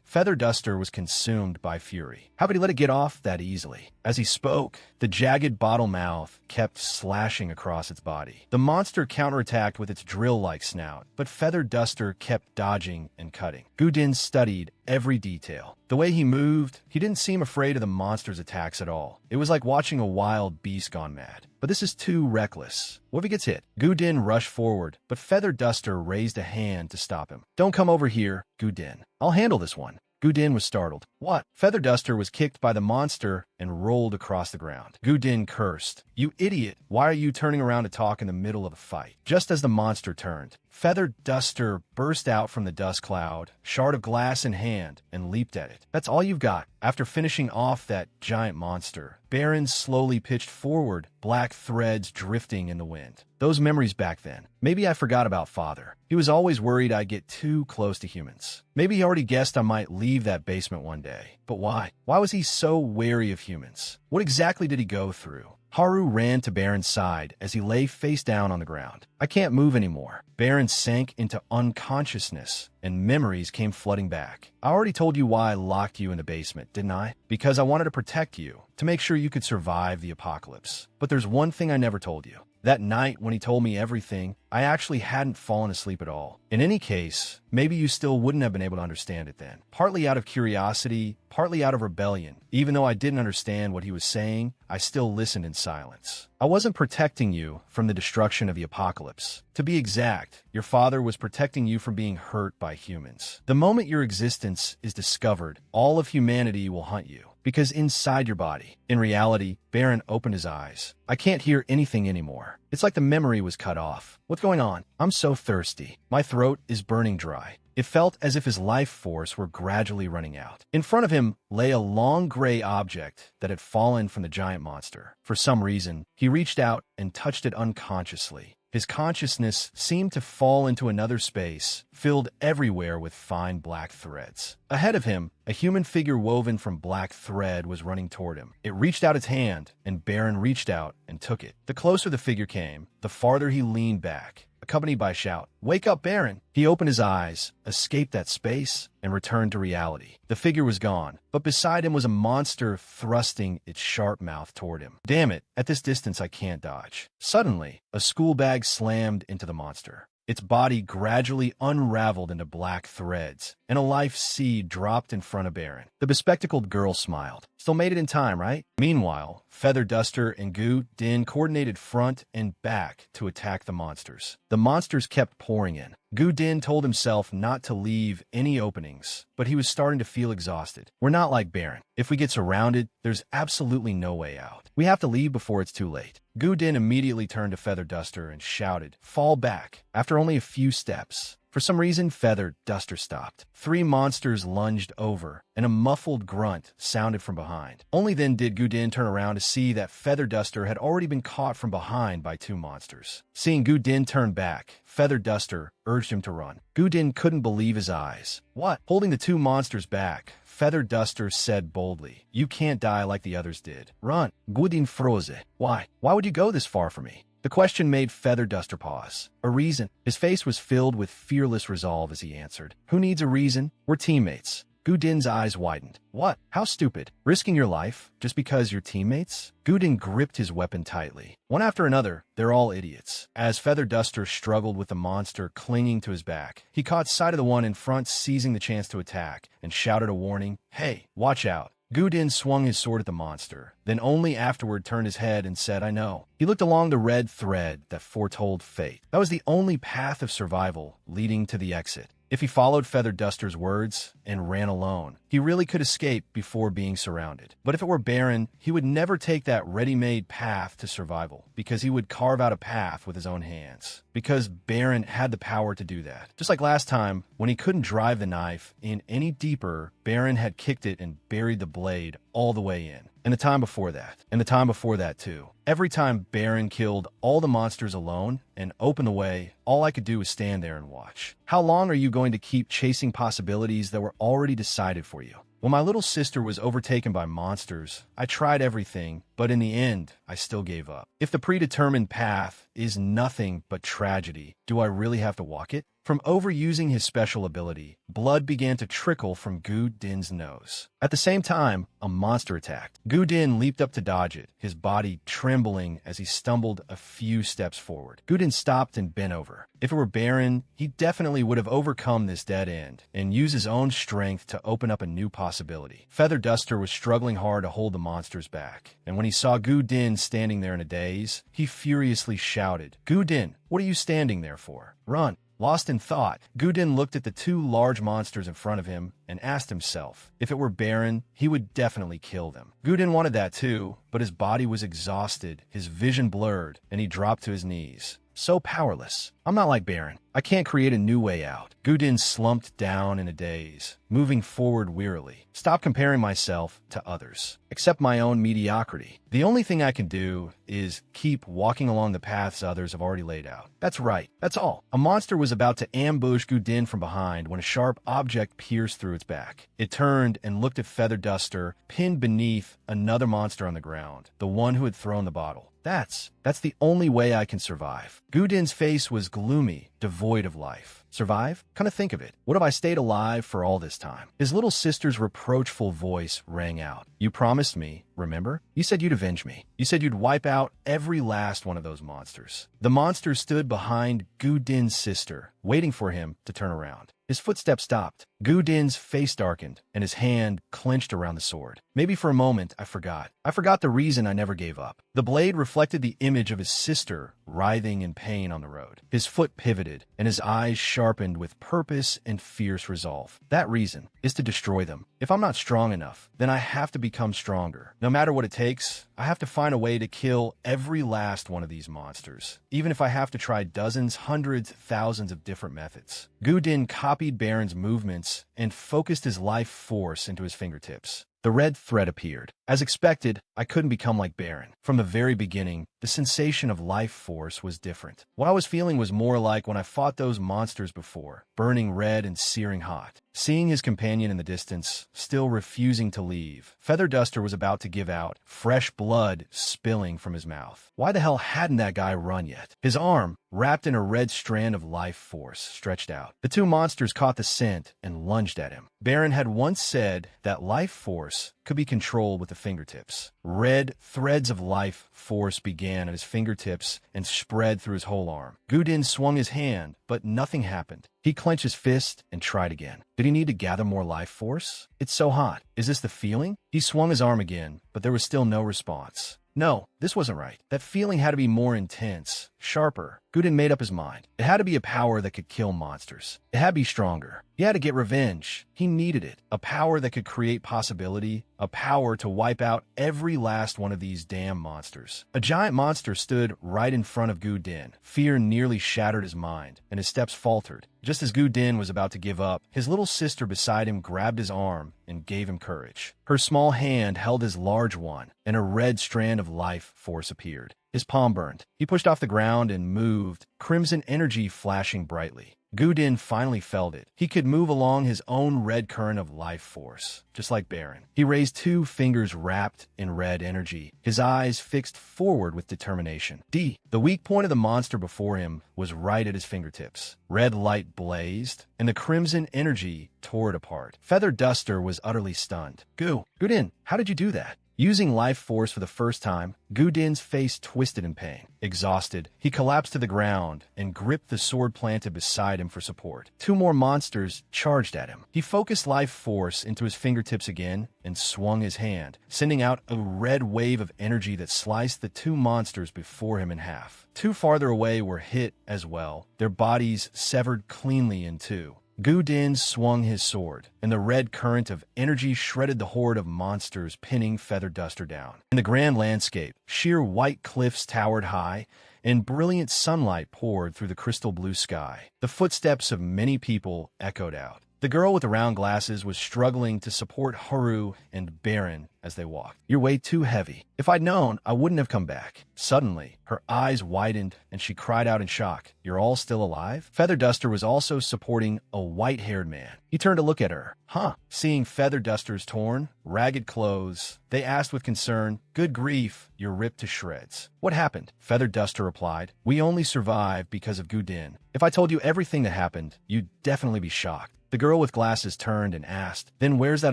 Feather Duster was consumed by fury. How could he let it get off that easily? As he spoke, the jagged bottle mouth kept slashing across its body. The monster counterattacked with its drill-like snout, but Feather Duster kept dodging and cutting. Gudin studied every detail. The way he moved, he didn't seem afraid of the monster's attacks at all. It was like watching a wild beast gone mad. But this is too reckless. What if he gets hit? Gudin rushed forward, but Feather Duster raised a hand to stop him. "Don't come over here, Gudin. I'll handle this one." Gudin was startled. "What?" Feather Duster was kicked by the monster and rolled across the ground. Gudin cursed. "You idiot! Why are you turning around to talk in the middle of a fight?" Just as the monster turned, Feather Duster burst out from the dust cloud, shard of glass in hand, and leaped at it. "That's all you've got." After finishing off that giant monster, Baron slowly pitched forward, black threads drifting in the wind. Those memories back then. Maybe I forgot about Father. He was always worried I'd get too close to humans. Maybe he already guessed I might leave that basement one day. But why? Why was he so wary of humans? What exactly did he go through? Haru ran to Baron's side as he lay face down on the ground. "I can't move anymore." Baron sank into unconsciousness, and memories came flooding back. "I already told you why I locked you in the basement, didn't I? Because I wanted to protect you, to make sure you could survive the apocalypse. But there's one thing I never told you. That night when he told me everything, I actually hadn't fallen asleep at all. In any case, maybe you still wouldn't have been able to understand it then. Partly out of curiosity, partly out of rebellion. Even though I didn't understand what he was saying, I still listened in silence. I wasn't protecting you from the destruction of the apocalypse. To be exact, your father was protecting you from being hurt by humans. The moment your existence is discovered, all of humanity will hunt you. Because inside your body, in reality, Baron opened his eyes. I can't hear anything anymore. It's like the memory was cut off. What's going on? I'm so thirsty. My throat is burning dry. It felt as if his life force were gradually running out. In front of him lay a long gray object that had fallen from the giant monster. For some reason, he reached out and touched it unconsciously. His consciousness seemed to fall into another space, filled everywhere with fine black threads. Ahead of him, a human figure woven from black thread was running toward him. It reached out its hand, and Baron reached out and took it. The closer the figure came, the farther he leaned back, accompanied by a shout, "Wake up, Baron!" He opened his eyes, escaped that space, and returned to reality. The figure was gone, but beside him was a monster thrusting its sharp mouth toward him. Damn it, at this distance I can't dodge. Suddenly, a school bag slammed into the monster. Its body gradually unraveled into black threads, and a life seed dropped in front of Baron. The bespectacled girl smiled. Still made it in time, right? Meanwhile, Feather Duster and Gu Din coordinated front and back to attack the monsters. The monsters kept pouring in. Gu Din told himself not to leave any openings, but he was starting to feel exhausted. We're not like Baron. If we get surrounded, there's absolutely no way out. We have to leave before it's too late. Gu Din immediately turned to Feather Duster and shouted, "Fall back." After only a few steps, for some reason, Feather Duster stopped. 3 monsters lunged over, and a muffled grunt sounded from behind. Only then did Gu Din turn around to see that Feather Duster had already been caught from behind by 2 monsters. Seeing Gu Din turn back, Feather Duster urged him to run. Gu Din couldn't believe his eyes. What? Holding the 2 monsters back, Feather Duster said boldly, "You can't die like the others did. Run." Gu Din froze. Why? Why would you go this far for me? The question made Feather Duster pause. A reason. His face was filled with fearless resolve as he answered. Who needs a reason? We're teammates. Gu Din's eyes widened. What? How stupid. Risking your life just because you're teammates? Gu Din gripped his weapon tightly. One after another, they're all idiots. As Feather Duster struggled with the monster clinging to his back, he caught sight of the one in front seizing the chance to attack and shouted a warning, "Hey, watch out." Gu Din swung his sword at the monster, then only afterward turned his head and said, "I know." He looked along the red thread that foretold fate. That was the only path of survival leading to the exit. If he followed Feather Duster's words and ran alone, he really could escape before being surrounded. But if it were Baron, he would never take that ready-made path to survival, because he would carve out a path with his own hands. Because Baron had the power to do that. Just like last time, when he couldn't drive the knife in any deeper, Baron had kicked it and buried the blade all the way in. And the time before that. And the time before that, too. Every time Baron killed all the monsters alone and opened the way, all I could do was stand there and watch. How long are you going to keep chasing possibilities that were already decided for you? When my little sister was overtaken by monsters, I tried everything, but in the end, I still gave up. If the predetermined path is nothing but tragedy, do I really have to walk it? From overusing his special ability, blood began to trickle from Gu Din's nose. At the same time, a monster attacked. Gu Din leaped up to dodge it, his body trembling as he stumbled a few steps forward. Gu Din stopped and bent over. If it were Baron, he definitely would have overcome this dead end and used his own strength to open up a new possibility. Feather Duster was struggling hard to hold the monsters back, and when he saw Gu Din standing there in a daze, he furiously shouted, "Gu Din, what are you standing there for? Run!" Lost in thought, Gu Din looked at the 2 large monsters in front of him and asked himself, if it were Baron, he would definitely kill them. Gu Din wanted that too, but his body was exhausted, his vision blurred, and he dropped to his knees. So powerless. I'm not like Baron. I can't create a new way out. Gu Din slumped down in a daze, moving forward wearily. Stop comparing myself to others. Accept my own mediocrity. The only thing I can do is keep walking along the paths others have already laid out. That's right. That's all. A monster was about to ambush Gu Din from behind when a sharp object pierced through its back. It turned and looked at Feather Duster, pinned beneath another monster on the ground, the one who had thrown the bottle. That's the only way I can survive. Gu Din's face was gloomy, devoid of life. Survive? Come to think of it, what have I stayed alive for all this time? His little sister's reproachful voice rang out. You promised me, remember? You said you'd avenge me. You said you'd wipe out every last one of those monsters. The monster stood behind Gu Din's sister, waiting for him to turn around. His footsteps stopped. Gu Din's face darkened, and his hand clenched around the sword. Maybe for a moment, I forgot. I forgot the reason I never gave up. The blade reflected the image of his sister writhing in pain on the road. His foot pivoted, and his eyes sharpened with purpose and fierce resolve. That reason is to destroy them. If I'm not strong enough, then I have to become stronger. No matter what it takes, I have to find a way to kill every last one of these monsters, even if I have to try dozens, hundreds, thousands of different methods. Gu Din copied Baron's movements and focused his life force into his fingertips. The red thread appeared. As expected, I couldn't become like Baron. From the very beginning, the sensation of life force was different. What I was feeling was more like when I fought those monsters before, burning red and searing hot. Seeing his companion in the distance, still refusing to leave, Feather Duster was about to give out, fresh blood spilling from his mouth. Why the hell hadn't that guy run yet? His arm, wrapped in a red strand of life force, stretched out. The two monsters caught the scent and lunged at him. Baron had once said that life force could be controlled with the fingertips. Red threads of life force began at his fingertips and spread through his whole arm. Gu Din swung his hand, but nothing happened. He clenched his fist and tried again. Did he need to gather more life force? It's so hot. Is this the feeling? He swung his arm again, but there was still no response. No, this wasn't right. That feeling had to be more intense, sharper. Gu Din made up his mind. It had to be a power that could kill monsters. It had to be stronger. He had to get revenge. He needed it. A power that could create possibility. A power to wipe out every last one of these damn monsters. A giant monster stood right in front of Gu Din. Fear nearly shattered his mind, and his steps faltered. Just as Gu Din was about to give up, his little sister beside him grabbed his arm and gave him courage. Her small hand held his large one, and a red strand of life force appeared. His palm burned. He pushed off the ground and moved, crimson energy flashing brightly. Gu Din finally felt it. He could move along his own red current of life force, just like Baron. He raised two fingers wrapped in red energy, his eyes fixed forward with determination. The weak point of the monster before him was right at his fingertips. Red light blazed, and the crimson energy tore it apart. Feather Duster was utterly stunned. Gu Din, how did you do that? Using life force for the first time, Gu Din's face twisted in pain. Exhausted, he collapsed to the ground and gripped the sword planted beside him for support. Two more monsters charged at him. He focused life force into his fingertips again and swung his hand, sending out a red wave of energy that sliced the two monsters before him in half. Two farther away were hit as well, their bodies severed cleanly in two. Gu Din swung his sword, and the red current of energy shredded the horde of monsters, pinning Feather Duster down. In the grand landscape, sheer white cliffs towered high, and brilliant sunlight poured through the crystal blue sky. The footsteps of many people echoed out. The girl with the round glasses was struggling to support Haru and Baron as they walked. You're way too heavy. If I'd known, I wouldn't have come back. Suddenly, her eyes widened and she cried out in shock. You're all still alive? Feather Duster was also supporting a white-haired man. He turned to look at her. Huh. Seeing Feather Duster's torn, ragged clothes, they asked with concern, Good grief, you're ripped to shreds. What happened? Feather Duster replied, We only survived because of Gu Din. If I told you everything that happened, you'd definitely be shocked. The girl with glasses turned and asked, Then where's that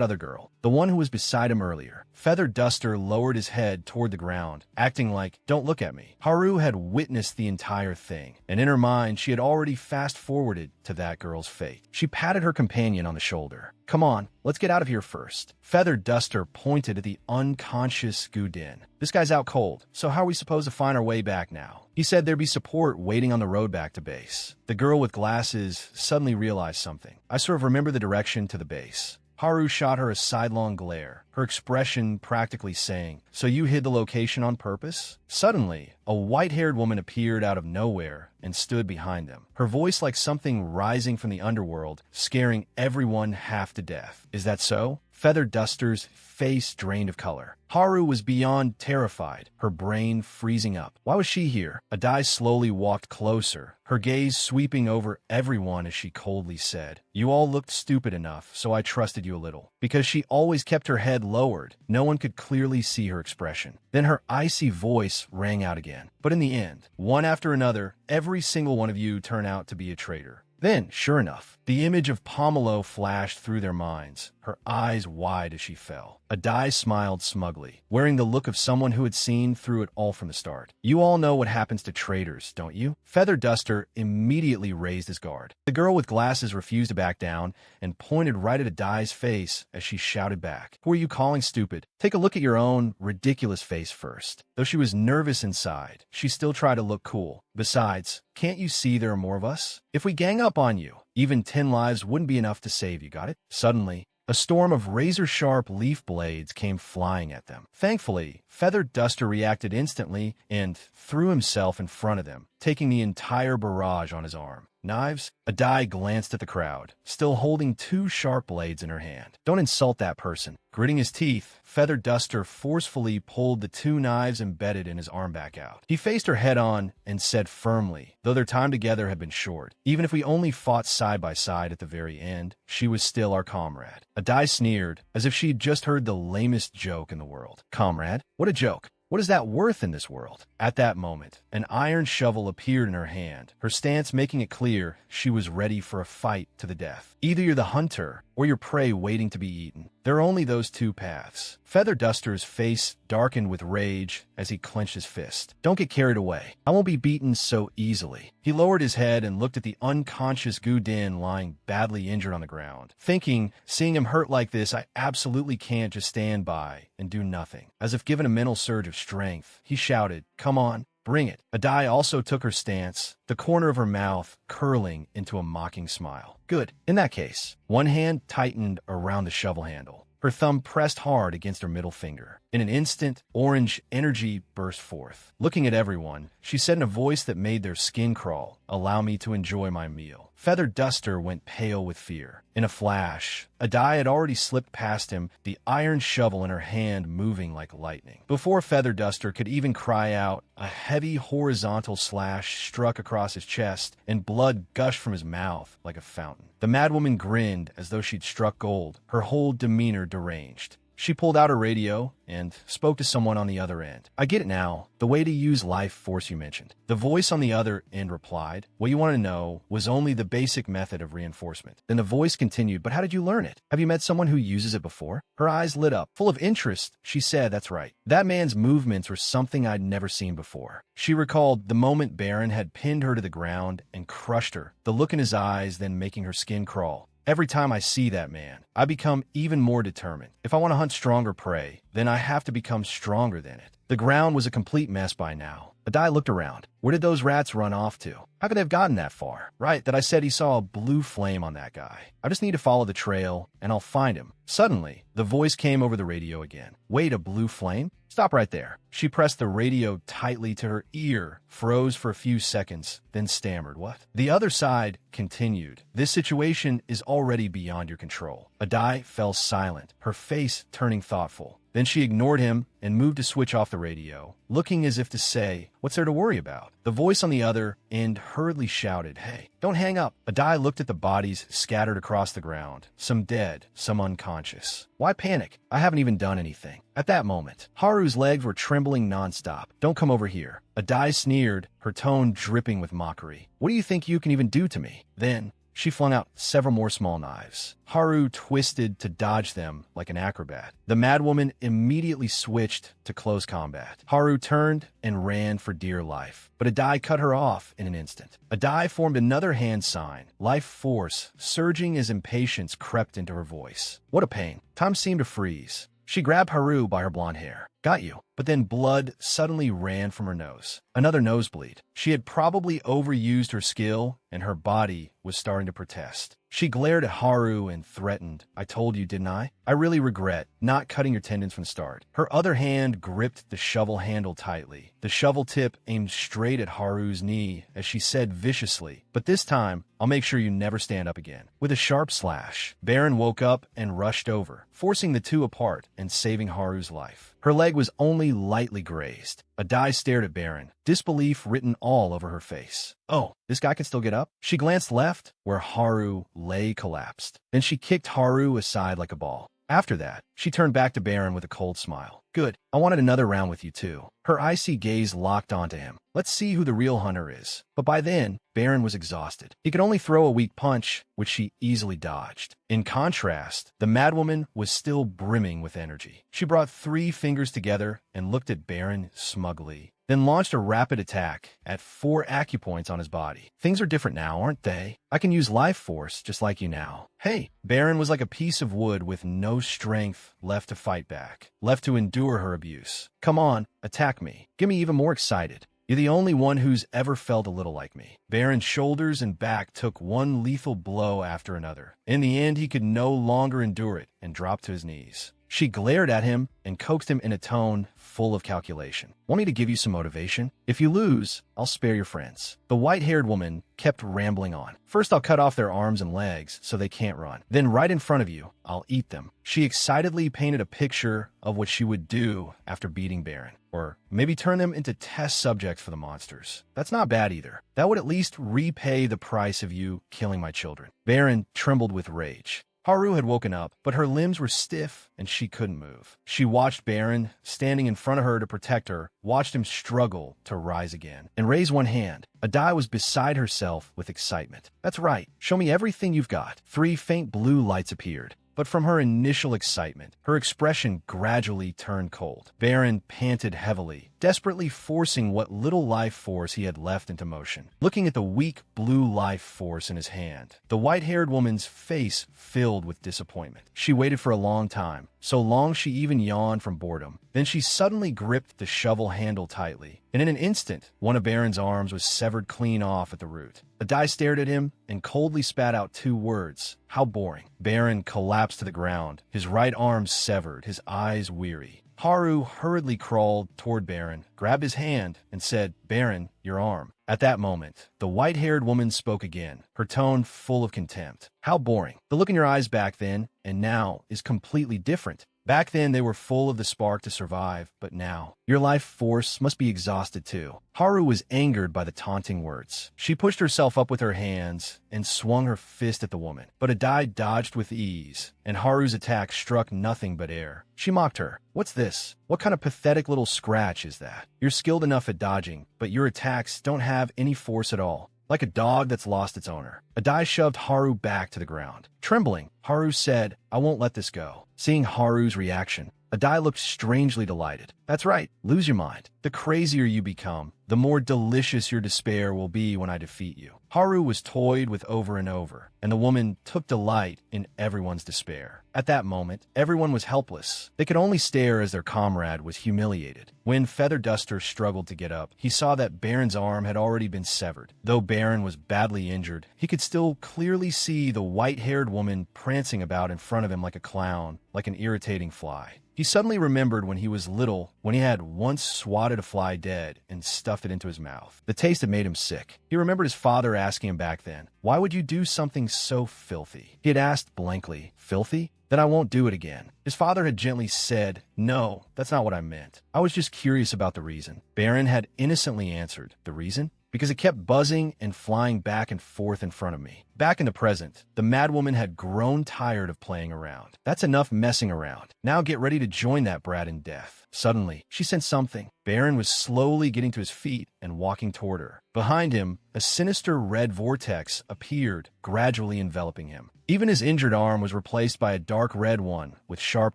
other girl? The one who was beside him earlier. Feather Duster lowered his head toward the ground, acting like, Don't look at me. Haru had witnessed the entire thing, and in her mind, she had already fast-forwarded to that girl's fate. She patted her companion on the shoulder. Come on, let's get out of here first. Feather Duster pointed at the unconscious Gu Din. This guy's out cold, so how are we supposed to find our way back now? He said there'd be support waiting on the road back to base. The girl with glasses suddenly realized something. I sort of remember the direction to the base. Haru shot her a sidelong glare, her expression practically saying, So you hid the location on purpose? Suddenly, a white-haired woman appeared out of nowhere and stood behind them, her voice like something rising from the underworld, scaring everyone half to death. Is that so? Feather Duster's face drained of color. Haru was beyond terrified, her brain freezing up. Why was she here? Adai slowly walked closer, her gaze sweeping over everyone as she coldly said, You all looked stupid enough, so I trusted you a little. Because she always kept her head lowered, no one could clearly see her expression. Then her icy voice rang out again. But in the end, one after another, every single one of you turned out to be a traitor. Then, sure enough, the image of Pomelo flashed through their minds, her eyes wide as she fell. Adai smiled smugly, wearing the look of someone who had seen through it all from the start. You all know what happens to traitors, don't you? Feather Duster immediately raised his guard. The girl with glasses refused to back down and pointed right at Adai's face as she shouted back. Who are you calling stupid? Take a look at your own ridiculous face first. Though she was nervous inside, she still tried to look cool. Besides, can't you see there are more of us? If we gang up on you, even 10 lives wouldn't be enough to save you, got it? Suddenly, a storm of razor-sharp leaf blades came flying at them. Thankfully, Feather Duster reacted instantly and threw himself in front of them, taking the entire barrage on his arm. Knives? Adai glanced at the crowd, still holding 2 sharp blades in her hand. Don't insult that person. Gritting his teeth, Feather Duster forcefully pulled the 2 knives embedded in his arm back out. He faced her head-on and said firmly, though their time together had been short, even if we only fought side by side at the very end, she was still our comrade. Adai sneered, as if she'd just heard the lamest joke in the world. Comrade? What a joke. What is that worth in this world? At that moment, an iron shovel appeared in her hand, her stance making it clear she was ready for a fight to the death. Either you're the hunter or your prey waiting to be eaten. There are only those 2 paths. Feather Duster's face darkened with rage as he clenched his fist. Don't get carried away. I won't be beaten so easily. He lowered his head and looked at the unconscious Gu Din lying badly injured on the ground. Thinking, seeing him hurt like this, I absolutely can't just stand by and do nothing. As if given a mental surge of strength, he shouted, "Come on, bring it." Adai also took her stance, the corner of her mouth curling into a mocking smile. Good. In that case, one hand tightened around the shovel handle. Her thumb pressed hard against her middle finger. In an instant, orange energy burst forth. Looking at everyone, she said in a voice that made their skin crawl, "Allow me to enjoy my meal." Feather Duster went pale with fear. In a flash, Adai had already slipped past him, the iron shovel in her hand moving like lightning. Before Feather Duster could even cry out, a heavy horizontal slash struck across his chest, and blood gushed from his mouth like a fountain. The madwoman grinned as though she'd struck gold, her whole demeanor deranged. She pulled out her radio and spoke to someone on the other end. I get it now, the way to use life force you mentioned. The voice on the other end replied, what you want to know was only the basic method of reinforcement. Then the voice continued, but how did you learn it? Have you met someone who uses it before? Her eyes lit up. Full of interest, she said, that's right. That man's movements were something I'd never seen before. She recalled the moment Baron had pinned her to the ground and crushed her, the look in his eyes then making her skin crawl. Every time I see that man, I become even more determined. If I want to hunt stronger prey, then I have to become stronger than it. The ground was a complete mess by now. Adai looked around. Where did those rats run off to? How could they have gotten that far? Right, that I said he saw a blue flame on that guy. I just need to follow the trail, and I'll find him. Suddenly, the voice came over the radio again. Wait, a blue flame? Stop right there. She pressed the radio tightly to her ear, froze for a few seconds, then stammered, what? The other side continued. This situation is already beyond your control. Adai fell silent, her face turning thoughtful. Then she ignored him and moved to switch off the radio, looking as if to say, what's there to worry about? The voice on the other end hurriedly shouted, hey, don't hang up. Adai looked at the bodies scattered across the ground, some dead, some unconscious. Why panic? I haven't even done anything. At that moment, Haru's legs were trembling nonstop. Don't come over here. Adai sneered, her tone dripping with mockery. What do you think you can even do to me? Then, she flung out several more small knives. Haru twisted to dodge them like an acrobat. The madwoman immediately switched to close combat. Haru turned and ran for dear life, but Adai cut her off in an instant. Adai formed another hand sign, life force surging as impatience crept into her voice. What a pain. Time seemed to freeze. She grabbed Haru by her blonde hair. Got you. But then blood suddenly ran from her nose. Another nosebleed. She had probably overused her skill, and her body was starting to protest. She glared at Haru and threatened, I told you, didn't I? I really regret not cutting your tendons from the start. Her other hand gripped the shovel handle tightly. The shovel tip aimed straight at Haru's knee as she said viciously, but this time, I'll make sure you never stand up again. With a sharp slash, Baron woke up and rushed over, forcing the two apart and saving Haru's life. Her leg was only lightly grazed. Adai stared at Baron, disbelief written all over her face. Oh, this guy can still get up? She glanced left, where Haru lay collapsed. Then she kicked Haru aside like a ball. After that, she turned back to Baron with a cold smile. Good. I wanted another round with you too. Her icy gaze locked onto him. Let's see who the real hunter is. But by then, Baron was exhausted. He could only throw a weak punch, which she easily dodged. In contrast, the madwoman was still brimming with energy. She brought 3 fingers together and looked at Baron smugly, then launched a rapid attack at 4 acupoints on his body. Things are different now, aren't they? I can use life force just like you now. Hey, Baron was like a piece of wood with no strength left to fight back, left to endure her abuse. Come on, attack me. Get me even more excited. You're the only one who's ever felt a little like me. Baron's shoulders and back took one lethal blow after another. In the end, he could no longer endure it and dropped to his knees. She glared at him and coaxed him in a tone full of calculation. Want me to give you some motivation? If you lose, I'll spare your friends. The white-haired woman kept rambling on. First, I'll cut off their arms and legs so they can't run. Then right in front of you, I'll eat them. She excitedly painted a picture of what she would do after beating Baron. Or maybe turn them into test subjects for the monsters. That's not bad either. That would at least repay the price of you killing my children. Baron trembled with rage. Haru had woken up, but her limbs were stiff and she couldn't move. She watched Baron, standing in front of her to protect her, watched him struggle to rise again and raise one hand. Adai was beside herself with excitement. That's right. Show me everything you've got. 3 faint blue lights appeared. But from her initial excitement, her expression gradually turned cold. Baron panted heavily, desperately forcing what little life force he had left into motion. Looking at the weak blue life force in his hand, the white-haired woman's face filled with disappointment. She waited for a long time, so long she even yawned from boredom. Then she suddenly gripped the shovel handle tightly, and in an instant, one of Baron's arms was severed clean off at the root. Adai stared at him and coldly spat out 2 words. How boring. Baron collapsed to the ground, his right arm severed, his eyes weary. Haru hurriedly crawled toward Baron, grabbed his hand, and said, Baron, your arm. At that moment, the white-haired woman spoke again, her tone full of contempt. How boring. The look in your eyes back then and now is completely different. Back then, they were full of the spark to survive, but now, your life force must be exhausted too. Haru was angered by the taunting words. She pushed herself up with her hands and swung her fist at the woman, but Adai dodged with ease, and Haru's attack struck nothing but air. She mocked her. What's this? What kind of pathetic little scratch is that? You're skilled enough at dodging, but your attacks don't have any force at all. Like a dog that's lost its owner. Adai shoved Haru back to the ground. Trembling, Haru said, I won't let this go. Seeing Haru's reaction, Adai looked strangely delighted. That's right, lose your mind. The crazier you become, the more delicious your despair will be when I defeat you. Haru was toyed with over and over, and the woman took delight in everyone's despair. At that moment, everyone was helpless. They could only stare as their comrade was humiliated. When Feather Duster struggled to get up, he saw that Baron's arm had already been severed. Though Baron was badly injured, he could still clearly see the white-haired woman prancing about in front of him like a clown, like an irritating fly. He suddenly remembered when he was little, when he had once swatted a fly dead and stuffed it into his mouth. The taste had made him sick. He remembered his father asking him back then, why would you do something so filthy? He had asked blankly, filthy? Then I won't do it again. His father had gently said, no, that's not what I meant. I was just curious about the reason. Baron had innocently answered, the reason? Because it kept buzzing and flying back and forth in front of me. Back in the present, the madwoman had grown tired of playing around. That's enough messing around. Now get ready to join that brat in death. Suddenly, she sensed something. Baron was slowly getting to his feet and walking toward her. Behind him, a sinister red vortex appeared, gradually enveloping him. Even his injured arm was replaced by a dark red one with sharp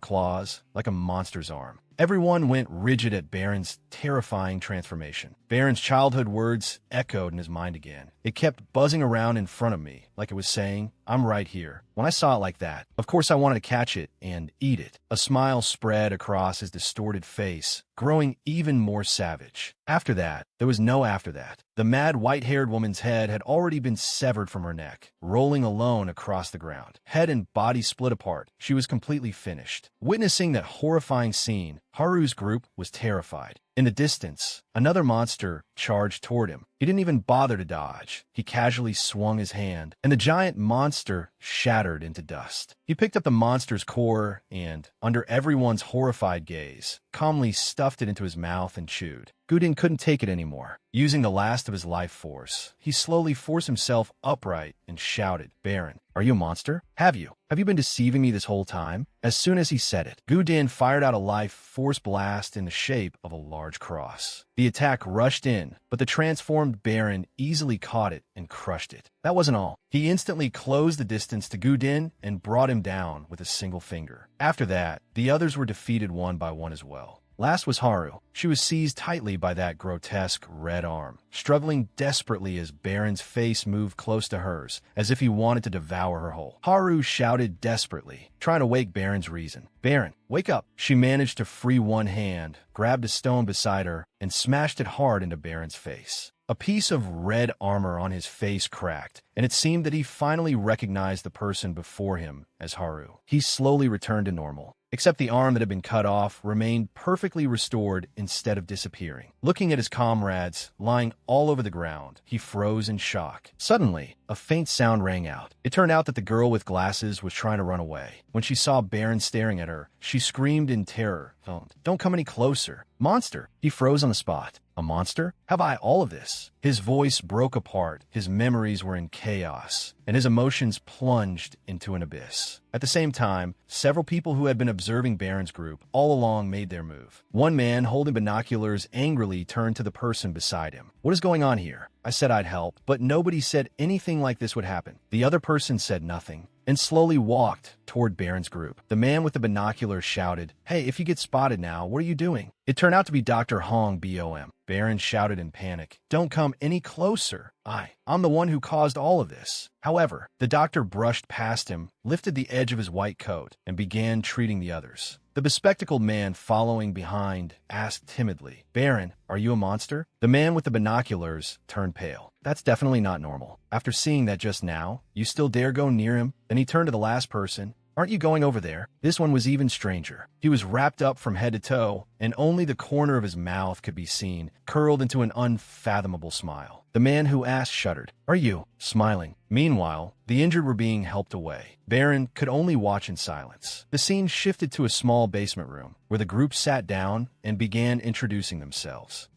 claws, like a monster's arm. Everyone went rigid at Baron's terrifying transformation. Baron's childhood words echoed in his mind again. It kept buzzing around in front of me, like it was saying, I'm right here. When I saw it like that, of course I wanted to catch it and eat it. A smile spread across his distorted face, growing even more savage. After that, there was no after that. The mad white-haired woman's head had already been severed from her neck, rolling alone across the ground. Head and body split apart. She was completely finished. Witnessing that horrifying scene, Haru's group was terrified. In the distance, another monster charged toward him. He didn't even bother to dodge. He casually swung his hand, and the giant monster shattered into dust. He picked up the monster's core and, under everyone's horrified gaze, calmly stuffed it into his mouth and chewed. Gudin couldn't take it anymore. Using the last of his life force, he slowly forced himself upright and shouted, "Baron, are you a monster? Have you been deceiving me this whole time?" As soon as he said it, Gudin fired out a life force blast in the shape of a large cross. The attack rushed in, but the transformed Baron easily caught it and crushed it. That wasn't all. He instantly closed the distance to Gudin and brought him down with a single finger. After that, the others were defeated one by one as well. Last was Haru. She was seized tightly by that grotesque red arm, struggling desperately as Baron's face moved close to hers, as if he wanted to devour her whole. Haru shouted desperately, trying to wake Baron's reason. "Baron, wake up!" She managed to free one hand, grabbed a stone beside her, and smashed it hard into Baron's face. A piece of red armor on his face cracked, and it seemed that he finally recognized the person before him as Haru. He slowly returned to normal, except the arm that had been cut off remained perfectly restored instead of disappearing. Looking at his comrades lying all over the ground, he froze in shock. Suddenly, a faint sound rang out. It turned out that the girl with glasses was trying to run away. When she saw Baron staring at her, she screamed in terror. Don't come any closer. Monster!" He froze on the spot. A monster? Have I all of this? His voice broke apart, his memories were in chaos, and his emotions plunged into an abyss. At the same time, several people who had been observing Baron's group all along made their move. One man holding binoculars angrily turned to the person beside him. "What is going on here?" I said I'd help, but nobody said anything like this would happen. The other person said nothing and slowly walked toward Baron's group. The man with the binoculars shouted, "Hey, if you get spotted now, what are you doing?" It turned out to be Dr. Hong Bom. Baron shouted in panic, "Don't come any closer. I'm the one who caused all of this." However, the doctor brushed past him, lifted the edge of his white coat, and began treating the others. The bespectacled man following behind asked timidly, "Baron, are you a monster?" The man with the binoculars turned pale. "That's definitely not normal. After seeing that just now, you still dare go near him?" Then he turned to the last person. "Aren't you going over there?" This one was even stranger. He was wrapped up from head to toe, and only the corner of his mouth could be seen, curled into an unfathomable smile. The man who asked shuddered. "Are you?" Smiling. Meanwhile, the injured were being helped away. Baron could only watch in silence. The scene shifted to a small basement room, where the group sat down and began introducing themselves.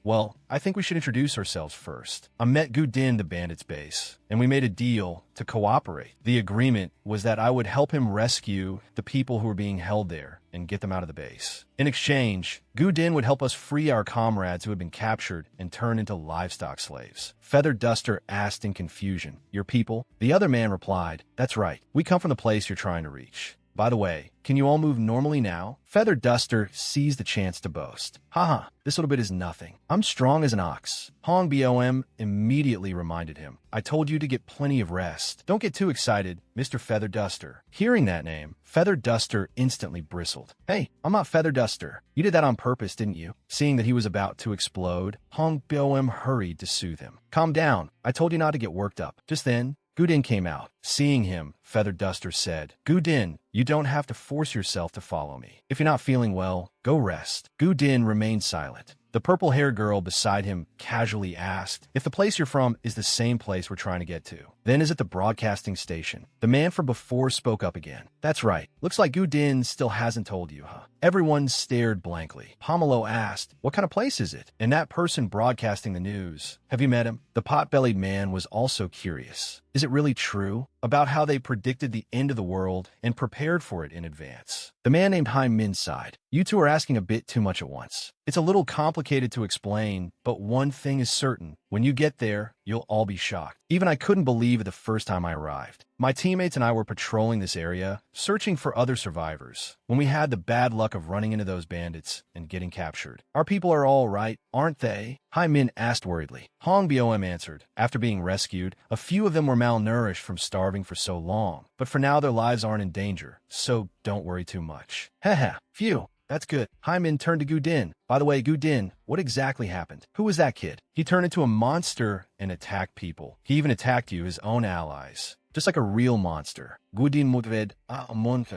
Well, I think we should introduce ourselves first. I met Gudin, the bandit's base, and we made a deal to cooperate. The agreement was that I would help him rescue the people who were being held there and get them out of the base. In exchange, Gudin would help us free our comrades who had been captured and turned into livestock slaves. Feather Duster asked in confusion, "Your people?" The other man replied, "That's right. We come from the place you're trying to reach. By the way, can you all move normally now?" Feather Duster seized the chance to boast. "Haha, this little bit is nothing. I'm strong as an ox." Hong Bom immediately reminded him, "I told you to get plenty of rest. Don't get too excited, Mr. Feather Duster." Hearing that name, Feather Duster instantly bristled. "Hey, I'm not Feather Duster. You did that on purpose, didn't you?" Seeing that he was about to explode, Hong Bom hurried to soothe him. "Calm down. I told you not to get worked up." Just then, Gudin came out. Seeing him, Feather Duster said, "Gudin, you don't have to force yourself to follow me. If you're not feeling well, go rest." Gudin remained silent. The purple-haired girl beside him casually asked if the place you're from is the same place we're trying to get to. Then is it the broadcasting station? The man from before spoke up again. "That's right. Looks like Gudin still hasn't told you, huh?" Everyone stared blankly. Pomelo asked, "What kind of place is it?" And that person broadcasting the news, "Have you met him?" The pot-bellied man was also curious. Is it really true about how they predicted the end of the world and prepared for it in advance? The man named Haim Min sighed. "You two are asking a bit too much at once. It's a little complicated to explain, but one thing is certain. When you get there, you'll all be shocked. Even I couldn't believe it the first time I arrived. My teammates and I were patrolling this area, searching for other survivors, when we had the bad luck of running into those bandits and getting captured. Our people are all right, aren't they?" Hai Min asked worriedly. Hong Bom answered. After being rescued, a few of them were malnourished from starving for so long, but for now their lives aren't in danger, so don't worry too much. Haha, phew. That's good. Hai Min turned to Gudin. "By the way, Gudin, what exactly happened? Who was that kid? He turned into a monster and attacked people. He even attacked you, his own allies. Just like a real monster." Gudin mutved a monte.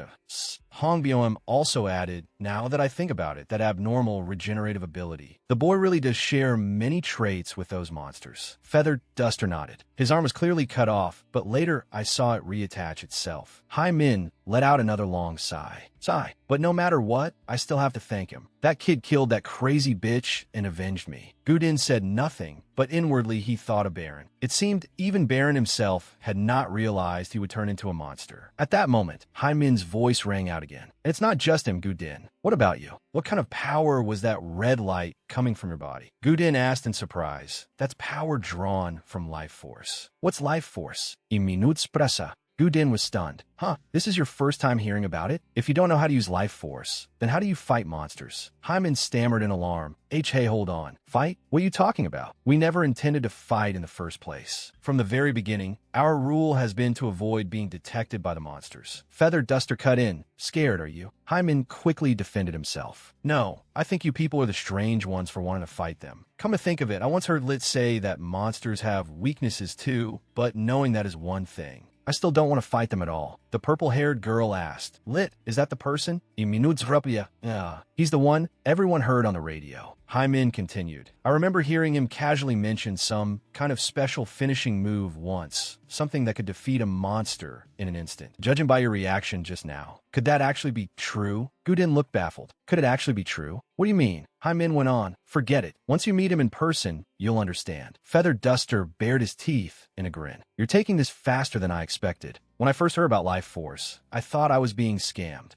Hongbyoem also added, now that I think about it, that abnormal regenerative ability. The boy really does share many traits with those monsters. Feathered Duster nodded. His arm was clearly cut off, but later I saw it reattach itself. Hai Min let out another long sigh. But no matter what, I still have to thank him. That kid killed that crazy bitch and avenged me. Gudin said nothing, but inwardly he thought of Baron. It seemed even Baron himself had not realized he would turn into a monster. At that moment, Hai Min's voice rang out again. And it's not just him, Gudin. What about you? What kind of power was that red light coming from your body? Gudin asked in surprise. That's power drawn from life force. What's life force? Iminutspressa. Gudin was stunned. Huh, this is your first time hearing about it? If you don't know how to use life force, then how do you fight monsters? Hai Min stammered in alarm. Hey, hold on. Fight? What are you talking about? We never intended to fight in the first place. From the very beginning, our rule has been to avoid being detected by the monsters. Feather Duster cut in. Scared, are you? Hai Min quickly defended himself. No, I think you people are the strange ones for wanting to fight them. Come to think of it, I once heard Lit say that monsters have weaknesses too, but knowing that is one thing. I still don't want to fight them at all. The purple-haired girl asked. Lit, is that the person? Yeah, he's the one everyone heard on the radio. Hai Min continued. I remember hearing him casually mention some kind of special finishing move once. Something that could defeat a monster in an instant. Judging by your reaction just now, could that actually be true? Gudin looked baffled. Could it actually be true? What do you mean? Hai Min went on. Forget it. Once you meet him in person, you'll understand. Feather Duster bared his teeth in a grin. You're taking this faster than I expected. When I first heard about Life Force, I thought I was being scammed.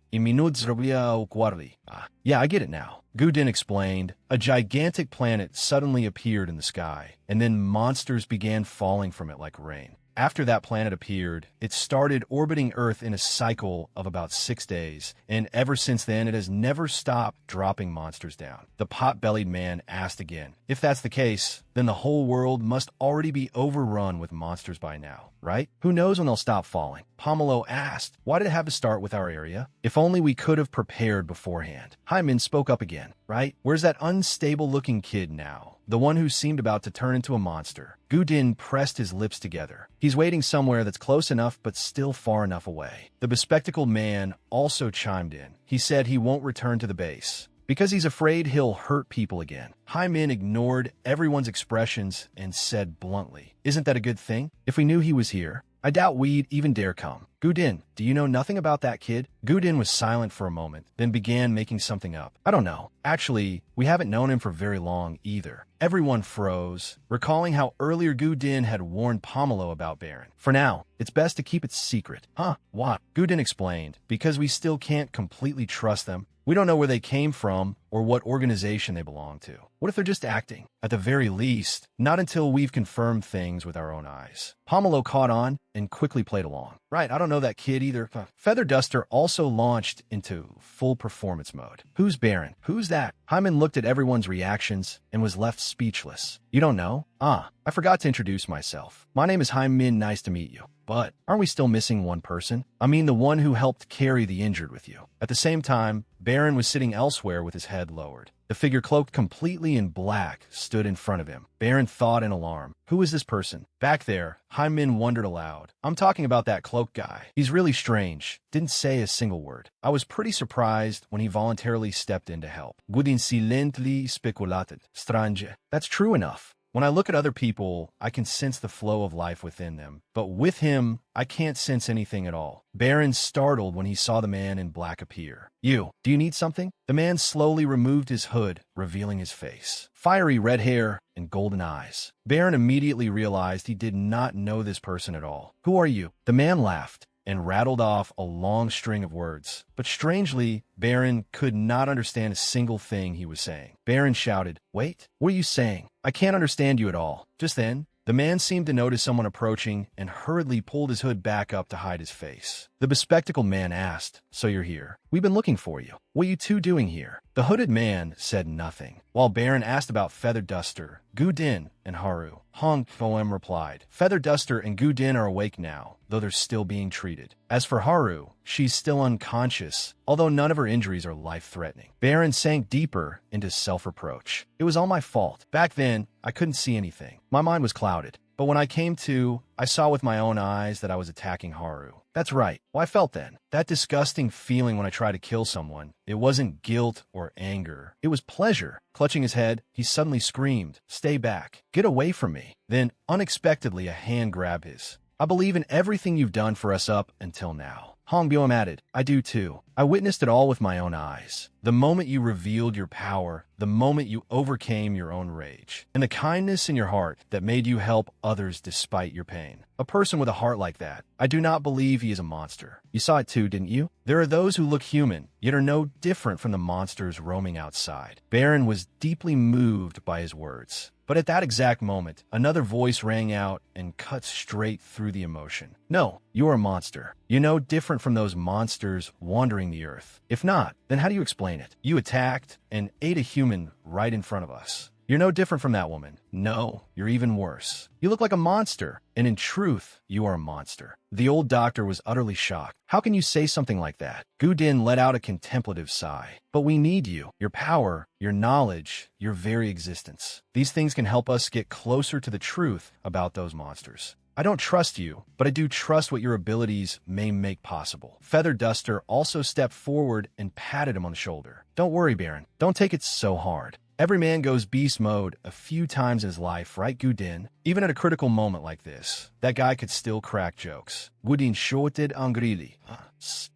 Yeah, I get it now. Gudin explained. A gigantic planet suddenly appeared in the sky, and then monsters began falling from it like rain. After that planet appeared, it started orbiting Earth in a cycle of about 6 days, and ever since then it has never stopped dropping monsters down. The pot-bellied man asked again. If that's the case, then the whole world must already be overrun with monsters by now, right? Who knows when they'll stop falling? Pomelo asked, why did it have to start with our area? If only we could have prepared beforehand. Hai Min spoke up again, right? Where's that unstable-looking kid now? The one who seemed about to turn into a monster. Gudin pressed his lips together. He's waiting somewhere that's close enough but still far enough away. The bespectacled man also chimed in. He said he won't return to the base because he's afraid he'll hurt people again. Hai Min ignored everyone's expressions and said bluntly, isn't that a good thing? If we knew he was here, I doubt we'd even dare come. Gudin, do you know nothing about that kid? Gudin was silent for a moment, then began making something up. I don't know. Actually, we haven't known him for very long either. Everyone froze, recalling how earlier Gudin had warned Pomelo about Baron. For now, it's best to keep it secret. Huh? What? Gudin explained. Because we still can't completely trust them. We don't know where they came from or what organization they belong to. What if they're just acting? At the very least, not until we've confirmed things with our own eyes. Pomelo caught on and quickly played along. Right, I don't know that kid either. Feather Duster also launched into full performance mode. Who's Baron? Who's that? Hai Min looked at everyone's reactions and was left speechless. You don't know? I forgot to introduce myself. My name is Hai Min, nice to meet you. But aren't we still missing one person? I mean the one who helped carry the injured with you. At the same time, Baron was sitting elsewhere with his head lowered. The figure cloaked completely in black stood in front of him. Baron thought in alarm. Who is this person? Back there, Hai Min wondered aloud. I'm talking about that cloak guy. He's really strange. Didn't say a single word. I was pretty surprised when he voluntarily stepped in to help. Gudin silently speculated. Strange. That's true enough. When I look at other people, I can sense the flow of life within them. But with him, I can't sense anything at all. Baron startled when he saw the man in black appear. Do you need something? The man slowly removed his hood, revealing his face. Fiery red hair and golden eyes. Baron immediately realized he did not know this person at all. Who are you? The man laughed and rattled off a long string of words. But strangely, Baron could not understand a single thing he was saying. Baron shouted, Wait, what are you saying? I can't understand you at all. Just then, the man seemed to notice someone approaching and hurriedly pulled his hood back up to hide his face. The bespectacled man asked, So you're here? We've been looking for you. What are you two doing here? The hooded man said nothing. While Baron asked about Feather Duster, Gudin, and Haru, Hong Poem replied, Feather Duster and Gudin are awake now, though they're still being treated. As for Haru, she's still unconscious, although none of her injuries are life-threatening. Baron sank deeper into self-reproach. It was all my fault. Back then, I couldn't see anything. My mind was clouded. But when I came to, I saw with my own eyes that I was attacking Haru. That's right. Well, I felt then. That disgusting feeling when I tried to kill someone. It wasn't guilt or anger. It was pleasure. Clutching his head, he suddenly screamed, "Stay back. Get away from me." Then, unexpectedly, a hand grabbed his. "I believe in everything you've done for us up until now." Hong Byom added, "I do too. I witnessed it all with my own eyes. The moment you revealed your power, the moment you overcame your own rage, and the kindness in your heart that made you help others despite your pain. A person with a heart like that, I do not believe he is a monster. You saw it too, didn't you? There are those who look human, yet are no different from the monsters roaming outside." Baron was deeply moved by his words. But at that exact moment, another voice rang out and cut straight through the emotion. "No, you are a monster. You're no different from those monsters wandering the earth. If not, then how do you explain it? You attacked and ate a human right in front of us. You're no different from that woman. No, you're even worse. You look like a monster, and in truth, you are a monster." The old doctor was utterly shocked. "How can you say something like that?" Gu Din let out a contemplative sigh. "But we need you, your power, your knowledge, your very existence. These things can help us get closer to the truth about those monsters. I don't trust you, but I do trust what your abilities may make possible." Feather Duster also stepped forward and patted him on the shoulder. "Don't worry, Baron. Don't take it so hard. Every man goes beast mode a few times in his life, right, Gu Din? Even at a critical moment like this, that guy could still crack jokes. Wudin shoted angrili.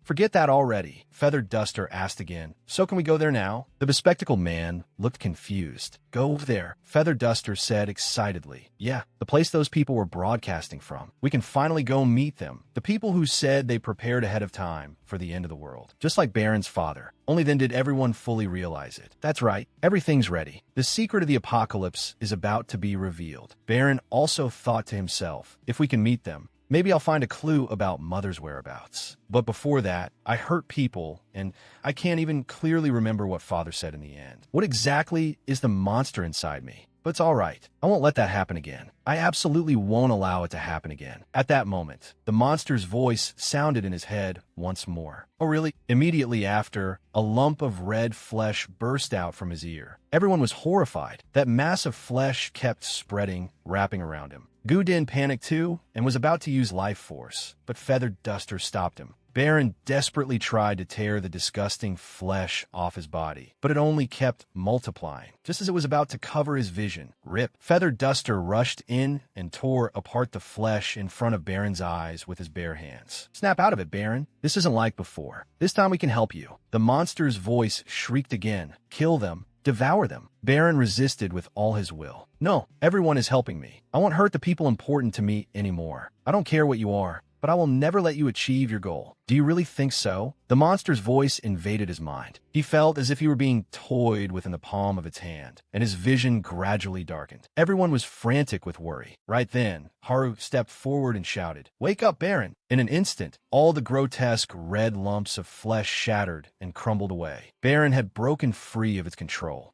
Forget that already," Feather Duster asked again. "So can we go there now?" The bespectacled man looked confused. "Go over there," Feather Duster said excitedly. "Yeah, the place those people were broadcasting from. We can finally go meet them. The people who said they prepared ahead of time for the end of the world. Just like Baron's father. Only then did everyone fully realize it. That's right, everything's ready. The secret of the apocalypse is about to be revealed." Baron also thought to himself, if we can meet them, maybe I'll find a clue about Mother's whereabouts. But before that, I hurt people, and I can't even clearly remember what Father said in the end. What exactly is the monster inside me? But it's all right. I won't let that happen again. I absolutely won't allow it to happen again. At that moment, the monster's voice sounded in his head once more. "Oh, really?" Immediately after, a lump of red flesh burst out from his ear. Everyone was horrified. That mass of flesh kept spreading, wrapping around him. Gu Din panicked too and was about to use life force, but Feather Duster stopped him. Baron desperately tried to tear the disgusting flesh off his body, but it only kept multiplying. Just as it was about to cover his vision, rip, Feather Duster rushed in and tore apart the flesh in front of Baron's eyes with his bare hands. "Snap out of it, Baron. This isn't like before. This time we can help you." The monster's voice shrieked again. "Kill them. Devour them." Baron resisted with all his will. "No, everyone is helping me. I won't hurt the people important to me anymore. I don't care what you are, but I will never let you achieve your goal." "Do you really think so?" The monster's voice invaded his mind. He felt as if he were being toyed with in the palm of its hand, and his vision gradually darkened. Everyone was frantic with worry. Right then, Haru stepped forward and shouted, "Wake up, Baron!" In an instant, all the grotesque red lumps of flesh shattered and crumbled away. Baron had broken free of its control.